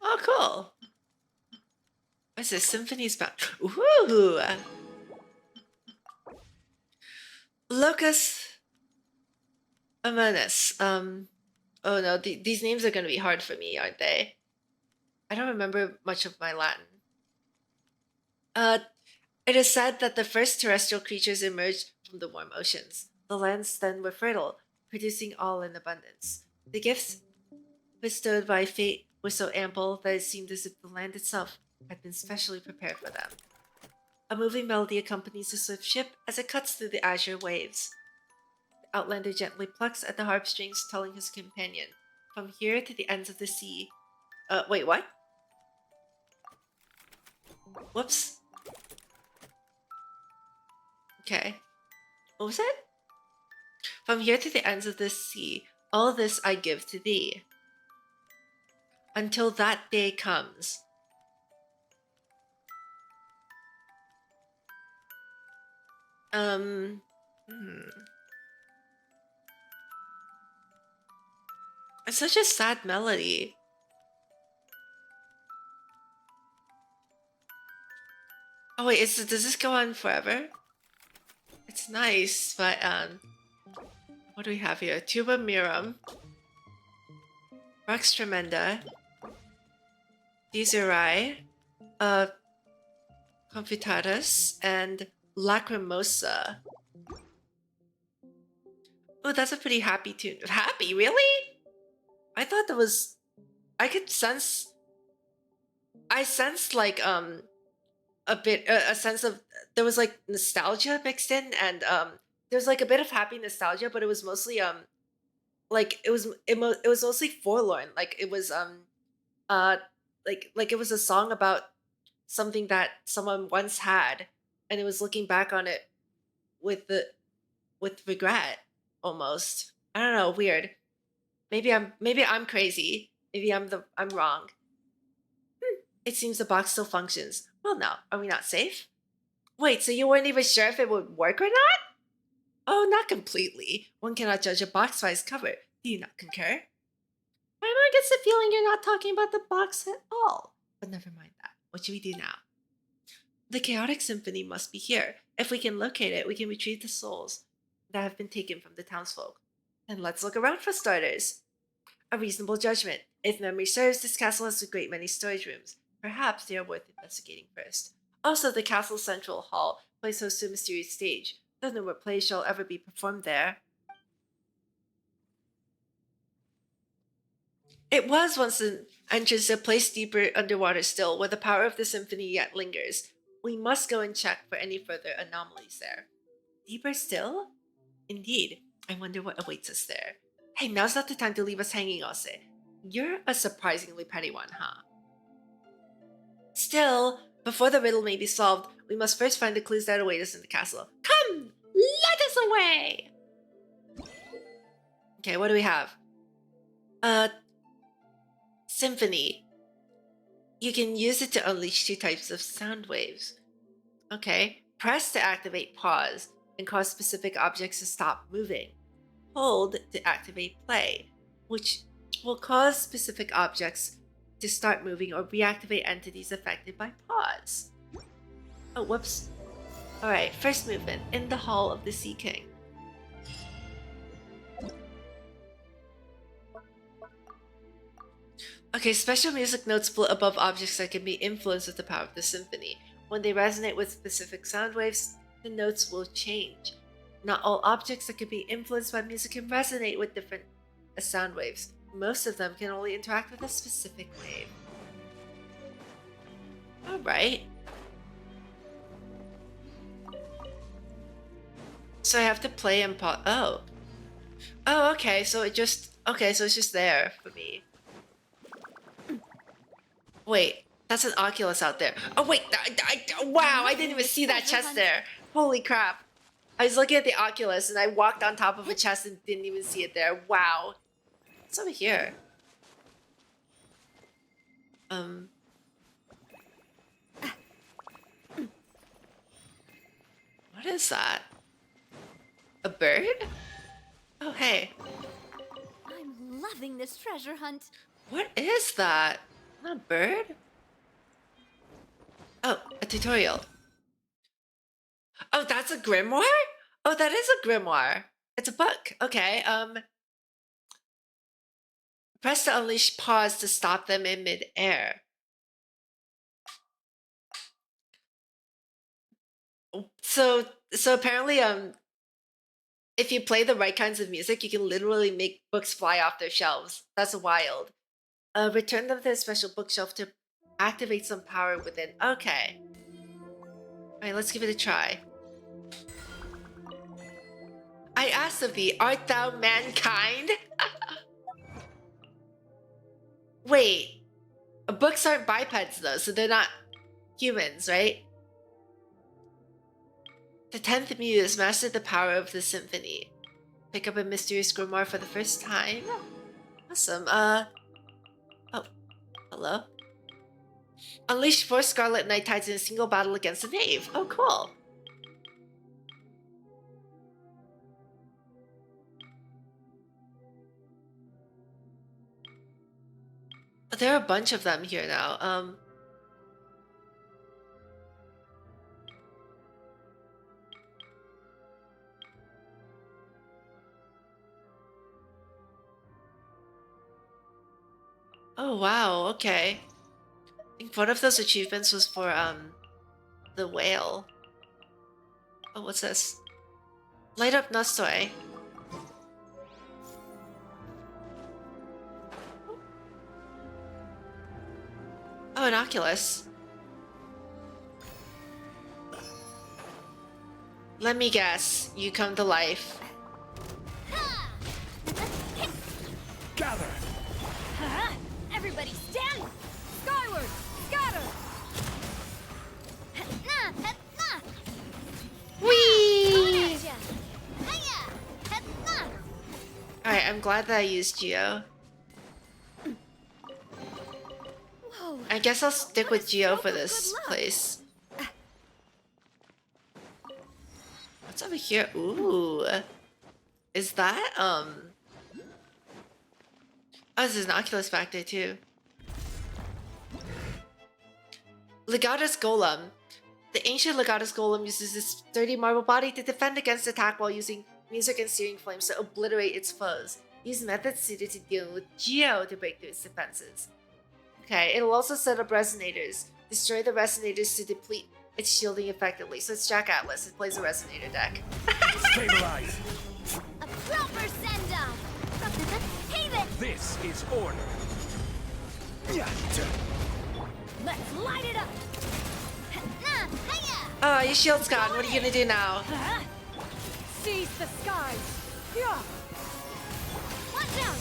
Oh, cool. What's this? Symphony's about? Ooh. Locus Amanus. Oh no, these names are going to be hard for me, aren't they? I don't remember much of my Latin. It is said that the first terrestrial creatures emerged from the warm oceans. The lands then were fertile, producing all in abundance. The gifts bestowed by fate were so ample that it seemed as if the land itself had been specially prepared for them. A moving melody accompanies the swift ship as it cuts through the azure waves. Outlander gently plucks at the harp strings, telling his companion, "From here to the ends of the sea." Wait, what? Whoops. Okay. What was it? "From here to the ends of the sea, all this I give to thee. Until that day comes." It's such a sad melody. Oh wait, does this go on forever? It's nice, but what do we have here? Tuba Mirum, Rex Tremenda, Dizurai, Confitatus, and Lacrimosa. Oh, that's a pretty happy tune. Happy, really? I thought that was... I sensed like a bit a sense of, there was like nostalgia mixed in, and there's like a bit of happy nostalgia, but it was mostly like it was mostly forlorn. Like it was like it was a song about something that someone once had, and it was looking back on it with regret almost. I don't know, weird. Maybe I'm crazy. Maybe I'm wrong. It seems the box still functions. Well, now, are we not safe? Wait, so you weren't even sure if it would work or not? Oh, not completely. One cannot judge a box by its cover. Do you not concur? My mind gets the feeling you're not talking about the box at all. But never mind that. What should we do now? The chaotic symphony must be here. If we can locate it, we can retrieve the souls that have been taken from the townsfolk. Then let's look around for starters. A reasonable judgment. If memory serves, this castle has a great many storage rooms. Perhaps they are worth investigating first. Also, the castle's central hall plays host to a mysterious stage. Don't know what plays shall ever be performed there. It was once an entrance to a place deeper underwater still, where the power of the symphony yet lingers. We must go and check for any further anomalies there. Deeper still? Indeed. I wonder what awaits us there. Hey, now's not the time to leave us hanging, Ose. You're a surprisingly petty one, huh? Still, before the riddle may be solved, we must first find the clues that await us in the castle. Come! Let us away! Okay, what do we have? Symphony. You can use it to unleash 2 types of sound waves. Okay. Press to activate pause and cause specific objects to stop moving. Hold to activate play, which will cause specific objects to start moving or reactivate entities affected by pause. Oh, whoops. Alright, first movement, in the Hall of the Sea King. Okay, special music notes float above objects that can be influenced with the power of the symphony. When they resonate with specific sound waves, the notes will change. Not all objects that can be influenced by music can resonate with different sound waves. Most of them can only interact with a specific wave. Alright. So I have to play and pause. Oh. Oh, okay, so it just... Okay, so it's just there for me. Wait, that's an Oculus out there. Oh wait, wow, I didn't even see that chest there. Holy crap. I was looking at the Oculus and I walked on top of a chest and didn't even see it there. Wow. What's over here? What is that? A bird? Oh, hey. I'm loving this treasure hunt. What is that? Not a bird? Oh, a tutorial. Oh, that's a grimoire? Oh, that is a grimoire. It's a book. Okay, press to unleash pause to stop them in mid-air. So apparently, if you play the right kinds of music, you can literally make books fly off their shelves. That's wild. Return them to a special bookshelf to activate some power within. Okay. Alright, let's give it a try. I asked of thee, art thou mankind? Wait, books aren't bipeds though, so they're not humans, right? The 10th Muse mastered the power of the symphony. Pick up a mysterious grimoire for the first time. Awesome. Oh, hello. Unleash 4 Scarlet Knight Tides in a single battle against a knave. Oh, cool. There are a bunch of them here now. Oh wow, okay. I think one of those achievements was for the whale. Oh, what's this? Light up Nastoi. Oh, an Oculus. Let me guess, you come to life. Gather! Everybody stand! Skyward! Scatter! Whee! Alright, I'm glad that I used Geo. Whoa. I guess I'll stick with Geo for this place. What's over here? Ooh. Is that, Oh, there's an Oculus back there too. Legatus Golem. The ancient Legatus Golem uses its sturdy marble body to defend against attack while using music and searing flames to obliterate its foes. Use methods suited to deal with Geo to break through its defenses. Okay, it'll also set up resonators. Destroy the resonators to deplete its shielding effectively. So it's Jack Atlas. It plays a resonator deck. Stabilize! A proper send-off! Haven! This is order. Let's light it up! Oh, your shield's gone. What are you gonna do now? Seize the skies! Yeah. Watch out!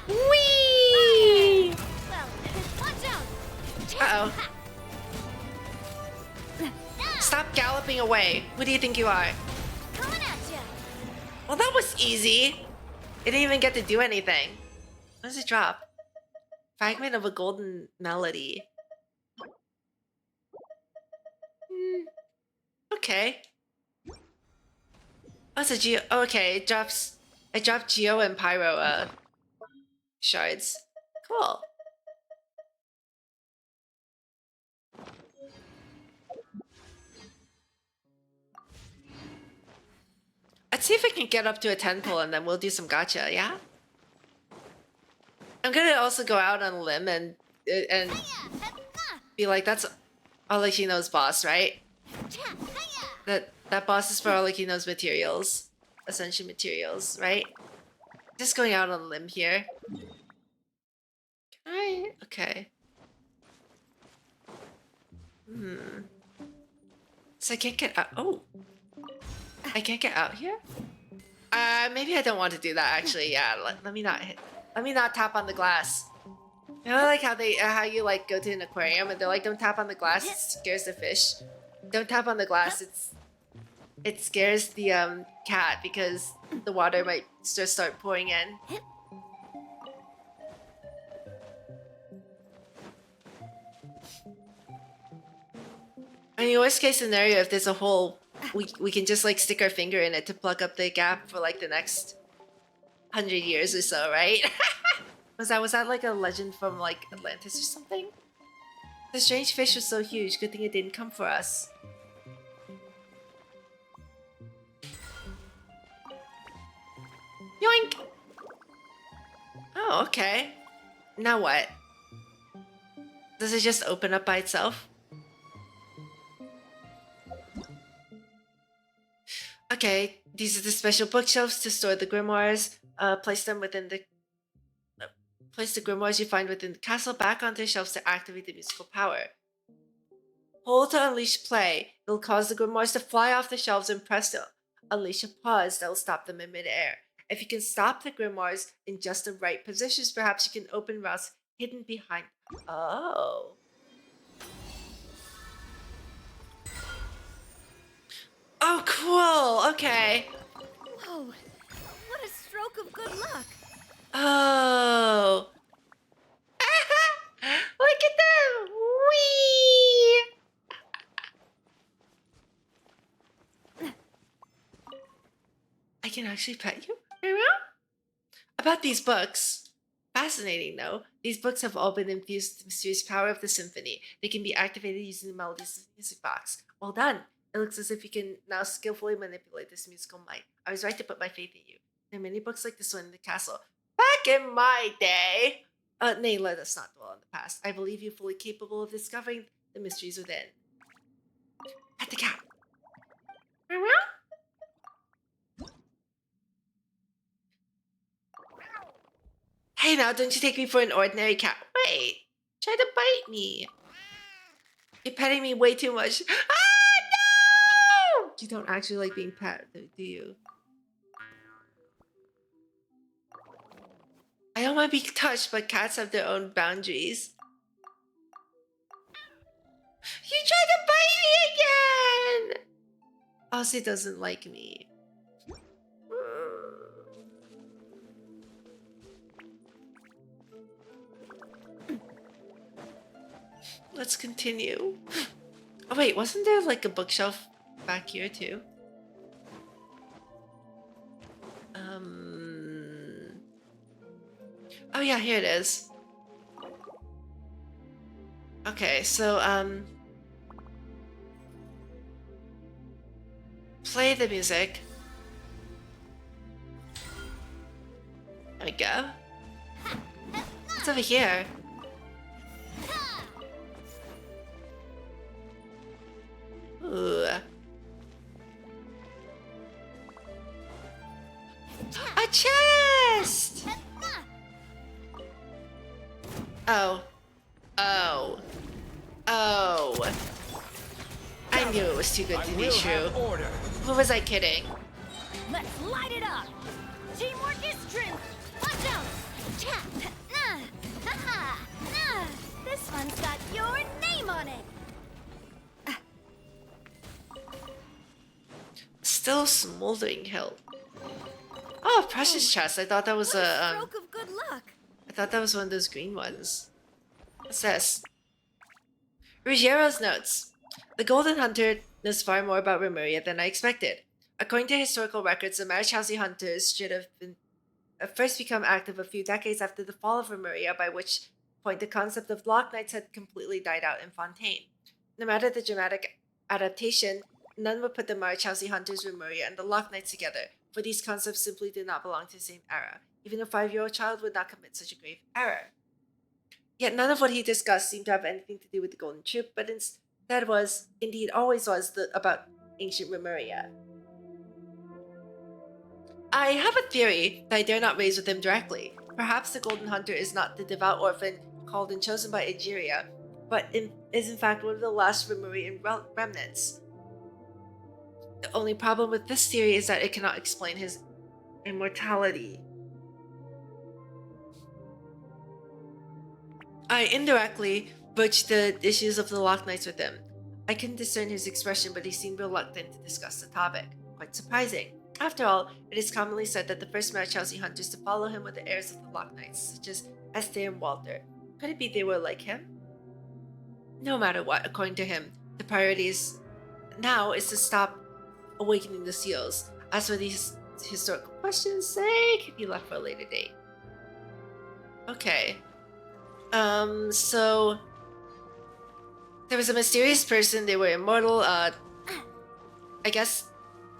Whee! Well, watch out! Uh-oh. Stop galloping away. Who do you think you are? Coming at ya! Well, that was easy. It didn't even get to do anything. What does it drop? Fragment of a golden melody. Okay. Oh, it's a Geo. Oh, okay, it drops. I dropped Geo and Pyro shards. Cool. Let's see if I can get up to a 10 pull and then we'll do some gacha, yeah? I'm gonna also go out on a limb and be like, that's Arlecchino's boss, right? That boss is for Arlecchino's materials. Ascension materials, right? Just going out on a limb here. Can I? Okay. So I can't get out. Oh. I can't get out here? Maybe I don't want to do that actually. Yeah, let me not tap on the glass. You know, like how you like go to an aquarium and they're like, don't tap on the glass, it scares the fish. Don't tap on the glass, it scares the cat because the water might just start pouring in. I mean, worst case scenario, if there's a hole, we can just like stick our finger in it to plug up the gap for like the next 100 years or so, right? was that like a legend from like Atlantis or something? The strange fish was so huge, good thing it didn't come for us. Yoink! Oh, okay. Now what? Does it just open up by itself? Okay, these are the special bookshelves to store the grimoires. Place them within the... place the grimoires you find within the castle back onto the shelves to activate the musical power. Hold to unleash play. It'll cause the grimoires to fly off the shelves and press the unleash a pause that will stop them in midair. If you can stop the grimoires in just the right positions, perhaps you can open routes hidden behind. Oh. Oh, cool. Okay. Whoa, what a stroke of good luck. Oh. Look at them. Wee. I can actually pet you? About these books. Fascinating, though. These books have all been infused with the mysterious power of the symphony. They can be activated using the melodies of the music box. Well done. It looks as if you can now skillfully manipulate this musical might. I was right to put my faith in you. There are many books like this one in the castle. Back in my day! Nay, let us not dwell on the past. I believe you fully capable of discovering the mysteries within. At the cat. Hey now, don't you take me for an ordinary cat. Wait, try to bite me. You're petting me way too much. Ah, no! You don't actually like being pet, do you? I don't want to be touched, but cats have their own boundaries. You tried to bite me again! Aussie doesn't like me. Let's continue. Oh wait, wasn't there like a bookshelf back here too? Oh yeah, here it is. Okay, so play the music. There we go. What's over here? Ooh. A chest! Oh. Oh. Oh. I knew it was too good to be true. Who was I kidding? Let's light it up! Teamwork is strength! Watch out! This one's got your name on it. Still smoldering hill. Oh, precious chest. I thought that was a Stroke of good luck. I thought that was one of those green ones. What's this? Ruggiero's notes. The Golden Hunter knows far more about Remuria than I expected. According to historical records, the Marichausi hunters should have been first become active a few decades after the fall of Remuria, by which point the concept of Lock Knights had completely died out in Fontaine. No matter the dramatic adaptation, none would put the Marichausi hunters, Remuria, and the Lock Knights together, for these concepts simply did not belong to the same era. Even a 5-year-old child would not commit such a grave error. Yet none of what he discussed seemed to have anything to do with the Golden Troop, but instead was, indeed always was, about ancient Remuria. I have a theory that I dare not raise with him directly. Perhaps the Golden Hunter is not the devout orphan called and chosen by Egeria, but is in fact one of the last Remurian remnants. The only problem with this theory is that it cannot explain his immortality. I indirectly broached the issues of the Lock Knights with him. I couldn't discern his expression, but he seemed reluctant to discuss the topic. Quite surprising. After all, it is commonly said that the first Marichausi hunters to follow him were the heirs of the Lock Knights, such as Esther and Walter. Could it be they were like him? No matter what, according to him, the priority now is to stop awakening the seals. As for these historical questions, they can be left for a later date. Okay. So there was a mysterious person, they were immortal, I guess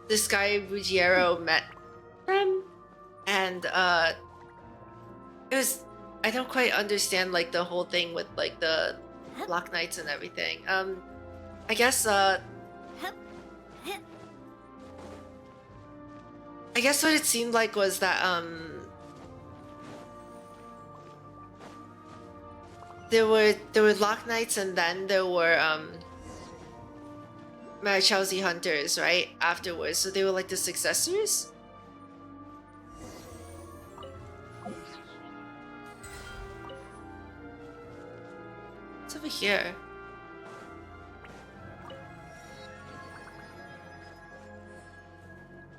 this guy Ruggiero met them, and it was, I don't quite understand like the whole thing with like the Lock Knights and everything. I guess what it seemed like was that there were Lock Knights, and then there were Chelsea Hunters, right? Afterwards, so they were like the successors? What's over here?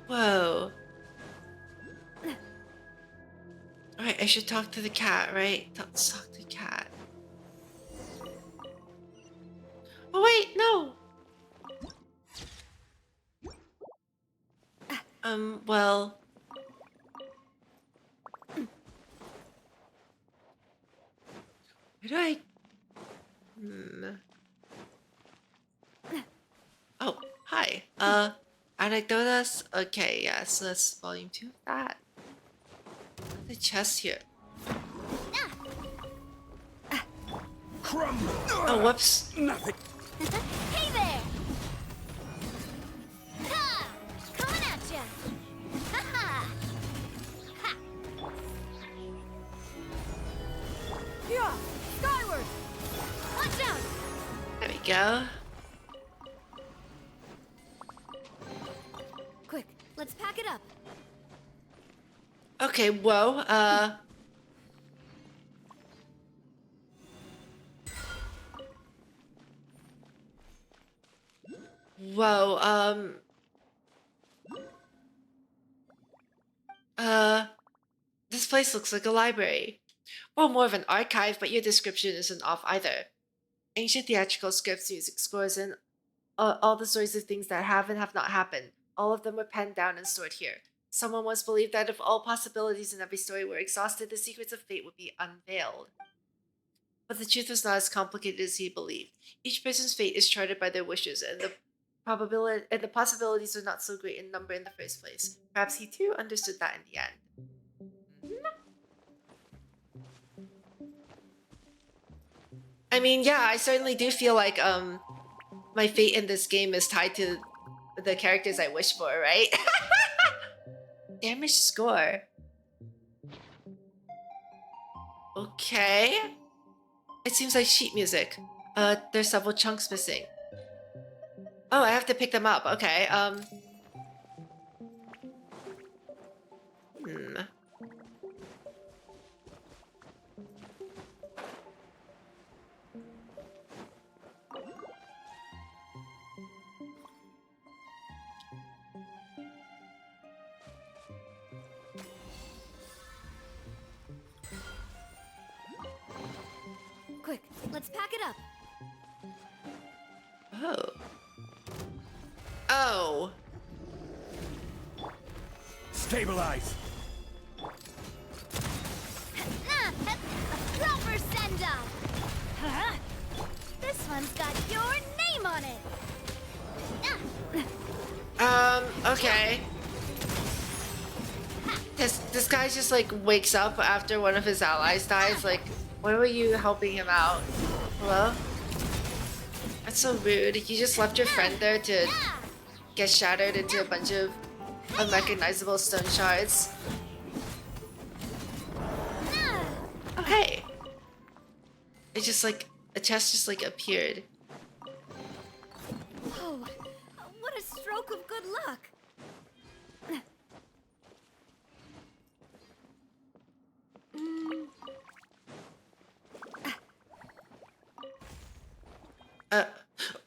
Whoa. Alright, I should talk to the cat, right? Let's talk to the cat. Oh wait, no! Well... Where do I... Oh, hi. Anecdotas? Okay, yeah, so that's volume 2 of that. The chest here. Crumble! Oh, whoops. Nothing. Hey there! Ha! Coming at ya! Ha ha! Ha! Yeah! Skyward! Watch out! There we go. Quick, let's pack it up. Okay, whoa, Whoa, this place looks like a library. Well, more of an archive, but your description isn't off either. Ancient theatrical scripts, music scores, and all the stories of things that have and have not happened. All of them were penned down and stored here. Someone once believed that if all possibilities in every story were exhausted, the secrets of fate would be unveiled. But the truth was not as complicated as he believed. Each person's fate is charted by their wishes, and the possibilities were not so great in number in the first place. Perhaps he too understood that in the end. I mean, yeah, I certainly do feel like my fate in this game is tied to the characters I wish for, right? Damage score. Okay. It seems like sheet music. There's several chunks missing. Oh, I have to pick them up. Okay, Quick, let's pack it up. Oh. Oh. Stabilize. Proper send-off! Huh? This one's got your name on it! Okay. This guy just like wakes up after one of his allies dies. Like, why were you helping him out? Hello? That's so rude. You just left your friend there to get shattered into a bunch of unrecognizable stone shards. Okay. It just like a chest just like appeared. Oh, what a stroke of good luck.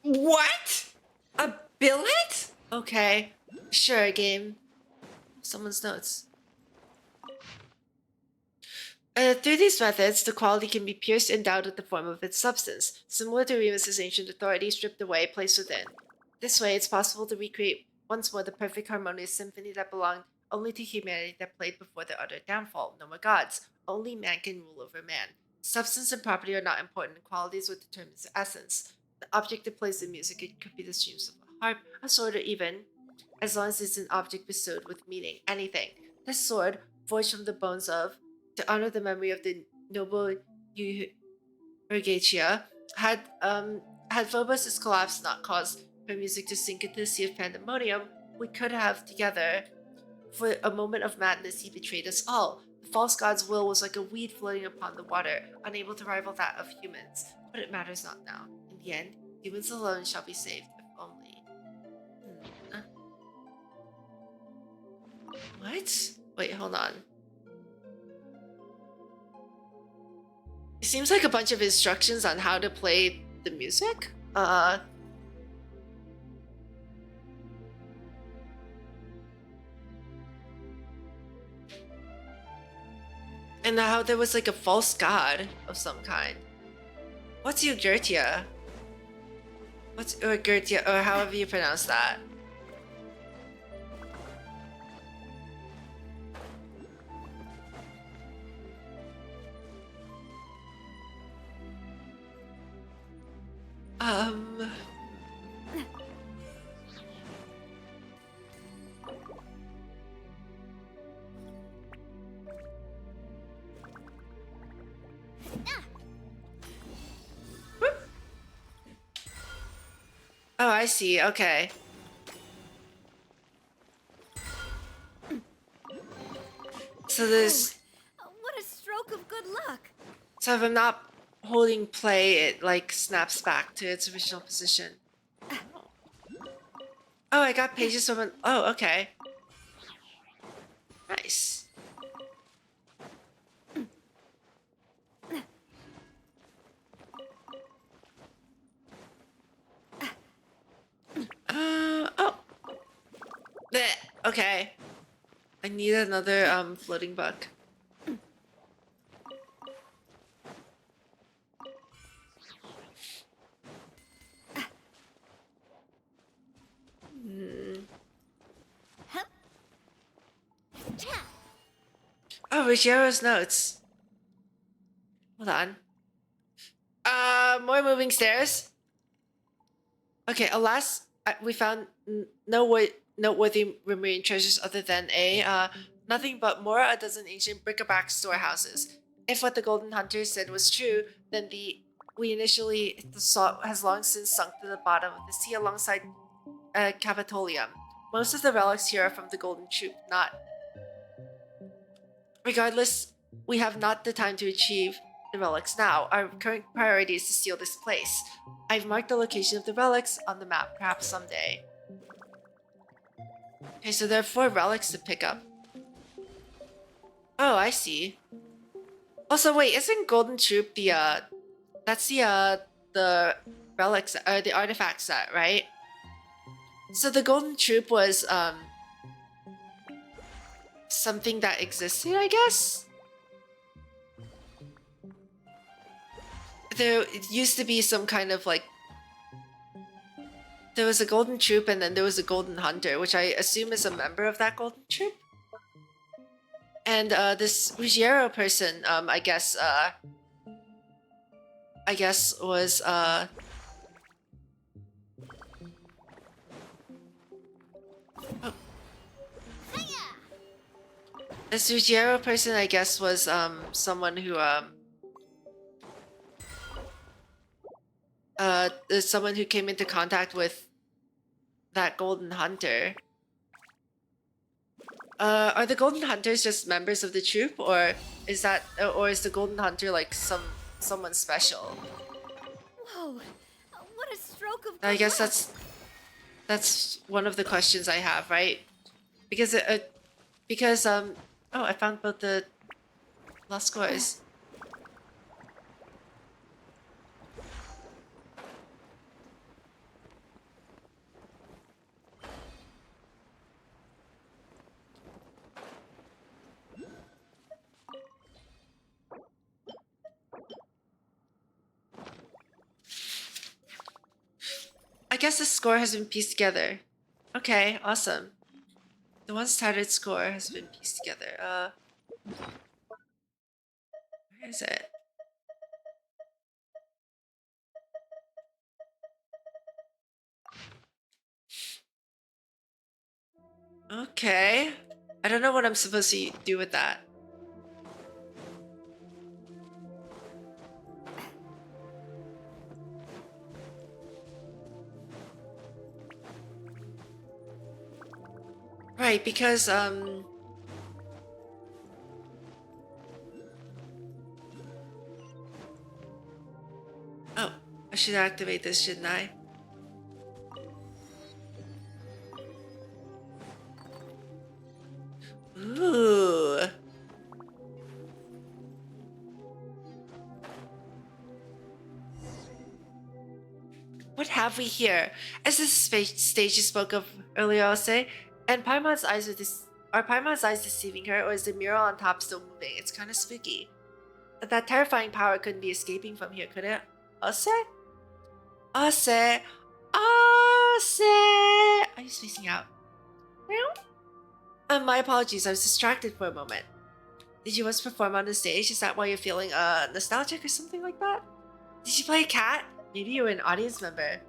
What? A billet? Okay. Sure, game. Someone's notes. Through these methods, the quality can be pierced and endowed with the form of its substance, similar to Remus's ancient authority stripped away, placed within. This way, it's possible to recreate once more the perfect harmonious symphony that belonged only to humanity that played before their utter downfall. No more gods. Only man can rule over man. Substance and property are not important, and quality is what determines the essence. The object that plays the music, it could be the strings of a harp, a sword, or even, as long as it's an object bestowed with meaning, anything. This sword, forged from the bones of, to honor the memory of the noble Urgatia, had Phobos' collapse not caused her music to sink into the sea of pandemonium, we could have together. For a moment of madness, he betrayed us all. The false god's will was like a weed floating upon the water, unable to rival that of humans. But it matters not now. In the end, humans alone shall be saved, if only. What? Wait, hold on. It seems like a bunch of instructions on how to play the music. And how there was like a false god of some kind. What's Ugurtia? What's Ugurtia, or however you pronounce that? Oh, I see. Okay. So there's... What a stroke of good luck! So if I'm not holding play, it like snaps back to its original position. Oh, I got pages from an... Oh, okay. Nice. Oh. Blech. Okay. I need another floating book. Oh, Ruggiero's notes. Hold on. More moving stairs. Okay, alas, we found no noteworthy remaining treasures other than nothing but more a dozen ancient bric-a-brac storehouses. If what the Golden Hunter said was true, then we initially thought has long since sunk to the bottom of the sea alongside Capitolium. Most of the relics here are from the Golden Troop, not... Regardless, we have not the time to achieve the relics now. Our current priority is to steal this place. I've marked the location of the relics on the map, perhaps someday. Okay, so there are 4 relics to pick up. Oh, I see. Also, wait, isn't Golden Troop the, that's the relics, the artifact set, right? So the Golden Troop was, something that existed, I guess? There used to be some kind of like... There was a Golden Troop and then there was a Golden Hunter, which I assume is a member of that Golden Troop. And this Ruggiero person, I guess was This Ruggiero person, I guess, was someone who someone who came into contact with that Golden Hunter. Are the Golden Hunters just members of the troop, or is the Golden Hunter like someone special? Whoa! What a stroke of good I guess luck. that's one of the questions I have, right? Because oh, I found both the lost scores. I guess the score has been pieced together. Okay, awesome. The once tattered score has been pieced together. Where is it? Okay. I don't know what I'm supposed to do with that. Right, because oh, I should activate this, shouldn't I? What have we here? Is this stage you spoke of earlier, I'll say? And Paimon's eyes are Paimon's eyes deceiving her, or is the mural on top still moving? It's kind of spooky. But that terrifying power couldn't be escaping from here, could it? Ase? Ase? Ase? Are you spacing out? My apologies, I was distracted for a moment. Did you once perform on the stage? Is that why you're feeling nostalgic or something like that? Did you play a cat? Maybe you were an audience member.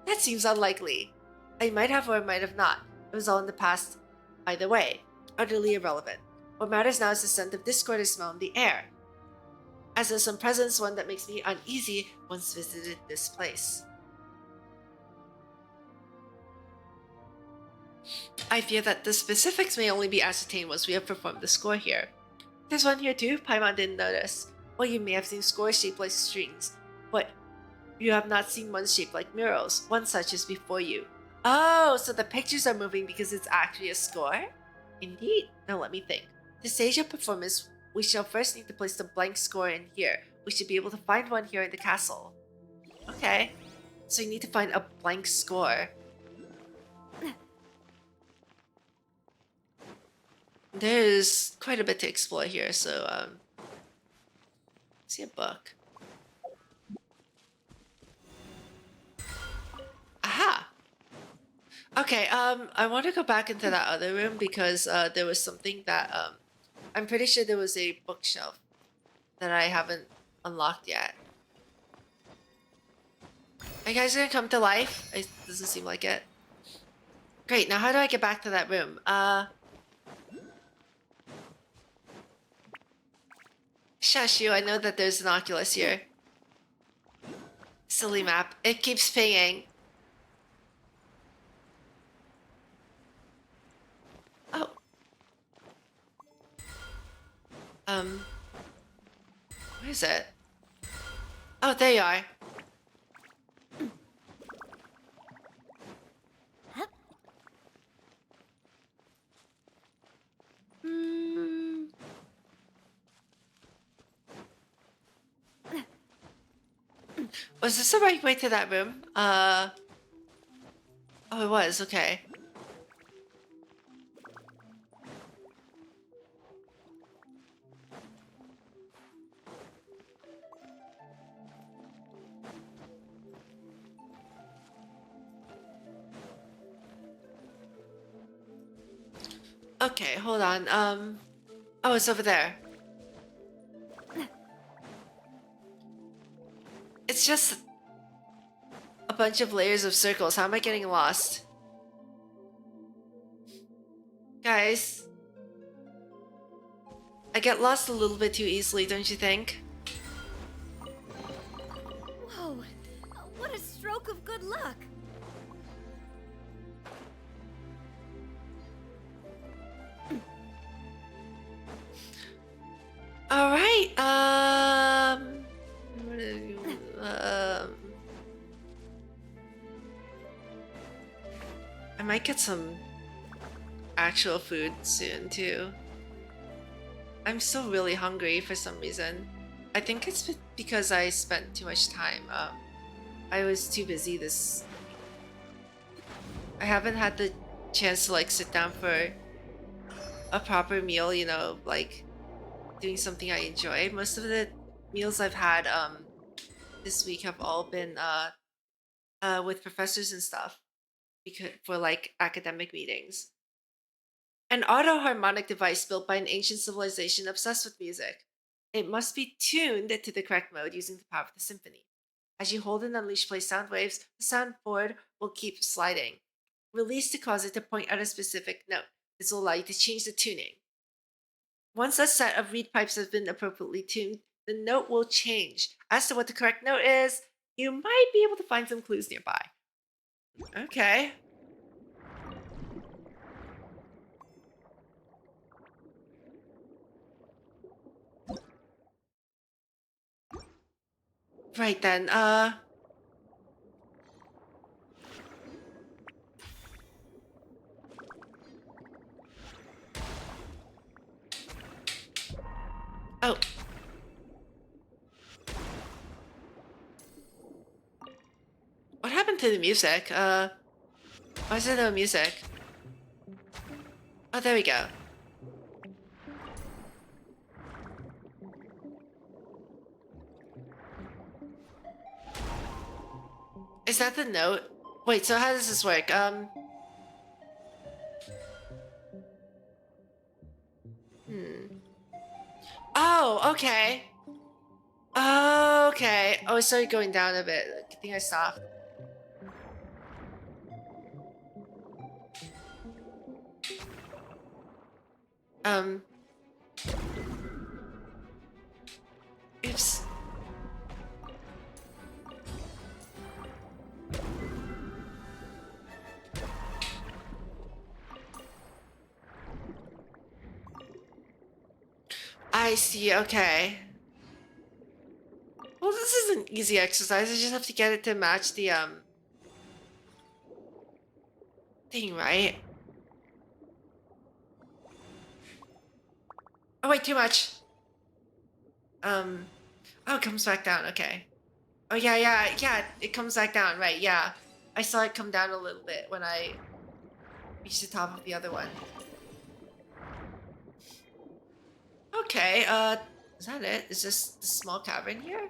That seems unlikely. I might have or I might have not. It was all in the past. Either way, utterly irrelevant. What matters now is the scent of discord I smell in the air. As there's some presence, one that makes me uneasy once visited this place. I fear that the specifics may only be ascertained once we have performed the score here. There's one here too, Paimon didn't notice. Well, you may have seen scores shaped like strings, but you have not seen one shaped like murals. One such is before you. Oh, so the pictures are moving because it's actually a score? Indeed. Now let me think. To stage a performance, we shall first need to place the blank score in here. We should be able to find one here in the castle. Okay. So you need to find a blank score. There's quite a bit to explore here, so see a book. Aha! Okay, I want to go back into that other room because there was something that I'm pretty sure there was a bookshelf that I haven't unlocked yet. Are you guys gonna come to life? It doesn't seem like it. Great, now how do I get back to that room? Shush you, I know that there's an Oculus here. Silly map. It keeps pinging. Oh. Where is it? Oh, there you are. Was this the right way to that room? Oh, it was. Okay. Okay, hold on. Oh, it's over there. It's just a bunch of layers of circles. How am I getting lost? Guys. I get lost a little bit too easily, don't you think? Whoa, what a stroke of good luck. All right. I might get some actual food soon too. I'm still really hungry for some reason. I think it's because I spent too much time. I was too busy this. I haven't had the chance to like sit down for a proper meal, you know, like doing something I enjoy. Most of the meals I've had this week have all been with professors and stuff because for like academic meetings. An auto-harmonic device built by an ancient civilization obsessed with music. It must be tuned to the correct mode using the power of the symphony. As you hold and unleash play sound waves, the soundboard will keep sliding. Release to cause it to point at a specific note. This will allow you to change the tuning. Once a set of reed pipes has been appropriately tuned, the note will change. As to what the correct note is, you might be able to find some clues nearby. Okay. Right then, oh. What happened to the music? Why is there no music? Oh, there we go. Is that the note? Wait, so how does this work? Oh, okay. Okay. Oh, it started going down a bit. I think I stopped. Oops. I see, okay. Well, this is an easy exercise. I just have to get it to match the, thing, right? Oh, wait, too much. Oh, it comes back down, okay. Oh, yeah, it comes back down, right, yeah. I saw it come down a little bit when I reached the top of the other one. Okay, is that it? Is this the small cavern here?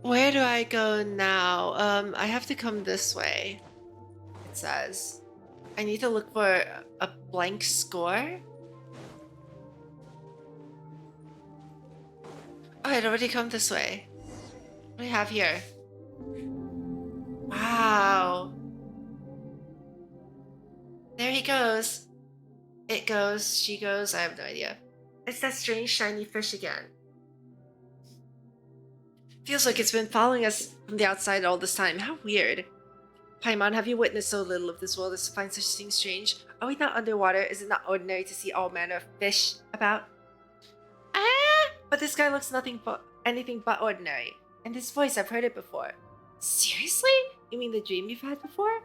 Where do I go now? I have to come this way. It says. I need to look for a blank score. Oh, I'd already come this way. What do we have here? Wow. There he goes. It goes, she goes, I have no idea. It's that strange shiny fish again. Feels like it's been following us from the outside all this time. How weird. Paimon, have you witnessed so little of this world as to find such things strange? Are we not underwater? Is it not ordinary to see all manner of fish about? But this guy looks anything but ordinary. And his voice, I've heard it before. Seriously? You mean the dream you've had before?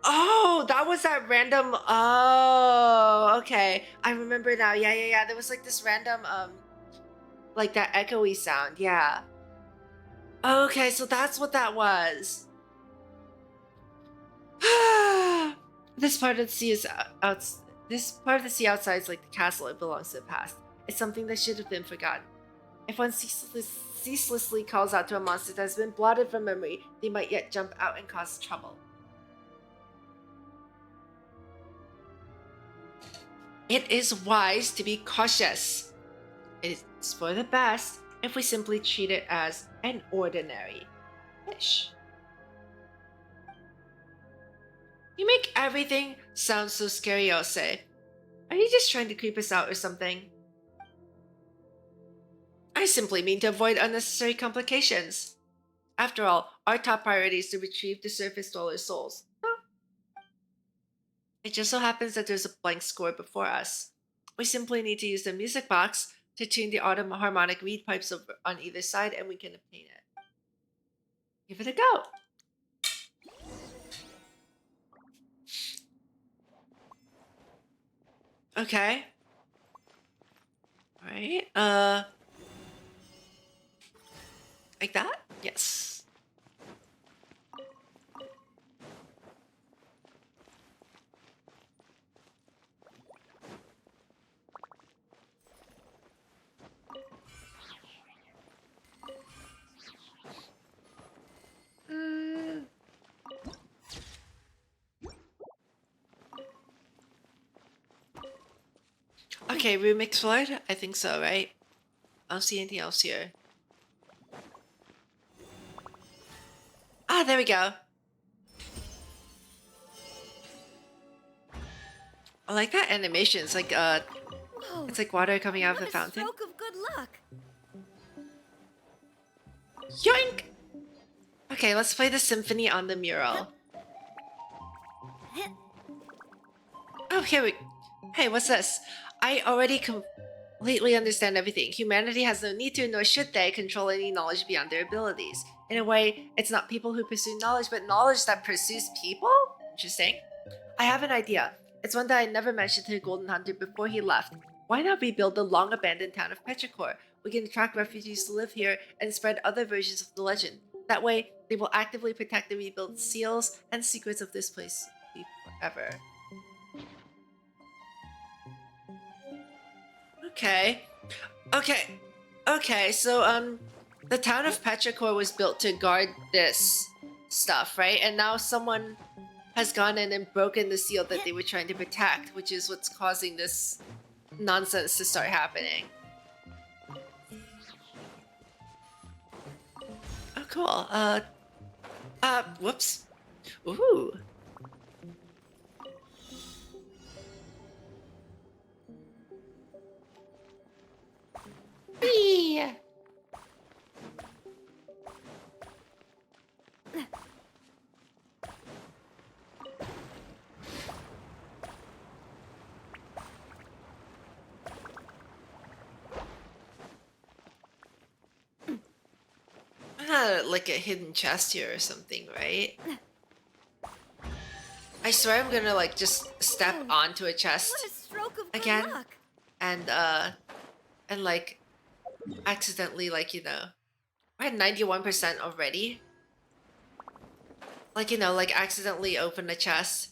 Oh, that was that random... Oh, okay. I remember now. Yeah. There was like this random, like that echoey sound. Yeah. Okay, so that's what that was. This part of the sea is This part of the sea outside is like the castle. It belongs to the past. It's something that should have been forgotten. If one ceaselessly calls out to a monster that has been blotted from memory, they might yet jump out and cause trouble. It is wise to be cautious. It's for the best if we simply treat it as an ordinary fish. You make everything sound so scary, Ose. Are you just trying to creep us out or something? I simply mean to avoid unnecessary complications. After all, our top priority is to retrieve the surface dwellers' souls. No. It just so happens that there's a blank score before us. We simply need to use the music box to tune the autumn harmonic reed pipes over on either side, and we can obtain it. Give it a go. Okay. Alright, like that? Yes. Okay, room explored? I think so, right? I don't see anything else here. Ah, there we go. I like that animation. It's like Whoa, it's like water coming out of the what a fountain. stroke of good luck. Yoink! Okay, let's play the symphony on the mural. Oh, here we... Hey, what's this? I already completely understand everything. Humanity has no need to, nor should they, control any knowledge beyond their abilities. In a way, it's not people who pursue knowledge, but knowledge that pursues people? Interesting. I have an idea. It's one that I never mentioned to the Golden Hunter before he left. Why not rebuild the long-abandoned town of Petrichor? We can attract refugees to live here and spread other versions of the legend. That way, they will actively protect the rebuilt seals and secrets of this place forever. Okay. Okay, so, the town of Petrichor was built to guard this stuff, right? And now someone has gone in and broken the seal that they were trying to protect, which is what's causing this nonsense to start happening. Oh, cool. Whoops. Ooh. Whee! Like a hidden chest here or something, right? I swear I'm gonna like just step onto a chest again and like accidentally, like, you know, we're at 91% already. Like, you know, like accidentally open a chest.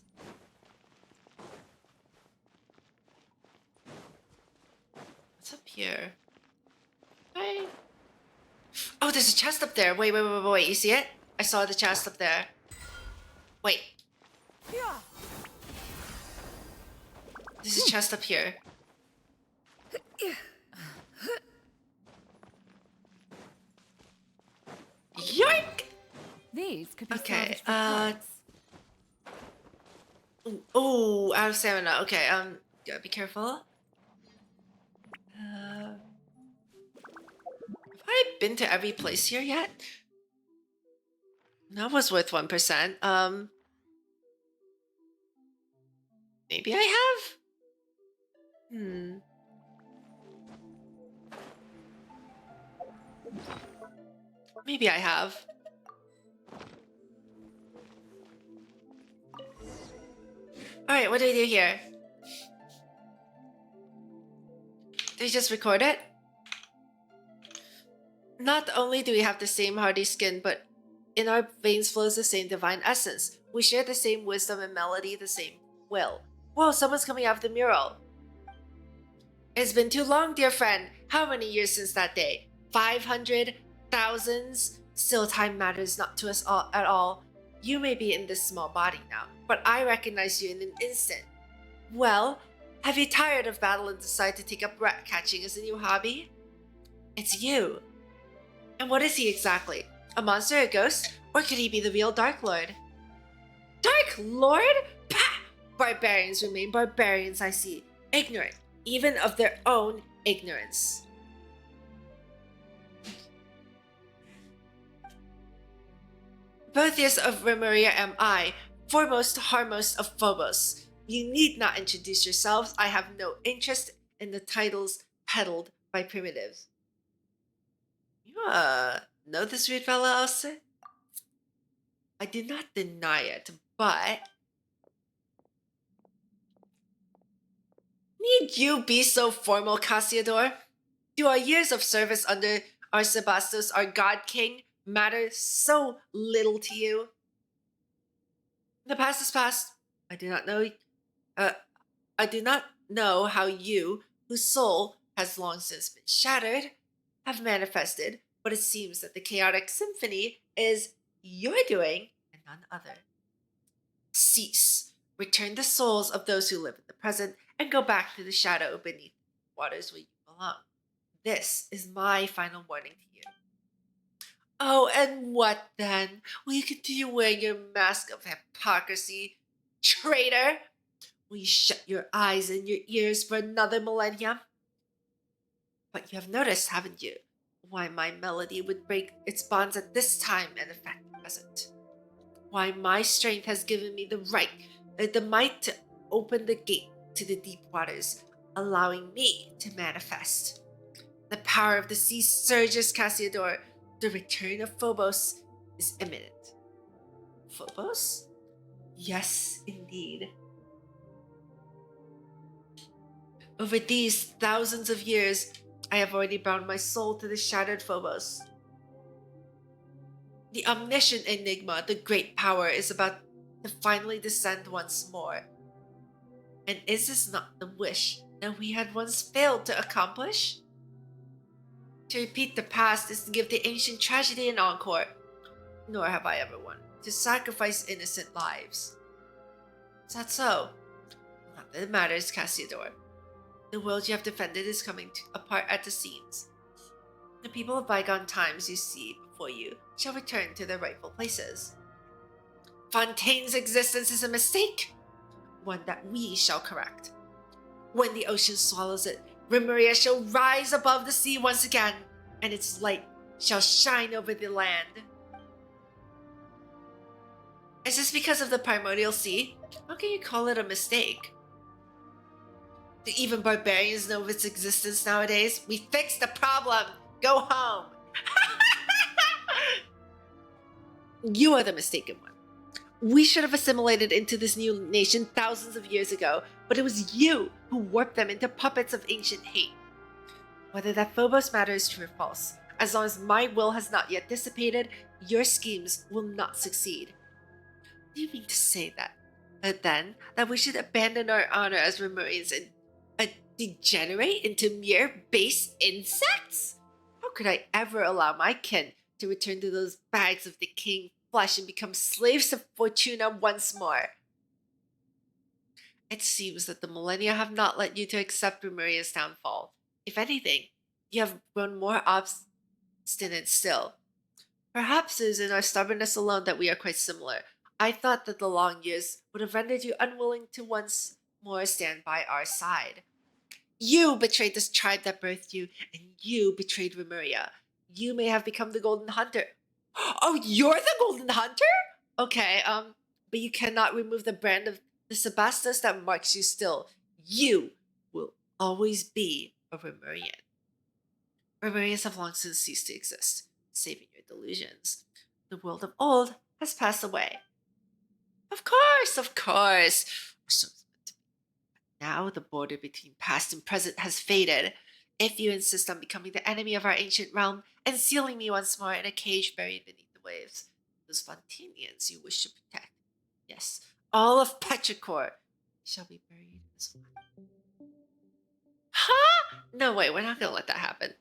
What's up here? Hi. Oh, there's a chest up there. Wait. You see it? I saw the chest up there. Wait. There's a chest up here. Yoink! These could be okay, salvaged for parts. Oh, out of stamina. Okay, gotta be careful. Have I been to every place here yet? That was worth 1%. Maybe I have? Maybe I have. Alright, what do we do here? Did we just record it? Not only do we have the same hardy skin, but in our veins flows the same divine essence. We share the same wisdom and melody, the same will. Whoa, someone's coming out of the mural. It's been too long, dear friend. How many years since that day? 500? Thousands? Still, time matters not to us all at all. You may be in this small body now, but I recognize you in an instant. Well, have you tired of battle and decided to take up rat catching as a new hobby? It's you. And what is he exactly? A monster, a ghost? Or could he be the real Dark Lord? Dark Lord? Pah! Barbarians remain barbarians, I see. Ignorant, even of their own ignorance. Boethius of Remuria am I, foremost harmost of Phobos. You need not introduce yourselves. I have no interest in the titles peddled by primitives. You know this weird fella, Elsa? I do not deny it, but need you be so formal, Cassiodor? Do our years of service under Arcebastos, our God King, matter so little to you? The past is past. I do not know how you, whose soul has long since been shattered, have manifested, but it seems that the chaotic symphony is your doing and none other. Cease. Return the souls of those who live in the present and go back to the shadow beneath the waters where you belong. This is my final warning to you. Oh, and what then? Will you continue wearing your mask of hypocrisy, traitor? Will you shut your eyes and your ears for another millennium? But you have noticed, haven't you, why my melody would break its bonds at this time and in fact doesn't? Why my strength has given me the right, the might to open the gate to the deep waters, allowing me to manifest. The power of the sea surges, Cassiodor. The return of Phobos is imminent. Phobos? Yes, indeed. Over these thousands of years, I have already bound my soul to the shattered Phobos. The omniscient enigma, the great power, is about to finally descend once more. And is this not the wish that we had once failed to accomplish? To repeat the past is to give the ancient tragedy an encore, nor have I ever wanted to sacrifice innocent lives. Is that so? Not that it matters, Cassiodor. The world you have defended is coming apart at the seams. The people of bygone times you see before you shall return to their rightful places. Fontaine's existence is a mistake, one that we shall correct. When the ocean swallows it, Remuria shall rise above the sea once again, and its light shall shine over the land. Is this because of the primordial sea? How can you call it a mistake? Do even barbarians know of its existence nowadays? We fixed the problem! Go home! You are the mistaken one. We should have assimilated into this new nation thousands of years ago, but it was you who warped them into puppets of ancient hate. Whether that Phobos matter is true or false, as long as my will has not yet dissipated, your schemes will not succeed. Do you mean to say that that we should abandon our honor as Remurians and degenerate into mere base insects? How could I ever allow my kin to return to those bags of decaying flesh and become slaves of Fortuna once more? It seems that the millennia have not led you to accept Remuria's downfall. If anything, you have grown more obstinate still. Perhaps it is in our stubbornness alone that we are quite similar. I thought that the long years would have rendered you unwilling to once more stand by our side. You betrayed this tribe that birthed you, and you betrayed Remuria. You may have become the Golden Hunter. Oh, you're the Golden Hunter? Okay, but you cannot remove the brand of the Sebastus that marks you still. You will always be a Remurian. Remurians have long since ceased to exist, saving your delusions. The world of old has passed away. Of course, of course. So now the border between past and present has faded. If you insist on becoming the enemy of our ancient realm and sealing me once more in a cage buried beneath the waves, those Fontanians you wish to protect, yes, all of Petrichor shall be buried as one. Huh? No way, we're not gonna let that happen.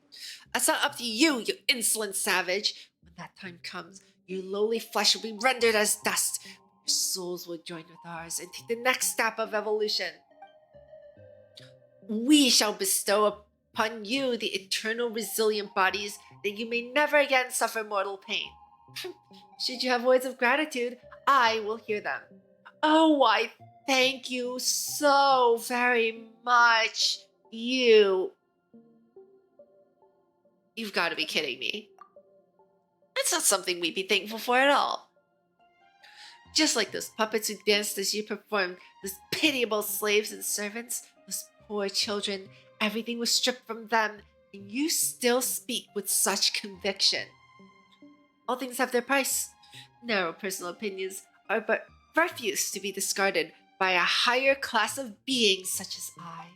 That's not up to you, you insolent savage. When that time comes, your lowly flesh will be rendered as dust. Your souls will join with ours and take the next step of evolution. We shall bestow upon you the eternal resilient bodies that you may never again suffer mortal pain. Should you have words of gratitude, I will hear them. Oh, I thank you so very much. You've got to be kidding me. That's not something we'd be thankful for at all. Just like those puppets who danced as you performed, those pitiable slaves and servants, those poor children, everything was stripped from them, and you still speak with such conviction. All things have their price. Narrow personal opinions are but refuse to be discarded by a higher class of beings such as I.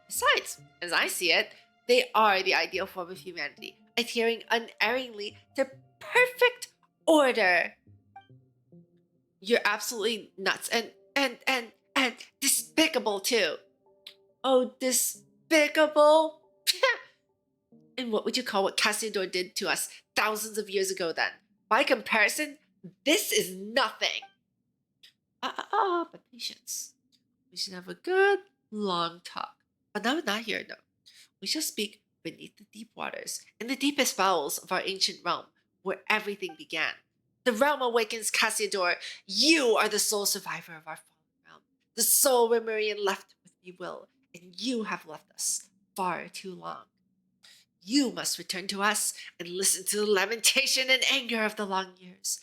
Besides, as I see it, they are the ideal form of humanity, adhering unerringly to perfect order. You're absolutely nuts and despicable too. Oh, despicable? And what would you call what Cassiodor did to us thousands of years ago then? By comparison, this is nothing. But patience. We should have a good, long talk. But no, not here, no. We shall speak beneath the deep waters, in the deepest bowels of our ancient realm, where everything began. The realm awakens, Cassiodor. You are the sole survivor of our fallen realm, the sole Remurian left with free will, and you have left us far too long. You must return to us and listen to the lamentation and anger of the long years.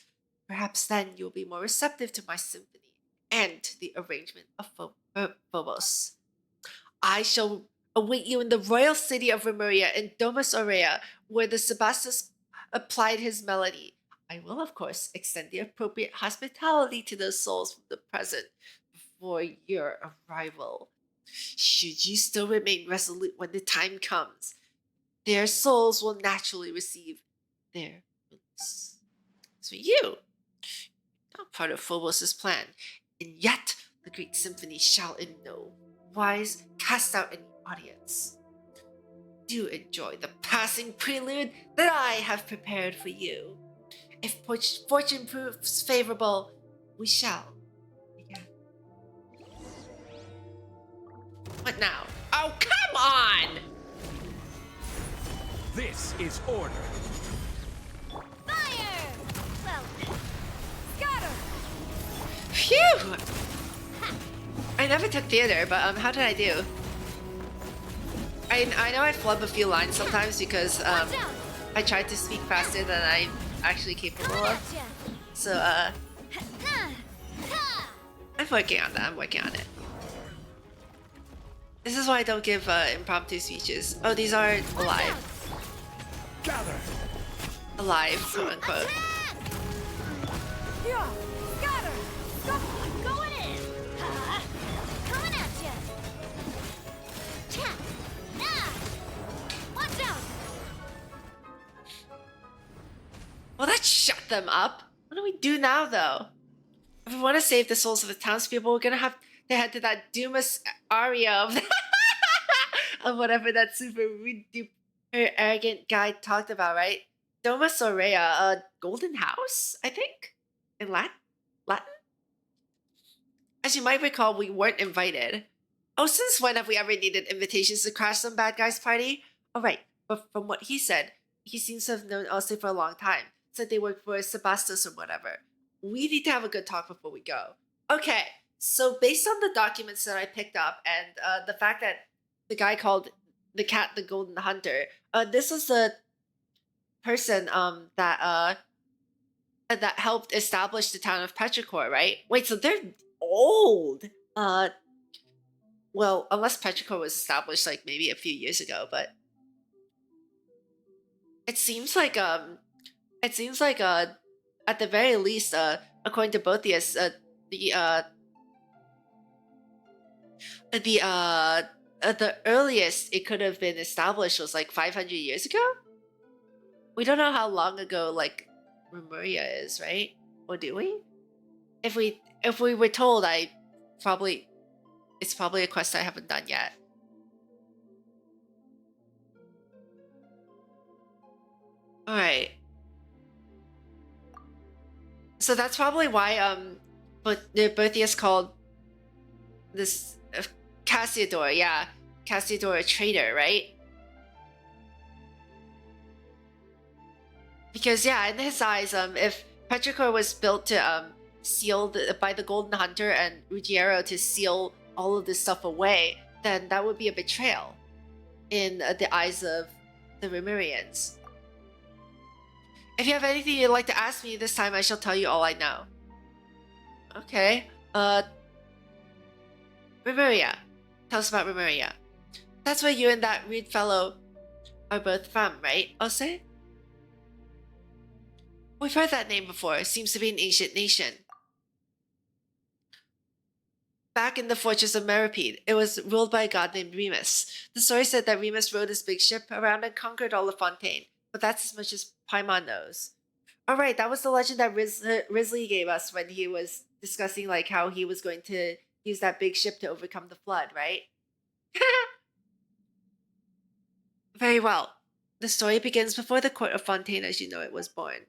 Perhaps then you will be more receptive to my symphony and to the arrangement of Phobos. I shall await you in the royal city of Remuria in Domus Aurea, where the Sebastus applied his melody. I will, of course, extend the appropriate hospitality to those souls from the present before your arrival. Should you still remain resolute when the time comes, their souls will naturally receive their release. So you, not part of Phobos' plan, and yet the great symphony shall in no wise cast out any audience. Do enjoy the passing prelude that I have prepared for you. If fortune proves favorable, we shall begin. What now? Oh, come on! This is order. Fire! Well, scatter! Phew! I never took theater, but how did I do? I know I flub a few lines sometimes because I tried to speak faster than I'm actually capable of. So I'm working on that. I'm working on it. This is why I don't give impromptu speeches. Oh, these are alive. Gather. Alive, quote unquote. Yeah, scatter! Go, going in! Coming at ya! Cha! Ah! Watch out! Well, that shut them up. What do we do now, though? If we want to save the souls of the townspeople, we're gonna have to head to that Dumas aria of, of whatever that super rude, arrogant guy talked about, right? Domus Aurea, a golden house, I think? In Latin? As you might recall, we weren't invited. Oh, since when have we ever needed invitations to crash some bad guy's party? Oh, right. But from what he said, he seems to have known Elsie for a long time. Said they worked for Sebastus or whatever. We need to have a good talk before we go. Okay, so based on the documents that I picked up and the fact that the guy called the cat the Golden Hunter, this was the person that helped establish the town of Petrichor, right? Wait, so they're old. Well, unless Petrichor was established like maybe a few years ago, but it seems like at the very least, according to Boethius, the earliest it could have been established was like 500 years ago. We don't know how long ago like Remuria is, right? Or do we? If we were told, it's probably a quest I haven't done yet. All right. So that's probably why but the Boethius called this Cassiodor, yeah, Cassiodor a traitor, right? Because yeah, in his eyes, if Petrichor was built to seal by the Golden Hunter and Ruggiero to seal all of this stuff away, then that would be a betrayal in the eyes of the Remurians. If you have anything you'd like to ask me this time, I shall tell you all I know. Okay. Remuria. Tell us about Remuria. That's where you and that rude fellow are both from, right, Ose? We've heard that name before. It seems to be an ancient nation. Back in the fortress of Meripede, it was ruled by a god named Remus. The story said that Remus rode his big ship around and conquered all of Fontaine, but that's as much as Paimon knows. Alright, that was the legend that Risley gave us when he was discussing like how he was going to use that big ship to overcome the flood, right? Very well. The story begins before the court of Fontaine as you know it was born.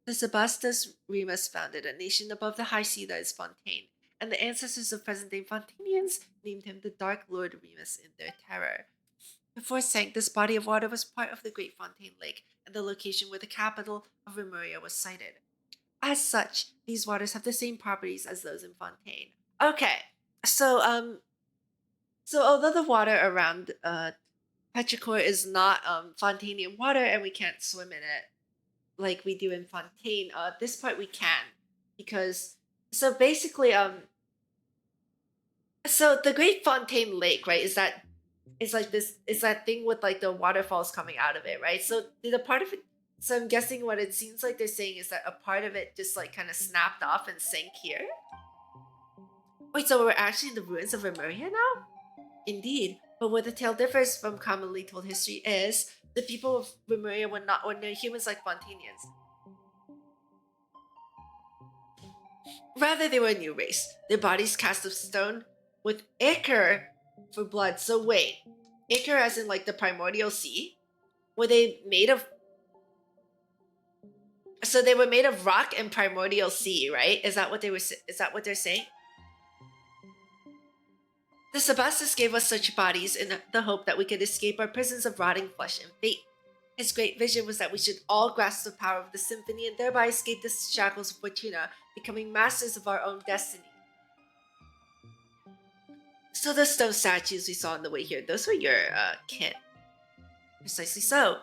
The Sebastus Remus founded a nation above the high sea that is Fontaine, and the ancestors of present-day Fontainians named him the Dark Lord Remus in their terror. Before it sank, this body of water was part of the Great Fontaine Lake and the location where the capital of Remuria was sited. As such, these waters have the same properties as those in Fontaine. Okay, so although the water around Petrichor is not Fontainian water and we can't swim in it like we do in Fontaine, this part we can, because so basically so the Great Fontaine Lake, right, is that it's like this. It's that thing with like the waterfalls coming out of it, right? So did a part of it. So I'm guessing what it seems like they're saying is that a part of it just like kind of snapped off and sank here. Wait, so we're actually in the ruins of Remuria now? Indeed, but where the tale differs from commonly told history is the people of Remuria were not ordinary humans like Fontanians. Rather, they were a new race, their bodies cast of stone with ichor for blood. So wait, ichor as in like the primordial sea? Were they made of... So they were made of rock and primordial sea, right? Is that what they were? Is that what they're saying? The Sebastus gave us such bodies in the hope that we could escape our prisons of rotting flesh and fate. His great vision was that we should all grasp the power of the symphony and thereby escape the shackles of Fortuna, becoming masters of our own destiny. So the stone statues we saw on the way here, those were your kin. Precisely so.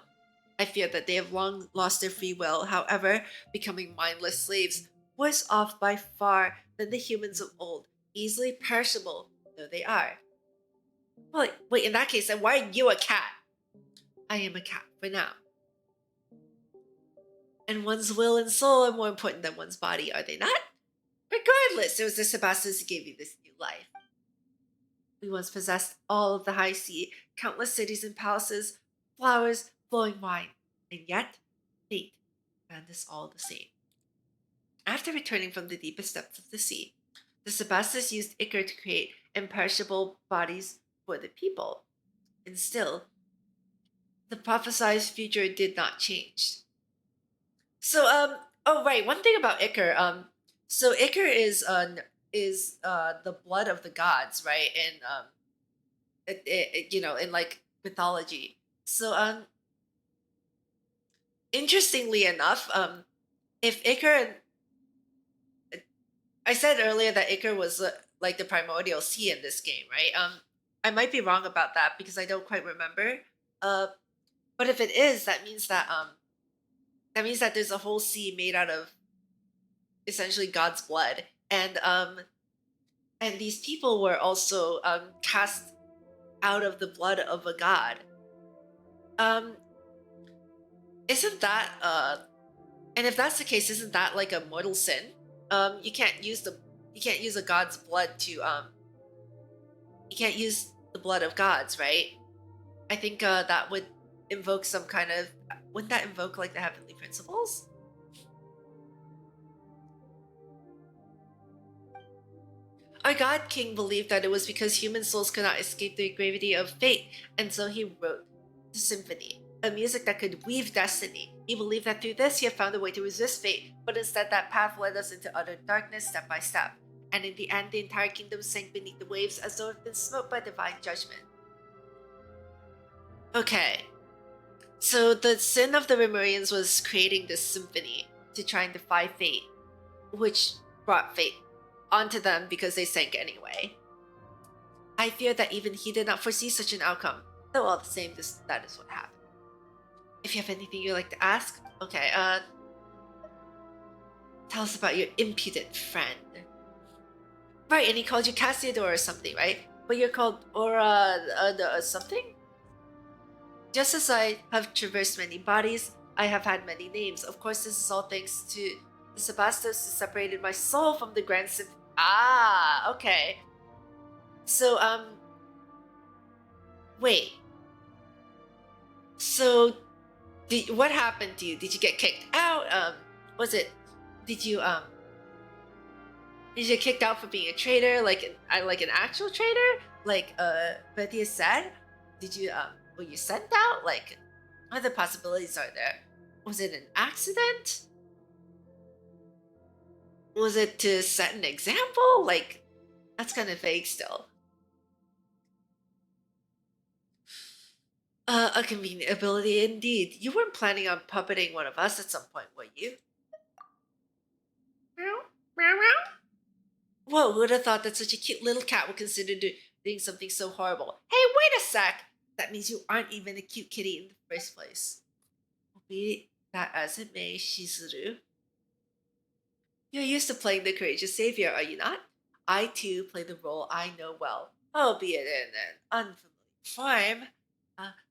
I fear that they have long lost their free will, however, becoming mindless slaves, worse off by far than the humans of old, easily perishable though they are. Well, wait, in that case, then why are you a cat? I am a cat for now. And one's will and soul are more important than one's body, are they not? Regardless, it was the Sebastus who gave you this new life. We once possessed all of the high sea, countless cities and palaces, flowers, flowing wine, and yet fate found us all the same. After returning from the deepest depths of the sea, the Sebastus used ichor to create imperishable bodies for the people. And still, the prophesied future did not change. So, oh right, one thing about ichor, so ichor is the blood of the gods, right? And you know, in like mythology. So, interestingly enough, if ichor, I said earlier that ichor was like the primordial sea in this game, right? I might be wrong about that because I don't quite remember. But if it is, that means that there's a whole sea made out of essentially God's blood, and these people were also cast out of the blood of a god. Isn't that and if that's the case, isn't that like a mortal sin? You can't use a god's blood to you can't use the blood of gods, right? I think that would invoke some kind of... Wouldn't that invoke like the heavenly principles? Our god king believed that it was because human souls could not escape the gravity of fate, and so he wrote the symphony, a music that could weave destiny. He believed that through this he had found a way to resist fate, but instead that path led us into utter darkness step by step, and in the end the entire kingdom sank beneath the waves as though it had been smote by divine judgment. Okay, so the sin of the Remurians was creating this symphony to try and defy fate, which brought fate onto them because they sank anyway. I fear that even he did not foresee such an outcome, though all the same, that is what happened. If you have anything you'd like to ask, okay, tell us about your impudent friend. Right, and he called you Cassiodor or something, right? But you're called Aura something? Just as I have traversed many bodies, I have had many names. Of course, this is all thanks to the Sebastus who separated my soul from the grand symphony. Ah, okay. So, wait. So, what happened to you? Did you get kicked out? Did you get kicked out for being a traitor? Like an actual traitor? Like, Betty said? Did you, were you sent out? Like, what other possibilities are there? Was it an accident? Was it to set an example? Like, that's kind of vague still. A convenient ability indeed. You weren't planning on puppeting one of us at some point, were you? Meow, meow, meow. Whoa, who would have thought that such a cute little cat would consider doing something so horrible? Hey, wait a sec! That means you aren't even a cute kitty in the first place. Be that as it may, Shizuru. You're used to playing the courageous savior, are you not? I too play the role I know well, albeit in an unfamiliar form.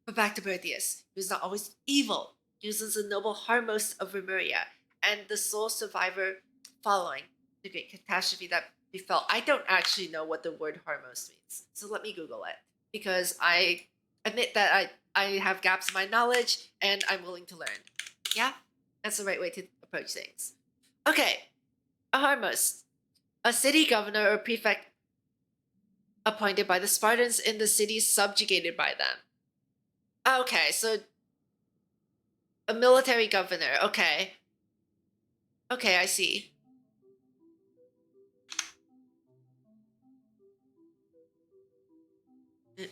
But back to Berthius. He was not always evil. He was the noble Harmos of Remuria, and the sole survivor following the great catastrophe that befell. I don't actually know what the word Harmos means, so let me Google it, because I admit that I have gaps in my knowledge, and I'm willing to learn. Yeah? That's the right way to approach things. Okay. A Harmos. A city governor or prefect appointed by the Spartans in the cities subjugated by them. Okay, so a military governor. Okay. Okay, I see.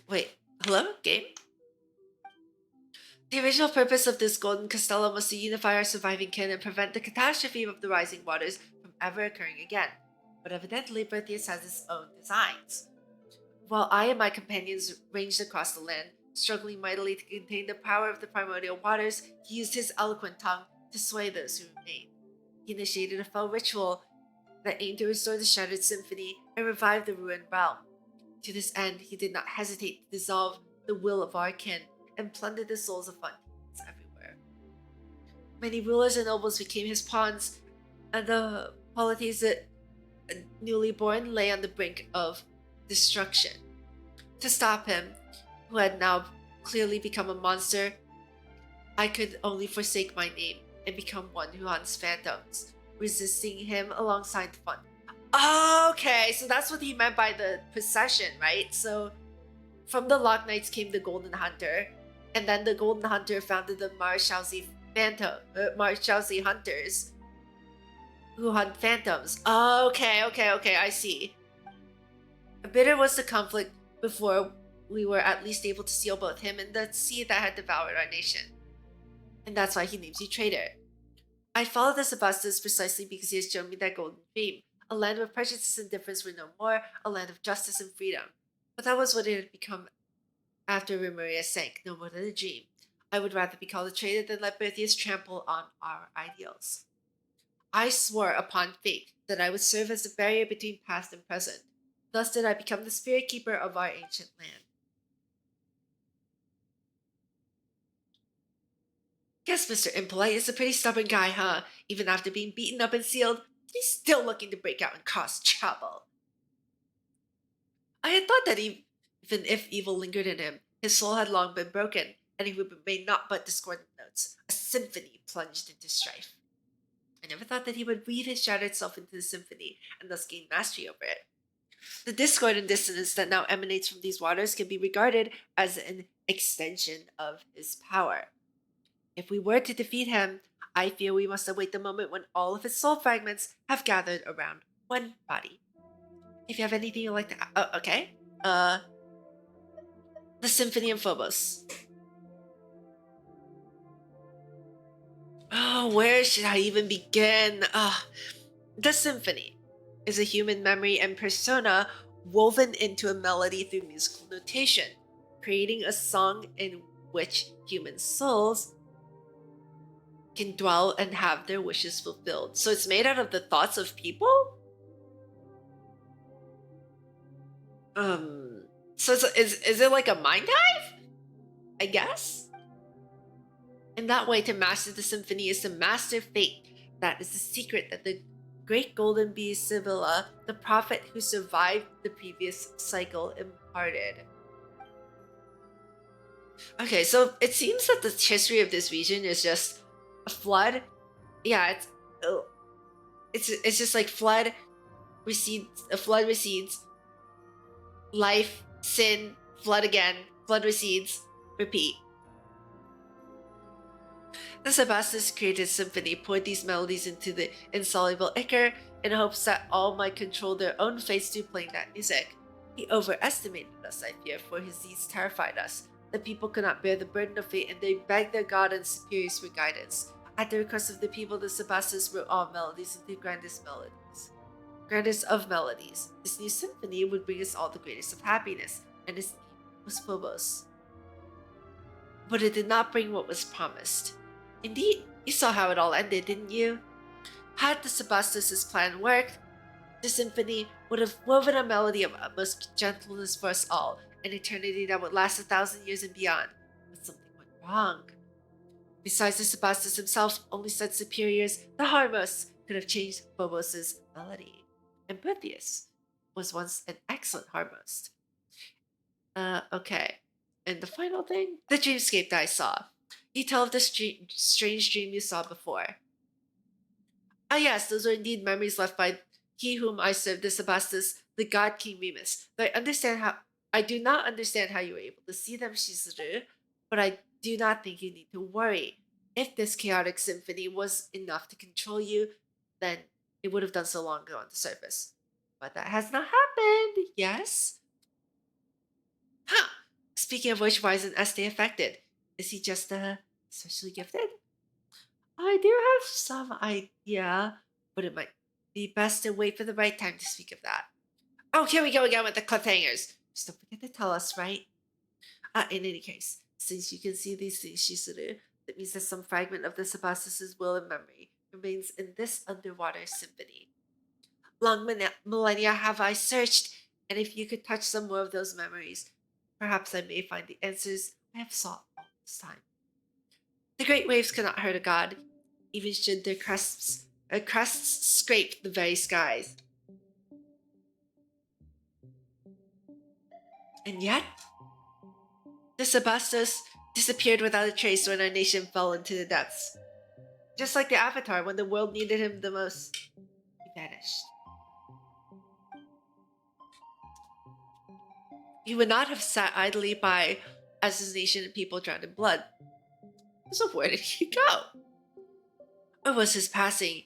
Wait, hello? Game? The original purpose of this golden castellum was to unify our surviving kin and prevent the catastrophe of the rising waters from ever occurring again. But evidently, Berthius has his own designs. While I and my companions ranged across the land, struggling mightily to contain the power of the primordial waters, he used his eloquent tongue to sway those who remained. He initiated a fell ritual that aimed to restore the shattered symphony and revive the ruined realm. To this end, he did not hesitate to dissolve the will of our kin and plunder the souls of Fontaines everywhere. Many rulers and nobles became his pawns, and the polities that newly born lay on the brink of destruction. To stop him, who had now clearly become a monster, I could only forsake my name and become one who hunts phantoms, resisting him alongside Fun. Okay, so that's what he meant by the procession, right? So from the Lock Knights came the Golden Hunter, and then the Golden Hunter founded the Marshalsea Hunters, who hunt phantoms. Okay, I see. Bitter was the conflict before we were at least able to seal both him and the sea that had devoured our nation. And that's why he names you traitor. I followed the Sebastus precisely because he has shown me that golden dream, a land where prejudice and difference were no more, a land of justice and freedom. But that was what it had become after Remuria sank, no more than a dream. I would rather be called a traitor than let Berthius trample on our ideals. I swore upon fate that I would serve as the barrier between past and present. Thus did I become the spirit keeper of our ancient land. Guess Mr. Impolite is a pretty stubborn guy, huh? Even after being beaten up and sealed, he's still looking to break out and cause trouble. I had thought that even if evil lingered in him, his soul had long been broken, and he would remain not but discordant notes, a symphony plunged into strife. I never thought that he would weave his shattered self into the symphony, and thus gain mastery over it. The discord and dissonance that now emanates from these waters can be regarded as an extension of his power. If we were to defeat him, I fear we must await the moment when all of his soul fragments have gathered around one body. If you have anything you'd like to... okay. The Symphony of Phobos. Oh, where should I even begin? The Symphony is a human memory and persona woven into a melody through musical notation, creating a song in which human souls can dwell and have their wishes fulfilled. So it's made out of the thoughts of people? So is it like a mind hive? I guess? In that way, to master the symphony is to master fate. That is the secret that the great golden bee Sibylla, the prophet who survived the previous cycle, imparted. Okay, so it seems that the history of this region is just a flood. Yeah, it's just like flood recedes, a flood recedes, life, sin, flood again, flood recedes, repeat. The Sebastus created symphony, poured these melodies into the insoluble ichor in hopes that all might control their own fates through playing that music. He overestimated us, I fear, for his deeds terrified us. The people could not bear the burden of fate, and they begged their god and superiors for guidance. At the request of the people, the Sebastus wrote all melodies into grandest of melodies. This new symphony would bring us all the greatest of happiness, and its name was Phobos. But it did not bring what was promised. Indeed, you saw how it all ended, didn't you? Had the Sebastus' plan worked, the symphony would have woven a melody of utmost gentleness for us all, an eternity that would last 1,000 years and beyond. But something went wrong. Besides the Sebastus himself, only said superiors, the Harmos, could have changed Phobos' melody. And Protheus was once an excellent Harmos. Okay. And the final thing? The dreamscape that I saw. You tell of the strange dream you saw before. Ah yes, those are indeed memories left by he whom I served, the Sebastus, the god King Remus. Though I do not understand how you were able to see them, Shizuru, but I do not think you need to worry. If this chaotic symphony was enough to control you, then it would have done so long ago on the surface. But that has not happened, yes? Huh! Speaking of which, why isn't Este affected? Is he just, especially gifted? I do have some idea, but it might be best to wait for the right time to speak of that. Oh, here we go again with the cliffhangers. Just don't forget to tell us, right? In any case, since you can see these things, Shizuru, that means that some fragment of the Sebastus' will and memory remains in this underwater symphony. Long millennia have I searched, and if you could touch some more of those memories, perhaps I may find the answers I have sought all this time. The great waves cannot hurt a god, even should their crests scrape the very skies. And yet, the Sebastus disappeared without a trace when our nation fell into the depths. Just like the Avatar, when the world needed him the most, he vanished. He would not have sat idly by as his nation and people drowned in blood. So where did he go? Or was his passing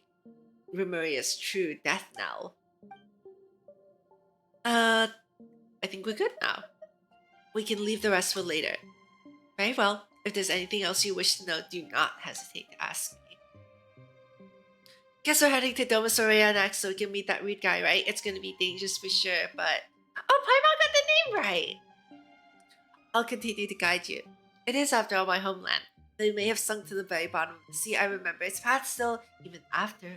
Rimuria's true death knell? I think we're good now. We can leave the rest for later. Very well. If there's anything else you wish to know, do not hesitate to ask me. Guess we're heading to Domus Aurea next so we can meet that rude guy, right? It's gonna be dangerous for sure, but... Oh, Paimon got the name right! I'll continue to guide you. It is, after all, my homeland. Though you may have sunk to the very bottom of the sea, I remember its path still, even after all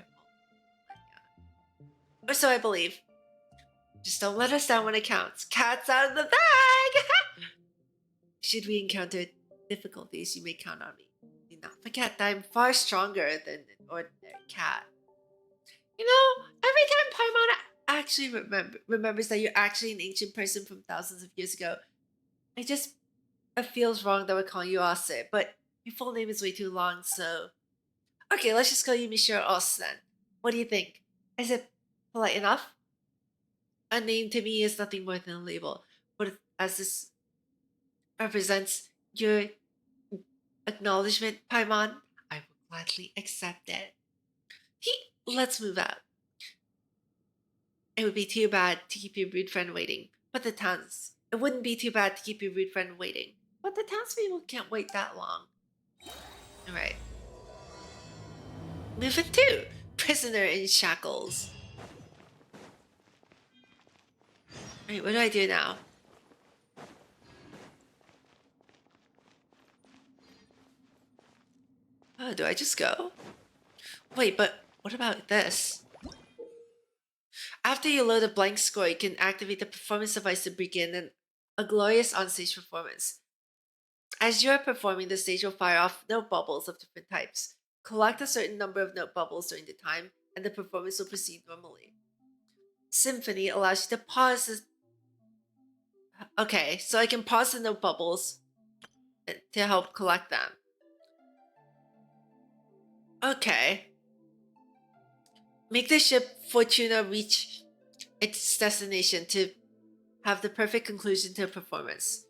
millennia. Or so I believe. Just don't let us down when it counts. Cat's out of the bag! Should we encounter difficulties, you may count on me. Do not forget that I'm far stronger than an ordinary cat. You know, every time Paimon actually remembers that you're actually an ancient person from thousands of years ago, it feels wrong that we're calling you Ase, but your full name is way too long, so... Okay, let's just call you Monsieur Os then. What do you think? Is it polite enough? A name to me is nothing more than a label, but as this represents your acknowledgement, Paimon, I will gladly accept it. Let's move out. It would be too bad to keep your rude friend waiting, but the towns... It wouldn't be too bad to keep your rude friend waiting, but the townspeople can't wait that long. Alright. Moving 2. Prisoner in shackles. Alright, what do I do now? Oh, do I just go? Wait, but what about this? After you load a blank score, you can activate the performance device to begin a glorious onstage performance. As you are performing, the stage will fire off note bubbles of different types. Collect a certain number of note bubbles during the time, and the performance will proceed normally. Symphony allows you to pause the... Okay, so I can pause the note bubbles to help collect them. Okay. Make the ship Fortuna reach its destination to have the perfect conclusion to a performance.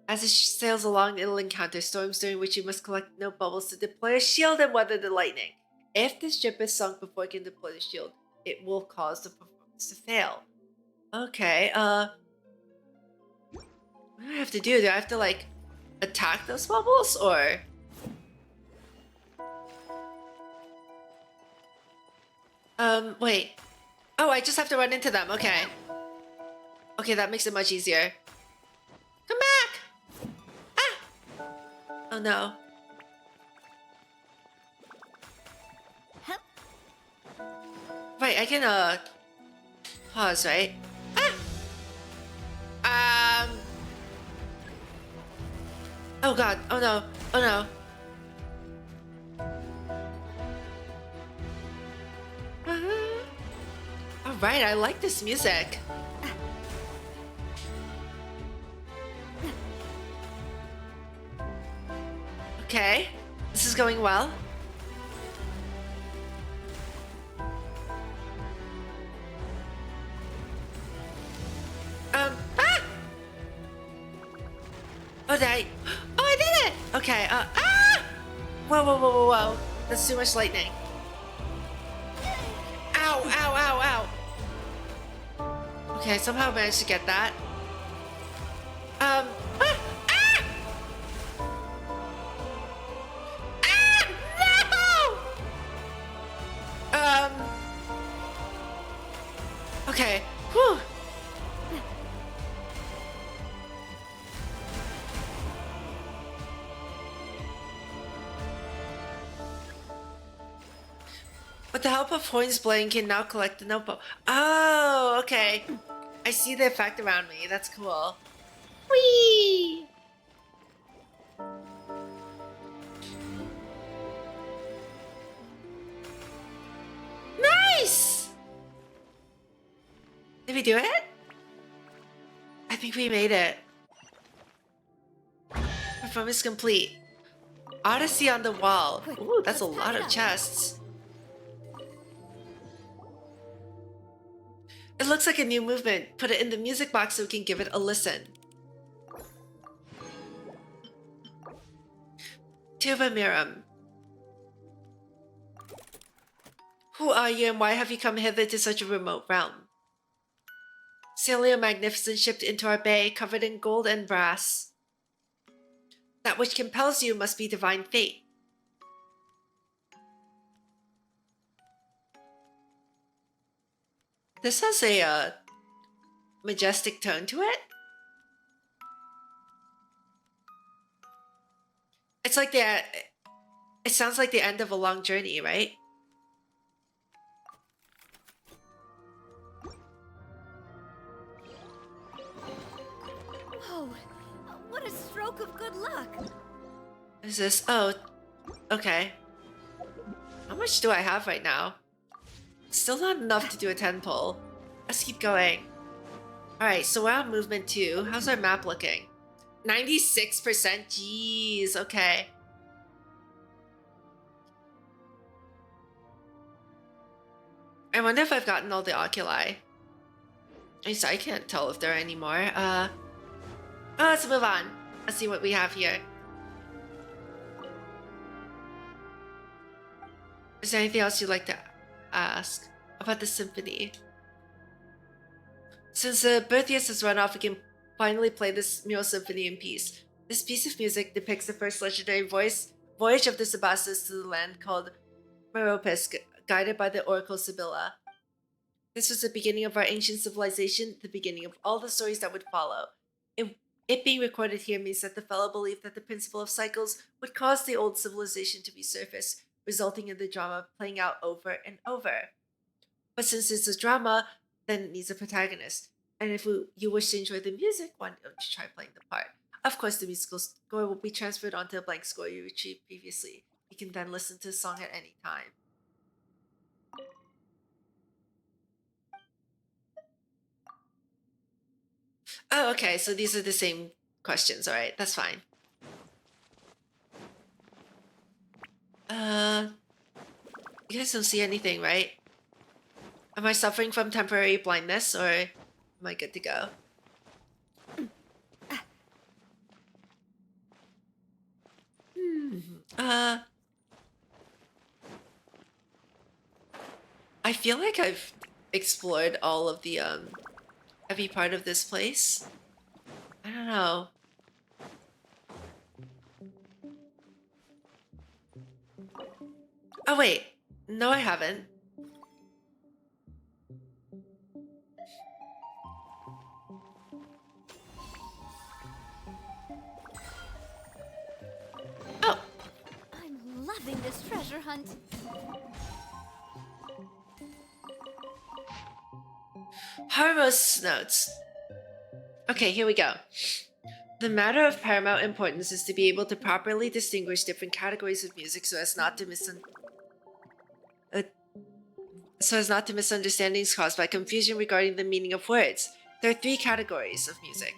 As it sails along, it'll encounter storms during which you must collect note bubbles to deploy a shield and weather the lightning. If the ship is sunk before it can deploy the shield, it will cause the performance to fail. Okay, what do I have to do? Do I have to, like, attack those bubbles, or... wait. Oh, I just have to run into them, okay. Okay, that makes it much easier. Come back! Ah! Oh no. Right, I can, pause, right? Ah! Oh god, oh no, oh no. Alright, I like this music. Okay, this is going well. Ah! Oh, did I? Oh, I did it! Okay, ah! Whoa, whoa, whoa, whoa, whoa. That's too much lightning. Ow, ow, ow, ow. Okay, somehow managed to get that. Ah! Ah! Ah! No! Okay. Whew. With the help of Horn's Blade, can now collect the notebook. Oh, okay. I see the effect around me. That's cool. Whee! Nice! Did we do it? I think we made it. Performance complete. Odyssey on the wall. Ooh, that's a lot of chests. It looks like a new movement. Put it in the music box so we can give it a listen. Tubamirum. Who are you and why have you come hither to such a remote realm? Sailing a magnificent ship into our bay, covered in gold and brass. That which compels you must be divine fate. This has a majestic tone to it. It's like it sounds like the end of a long journey, right? Whoa, what a stroke of good luck. Is this? Oh, okay. How much do I have right now? Still not enough to do a 10 pull. Let's keep going. Alright, so we're on movement 2. How's our map looking? 96%? Jeez, okay. I wonder if I've gotten all the oculi. At least I can't tell if there are any more. Let's move on. Let's see what we have here. Is there anything else you'd like to ask about the symphony? Since the Berthius has run off, we can finally play this mural symphony in peace. This piece of music depicts the first legendary voyage of the Sebastus to the land called Meropis, guided by the Oracle Sibylla. This was the beginning of our ancient civilization, the beginning of all the stories that would follow. It being recorded here means that the fellow believed that the principle of cycles would cause the old civilization to resurface, resulting in the drama playing out over and over. But since it's a drama, then it needs a protagonist. And if you wish to enjoy the music, why don't you try playing the part? Of course, the musical score will be transferred onto a blank score you retrieved previously. You can then listen to the song at any time. Oh, okay, so these are the same questions. All right, that's fine. You guys don't see anything, right? Am I suffering from temporary blindness, or am I good to go? I feel like I've explored all of the, every part of this place. I don't know. Oh wait, no I haven't. Oh! I'm loving this treasure hunt. Harmos notes. Okay, here we go. The matter of paramount importance is to be able to properly distinguish different categories of music so as not to misunderstandings caused by confusion regarding the meaning of words. There are 3 categories of music: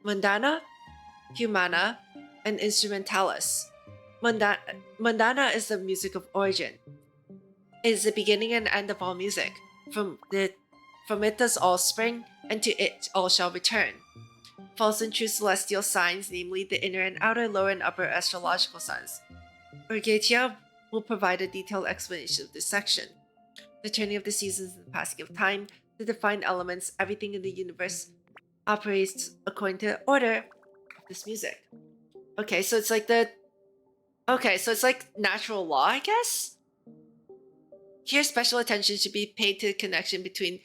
mundana, humana, and instrumentalis. Mundana is the music of origin. It is the beginning and end of all music. From it does all spring, and to it all shall return. False and true celestial signs, namely the inner and outer, lower and upper astrological signs. Urgetia will provide a detailed explanation of this section. The turning of the seasons and the passing of time, the defined elements, everything in the universe operates according to the order of this music. Okay, so it's like natural law, I guess? Here, special attention should be paid to the connection between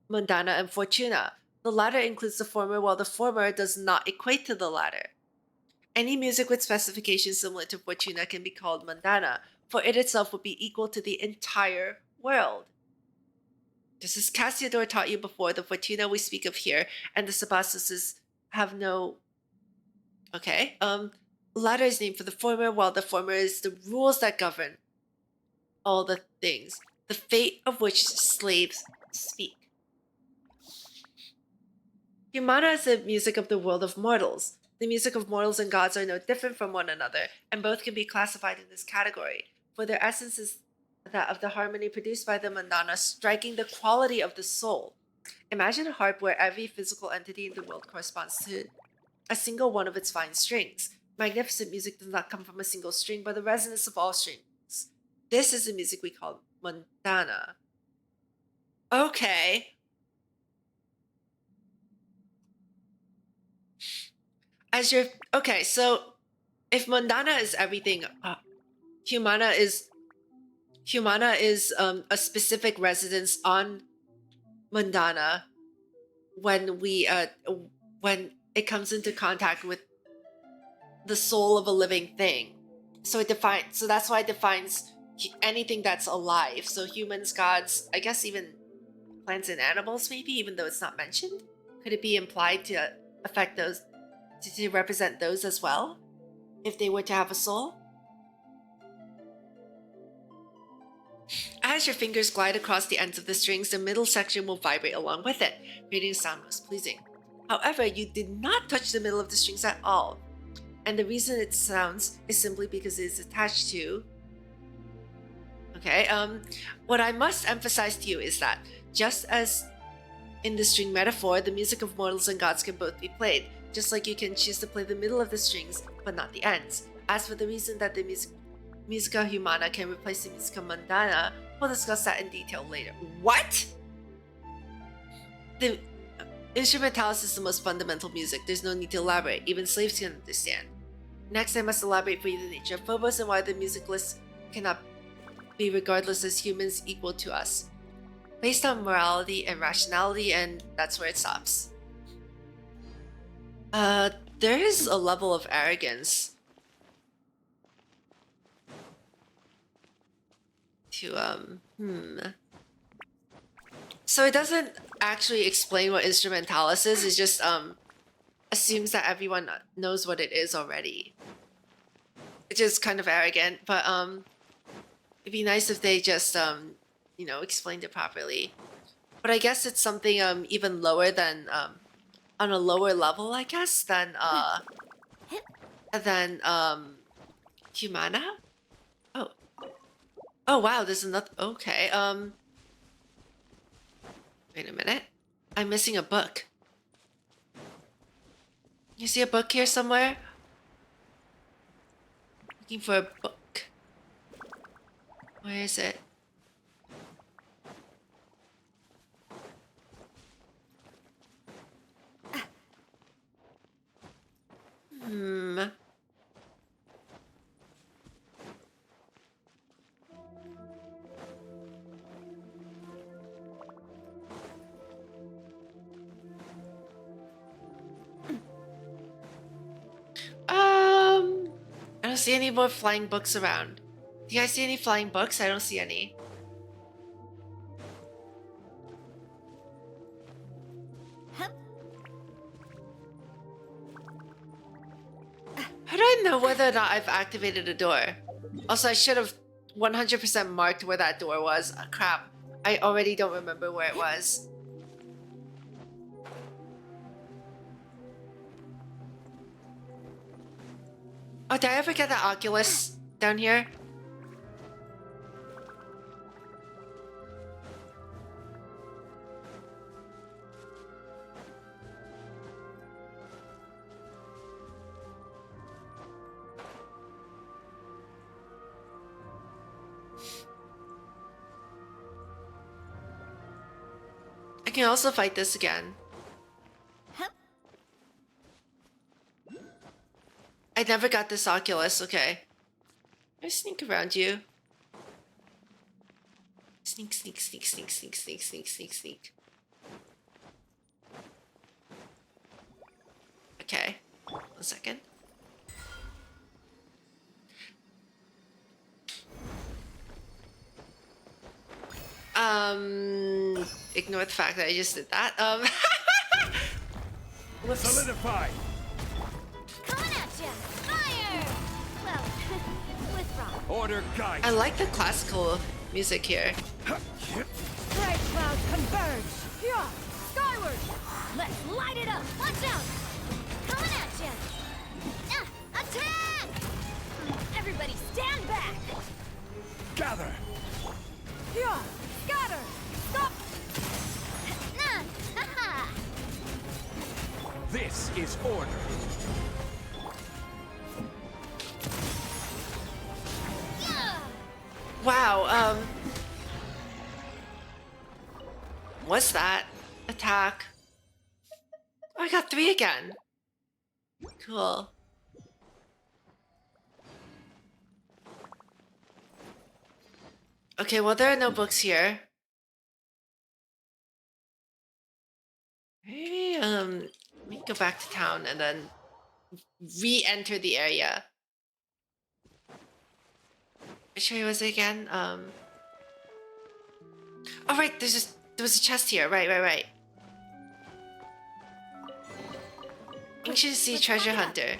mundana and fortuna. The latter includes the former, while the former does not equate to the latter. Any music with specifications similar to fortuna can be called mundana, for it itself would be equal to the entire world. Just as Cassiodor taught you before, the fortuna we speak of here and the sabasuses have no... Okay, the latter is named for the former, while the former is the rules that govern all the things, the fate of which slaves speak. Humana is the music of the world of mortals. The music of mortals and gods are no different from one another, and both can be classified in this category, for their essence is that of the harmony produced by the mundana, striking the quality of the soul. Imagine a harp where every physical entity in the world corresponds to a single one of its fine strings. Magnificent music does not come from a single string, but the resonance of all strings. This is the music we call mundana. Okay. Okay, so if mundana is everything, humana is a specific residence on mundana when it comes into contact with the soul of a living thing. So that's why it defines anything that's alive. So humans, gods, I guess even plants and animals, maybe, even though it's not mentioned. Could it be implied to affect those, to represent those as well, if they were to have a soul? As your fingers glide across the ends of the strings, the middle section will vibrate along with it, creating a sound most pleasing. However, you did not touch the middle of the strings at all, and the reason it sounds is simply because it is attached to... Okay, what I must emphasize to you is that, just as in the string metaphor, the music of mortals and gods can both be played, just like you can choose to play the middle of the strings, but not the ends. As for the reason that the musica humana can replace the musica mundana, we'll discuss that in detail later. What? The instrumentalis is the most fundamental music. There's no need to elaborate. Even slaves can understand. Next, I must elaborate for you the nature of phobos and why the musicalists cannot be regardless as humans equal to us, based on morality and rationality, and that's where it stops. There is a level of arrogance to So it doesn't actually explain what instrumentalis is. It just assumes that everyone knows what it is already, which is kind of arrogant. But it'd be nice if they just explained it properly. But I guess it's something even lower than on a lower level, I guess, than humana. Oh wow, there's another. Okay, wait a minute, I'm missing a book. You see a book here somewhere? Looking for a book. Where is it? I don't see any more flying books around. Do you guys see any flying books? I don't see any. even know whether or not I've activated a door. Also, I should have 100% marked where that door was. Crap. I already don't remember where it was. Oh, did I ever get the Oculus down here? I can also fight this again. I never got this Oculus, okay. I sneak around you. Sneak, sneak, sneak, sneak, sneak, sneak, sneak, sneak, sneak. Okay, 1 second. Ignore the fact that I just did that. Solidify. Coming at ya! Fire! Well, with rock. Order guide. I like the classical music here. Bright clouds converge! Here! Skyward! Let's light it up! Watch out! Coming at ya! Attack! Everybody stand back! Gather. Here! Scatter! Stop! Haha! This is order. Wow, what's that? Attack. Oh, I got 3 again. Cool. Okay, well, there are no books here. Maybe, let me go back to town and then re-enter the area. Which area was it again? Oh, right, there was a chest here. Right. Ancient Sea Treasure Hunter.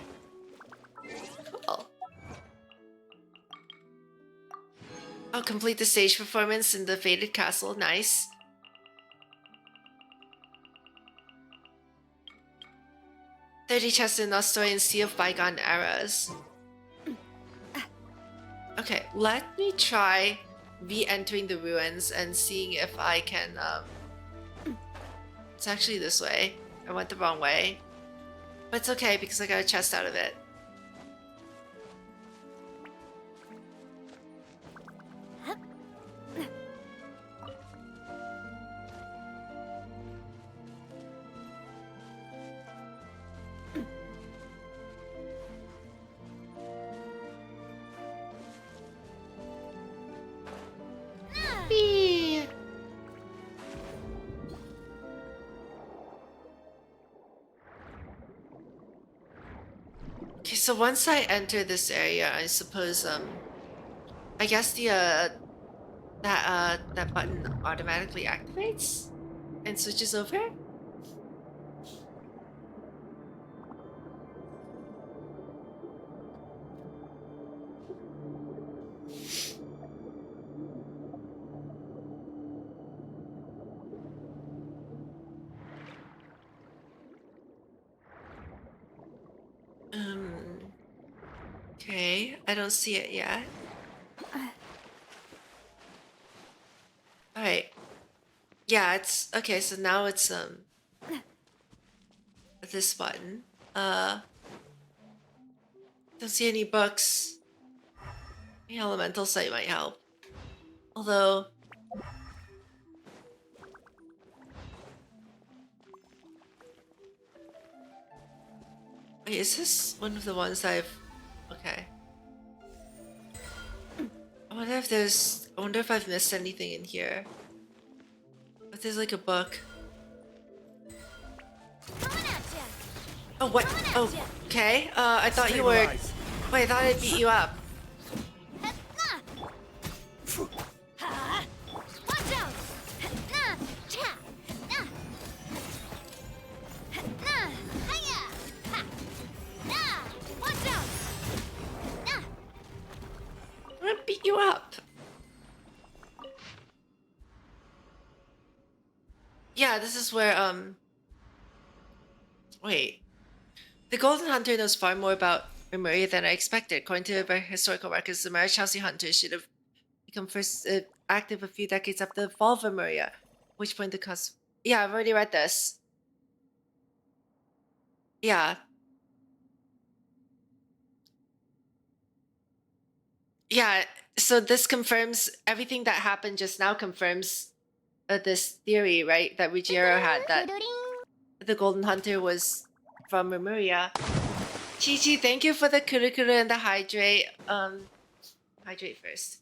Cool. Oh, complete the stage performance in the Faded Castle. Nice. "30 chests in Lost Story and Sea of Bygone Eras." Okay, let me try re-entering the ruins and seeing if I can, It's actually this way. I went the wrong way. But it's okay because I got a chest out of it. Okay, so once I enter this area, I suppose, I guess the, that button automatically activates and switches over? Okay, I don't see it yet. Alright. Yeah, it's okay, so now it's this button. Don't see any books. The elemental site might help. Although wait, is this one of the ones I've okay. I wonder if I've missed anything in here. But there's like a book. Oh, what? Oh, okay. I thought you were... Wait, I thought I beat you up. beat you up. Yeah, this is where, wait. The Golden Hunter knows far more about Remuria than I expected. According to historical records, the Marichausi Hunter should have become first active a few decades after the fall of Remuria. At which point the cusp... Yeah, I've already read this. Yeah. Yeah, so this confirms everything that happened just now confirms this theory, right? That Ruggiero had, that the Golden Hunter was from Remuria. Chi-Chi, thank you for the kuru-kuru and the hydrate. Hydrate first.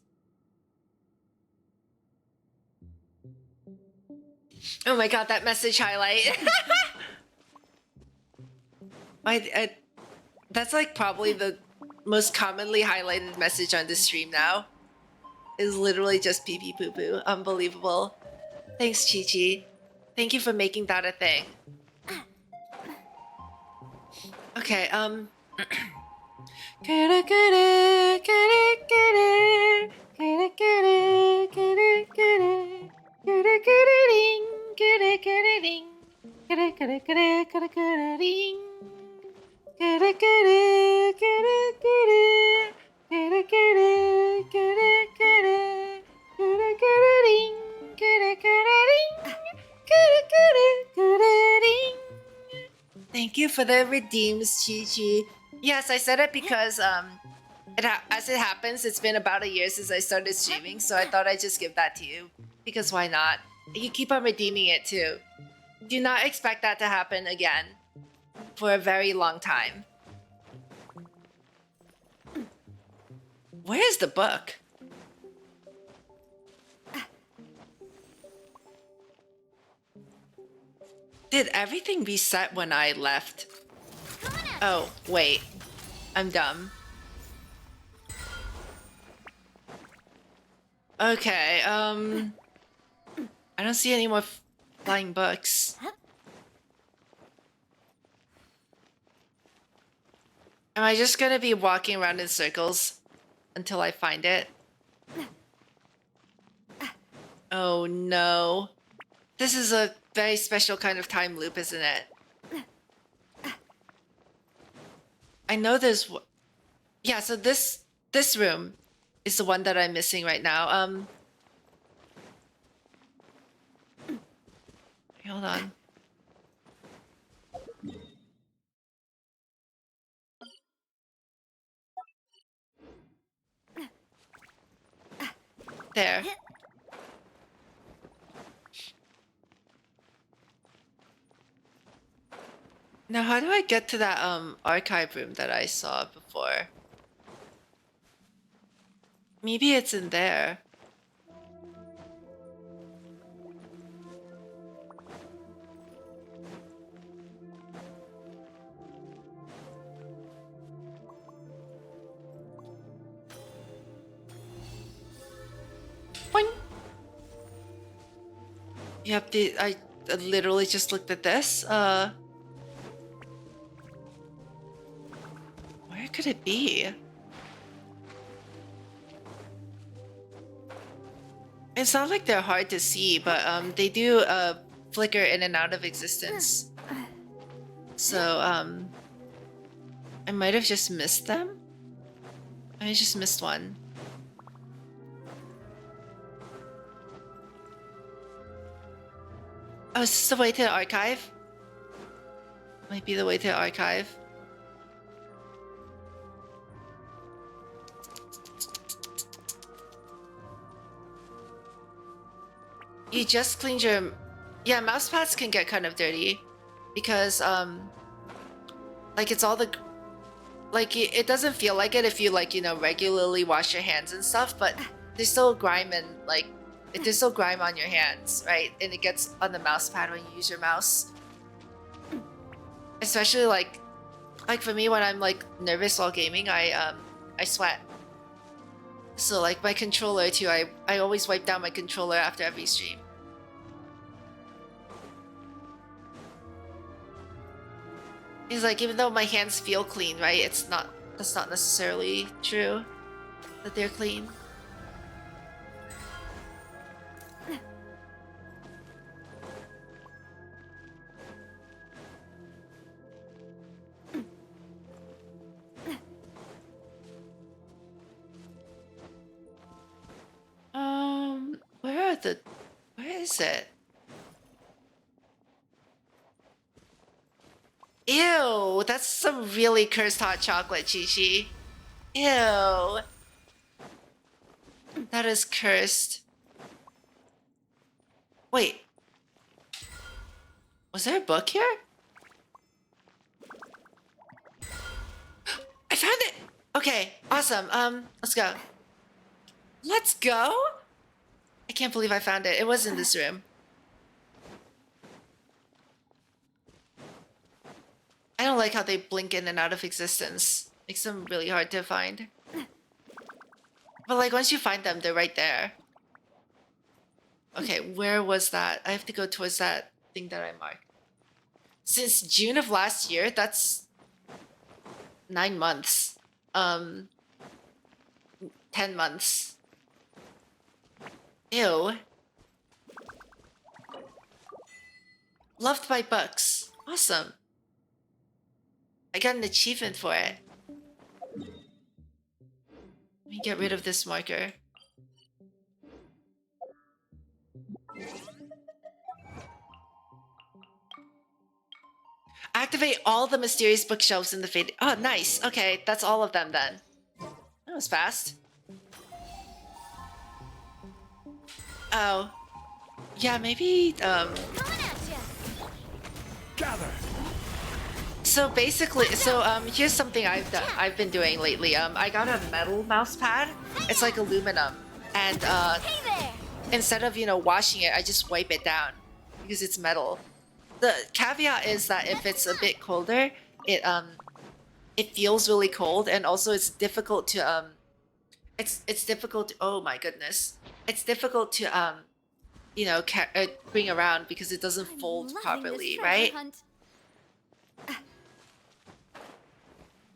Oh my god, that message highlight. That's like probably the most commonly highlighted message on the stream now. Is literally just pee pee poo poo. Unbelievable. Thanks, Chi-Chi. Thank you for making that a thing. Okay, Thank you for the redeems, Chi-Chi. Yes, I said it because as it happens, it's been about a year since I started streaming, so I thought I'd just give that to you. Because why not? You keep on redeeming it too. Do not expect that to happen again for a very long time. Where is the book? Did everything reset when I left? Oh, wait. I'm dumb. Okay, I don't see any more flying books. Am I just gonna be walking around in circles until I find it? Oh no. This is a very special kind of time loop, isn't it? I know there's... Yeah, so this room is the one that I'm missing right now. Hold on. There. Now, how do I get to that archive room that I saw before? Maybe it's in there. Boing. Yep, I literally just looked at this. Where could it be? It's not like they're hard to see, but they do flicker in and out of existence. So I might have just missed them. I just missed one. Oh, is this the way to the archive? Might be the way to the archive. You just cleaned your... Yeah, mouse pads can get kind of dirty. Because, like, it's all the... Like, it doesn't feel like it if you, like, you know, regularly wash your hands and stuff, but there's still grime and, like... There's still grime on your hands, right? And it gets on the mouse pad when you use your mouse. Especially, like for me, when I'm, like, nervous while gaming, I sweat. So, like, my controller, too, I always wipe down my controller after every stream. It's like, even though my hands feel clean, right? That's not necessarily true that they're clean. the... Where is it? Ew, that's some really cursed hot chocolate, Chi-Chi. Ew. That is cursed. Wait. Was there a book here? I found it! Okay, awesome. Let's go. Let's go? I can't believe I found it. It was in this room. I don't like how they blink in and out of existence. Makes them really hard to find. But like once you find them, they're right there. Okay, where was that? I have to go towards that thing that I marked. Since June of last year, that's 9 months. 10 months. Ew. Loved by books. Awesome. I got an achievement for it. Let me get rid of this marker. Activate all the mysterious bookshelves in the fade. Oh, nice. Okay, that's all of them then. That was fast. Oh. Yeah, maybe, Gather. So basically, here's something I've been doing lately. I got a metal mouse pad. It's like aluminum, and instead of washing it, I just wipe it down because it's metal. The caveat is that if it's a bit colder, it feels really cold, and also it's difficult to it's difficult to, oh my goodness, it's difficult to bring around because it doesn't fold properly, right?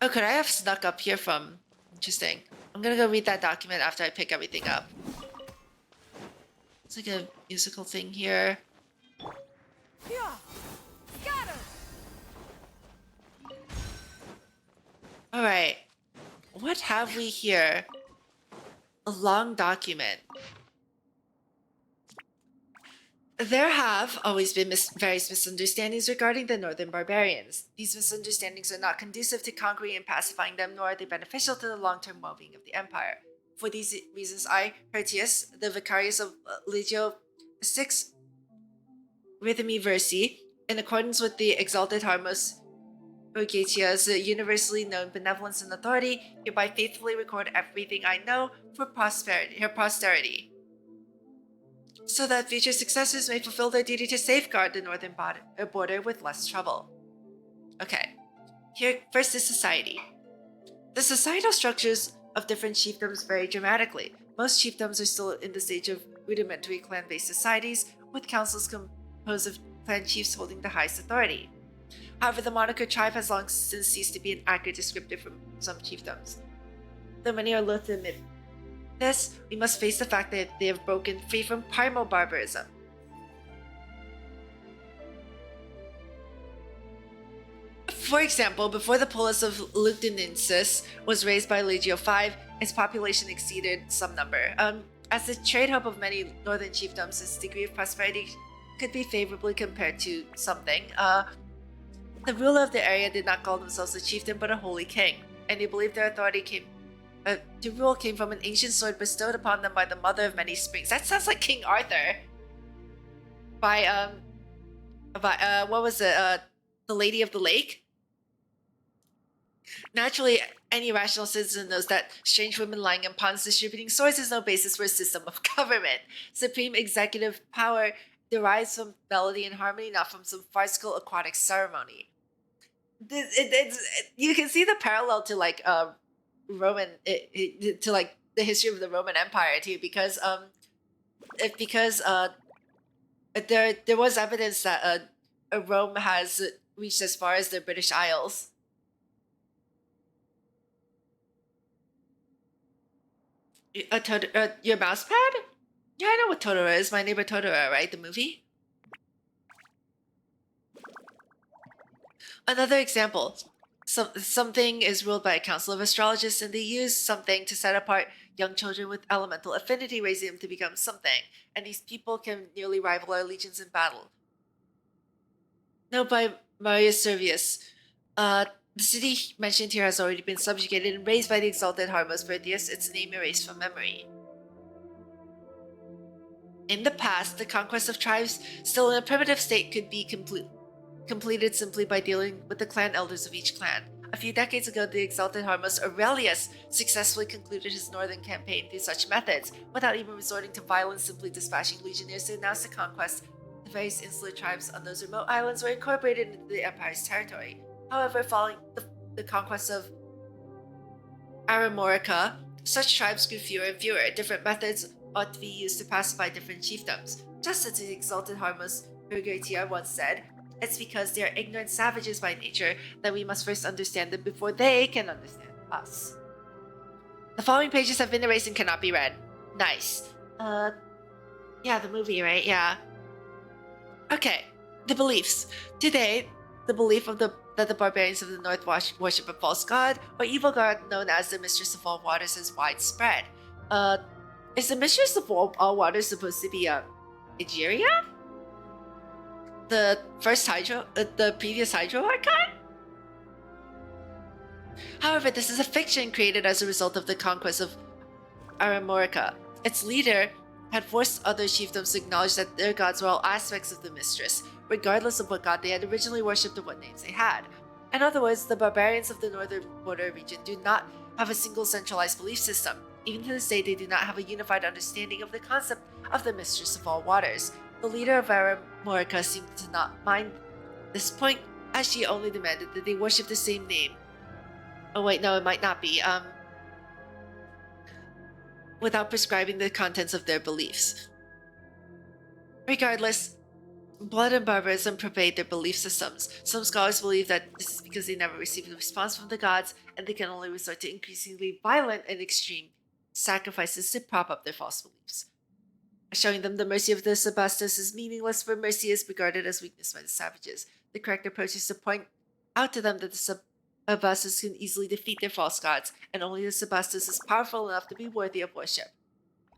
Oh, could I have snuck up here from... Interesting. I'm gonna go read that document after I pick everything up. It's like a musical thing here. Alright. What have we here? A long document. There have always been various misunderstandings regarding the Northern Barbarians. These misunderstandings are not conducive to conquering and pacifying them, nor are they beneficial to the long-term well-being of the Empire. For these reasons, I, Tertius, the Vicarius of Legio VI Rhythmi Versi, in accordance with the Exalted Harmos Urgatia's universally known benevolence and authority, hereby faithfully record everything I know for her posterity, so that future successors may fulfill their duty to safeguard the northern border with less trouble. Okay, here first is society. The societal structures of different chiefdoms vary dramatically. Most chiefdoms are still in the stage of rudimentary clan-based societies, with councils composed of clan chiefs holding the highest authority. However, the moniker tribe has long since ceased to be an accurate descriptor for some chiefdoms. Though many are loath to admit this, we must face the fact that they have broken free from primal barbarism. For example, before the polis of Lugdunensis was raised by Legio V, its population exceeded some number. As the trade hub of many northern chiefdoms, its degree of prosperity could be favorably compared to something. The ruler of the area did not call themselves a chieftain but a holy king, and they believed their authority to rule came from an ancient sword bestowed upon them by the Mother of Many Springs. That sounds like King Arthur. By what was it? The Lady of the Lake? Naturally, any rational citizen knows that strange women lying in ponds distributing swords is no basis for a system of government. Supreme executive power derives from melody and harmony, not from some farcical aquatic ceremony. You can see the parallel to like Roman, to like the history of the Roman Empire too, because there was evidence that Rome has reached as far as the British Isles. Your mouse pad? Yeah, I know what Totoro is. My Neighbor Totoro, right? The movie? Another example. Something is ruled by a council of astrologists, and they use something to set apart young children with elemental affinity, raising them to become something. And these people can nearly rival our legions in battle. Note by Marius Servius. The city mentioned here has already been subjugated and raised by the exalted Harmos Verdius, its name erased from memory. In the past, the conquest of tribes still in a primitive state could be completed simply by dealing with the clan elders of each clan. A few decades ago, the exalted Harmos Aurelius successfully concluded his northern campaign through such methods, without even resorting to violence, simply dispatching legionnaires to announce the conquest. The various insular tribes on those remote islands were incorporated into the Empire's territory. However, following the conquest of Aramorica, such tribes grew fewer and fewer. Different methods ought to be used to pacify different chiefdoms. Just as the exalted Harmos Urgertia once said, it's because they are ignorant savages by nature that we must first understand them before they can understand us. The following pages have been erased and cannot be read. Nice. Yeah, the movie, right? Yeah. Okay, the beliefs. Today, the belief that the barbarians of the North worship a false god or evil god known as the Mistress of All Waters is widespread. Is the Mistress of All Waters supposed to be Egeria? The previous Hydro Archon? However, this is a fiction created as a result of the conquest of Aramorica. Its leader had forced other chiefdoms to acknowledge that their gods were all aspects of the Mistress, regardless of what god they had originally worshipped or what names they had. In other words, the barbarians of the northern border region do not have a single centralized belief system. Even to this day, they do not have a unified understanding of the concept of the Mistress of All Waters. The leader of Aramorica seemed to not mind this point, as she only demanded that they worship the same name. Oh wait, no, it might not be. Without prescribing the contents of their beliefs. Regardless, blood and barbarism pervade their belief systems. Some scholars believe that this is because they never received a response from the gods, and they can only resort to increasingly violent and extreme sacrifices to prop up their false beliefs. Showing them the mercy of the Sebastos is meaningless, for mercy is regarded as weakness by the savages. The correct approach is to point out to them that the Sebastos can easily defeat their false gods, and only the Sebastos is powerful enough to be worthy of worship.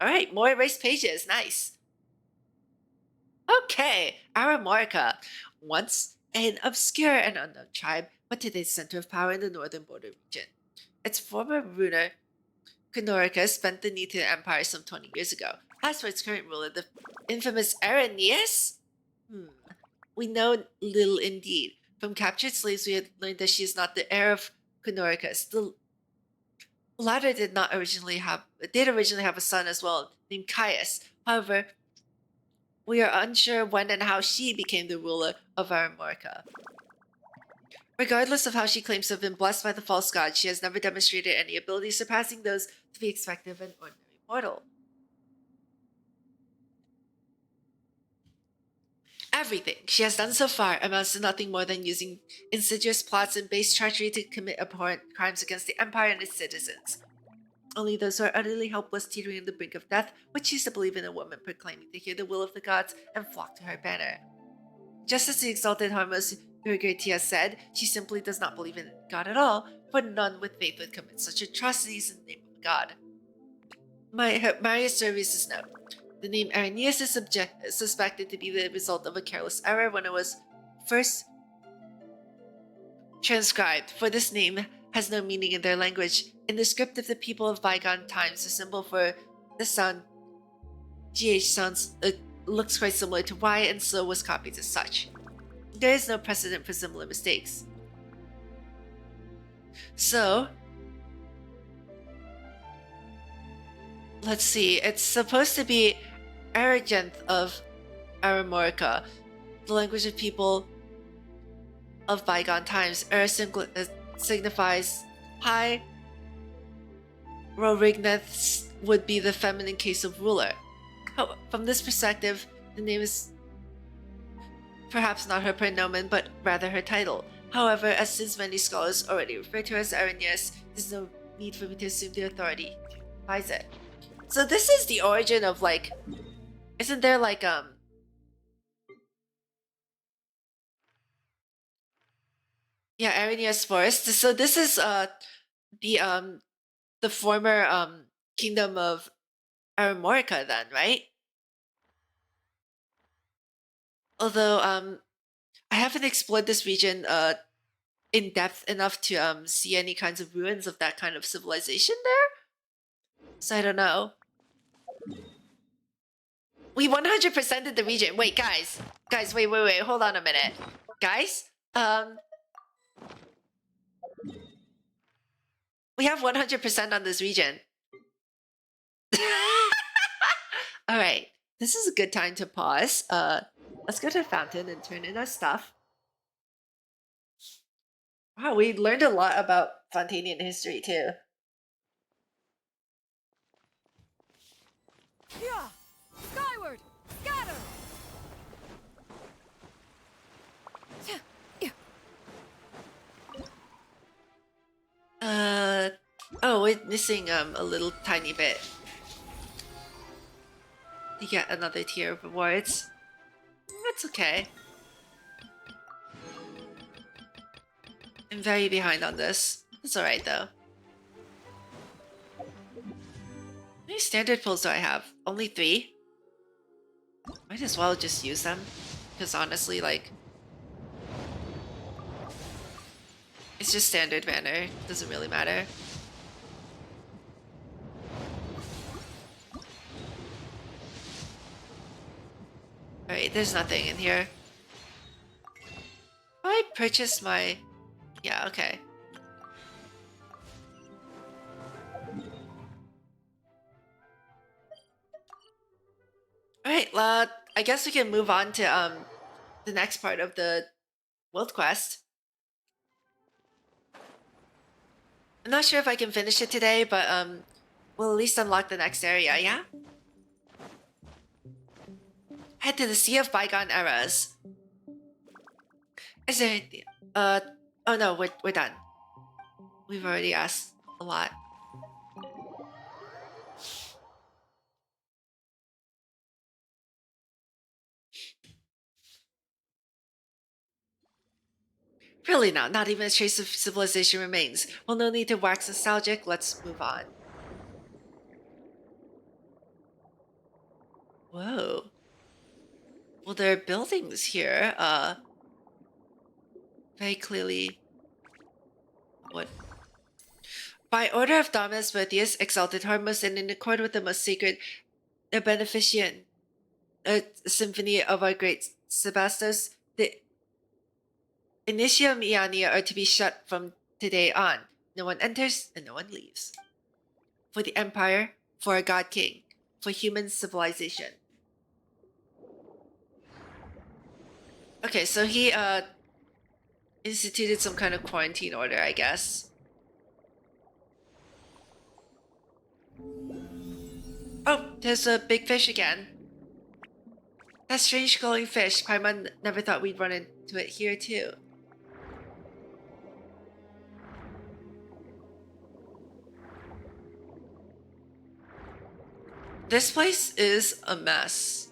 Alright, more erased pages, nice. Okay, Aramorica, once an obscure and unknown tribe, but today the center of power in the northern border region. Its former ruler, Canorica, spent the knee to the empire some 20 years ago. As for its current ruler, the infamous Aranias? We know little indeed. From captured slaves, we had learned that she is not the heir of Canoricus. The latter did originally have a son as well, named Caius. However, we are unsure when and how she became the ruler of Aramorica. Regardless of how she claims to have been blessed by the false god, she has never demonstrated any ability surpassing those to be expected of an ordinary mortal. Everything she has done so far amounts to nothing more than using insidious plots and base treachery to commit abhorrent crimes against the Empire and its citizens. Only those who are utterly helpless, teetering on the brink of death, would choose to believe in a woman proclaiming to hear the will of the gods and flock to her banner. Just as the exalted Harmos Urgertia said, she simply does not believe in God at all, for none with faith would commit such atrocities in the name of God. Marius Servius' note. The name Aranias is suspected to be the result of a careless error when it was first transcribed, for this name has no meaning in their language. In the script of the people of bygone times, the symbol for the sound GH sounds looks quite similar to Y, and so was copied as such. There is no precedent for similar mistakes. So, let's see, it's supposed to be Aragenth of Aramorica, the language of people of bygone times. Signifies high. Rorigneth would be the feminine case of ruler. From this perspective, the name is perhaps not her pronomen, but rather her title. However, as since many scholars already refer to her as Aranias, there's no need for me to assume the authority buys it. So this is the origin of, like, isn't there like yeah, Aranias Forest. So this is the former kingdom of Aramorica then, right? Although I haven't explored this region in depth enough to see any kinds of ruins of that kind of civilization there. So I don't know. We 100%ed the region. Wait, guys, wait, hold on a minute, guys. We have 100% on this region. All right, this is a good time to pause. Let's go to the fountain and turn in our stuff. Wow, we learned a lot about Fontanian history too. Yeah! Skyward! Scatter! Oh, we're missing a little tiny bit to get another tier of rewards. That's okay. I'm very behind on this. It's alright though. How many standard pulls do I have? Only 3? Might as well just use them. Because honestly, like... it's just standard banner. Doesn't really matter. Alright, there's nothing in here. I purchased my... yeah, okay. Alright, I guess we can move on to the next part of the world quest. I'm not sure if I can finish it today, but we'll at least unlock the next area, yeah? Head to the Sea of Bygone Eras. Is there... oh no, we're done. We've already asked a lot. Really not even a trace of civilization remains. Well, no need to wax nostalgic, let's move on. Whoa. Well, there are buildings here, very clearly... what? By order of Dominus Berthius, exalted Harmos, and in accord with the most sacred beneficent symphony of our great Sebastos, the Initium Iania are to be shut from today on. No one enters and no one leaves. For the Empire, for our God King, for human civilization. Okay, so he instituted some kind of quarantine order, I guess. Oh, there's a big fish again. That strange glowing fish. Paimon never thought we'd run into it here too. This place is a mess.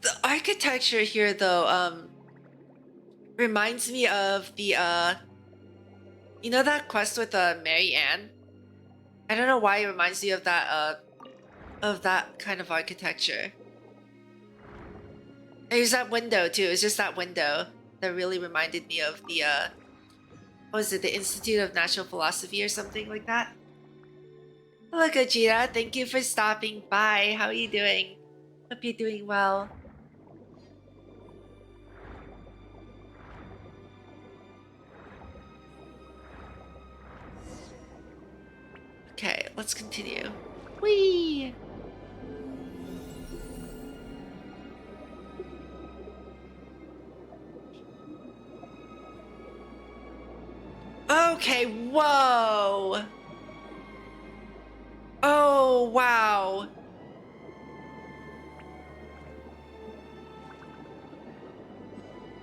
The architecture here though, reminds me of the, you know that quest with Mary Ann? I don't know why it reminds me of that kind of architecture. There's that window too. It's just that window that really reminded me of the, what was it, the Institute of Natural Philosophy or something like that? Hello, Gajira. Thank you for stopping by. How are you doing? Hope you're doing well. Okay, let's continue. Whee! Okay, whoa! Oh, wow.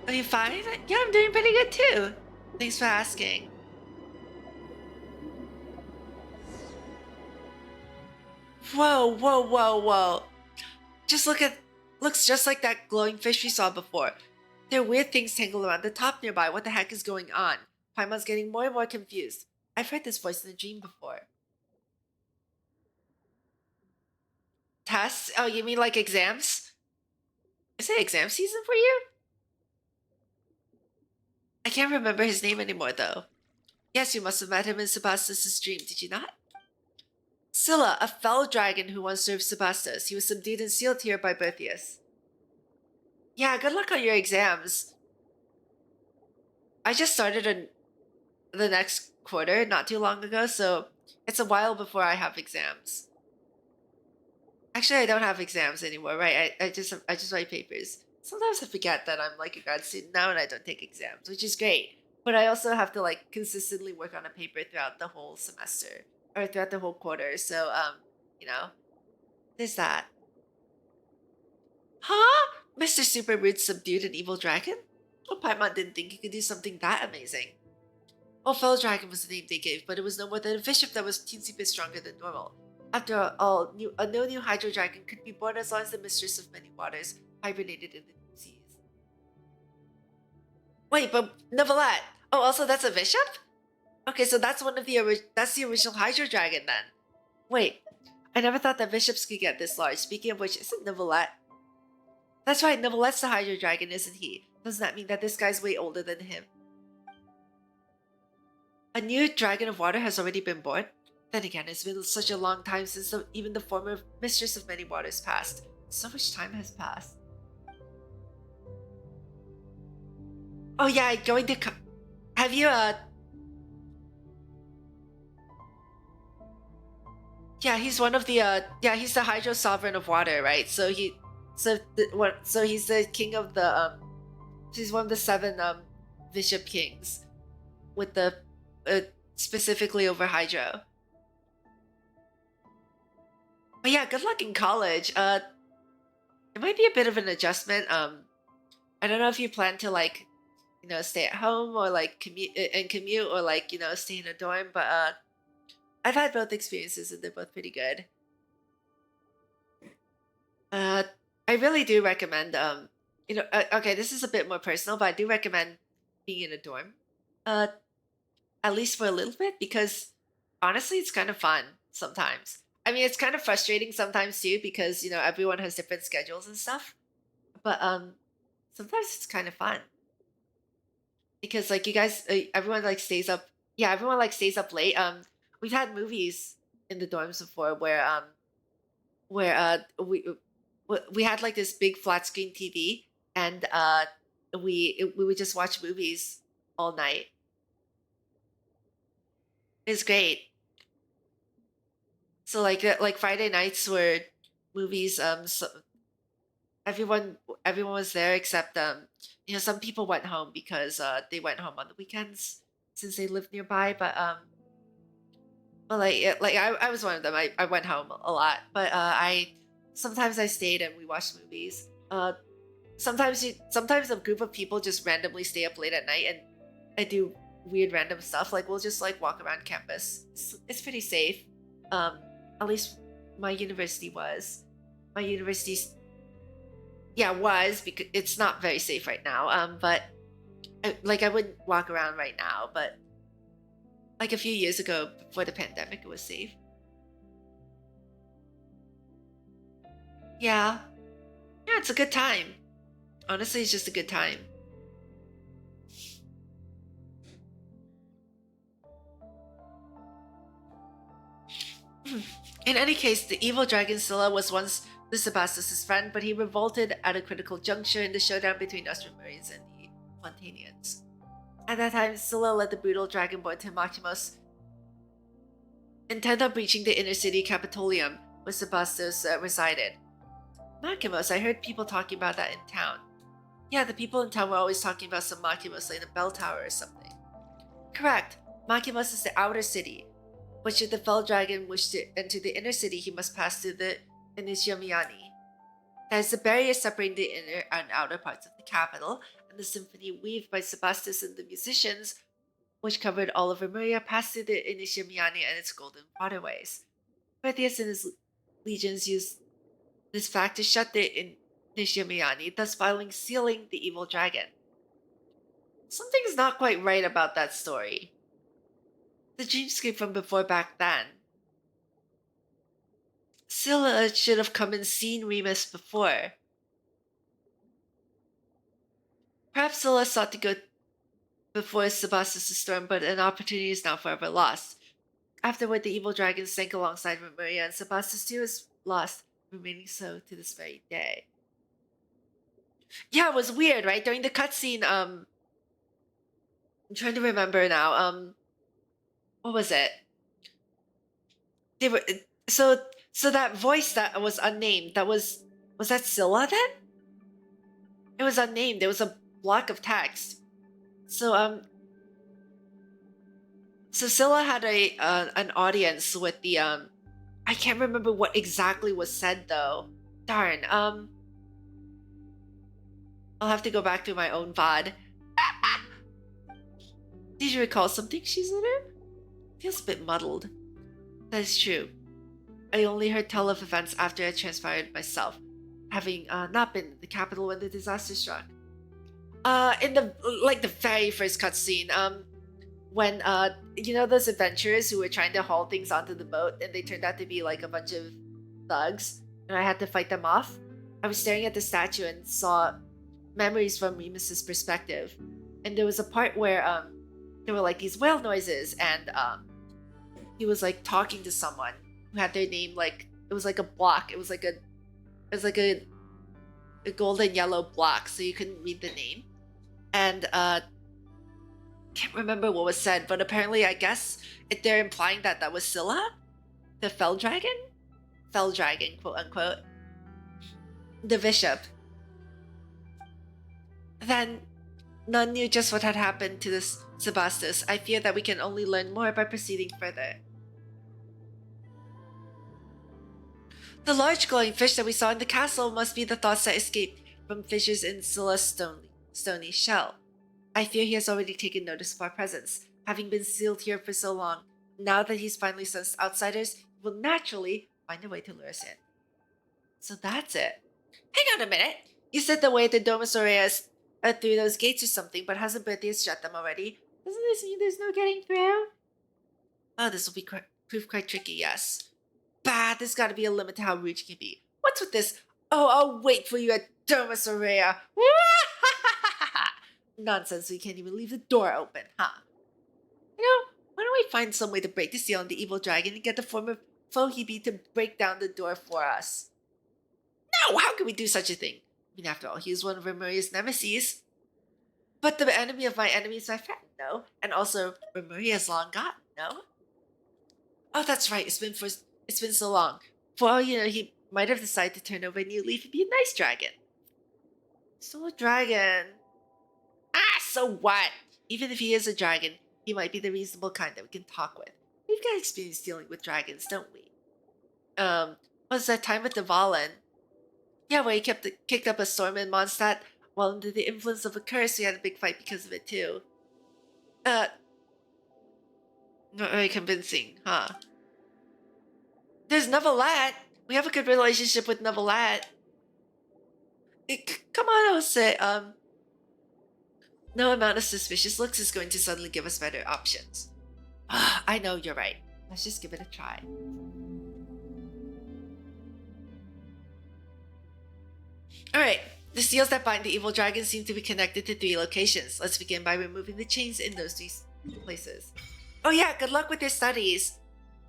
Are you fine? Yeah, I'm doing pretty good too. Thanks for asking. Whoa, whoa, whoa, whoa. Just look at... looks just like that glowing fish we saw before. There are weird things tangled around the top nearby. What the heck is going on? Paimon's getting more and more confused. I've heard this voice in a dream before. Tests? Oh, you mean like exams? Is it exam season for you? I can't remember his name anymore, though. Yes, you must have met him in Sebastus's dream, did you not? Scylla, a fell dragon who once served Sebastus. He was subdued and sealed here by Berthius. Yeah, good luck on your exams. I just started in the next quarter not too long ago, so it's a while before I have exams. Actually, I don't have exams anymore, right? I just write papers. Sometimes I forget that I'm like a grad student now and I don't take exams, which is great. But I also have to like consistently work on a paper throughout the whole semester or throughout the whole quarter. So you know, there's that. Huh? Mr. Super Rude subdued an evil dragon? Oh, Paimon didn't think he could do something that amazing. Oh, Fell Dragon was the name they gave, but it was no more than a bishop that was teensy bit stronger than normal. After all, no new Hydro Dragon could be born as long as the Mistress of Many Waters hibernated in the seas. Wait, but Neuvillette. Oh, also that's a bishop? Okay, so that's that's the original Hydro Dragon then. Wait, I never thought that bishops could get this large. Speaking of which, isn't Neuvillette? That's right, Neuvillette's the Hydro Dragon, isn't he? Doesn't that mean that this guy's way older than him? A new Dragon of Water has already been born? Then again, it's been such a long time since even the former Mistress of Many Waters passed. So much time has passed. Oh yeah, going to have you yeah, he's one of the yeah, he's the Hydro Sovereign of Water, right? So he's the king of the he's one of the 7 bishop kings with the specifically over Hydro. But yeah, good luck in college. It might be a bit of an adjustment. I don't know if you plan to like, you know, stay at home or like commute or like, you know, stay in a dorm, but I've had both experiences and they're both pretty good. I really do recommend you know, okay, this is a bit more personal, but I do recommend being in a dorm. At least for a little bit, because honestly it's kind of fun sometimes. I mean, it's kind of frustrating sometimes too, because you know everyone has different schedules and stuff. But sometimes it's kind of fun because like you guys, everyone like stays up. Yeah, everyone like stays up late. We've had movies in the dorms before where we had like this big flat screen TV, and we would just watch movies all night. It's great. So like Friday nights were movies. So everyone was there except you know, some people went home because they went home on the weekends since they lived nearby. But I was one of them. I went home a lot, but sometimes I stayed and we watched movies. Sometimes a group of people just randomly stay up late at night and do weird random stuff. Like we'll just like walk around campus. It's pretty safe. At least my university was. My university's was, because it's not very safe right now. But I wouldn't walk around right now, but like a few years ago before the pandemic it was safe. Yeah, it's a good time. Honestly, it's just a good time. In any case, the evil dragon Scylla was once the Sebastus' friend, but he revolted at a critical juncture in the showdown between Marines and the Fontanians. At that time, Scylla led the brutal dragonborn to Makimos, intent on breaching the inner city Capitolium, where Sebastus resided. Makimos, I heard people talking about that in town. Yeah, the people in town were always talking about some Makimos like in a bell tower or something. Correct. Makimos is the outer city. But should the fell dragon wish to enter the inner city, he must pass through the Inishiyamiyani. That is the barrier separating the inner and outer parts of the capital, and the symphony weaved by Sebastus and the musicians, which covered all of Emuria, passed through the Inishiyamiyani and its golden waterways. Perseus and his legions used this fact to shut the Inishiyamiyani, thus finally sealing the evil dragon. Something's not quite right about that story. The dreamscape from before back then. Scylla should have come and seen Remus before. Perhaps Scylla sought to go before Sebastus' storm, but an opportunity is now forever lost. Afterward, the evil dragon sank alongside Maria, and Sebastus too is lost, remaining so to this very day. Yeah, it was weird, right? During the cutscene, I'm trying to remember now. What was it? They were so that voice that was unnamed. Was that Scylla then? It was unnamed. There was a block of text. So Scylla had an audience with the I can't remember what exactly was said though. Darn. I'll have to go back to my own VOD. Did you recall something, Shizuru? Feels a bit muddled. That is true. I only heard tell of events after it transpired myself, having not been in the capital when the disaster struck. In the very first cutscene, when you know those adventurers who were trying to haul things onto the boat and they turned out to be like a bunch of thugs and I had to fight them off? I was staring at the statue and saw memories from Remus's perspective. And there was a part where there were like these whale noises and he was like talking to someone who had their name like it was like a block. It was like a golden yellow block, so you couldn't read the name. And can't remember what was said, but apparently I guess they're implying that that was Scylla, the fell dragon, quote unquote, the bishop. Then none knew just what had happened to this Sebastus. I fear that we can only learn more by proceeding further. The large glowing fish that we saw in the castle must be the thoughts that escaped from fissures in Scylla's stony shell. I fear he has already taken notice of our presence, having been sealed here for so long. Now that he's finally sensed outsiders, he will naturally find a way to lure us in. So that's it. Hang on a minute! You said the way to Domus Aurea is through those gates or something, but hasn't Berthius shut them already? Doesn't this mean there's no getting through? Oh, this will be prove quite tricky, yes. Bah, there's gotta be a limit to how rude you can be. What's with this? Oh, I'll wait for you at Domus Aurea. Nonsense, we can't even leave the door open, huh? You know, why don't we find some way to break the seal on the evil dragon and get the form of Fohibi to break down the door for us? No, how can we do such a thing? I mean, after all, he is one of Remuria's nemesis. But the enemy of my enemy is my friend, no? And also, Remuria is long gone, no? Oh, that's right, it's been so long. For all you know, he might have decided to turn over a new leaf and be a nice dragon. Still a dragon. Ah, so what? Even if he is a dragon, he might be the reasonable kind that we can talk with. We've got experience dealing with dragons, don't we? Was that time with the Valen? Yeah, where he kicked up a storm in Mondstadt while under the influence of a curse. We had a big fight because of it too. Not very convincing, huh? There's Neuvillette. We have a good relationship with Neuvillette. Come on, Jose. No amount of suspicious looks is going to suddenly give us better options. I know, you're right. Let's just give it a try. Alright, the seals that bind the evil dragon seem to be connected to 3 locations. Let's begin by removing the chains in those 3 places. Oh yeah, good luck with your studies.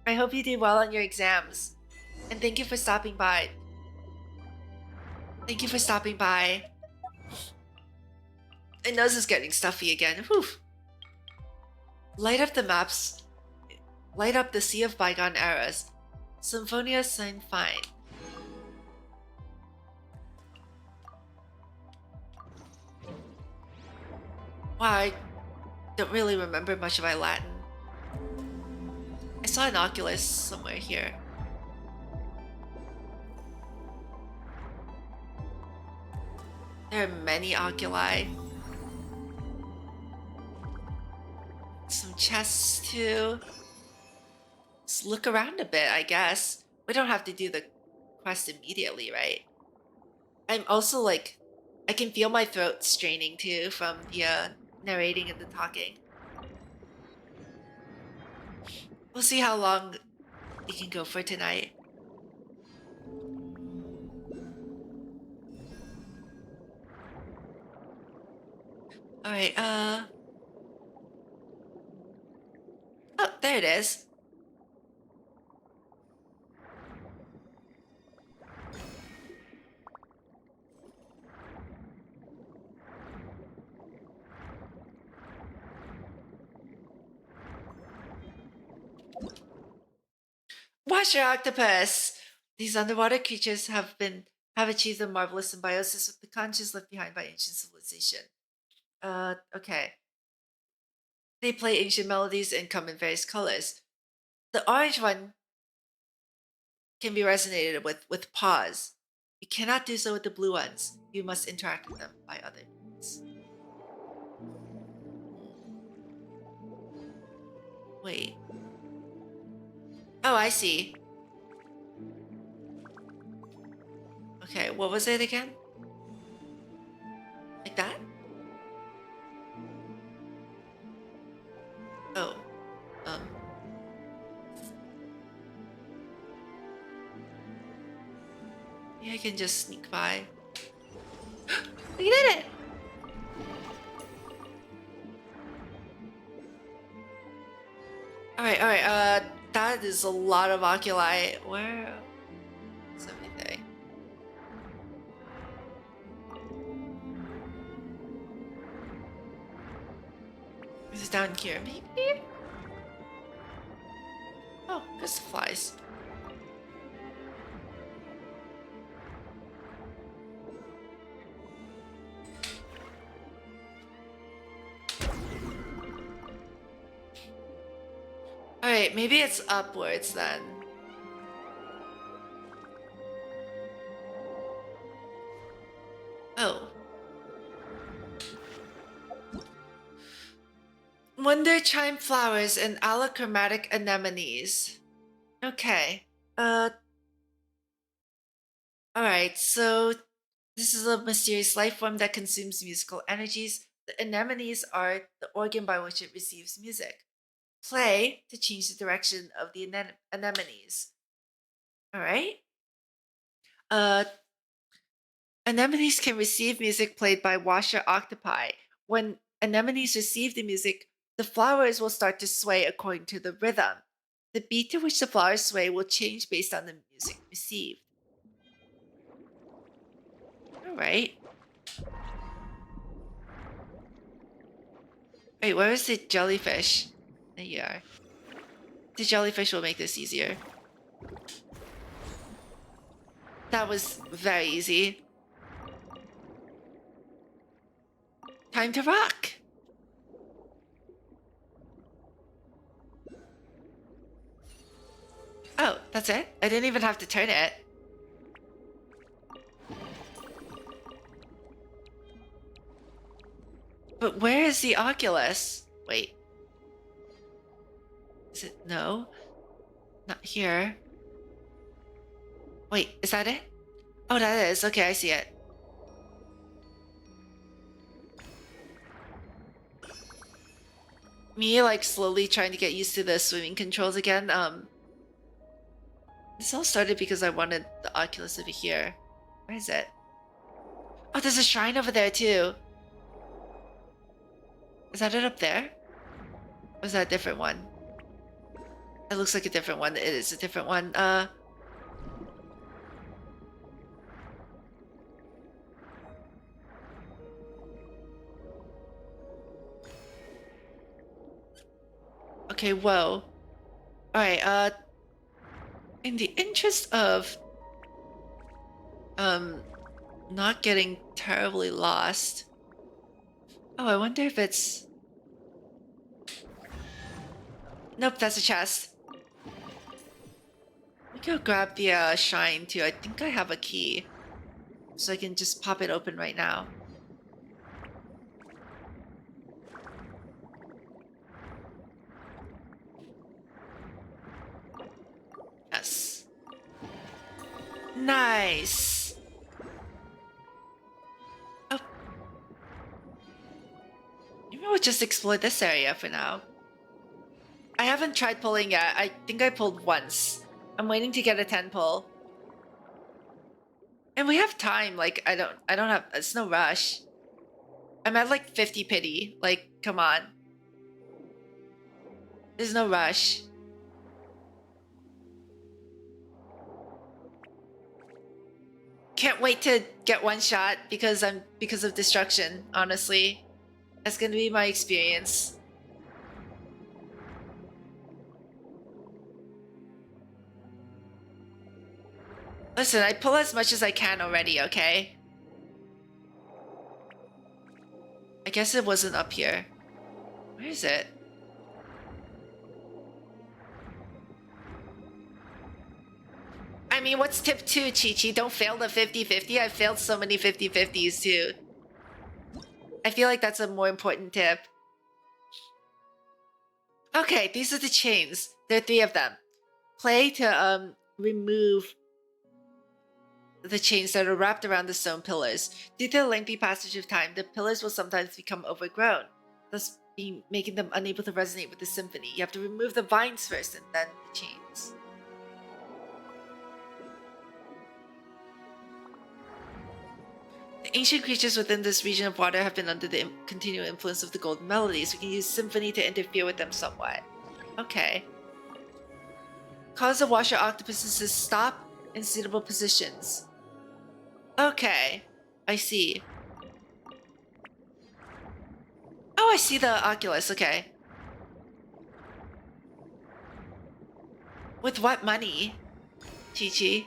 I hope you do well on your exams. And thank you for stopping by. Thank you for stopping by. My nose is getting stuffy again. Whew. Light up the maps. Light up the sea of bygone eras. Symphonia sign fine. Wow, I don't really remember much of my Latin. I saw an oculus somewhere here. There are many oculi. Some chests too. Just look around a bit, I guess. We don't have to do the quest immediately, right? I'm also like, I can feel my throat straining too from the narrating and the talking. We'll see how long we can go for tonight. Alright, oh, there it is. Washer octopus! These underwater creatures have achieved a marvelous symbiosis with the conscience left behind by ancient civilization. Okay. They play ancient melodies and come in various colors. The orange one can be resonated with paws. You cannot do so with the blue ones. You must interact with them by other means. Wait. Oh, I see. Okay, what was it again? Like that? Oh. Yeah, I can just sneak by. We did it! Alright, that is a lot of oculi. Where is everything? Is it down here, maybe? Oh, there's the flies. Alright, maybe it's upwards then. Oh. Wonder chime flowers and allochromatic anemones. Okay. Alright, so this is a mysterious life form that consumes musical energies. The anemones are the organ by which it receives music. Play to change the direction of the anemones. Alright. Anemones can receive music played by washer octopi. When anemones receive the music, the flowers will start to sway according to the rhythm. The beat to which the flowers sway will change based on the music received. Alright. Wait, where is the jellyfish? There you are. The jellyfish will make this easier. That was very easy. Time to rock! Oh, that's it? I didn't even have to turn it. But where is the Oculus? Wait. Is it? No. Not here. Wait, is that it? Oh, that is. Okay, I see it. Me, like, slowly trying to get used to the swimming controls again. This all started because I wanted the Oculus over here. Where is it? Oh, there's a shrine over there, too. Is that it up there? Or is that a different one? It looks like a different one. It is a different one. Okay, whoa. Alright, in the interest of not getting terribly lost. Oh, I wonder if it's... Nope, that's a chest. Let me go grab the shrine too. I think I have a key. So I can just pop it open right now. Yes. Nice. Oh. You know what just explore this area for now. I haven't tried pulling yet. I think I pulled once. I'm waiting to get a 10 pull. And we have time. Like, I don't have, it's no rush. I'm at like 50 pity. Like, come on. There's no rush. Can't wait to get one shot because of destruction, honestly. That's gonna be my experience. Listen, I pull as much as I can already, okay? I guess it wasn't up here. Where is it? I mean, what's tip 2, Chi-Chi? Don't fail the 50-50. I've failed so many 50-50s too. I feel like that's a more important tip. Okay, these are the chains. There are 3 of them. Play to remove the chains that are wrapped around the stone pillars. Due to the lengthy passage of time, the pillars will sometimes become overgrown, thus making them unable to resonate with the symphony. You have to remove the vines first and then the chains. The ancient creatures within this region of water have been under the continual influence of the golden melodies. We can use symphony to interfere with them somewhat. Okay. Cause the washer octopuses to stop in suitable positions. Okay, I see. Oh, I see the Oculus, okay. With what money? Chi-Chi?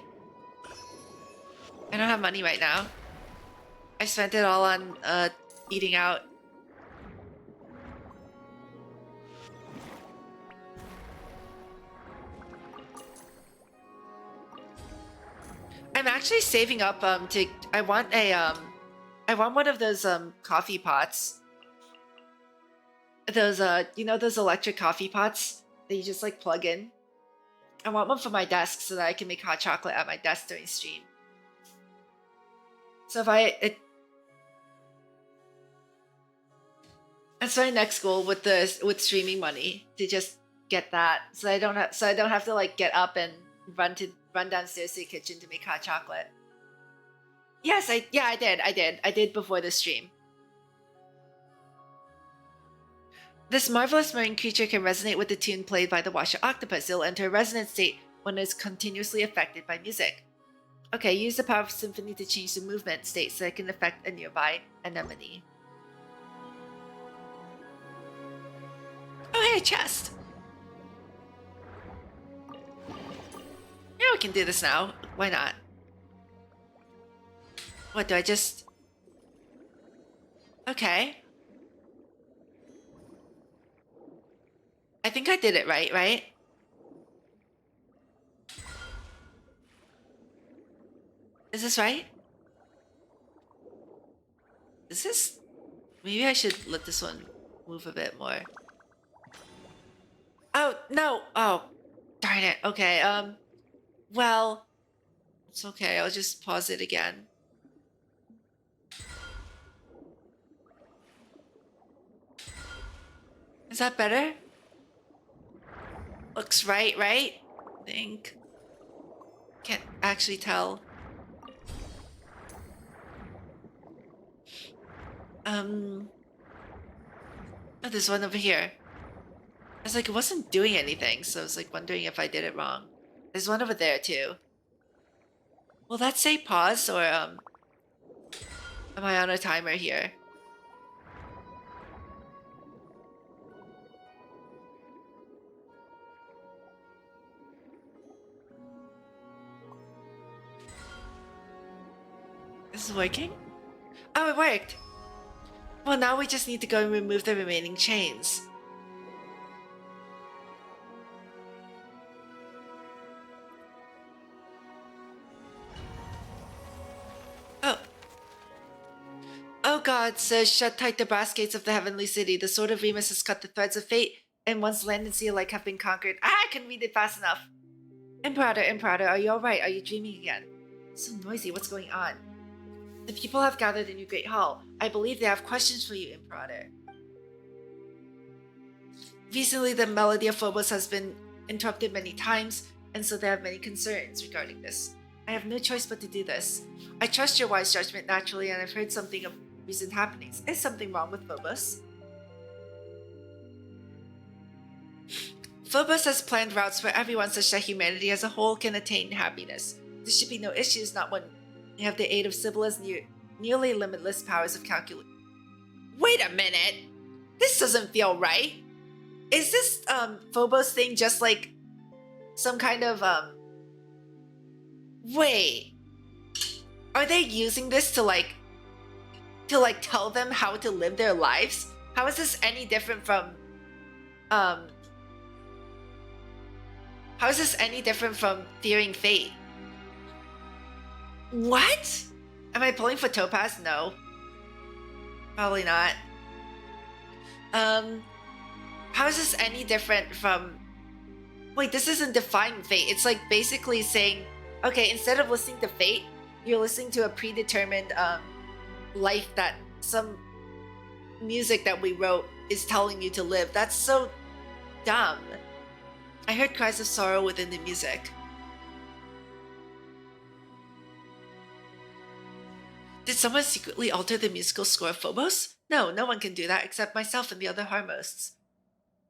I don't have money right now. I spent it all on eating out. I'm actually saving up to I want one of those coffee pots. Those you know those electric coffee pots that you just like plug in? I want one for my desk so that I can make hot chocolate at my desk during stream. So if that's my next goal with streaming money, to just get that, so I don't have to like get up and run downstairs to the kitchen to make hot chocolate. Yes, I did before the stream. This marvelous marine creature can resonate with the tune played by the washer octopus. It'll enter a resonant state when it's continuously affected by music. Okay, use the power of symphony to change the movement state so it can affect a nearby anemone. Oh, hey, chest! Yeah, we can do this now. Why not? What, do I just... Okay. I think I did it right? Is this right? Is this... Maybe I should let this one move a bit more. Oh, no! Oh, darn it. Okay, well... It's okay, I'll just pause it again. Is that better? Looks right? I think. Can't actually tell. Oh, there's one over here. I was like, it wasn't doing anything, so I was like wondering if I did it wrong. There's one over there too. Will that say pause, or am I on a timer here? This is working? Oh, it worked! Well, now we just need to go and remove the remaining chains. Oh. Oh God, says, shut tight the brass gates of the heavenly city. The sword of Remus has cut the threads of fate, and once land and sea alike have been conquered. Ah, I couldn't read it fast enough. Imperator, are you alright? Are you dreaming again? It's so noisy, what's going on? The people have gathered in your great hall. I believe they have questions for you, Imperator. Recently, the melody of Phobos has been interrupted many times, and so they have many concerns regarding this. I have no choice but to do this. I trust your wise judgment naturally, and I've heard something of recent happenings. Is something wrong with Phobos? Phobos has planned routes for everyone such that humanity as a whole can attain happiness. There should be no issues, not when you have the aid of Sibylla's nearly limitless powers of calculation. Wait a minute! This doesn't feel right! Is this Phobos thing just like some kind of wait, are they using this to tell them how to live their lives? How is this any different from fearing fate? What? Am I pulling for Topaz? No, probably not. How is this any different from... Wait, this isn't defying fate. It's like basically saying, okay, instead of listening to fate, you're listening to a predetermined life that some music that we wrote is telling you to live. That's so dumb. I heard cries of sorrow within the music. Did someone secretly alter the musical score of Phobos? No, no one can do that except myself and the other Harmosts.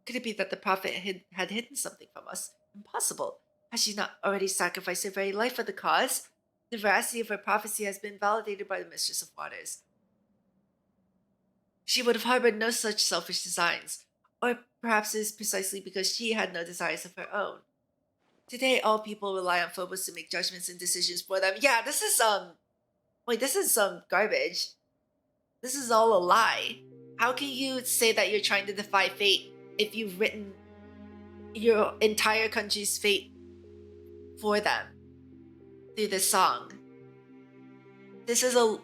Could it be that the prophet had hidden something from us? Impossible. Has she not already sacrificed her very life for the cause? The veracity of her prophecy has been validated by the Mistress of Waters. She would have harbored no such selfish designs. Or perhaps it is precisely because she had no desires of her own. Today, all people rely on Phobos to make judgments and decisions for them. Yeah, this is, this is some garbage. This is all a lie. How can you say that you're trying to defy fate if you've written your entire country's fate for them through this song? This is a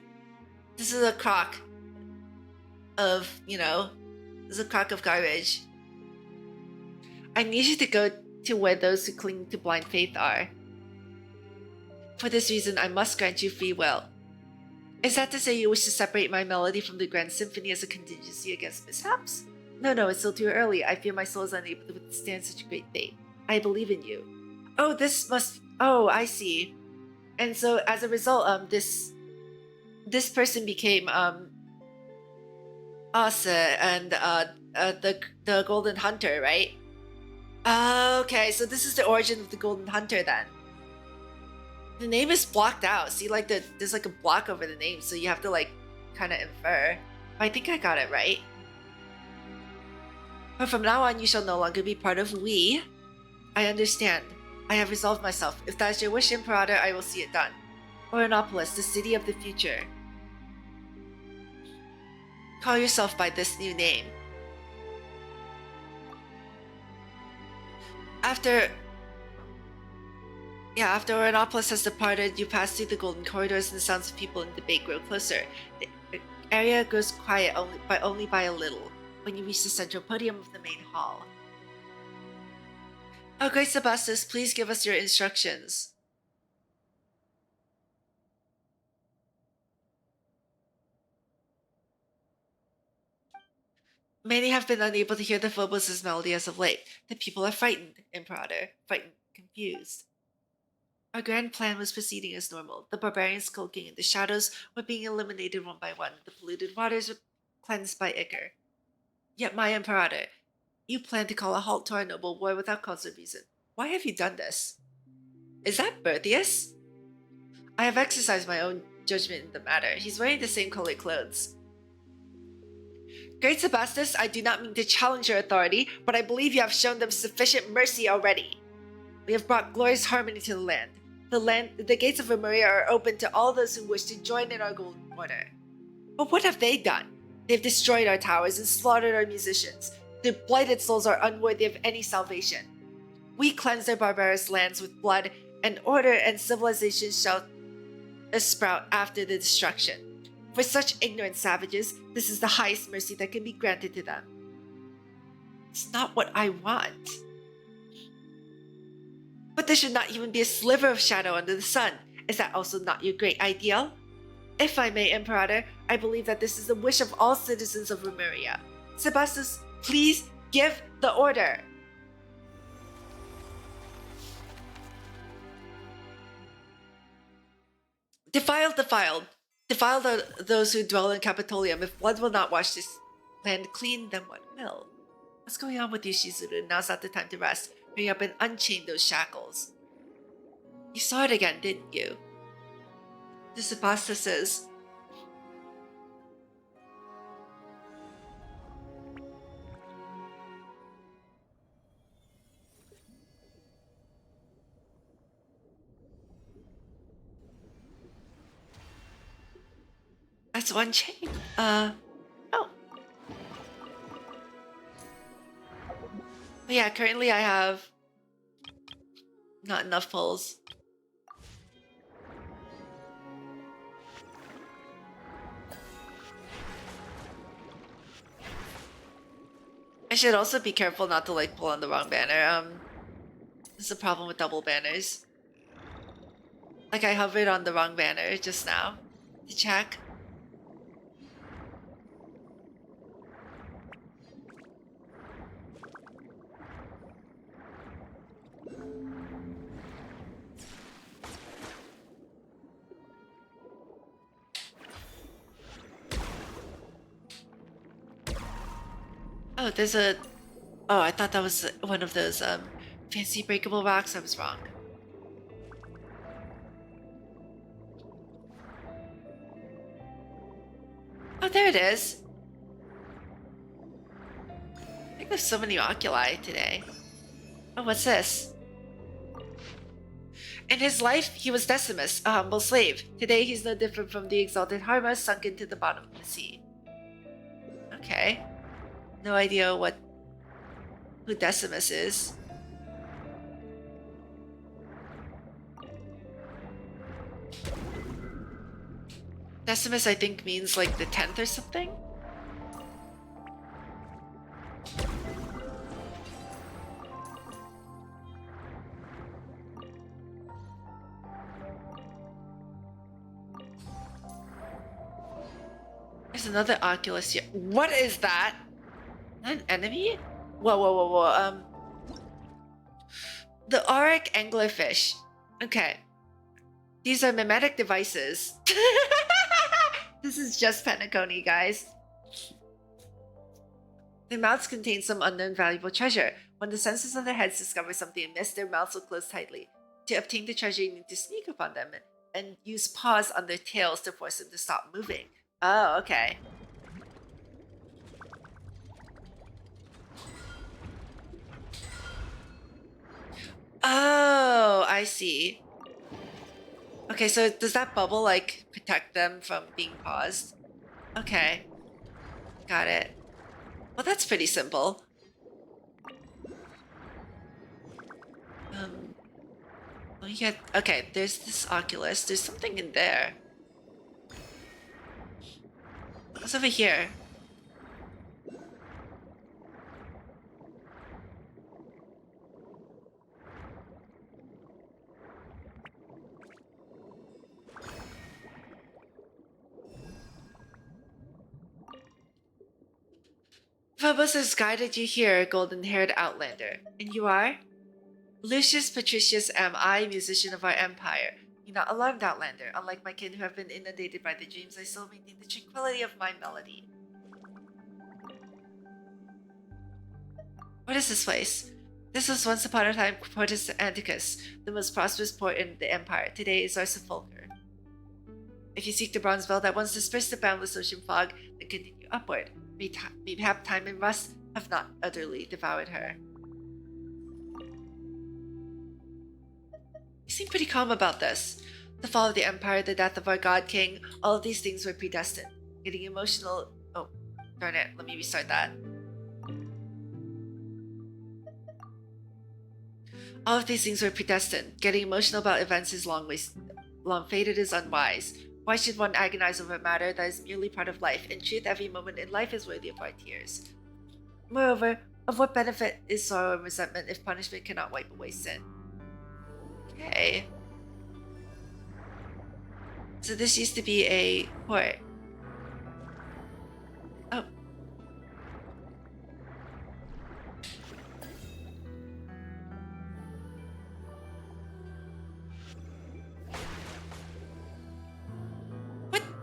crock of, this is a crock of garbage. I need you to go to where those who cling to blind faith are. For this reason, I must grant you free will. Is that to say you wish to separate my melody from the grand symphony as a contingency against mishaps? No, it's still too early. I fear my soul is unable to withstand such a great fate. I believe in you. Oh, I see. And so as a result, this person became Asa and the Golden Hunter, right? Okay, so this is the origin of the Golden Hunter then. The name is blocked out. See, there's a block over the name, so you have to kind of infer. I think I got it right. But from now on, you shall no longer be part of we. I understand. I have resolved myself. If that is your wish, Imperator, I will see it done. Oranopolis, the city of the future. Call yourself by this new name. After Oranopolis has departed, you pass through the golden corridors and the sounds of people in debate grow closer. The area grows quiet only by a little when you reach the central podium of the main hall. Oh, great Sebastus, please give us your instructions. Many have been unable to hear the Phobos' melody as of late. The people are frightened, Imperator. Frightened, confused. Our grand plan was proceeding as normal. The barbarians skulking in the shadows were being eliminated one by one. The polluted waters were cleansed by ichor. Yet, my Imperator, you plan to call a halt to our noble war without cause or reason. Why have you done this? Is that Berthius? I have exercised my own judgment in the matter. He's wearing the same colored clothes. Great Sebastus, I do not mean to challenge your authority, but I believe you have shown them sufficient mercy already. We have brought glorious harmony to the land. The gates of Remuria are open to all those who wish to join in our golden order. But what have they done? They've destroyed our towers and slaughtered our musicians. Their blighted souls are unworthy of any salvation. We cleanse their barbarous lands with blood, and order and civilization shall sprout after the destruction. For such ignorant savages, this is the highest mercy that can be granted to them. It's not what I want. But there should not even be a sliver of shadow under the sun. Is that also not your great ideal? If I may, Imperator, I believe that this is the wish of all citizens of Remuria. Sebastus, please Give the order. Defiled. Defile those who dwell in Capitolium. If blood will not wash this land clean, then what will? What's going on with you, Shizuru? Now's not the time to rest. Hurry up and unchain those shackles. You saw it again, didn't you? This is Pasta says. That's one chain. Oh. But yeah, currently I have not enough pulls. I should also be careful not to like pull on the wrong banner. This is a problem with double banners. Like I hovered on the wrong banner just now to check. Oh, there's a... Oh, I thought that was one of those fancy breakable rocks. I was wrong. Oh, there it is. I think there's so many oculi today. Oh, what's this? In his life, he was Decimus, a humble slave. Today, he's no different from the exalted Harma sunk into the bottom of the sea. Okay. No idea who Decimus is. Decimus, I think, means like the 10th or something. There's another Oculus here. What is that? An enemy? Whoa. The auric anglerfish. Okay. These are mimetic devices. This is just Penacony, guys. Their mouths contain some unknown valuable treasure. When the senses of their heads discover something amiss, their mouths will close tightly. To obtain the treasure, you need to sneak upon them and use paws on their tails to force them to stop moving. Oh, okay. Oh, I see. Okay, so does that bubble, like, protect them from being paused? Okay. Got it. Well, that's pretty simple. Well, you get... Okay, there's this Oculus. There's something in there. What's over here? Phobos has guided you here, golden-haired outlander. And you are? Lucius Patricius am I, musician of our empire. You're not alarmed, outlander. Unlike my kin who have been inundated by the dreams, I still maintain the tranquility of my melody. What is this place? This was once upon a time Portus Anticus, the most prosperous port in the empire. Today is our sepulchre. If you seek the bronze bell that once dispersed the boundless ocean fog, then continue upward. Mayhap time and rust have not utterly devoured her. You seem pretty calm about this. The fall of the Empire, the death of our God King, all of these things were predestined. Getting emotional... Oh, darn it. Let me restart that. All of these things were predestined. Getting emotional about events is long fated is unwise. Why should one agonize over a matter that is merely part of life? In truth, every moment in life is worthy of our tears. Moreover, of what benefit is sorrow and resentment if punishment cannot wipe away sin? Okay. So this used to be a port. Oh.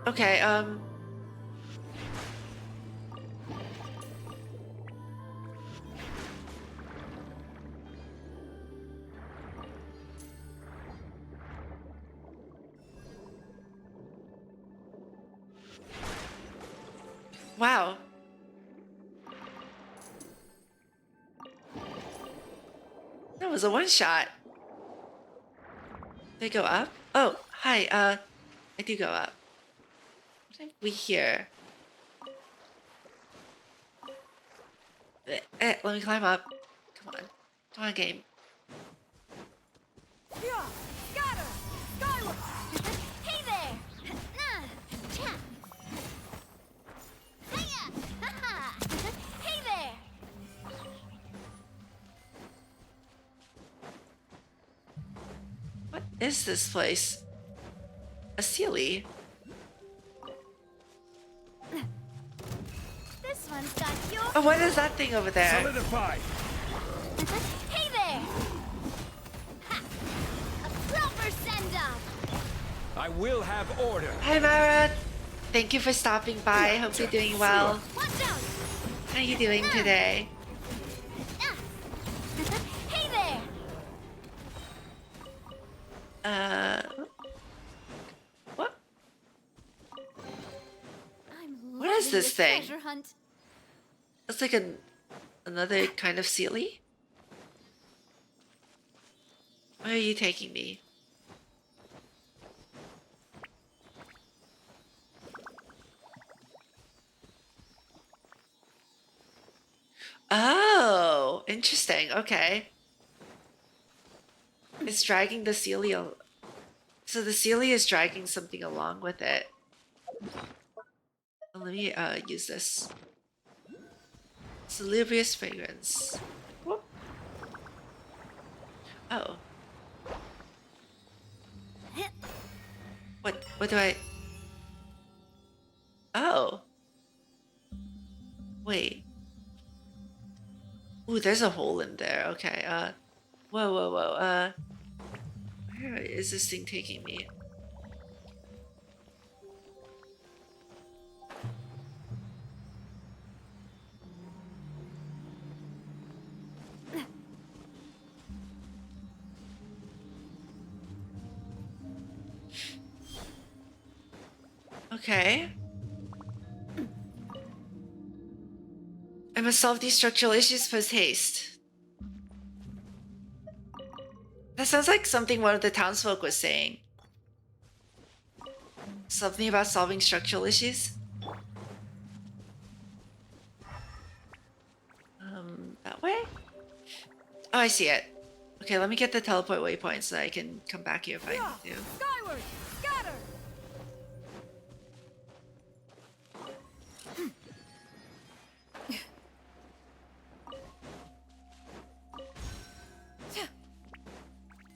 Okay, wow. That was a one shot. They go up? Oh, hi, I do go up. What have we here? Let me climb up. Come on. Come on, game. Scatter! Skyward! Hey there! Cha! Hiya! Hey there! What is this place? A Sealy? This one's got your... Oh, what is that thing over there? Solidify! Hey there! Ha! A proper send-off! I will have order. Hi, Mara. Thank you for stopping by. Hope you're doing well. Watch out! How are you doing today? Hey there! What? I'm What is loving this thing? treasure hunt. It's like another kind of Sealy. Where are you taking me? Oh, interesting. Okay. It's dragging the Sealy. So the Sealy is dragging something along with it. Let me use this. Salubrious fragrance. Whoop. Oh. What do I... Oh. Wait. Ooh, there's a hole in there. Okay, whoa. Where is this thing taking me? Okay. I must solve these structural issues post haste. That sounds like something one of the townsfolk was saying. Something about solving structural issues? That way? Oh, I see it. Okay, let me get the teleport waypoint so I can come back here if I need to. Skyward! Scatter!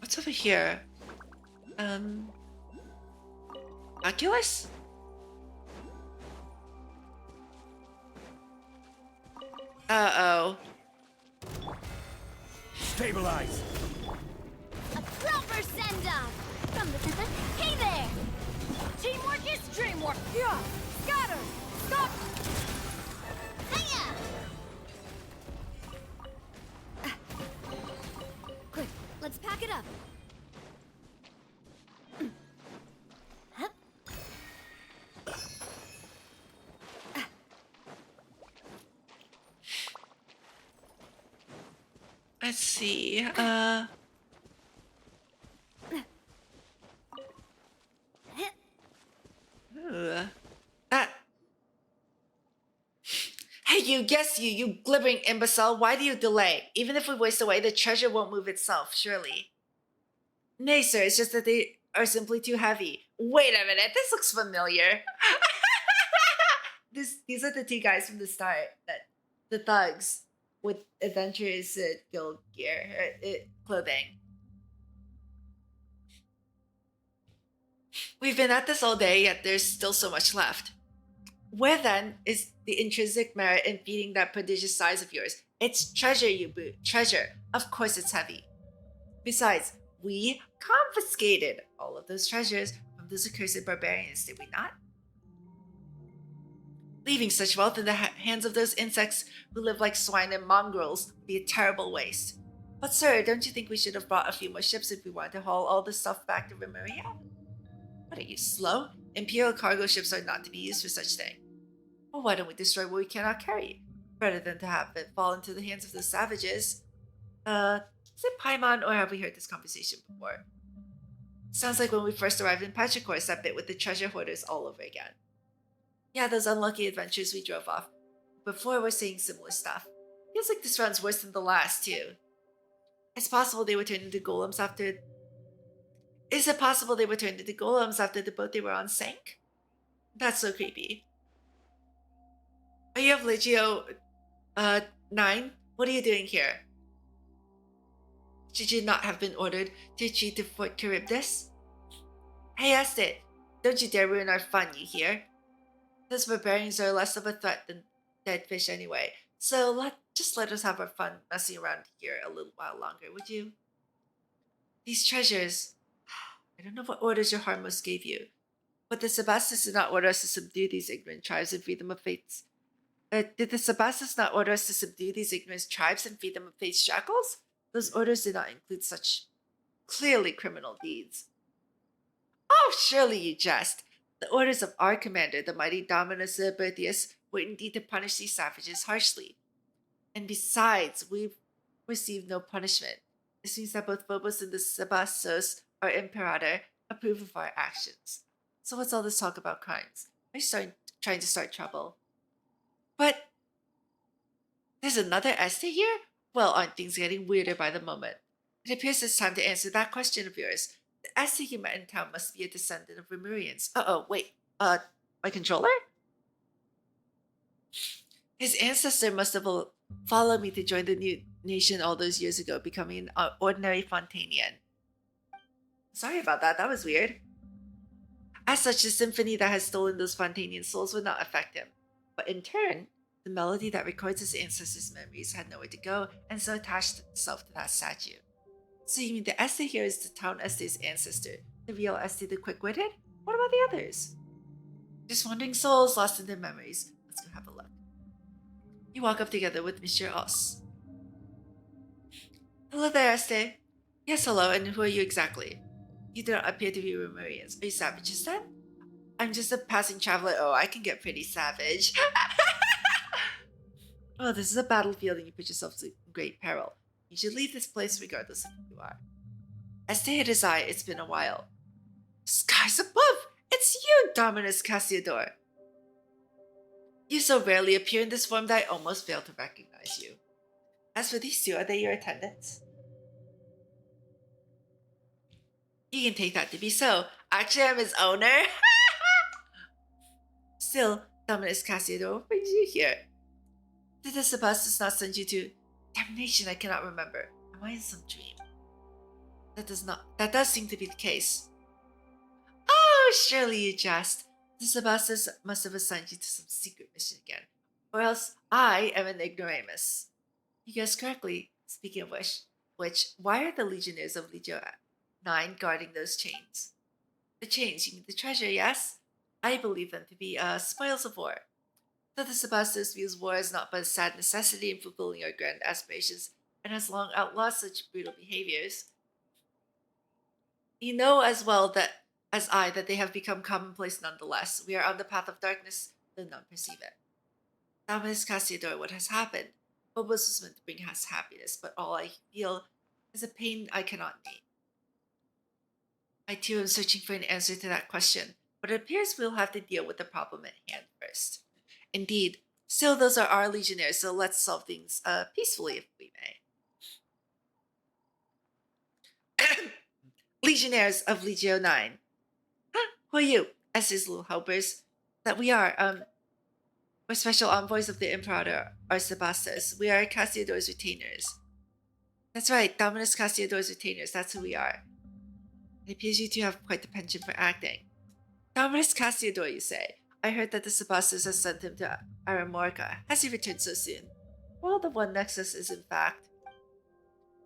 What's over here? Oculus? Uh-oh. Stabilize! A proper send-off! From the... Hey there! Teamwork is dreamwork! Yeah! Scatter! Stop! Hiya! Quick, let's pack it up. Let's see. Hey, you glibbering imbecile. Why do you delay? Even if we waste away, the treasure won't move itself, surely. Nay, sir, it's just that they are simply too heavy. Wait a minute, this looks familiar. These are the two guys from the start, the thugs with Adventurers Guild gear, clothing. We've been at this all day, yet there's still so much left. Where then is the intrinsic merit in feeding that prodigious size of yours? It's treasure, you boot. Treasure. Of course it's heavy. Besides, we confiscated all of those treasures from those accursed barbarians, did we not? Leaving such wealth in the hands of those insects who live like swine and mongrels would be a terrible waste. But sir, don't you think we should have brought a few more ships if we wanted to haul all this stuff back to Remuria? What, are you slow? Imperial cargo ships are not to be used for such thing. Well, why don't we destroy what we cannot carry, rather than to have it fall into the hands of the savages? Is it Paimon, or have we heard this conversation before? Sounds like when we first arrived in Petrichor, that bit with the treasure hoarders all over again. Yeah, those unlucky adventures we drove off. Before, we're seeing similar stuff. Feels like this round's worse than the last, too. It's possible they were turned into golems after... Is it possible they were turned into golems after the boat they were on sank? That's so creepy. Are you of Legio... 9? What are you doing here? Should you not have been ordered to retreat to Fort Charybdis? Hey, Estet, don't you dare ruin our fun, you hear? Those barbarians are less of a threat than dead fish anyway, so just let us have our fun messing around here a little while longer, would you? These treasures... I don't know what orders your Harmos gave you, but the Sebastus did not order us to subdue these ignorant tribes and free them of fate's... did the Sebastus not order us to subdue these ignorant tribes and free them of fate's shackles? Those orders did not include such clearly criminal deeds. Oh, surely you jest. The orders of our commander, the mighty Dominus Berthius, were indeed to punish these savages harshly. And besides, we've received no punishment. This means that both Phobos and the Sebastos, our imperator, approve of our actions. So what's all this talk about crimes? Are you trying to start trouble? But there's another Este here? Well, aren't things getting weirder by the moment? It appears it's time to answer that question of yours. The Este you met in town must be a descendant of Remurians. Uh-oh, wait. My controller? His ancestor must have followed me to join the new nation all those years ago, becoming an ordinary Fontanian. Sorry about that, that was weird. As such, the symphony that has stolen those Fontanian souls would not affect him. But in turn, the melody that records his ancestors' memories had nowhere to go, and so attached itself to that statue. So you mean the Este here is the town Este's ancestor, the real Este the quick-witted? What about the others? Just wandering souls lost in their memories. Let's go have a look. You walk up together with Mr. Oss. Hello there, Este. Yes, hello, and who are you exactly? You do not appear to be Remurians. Are you savages then? I'm just a passing traveler. Oh, I can get pretty savage. Oh, this is a battlefield and you put yourself to great peril. You should leave this place regardless of who you are. Este hid his eye. It's been a while. Skies above! It's you, Dominus Cassiodor! You so rarely appear in this form that I almost failed to recognize you. As for these two, are they your attendants? You can take that to be so. Actually, I'm his owner. Still, Dominus Cassiodor, what brings you here? Did the Sebastus not send you to... Damnation, I cannot remember. Am I in some dream? That does seem to be the case. Oh, surely you jest. The Sebastus must have assigned you to some secret mission again. Or else I am an ignoramus. You guessed correctly. Speaking of which, why are the legionnaires of Legio 9 guarding those chains? The chains, you mean the treasure, yes? I believe them to be spoils of war. Though the Sebastus views war as not but a sad necessity in fulfilling our grand aspirations and has long outlawed such brutal behaviors. You know as well as I that they have become commonplace nonetheless. We are on the path of darkness, though none perceive it. Dominus Cassiodor, what has happened? Phobos was meant to bring us happiness, but all I feel is a pain I cannot name. I too am searching for an answer to that question, but it appears we'll have to deal with the problem at hand first. Indeed, still those are our legionnaires, so let's solve things peacefully if we may. Legionnaires of Legio 9. Huh? Who are you? As his little helpers. That we are, we're special envoys of the Imperator, our Sebastus. We are Cassiodor's retainers. That's right, Dominus Cassiodor's retainers, that's who we are. It appears you two have quite the penchant for acting. Dominus Cassiodor, you say? I heard that the Sebastus has sent him to Aramorca. Has he returned so soon? Well, the one Nexus is in fact.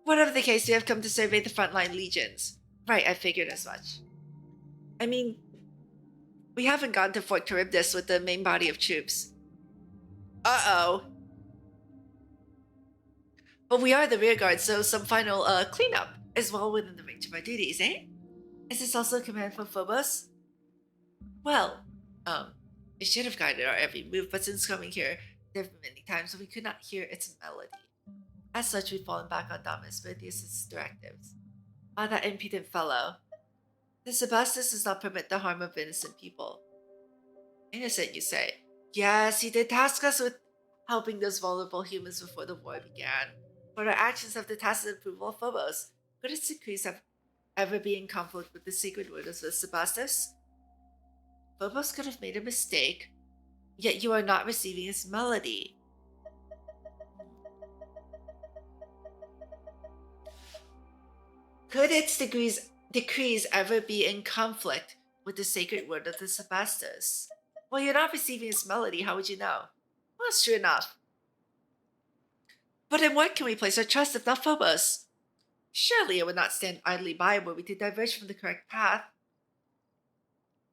Whatever the case, we have come to survey the frontline legions. Right, I figured as much. I mean, we haven't gone to Fort Charybdis with the main body of troops. Uh-oh. But we are the rear guard, so some final cleanup is well within the range of our duties, eh? Is this also a command from Phobos? Well, it should have guided our every move, but since coming here, there have been many times when we could not hear its melody. As such, we've fallen back on Damas Verdius' directives. Ah, that impudent fellow. The Sebastus does not permit the harm of innocent people. Innocent, you say? Yes, he did task us with helping those vulnerable humans before the war began. But our actions have the tacit approval of Phobos. Could its decrees have ever be in conflict with the sacred word of the Sebastus? Phobos could have made a mistake, yet you are not receiving his melody. Could its decrees ever be in conflict with the sacred word of the Sebastus? Well, you're not receiving his melody, how would you know? Well, that's true enough. But in what can we place our trust if not Phobos? Surely it would not stand idly by were we to diverge from the correct path.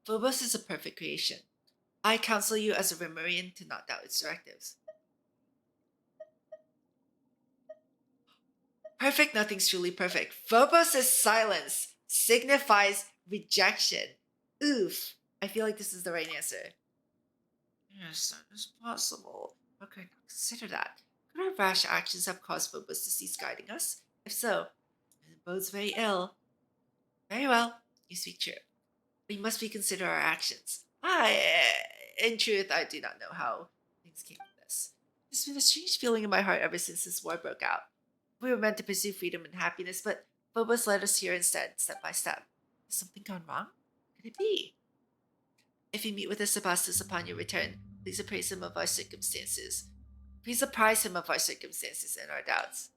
Phobos is a perfect creation. I counsel you as a Rimurian to not doubt its directives. Perfect, nothing's truly perfect. Phobos' silence signifies rejection. Oof. I feel like this is the right answer. Yes, that is possible. Okay, consider that. Could our rash actions have caused Phobos to cease guiding us? If so, it bodes very ill. Very well, you speak true. We must reconsider our actions. In truth, I do not know how things came to this. There's been a strange feeling in my heart ever since this war broke out. We were meant to pursue freedom and happiness, but Phobos led us here instead, step by step. Has something gone wrong? Could it be? If you meet with the Sebastus upon your return, please apprise him of our circumstances. Please apprise him of our circumstances and our doubts.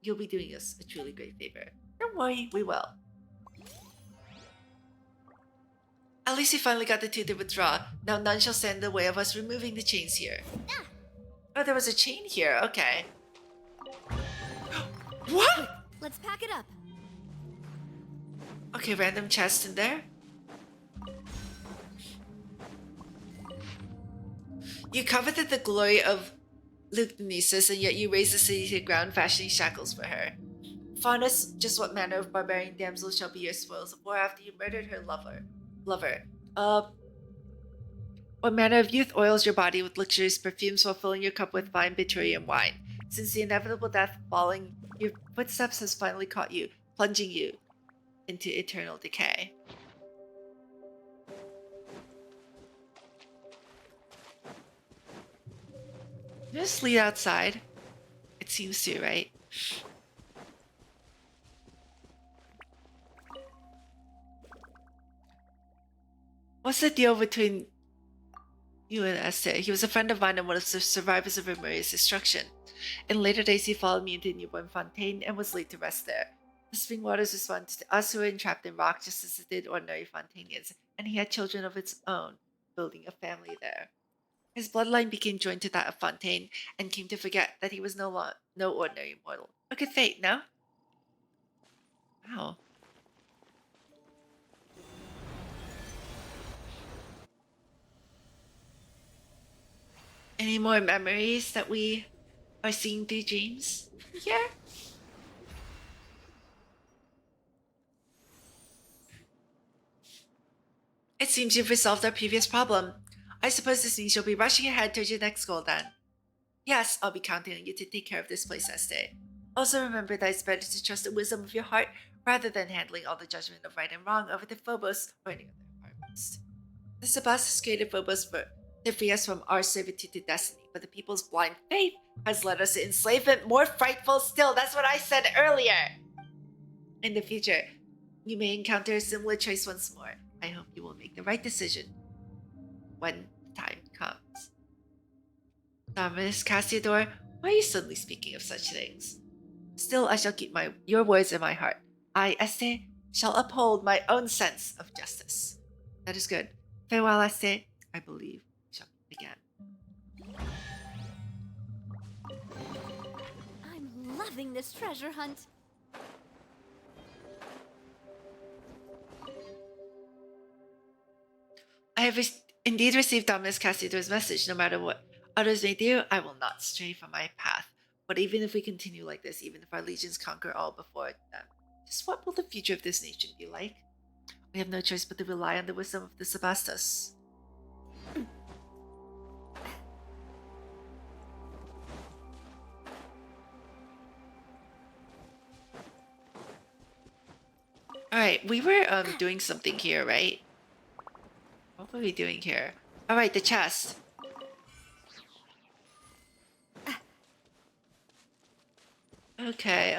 You'll be doing us a truly great favor. Don't worry, we will. At least we finally got the two to withdraw. Now none shall stand in the way of us removing the chains here. Oh, there was a chain here. Okay. What? Let's pack it up. Okay, random chest in there. You coveted the glory of Lugnesis, and yet you raised the city to the ground, fashioning shackles for her. Faunus, just what manner of barbarian damsel shall be your spoils of war after you murdered her lover? What manner of youth oils your body with luxurious perfumes while filling your cup with fine Biturium wine? Since the inevitable death falling, your footsteps has finally caught you, plunging you into eternal decay. Just lead outside. It seems to, right? What's the deal between you and Esther? He was a friend of mine and one of the survivors of Rimuria's destruction. In later days, he followed me into Newborn Fontaine and was laid to rest there. The spring waters responded to us who were entrapped in rock just as it did ordinary Fontainians, and he had children of its own, building a family there. His bloodline became joined to that of Fontaine and came to forget that he was no ordinary mortal. A good fate, no? Wow. Any more memories that we are seeing through dreams here? It seems you've resolved our previous problem. I suppose this means you'll be rushing ahead towards your next goal then. Yes, I'll be counting on you to take care of this place, Este. Also remember that it's better to trust the wisdom of your heart rather than handling all the judgment of right and wrong over to Phobos or any other harvest. The Sebastus created Phobos to free us from our servitude to destiny, but the people's blind faith has led us to enslavement more frightful still. That's what I said earlier. In the future, you may encounter a similar choice once more. I hope you will make the right decision when the time comes. Dominus Cassiodor, why are you suddenly speaking of such things? Still, I shall keep your words in my heart. I, Este, shall uphold my own sense of justice. That is good. Farewell, Este. I believe we shall meet again. I'm loving this treasure hunt. I have indeed received Dominus Cassiodor's message, no matter what others may do, I will not stray from my path. But even if we continue like this, even if our legions conquer all before them, just what will the future of this nation be like? We have no choice but to rely on the wisdom of the Sebastos. Alright, we were doing something here, right? What were we doing here? Alright, the chest. Okay,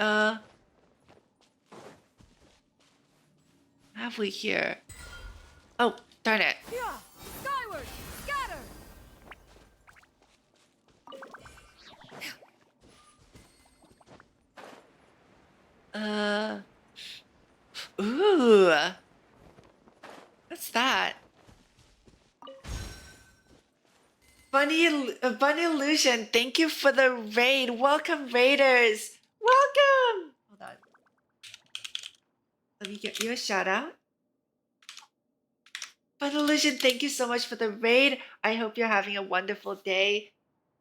have we here? Oh, darn it. Skyward! Scatter! Ooh. What's that? Bunny Illusion, thank you for the raid. Welcome, raiders. Welcome. Hold on. Let me get you a shout out. Bunny Illusion, thank you so much for the raid. I hope you're having a wonderful day.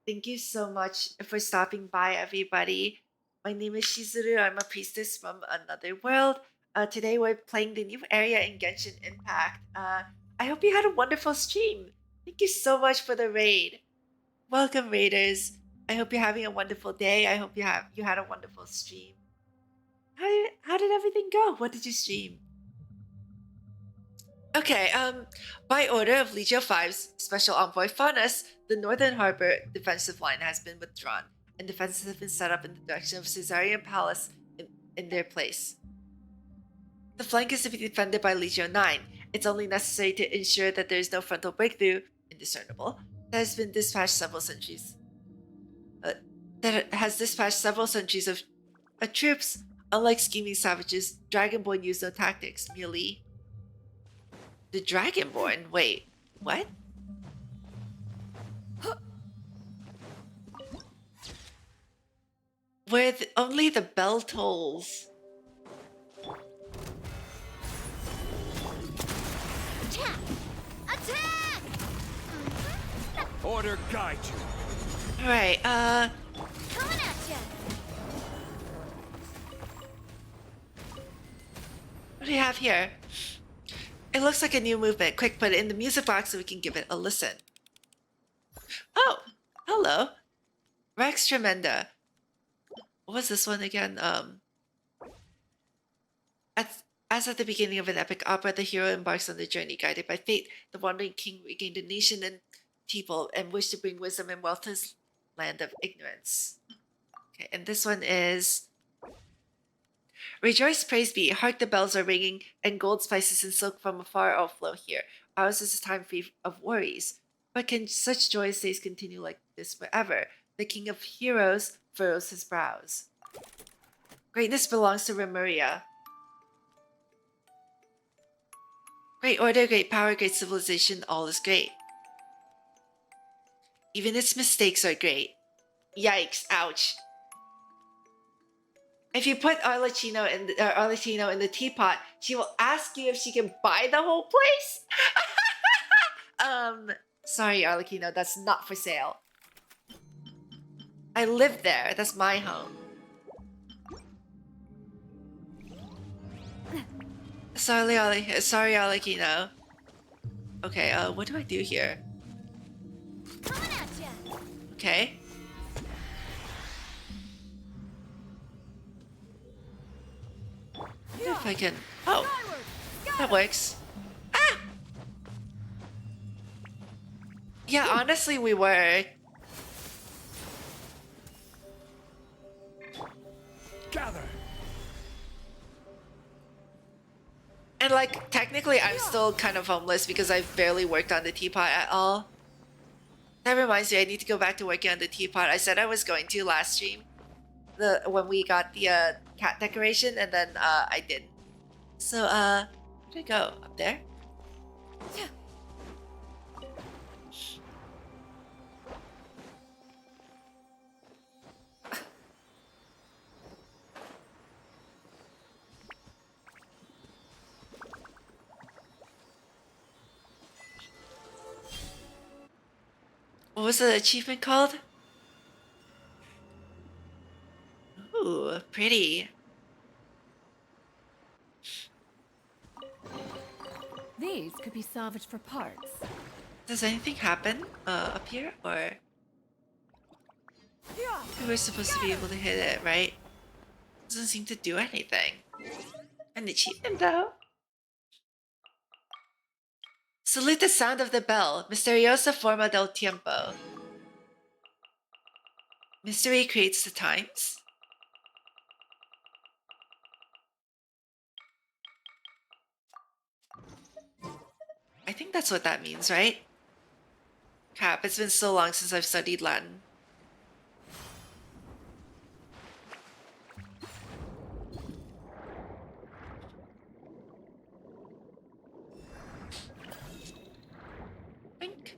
Thank you so much for stopping by, everybody. My name is Shizuru. I'm a priestess from another world. Today we're playing the new area in Genshin Impact. I hope you had a wonderful stream. Thank you so much for the raid. Welcome, raiders. I hope you're having a wonderful day. I hope you had a wonderful stream. How did everything go? What did you stream? Okay, by order of Legio 5's Special Envoy Faunus, the Northern Harbor defensive line has been withdrawn, and defenses have been set up in the direction of Caesarian Palace in their place. The flank is to be defended by Legio 9. It's only necessary to ensure that there is no frontal breakthrough, indiscernible, that has dispatched several centuries of troops. Unlike scheming savages, Dragonborn use no tactics, merely... The Dragonborn? Wait, what? With only the bell tolls. Attack! Attack! Order guide you. Alright, Coming at ya! what do you have here? It looks like a new movement. Quick, put it in the music box so we can give it a listen. Oh, hello. Rex Tremenda. What was this one again? As at the beginning of an epic opera, the hero embarks on the journey guided by fate. The wandering king regained a nation and people and wished to bring wisdom and wealth to his land of ignorance. Okay, and this one is... Rejoice, praise be, hark the bells are ringing, and gold, spices, and silk from afar all flow here. Ours is a time free of worries. But can such joyous days continue like this forever? The king of heroes furrows his brows. Greatness belongs to Remuria. Great order, great power, great civilization, all is great. Even its mistakes are great. Yikes, ouch. If you put Arlecchino in the teapot, she will ask you if she can buy the whole place. Sorry, Arlecchino, that's not for sale. I live there. That's my home. Sorry, Arlecchino. Okay, what do I do here? Coming at ya! Okay. I wonder if I can... Oh, that works. Ah! Yeah, honestly, we were. Gather. And like, technically, I'm still kind of homeless because I've barely worked on the teapot at all. That reminds me, I need to go back to working on the teapot. I said I was going to last stream, when we got the cat decoration, and then I didn't. So where'd I go? Up there? Yeah. What was the achievement called? Ooh, pretty. These could be salvaged for parts. Does anything happen up here, or we were supposed to be able to hit it, right? Doesn't seem to do anything. An achievement though. Salute the sound of the bell. Misteriosa forma del tiempo. Mystery creates the times. I think that's what that means, right? Crap, it's been so long since I've studied Latin. Wink.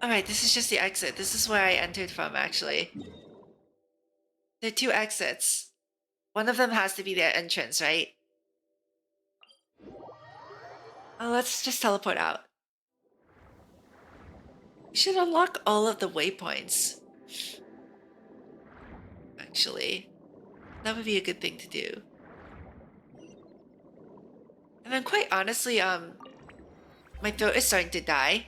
Alright, this is just the exit. This is where I entered from, actually. There are 2 exits. One of them has to be the entrance, right? Oh, let's just teleport out. We should unlock all of the waypoints. Actually, that would be a good thing to do. And then quite honestly, my throat is starting to die.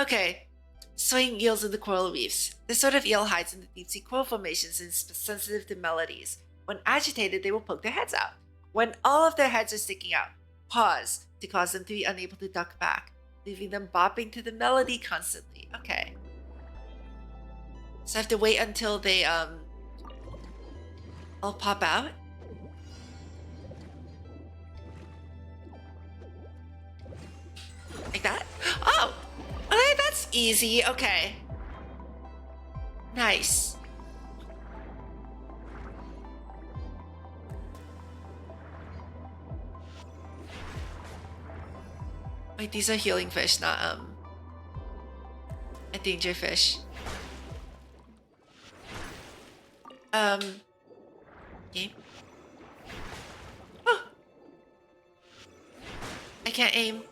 Okay, swaying eels in the coral reefs. This sort of eel hides in the deep sea coral formations and is sensitive to melodies. When agitated, they will poke their heads out. When all of their heads are sticking out, pause to cause them to be unable to duck back, leaving them bopping to the melody constantly. Okay. So I have to wait until they all pop out. Like that? Oh! Okay, that's easy. Okay. Nice. Wait, these are healing fish, not a danger fish. Game. Oh! I can't aim.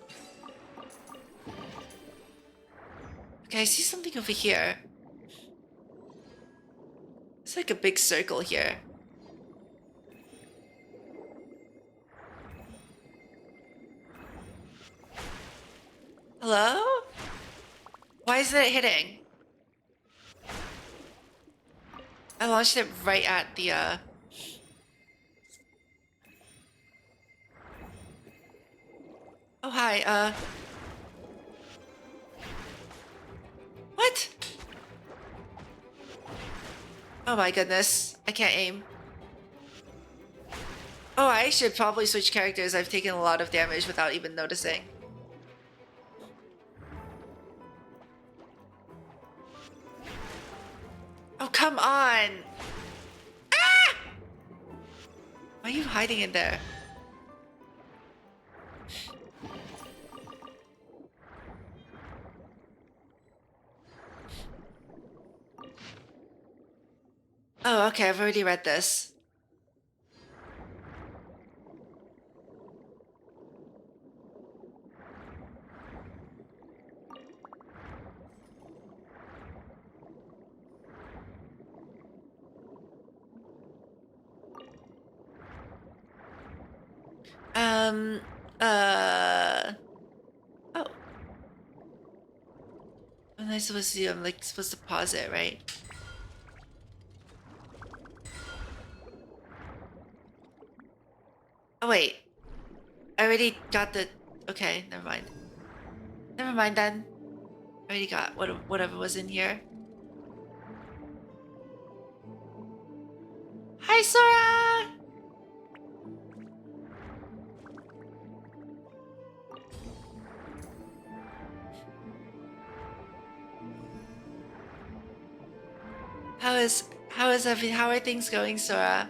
Okay, I see something over here. It's like a big circle here. Hello? Why isn't it hitting? I launched it right at the, Oh, hi, What? Oh my goodness. I can't aim. Oh, I should probably switch characters. I've taken a lot of damage without even noticing. Oh, come on! Ah! Why are you hiding in there? Oh, okay, I've already read this. Oh. What am I supposed to do? I'm like supposed to pause it, right? Oh wait, I already got the. Okay, never mind. Never mind then. I already got whatever was in here. Hi, Sora. How are things going, Sora?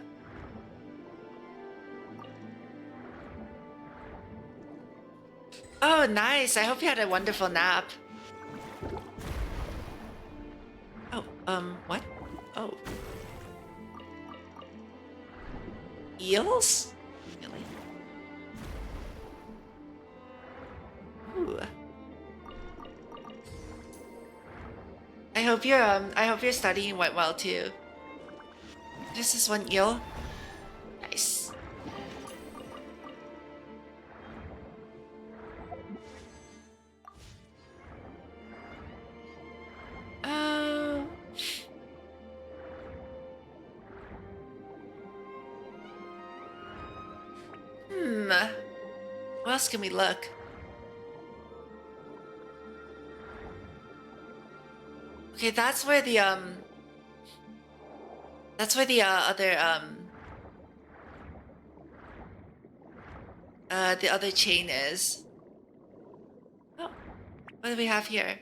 Oh, nice. I hope you had a wonderful nap. Oh, what? Oh. Eels? Really? Ooh. I hope your studying went well too. This is one eel. Nice. Where else can we look? Okay, that's where the other chain is. Oh, what do we have here?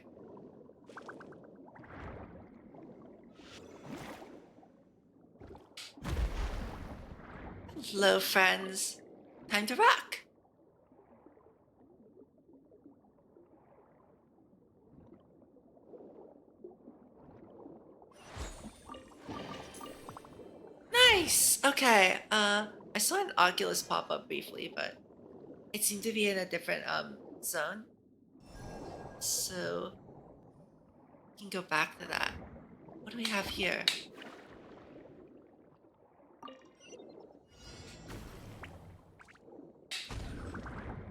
Hello, friends. Time to rock. Nice. Okay. I saw an Oculus pop up briefly, but it seemed to be in a different zone. So we can go back to that. What do we have here?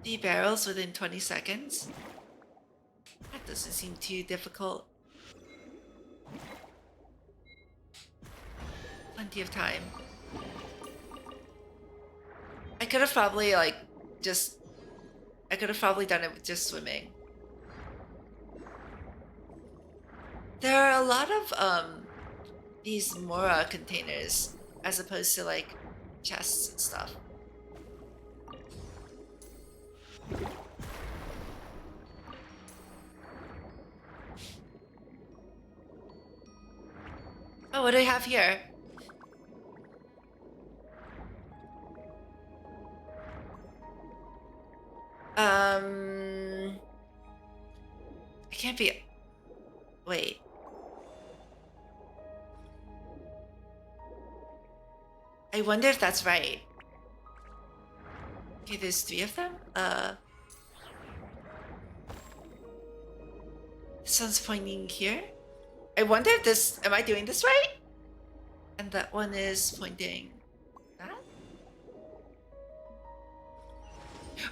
The barrels within 20 seconds. That doesn't seem too difficult. Plenty of time. I could have probably done it with just swimming. There are a lot of these Mora containers as opposed to like chests and stuff. Oh, what do we have here? It can't be. Wait. I wonder if that's right. Okay, there's 3 of them. This one's pointing here. I wonder if this. Am I doing this right? And that one is pointing. That?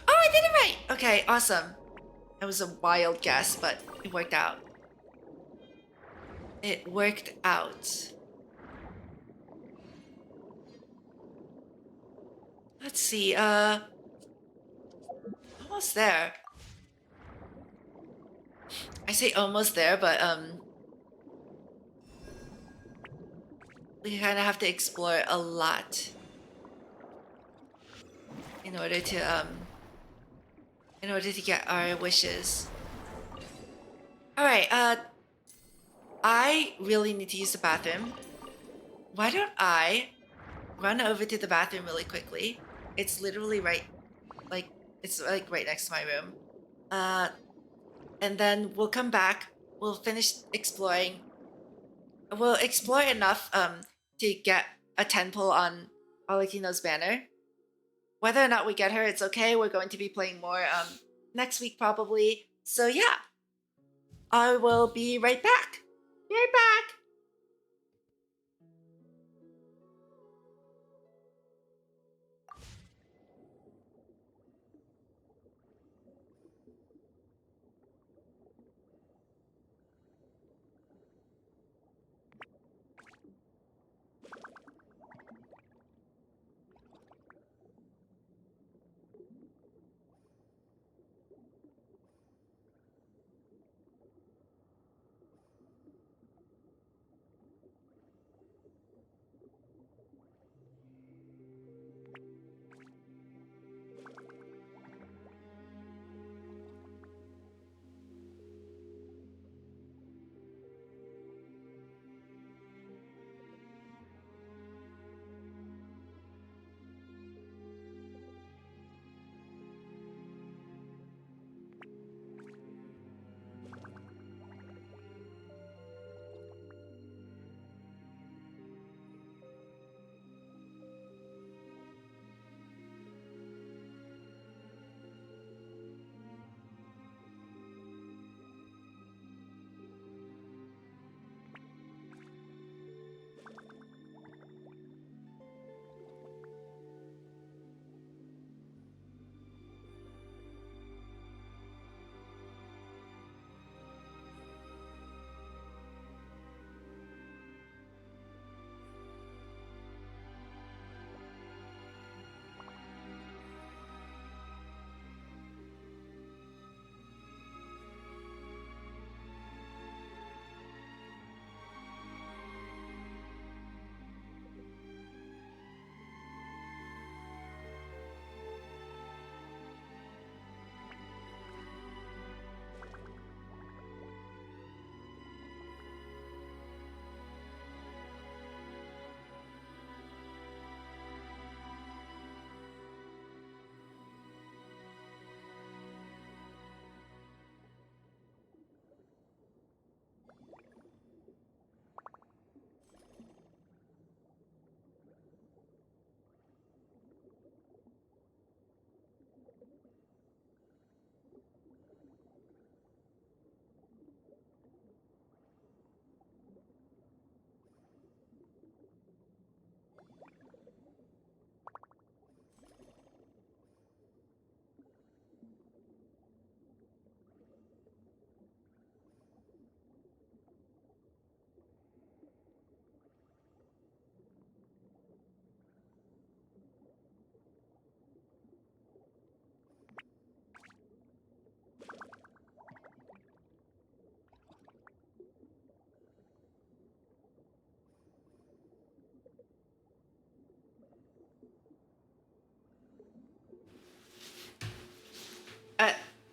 Oh, I did it right! Okay, awesome. That was a wild guess, but it worked out. It worked out. Let's see, almost there. I say almost there, but we kind of have to explore a lot in order to get our wishes. All right, I really need to use the bathroom. Why don't I run over to the bathroom really quickly? It's literally right next to my room. And then we'll come back. We'll finish exploring. We'll explore enough to get a 10 pull on Arlecchino's banner. Whether or not we get her, it's okay. We're going to be playing more next week probably. So yeah, I will be right back. Be right back.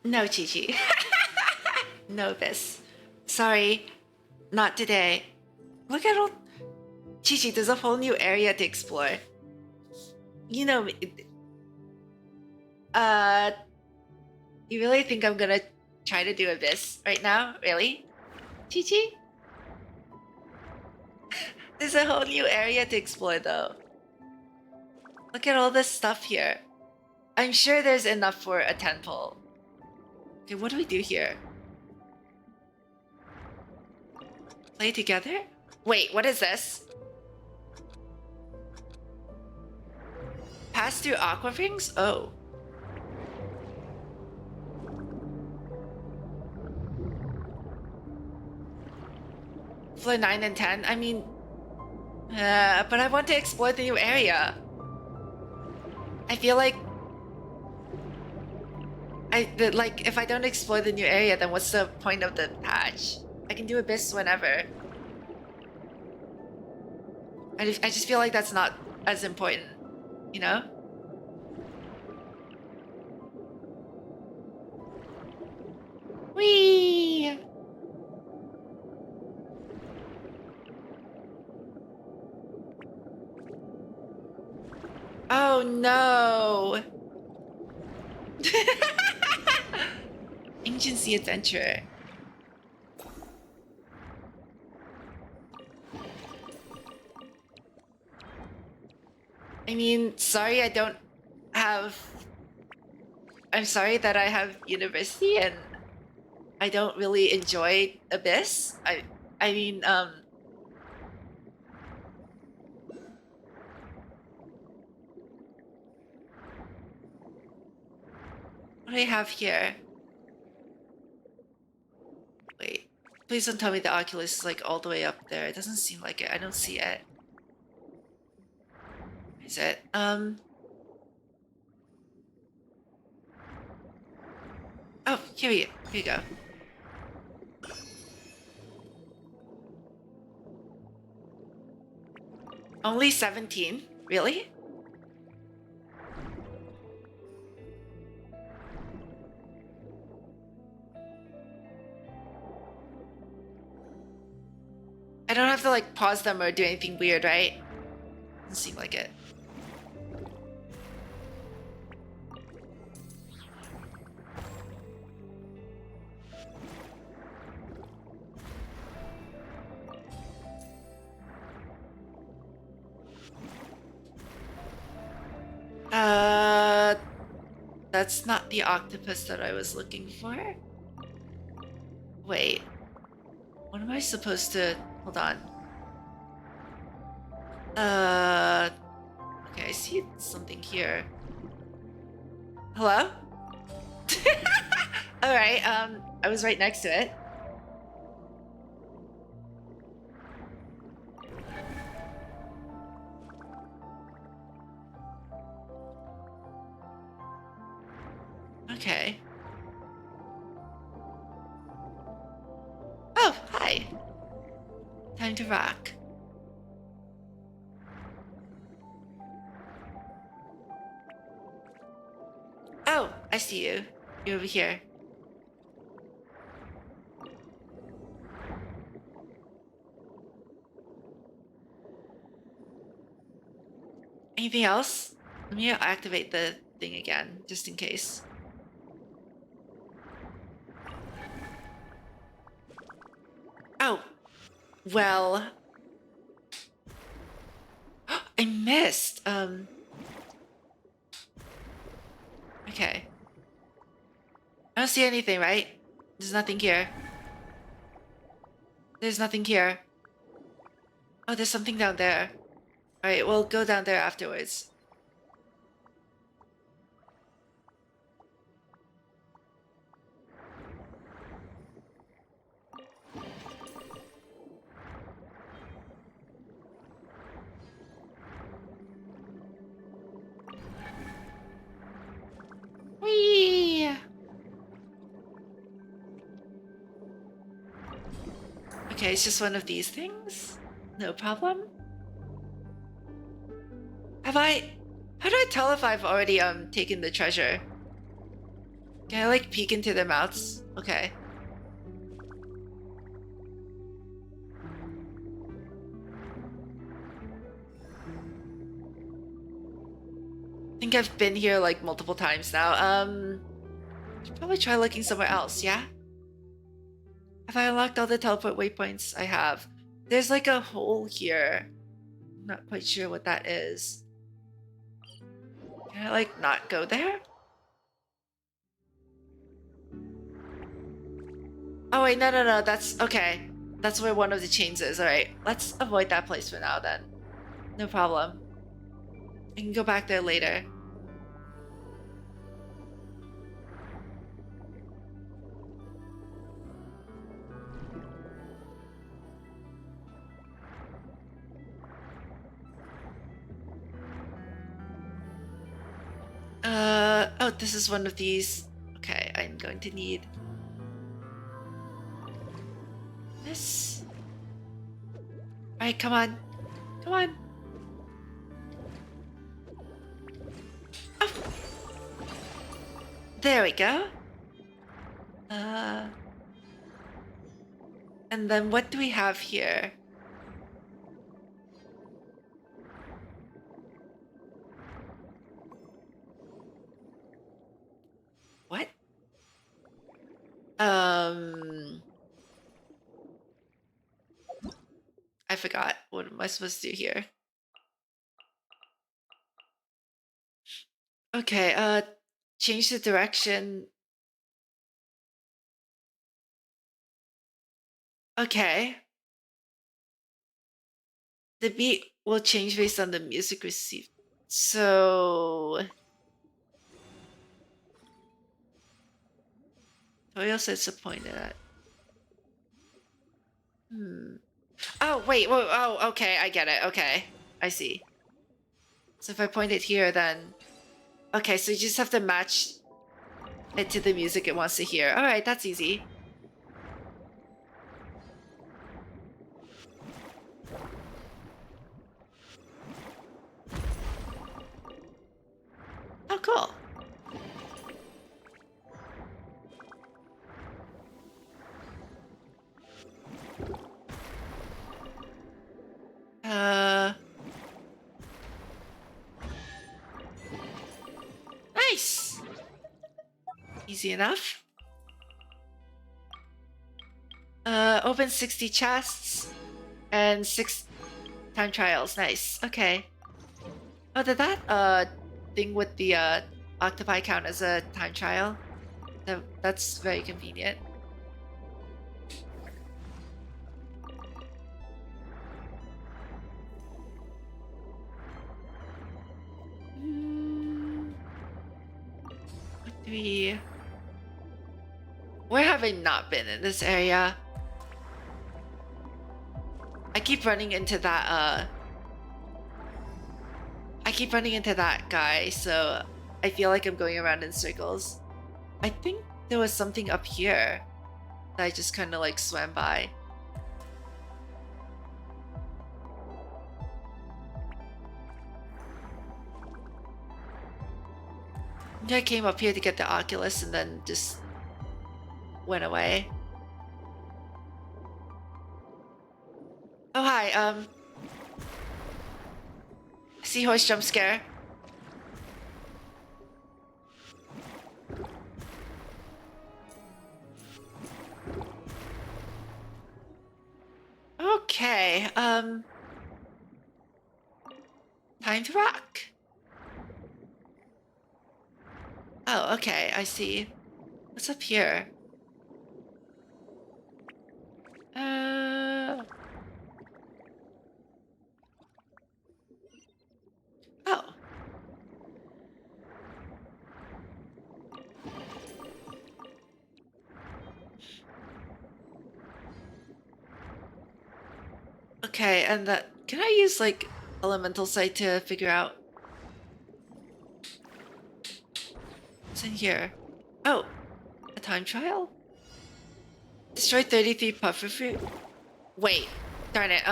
No, Chi-Chi. No, Bis. Sorry. Not today. Look at all... Chi-Chi, there's a whole new area to explore. You know... You really think I'm gonna try to do Abyss right now? Really? Chi-Chi? There's a whole new area to explore though. Look at all this stuff here. I'm sure there's enough for a tentpole. Okay, what do we do here? Play together? Wait, what is this? Pass through aqua rings? Oh. Floor 9 and 10? I mean... but I want to explore the new area. I feel like... like, if I don't explore the new area, then what's the point of the patch? I can do Abyss whenever. I just feel like that's not as important, you know? Whee! Oh no! Ancient Sea Adventure. I mean, sorry I don't have... I'm sorry that I have university and I don't really enjoy Abyss. I mean, what do I have here? Wait, please don't tell me the Oculus is like all the way up there. It doesn't seem like it. I don't see it. Is it? Oh, here we go. Only 17? Really? I don't have to like pause them or do anything weird, right? Doesn't seem like it. That's not the octopus that I was looking for. Wait. What am I supposed to... Hold on. Okay, I see something here. Hello? Alright, I was right next to it. Okay. Oh, hi. Time to rock. Oh, I see you. You're over here. Anything else? Let me activate the thing again, just in case. Oh, well, I missed. Okay. I don't see anything, right? There's nothing here. There's nothing here. Oh, there's something down there. All right, we'll go down there afterwards. Whee! Okay, it's just one of these things. No problem. Have I... How do I tell if I've already taken the treasure? Can I like peek into their mouths? Okay. I think I've been here like multiple times now. Should probably try looking somewhere else, yeah? Have I unlocked all the teleport waypoints? I have. There's like a hole here. I'm not quite sure what that is. Can I like not go there? Oh wait, no, that's okay. That's where one of the chains is. Alright, let's avoid that place for now then. No problem. I can go back there later. Oh, this is one of these. Okay, I'm going to need this. Alright, come on. Come on. Oh. There we go. And then what do we have here? What? I forgot. What am I supposed to do here? Okay, change the direction. Okay. The beat will change based on the music received. So... Toyo says disappointed at. Oh, wait, oh, okay, I get it, okay. I see. So if I point it here, then... Okay, so you just have to match it to the music it wants to hear. Alright, that's easy. Oh, cool. Nice! Easy enough. Open 60 chests and 6 time trials. Nice. Okay. Oh, did that thing with the octopi count as a time trial? That's very convenient. Where have I not been in this area? I keep running into that guy, so I feel like I'm going around in circles. I think there was something up here that I just kind of like swam by. I came up here to get the Oculus and then just went away. Oh, hi, seahorse jump scare. Okay, time to rock. Oh, okay, I see. What's up here? Oh. Okay, and that... Can I use, like, elemental sight to figure out... What's in here? Oh! A time trial? Destroy 33 puffer fruit? Wait. Darn it,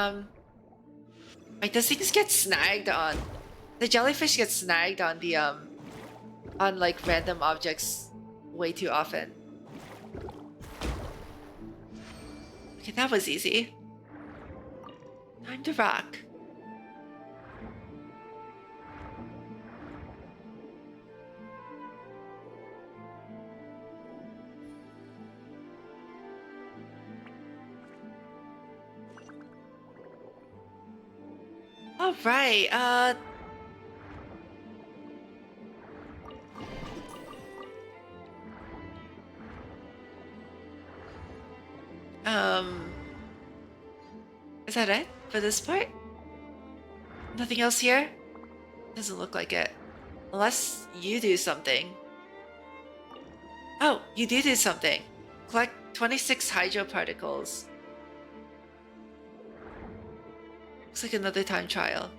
Wait, does things get snagged on... The jellyfish gets snagged on the, on, like, random objects way too often. Okay, that was easy. Time to rock. All right, is that it for this part? Nothing else here? Doesn't look like it. Unless you do something. Oh, you do something. Collect 26 hydro particles. Looks like another time trial.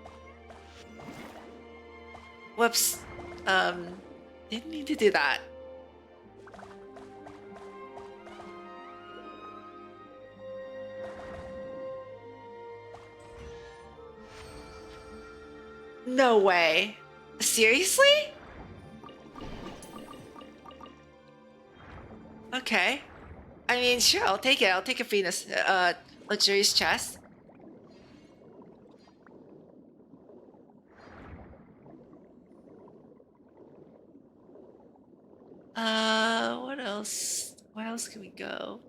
Whoops. Didn't need to do that. No way. Seriously? Okay. I mean, sure, I'll take it. I'll take a Venus, luxurious chest. What else? Where else can we go?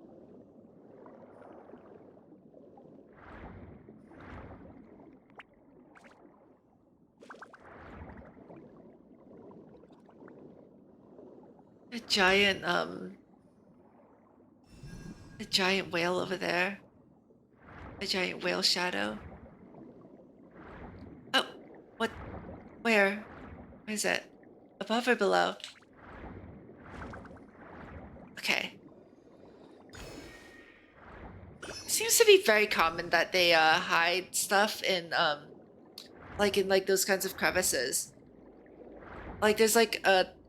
A giant whale over there. A giant whale shadow. Oh, what? Where? Where is it? Above or below? Okay. Seems to be very common that they hide stuff in like those kinds of crevices. Like there's like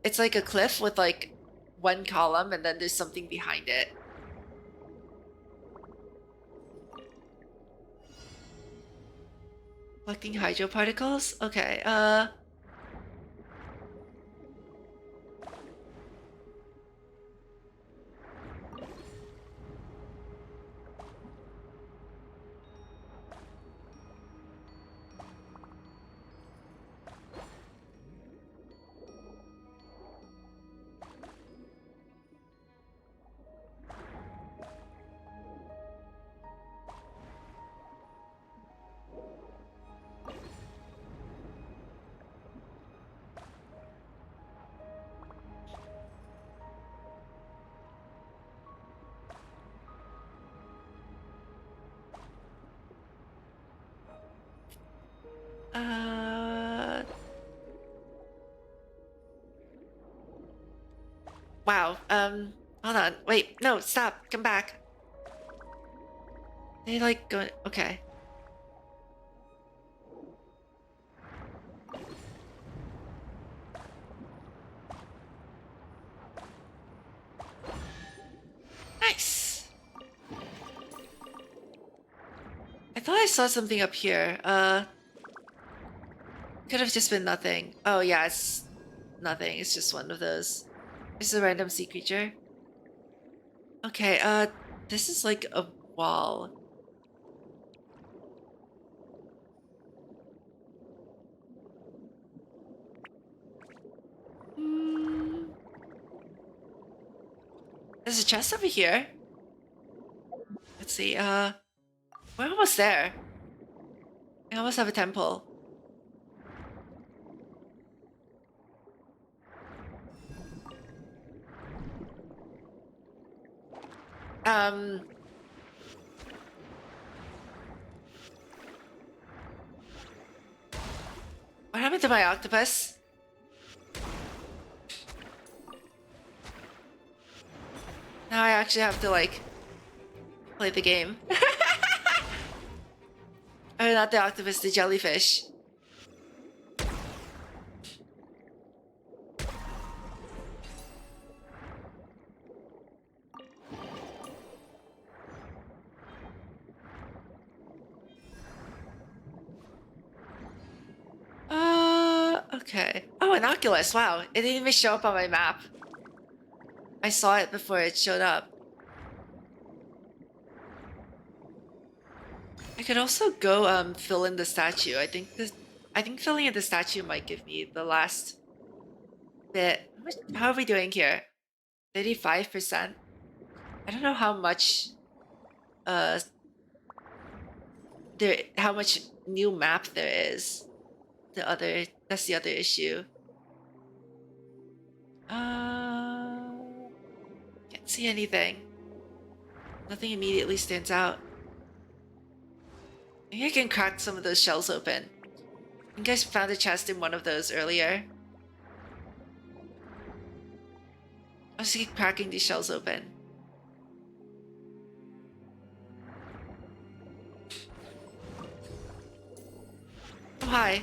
it's like a cliff with like one column and then there's something behind it. Collecting hydro particles? Okay, wow, hold on, wait, no, stop, come back. They like go, okay. Nice. I thought I saw something up here, could have just been nothing. Oh yeah, it's nothing, it's just one of those. It's a random sea creature. Okay, this is like a wall. There's a chest over here. Let's see, we're almost there. We almost have a temple. What happened to my octopus? Now I actually have to, like, play the game. Oh, not the octopus, the jellyfish. Okay. Oh, an Oculus. Wow. It didn't even show up on my map. I saw it before it showed up. I could also go fill in the statue. I think filling in the statue might give me the last bit. How are we doing here? 35%? I don't know how much how much new map there is. That's the other issue. Can't see anything. Nothing immediately stands out. Maybe I can crack some of those shells open. I think I found a chest in one of those earlier. I'll just keep cracking these shells open. Oh, hi.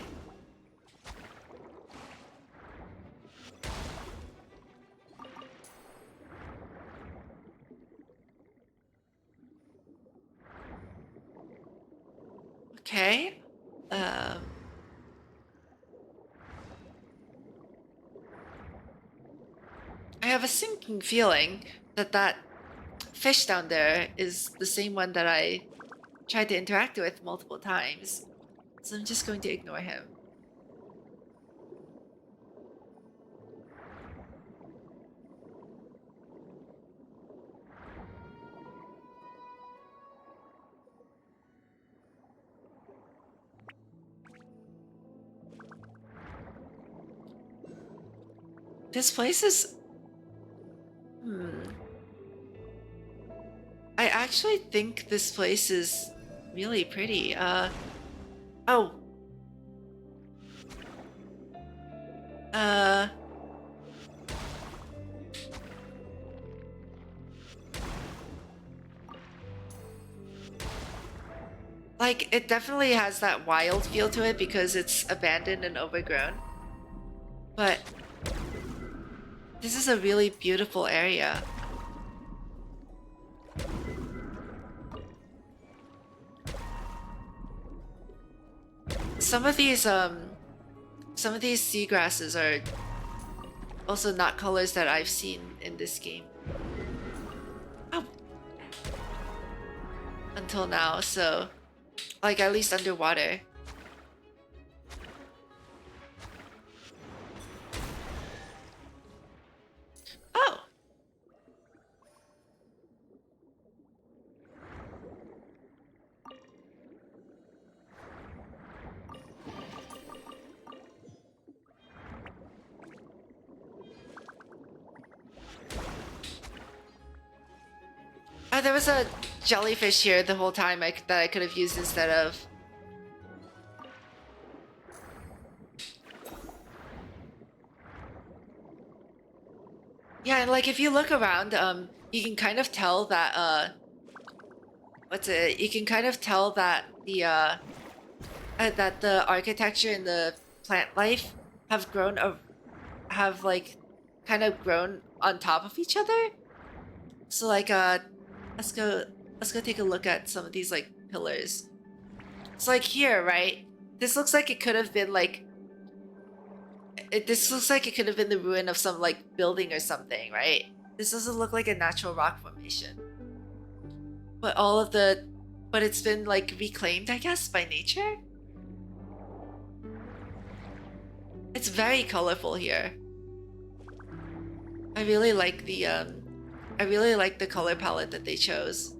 Okay. I have a sinking feeling that that fish down there is the same one that I tried to interact with multiple times. So I'm just going to ignore him. This place is... I actually think this place is really pretty. Oh. Like, it definitely has that wild feel to it because it's abandoned and overgrown. But this is a really beautiful area. Some of these seagrasses are also not colors that I've seen in this game. Oh. Until now, so like at least underwater. Oh. There was a jellyfish here the whole time that I could have used instead of. Yeah, and like if you look around, you can kind of tell that you can kind of tell that the architecture and the plant life have grown kind of grown on top of each other. So like let's go take a look at some of these like pillars. So like here, right? This looks like it could have been like this looks like it could have been the ruin of some like building or something, right? This doesn't look like a natural rock formation. But but it's been like reclaimed, I guess, by nature. It's very colorful here. I really like the color palette that they chose.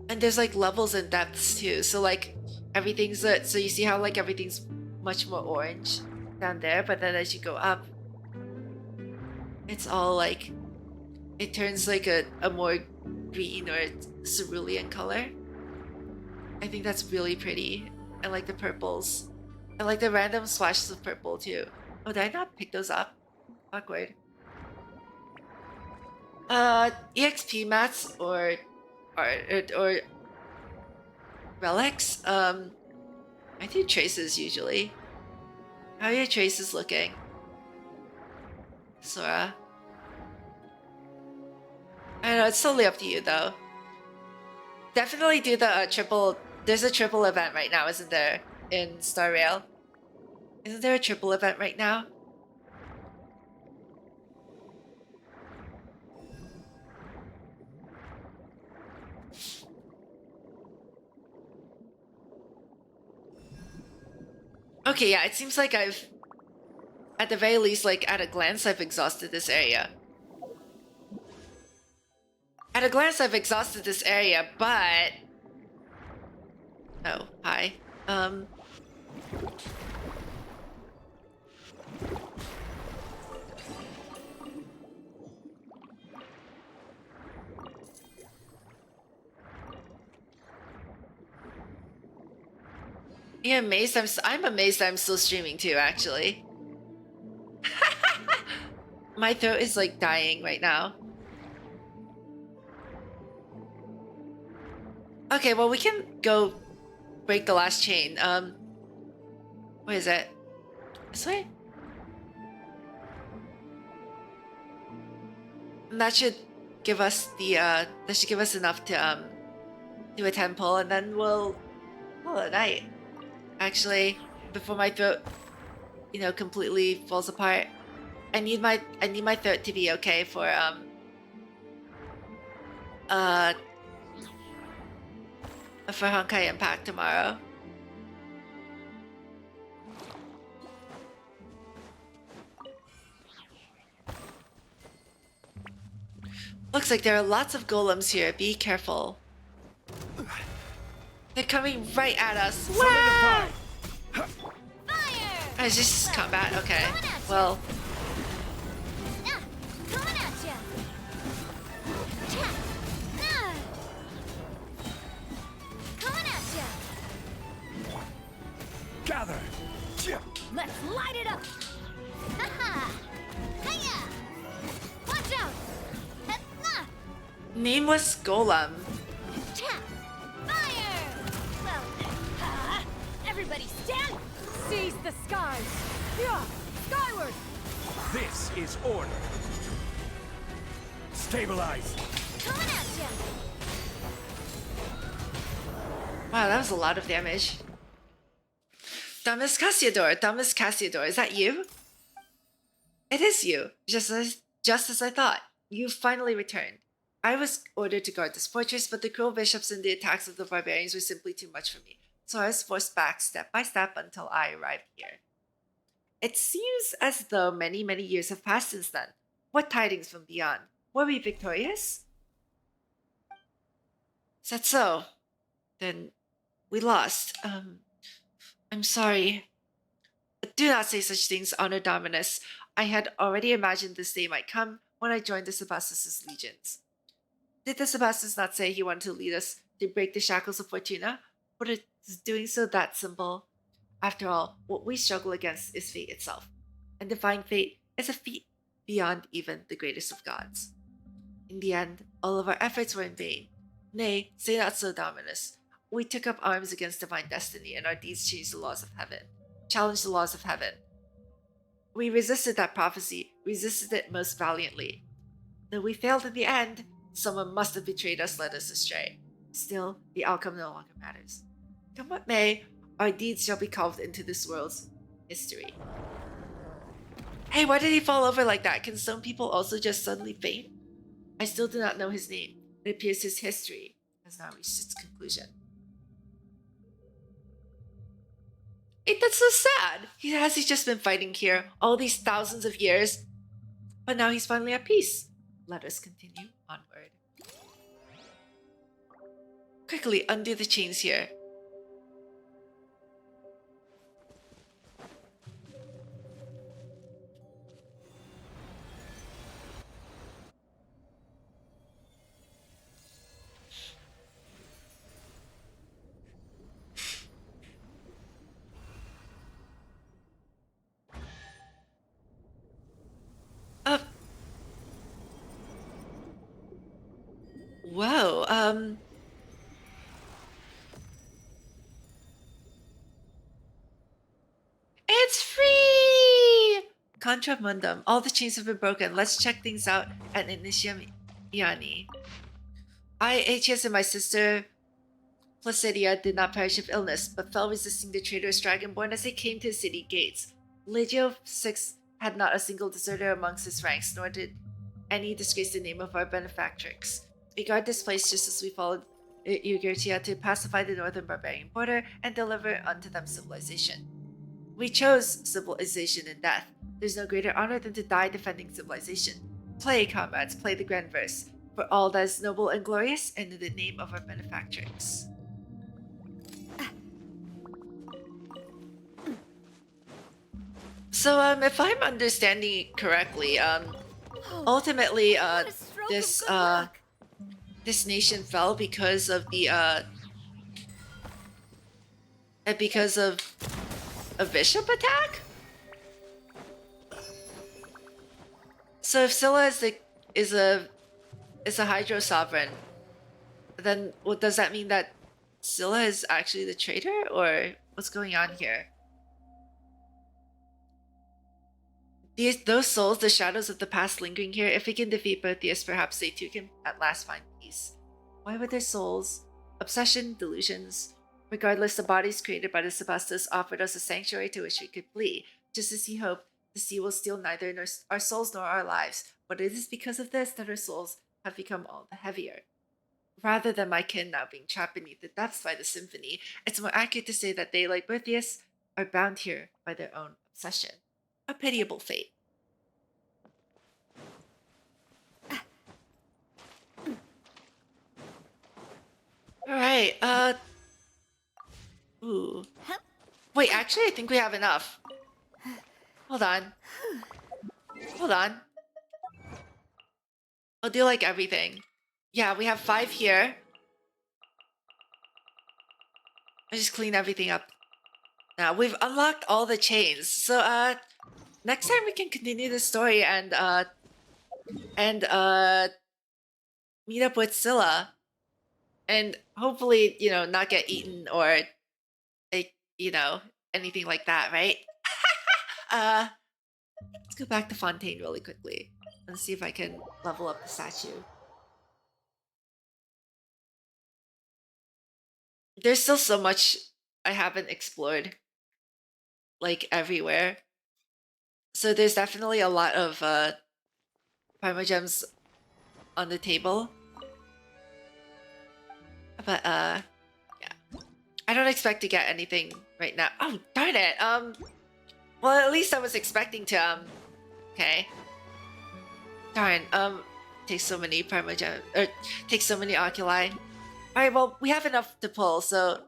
And there's like levels and depths too. So like everything's so you see how like everything's much more orange down there, but then as you go up, it's all like it turns like a more green or cerulean color. I think that's really pretty. I like the purples. I like the random splashes of purple too. Oh, did I not pick those up? Awkward. EXP mats or relics. I do traces usually. How are your traces looking, Sora? I don't know, it's totally up to you though. Definitely do the triple. There's a triple event right now, isn't there, in Star Rail? Isn't there a triple event right now? Okay, yeah, it seems like I've, at the very least, like at a glance, I've exhausted this area. At a glance, I've exhausted this area, but... Oh, hi. You're amazed? I'm amazed I'm still streaming too, actually. My throat is like dying right now. Okay, well we can go break the last chain. What is it? This way? And that should give us the that should give us enough to do a temple, and then we'll call it a night. Actually, before my throat, you know, completely falls apart, I need my throat to be okay for Honkai Impact tomorrow. Looks like there are lots of golems here. Be careful. They're coming right at us. Wow! Fire! Oh, is this combat? Okay. Well. Coming at ya! Coming at ya! Gather! Let's light it up! Haha! Hiya! Watch out! Nameless golem. Fire! Well, everybody stand! Seize the skies! Yeah, skyward! This is order. Stabilize. Coming at ya! Wow, that was a lot of damage. Damas Cassiodor, is that you? It is you, just as I thought. You finally returned. I was ordered to guard this fortress, but the cruel bishops and the attacks of the barbarians were simply too much for me. So I was forced back step by step until I arrived here. It seems as though many, many years have passed since then. What tidings from beyond? Were we victorious? Is that so? Then we lost. I'm sorry. Do not say such things, Honor Dominus. I had already imagined this day might come when I joined the Sebastus' legions. Did the Sebastus not say he wanted to lead us to break the shackles of Fortuna? But is doing so that simple? After all, what we struggle against is fate itself. And defying fate is a feat beyond even the greatest of gods. In the end, all of our efforts were in vain. Nay, say not so, Dominus. We took up arms against divine destiny, and our deeds changed the laws of heaven. Challenged the laws of heaven. We resisted that prophecy, resisted it most valiantly. Though we failed in the end, someone must have betrayed us, led us astray. Still, the outcome no longer matters. Come what may, our deeds shall be carved into this world's history. Hey, why did he fall over like that? Can some people also just suddenly faint? I still do not know his name. It appears his history has now reached its conclusion. Hey, that's so sad. Has he just been fighting here all these thousands of years? But now he's finally at peace. Let us continue onward. Quickly undo the chains here. Whoa, it's free! Contramundum. All the chains have been broken. Let's check things out at Initium Iani. HS and my sister Placidia did not perish of illness, but fell resisting the traitorous dragonborn as they came to the city gates. Legio 6 had not a single deserter amongst his ranks, nor did any disgrace the name of our benefactrix. We guard this place just as we followed Ugurtia to pacify the northern barbarian border and deliver unto them civilization. We chose civilization in death. There's no greater honor than to die defending civilization. Play, comrades, play the grand verse, for all that is noble and glorious, and in the name of our benefactrix. So, if I'm understanding correctly, ultimately, this this nation fell because of the because of a bishop attack. So if Scylla is a Hydro sovereign, then what does that mean, that Scylla is actually the traitor, or what's going on here? Those souls, the shadows of the past lingering here, if we can defeat Boethius, perhaps they too can at last find peace. Why would their souls, obsession, delusions? Regardless, the bodies created by the Sebastos offered us a sanctuary to which we could flee. Just as he hoped, the sea will steal neither our souls nor our lives. But it is because of this that our souls have become all the heavier. Rather than my kin now being trapped beneath the depths by the symphony, it's more accurate to say that they, like Boethius, are bound here by their own obsession. A pitiable fate. Alright, ooh. Wait, actually I think we have enough. Hold on. Hold on. I'll do like everything. Yeah, we have 5 here. I just clean everything up. Now we've unlocked all the chains. So next time we can continue the story and meet up with Scylla. And hopefully, you know, not get eaten or you know, anything like that, right? Let's go back to Fontaine really quickly and see if I can level up the statue. There's still so much I haven't explored, like everywhere. So there's definitely a lot of Primogems on the table. But yeah. I don't expect to get anything right now. Oh, darn it. Well, at least I was expecting to okay. Darn, takes so many Primogems, or takes so many oculi. Alright, well, we have enough to pull, so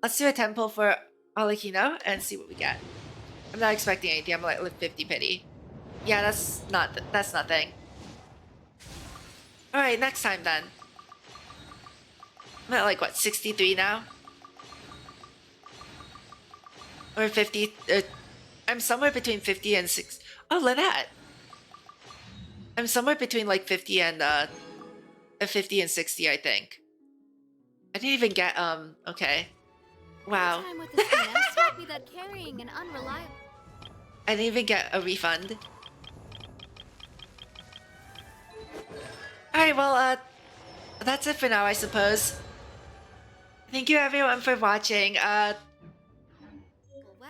let's do a 10 pull for Arlecchino and see what we get. I'm not expecting anything. I'm like 50 pity. Yeah, that's nothing. Alright, next time then. I'm at like what, 63 now? Or 50, I'm somewhere between 50 and 60. Oh, Lynette! I'm somewhere between like 50 and 50 and 60, I think. I didn't even get okay. Wow. I didn't even get a refund. Alright, well that's it for now, I suppose. Thank you everyone for watching.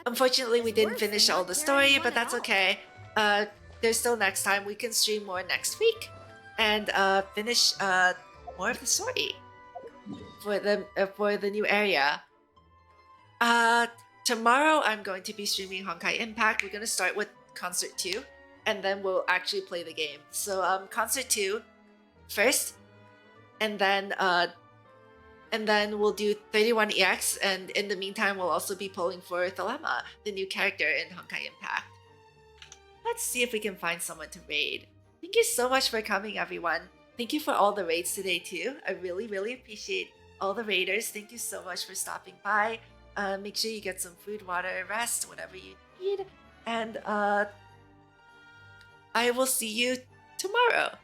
Unfortunately we didn't finish all the story, but that's okay. There's still next time. We can stream more next week and finish more of the story for the new area. Tomorrow I'm going to be streaming Honkai Impact. We're gonna start with Concert 2 and then we'll actually play the game. So Concert 2 first, and then we'll do 31 EX, and in the meantime we'll also be pulling for Thelema, the new character in Honkai Impact. Let's see if we can find someone to raid. Thank you so much for coming, everyone. Thank you for all the raids today too. I really, really appreciate all the raiders. Thank you so much for stopping by. Make sure you get some food, water, rest, whatever you need. And I will see you tomorrow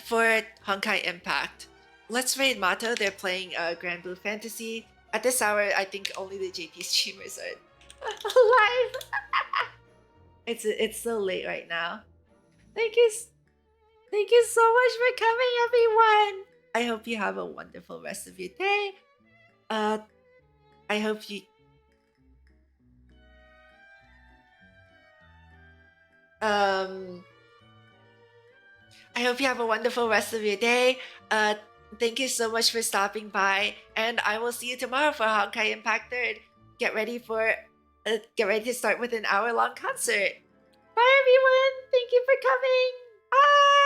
for Honkai Impact. Let's raid Mato. They're playing Grand Blue Fantasy. At this hour, I think only the JP streamers are alive. It's so late right now. Thank you so much for coming, everyone. I hope you have a wonderful rest of your day. I hope I hope you have a wonderful rest of your day. Thank you so much for stopping by, and I will see you tomorrow for Honkai Impact 3rd. Get ready to start with an hour-long concert. Bye, everyone. Thank you for coming. Bye.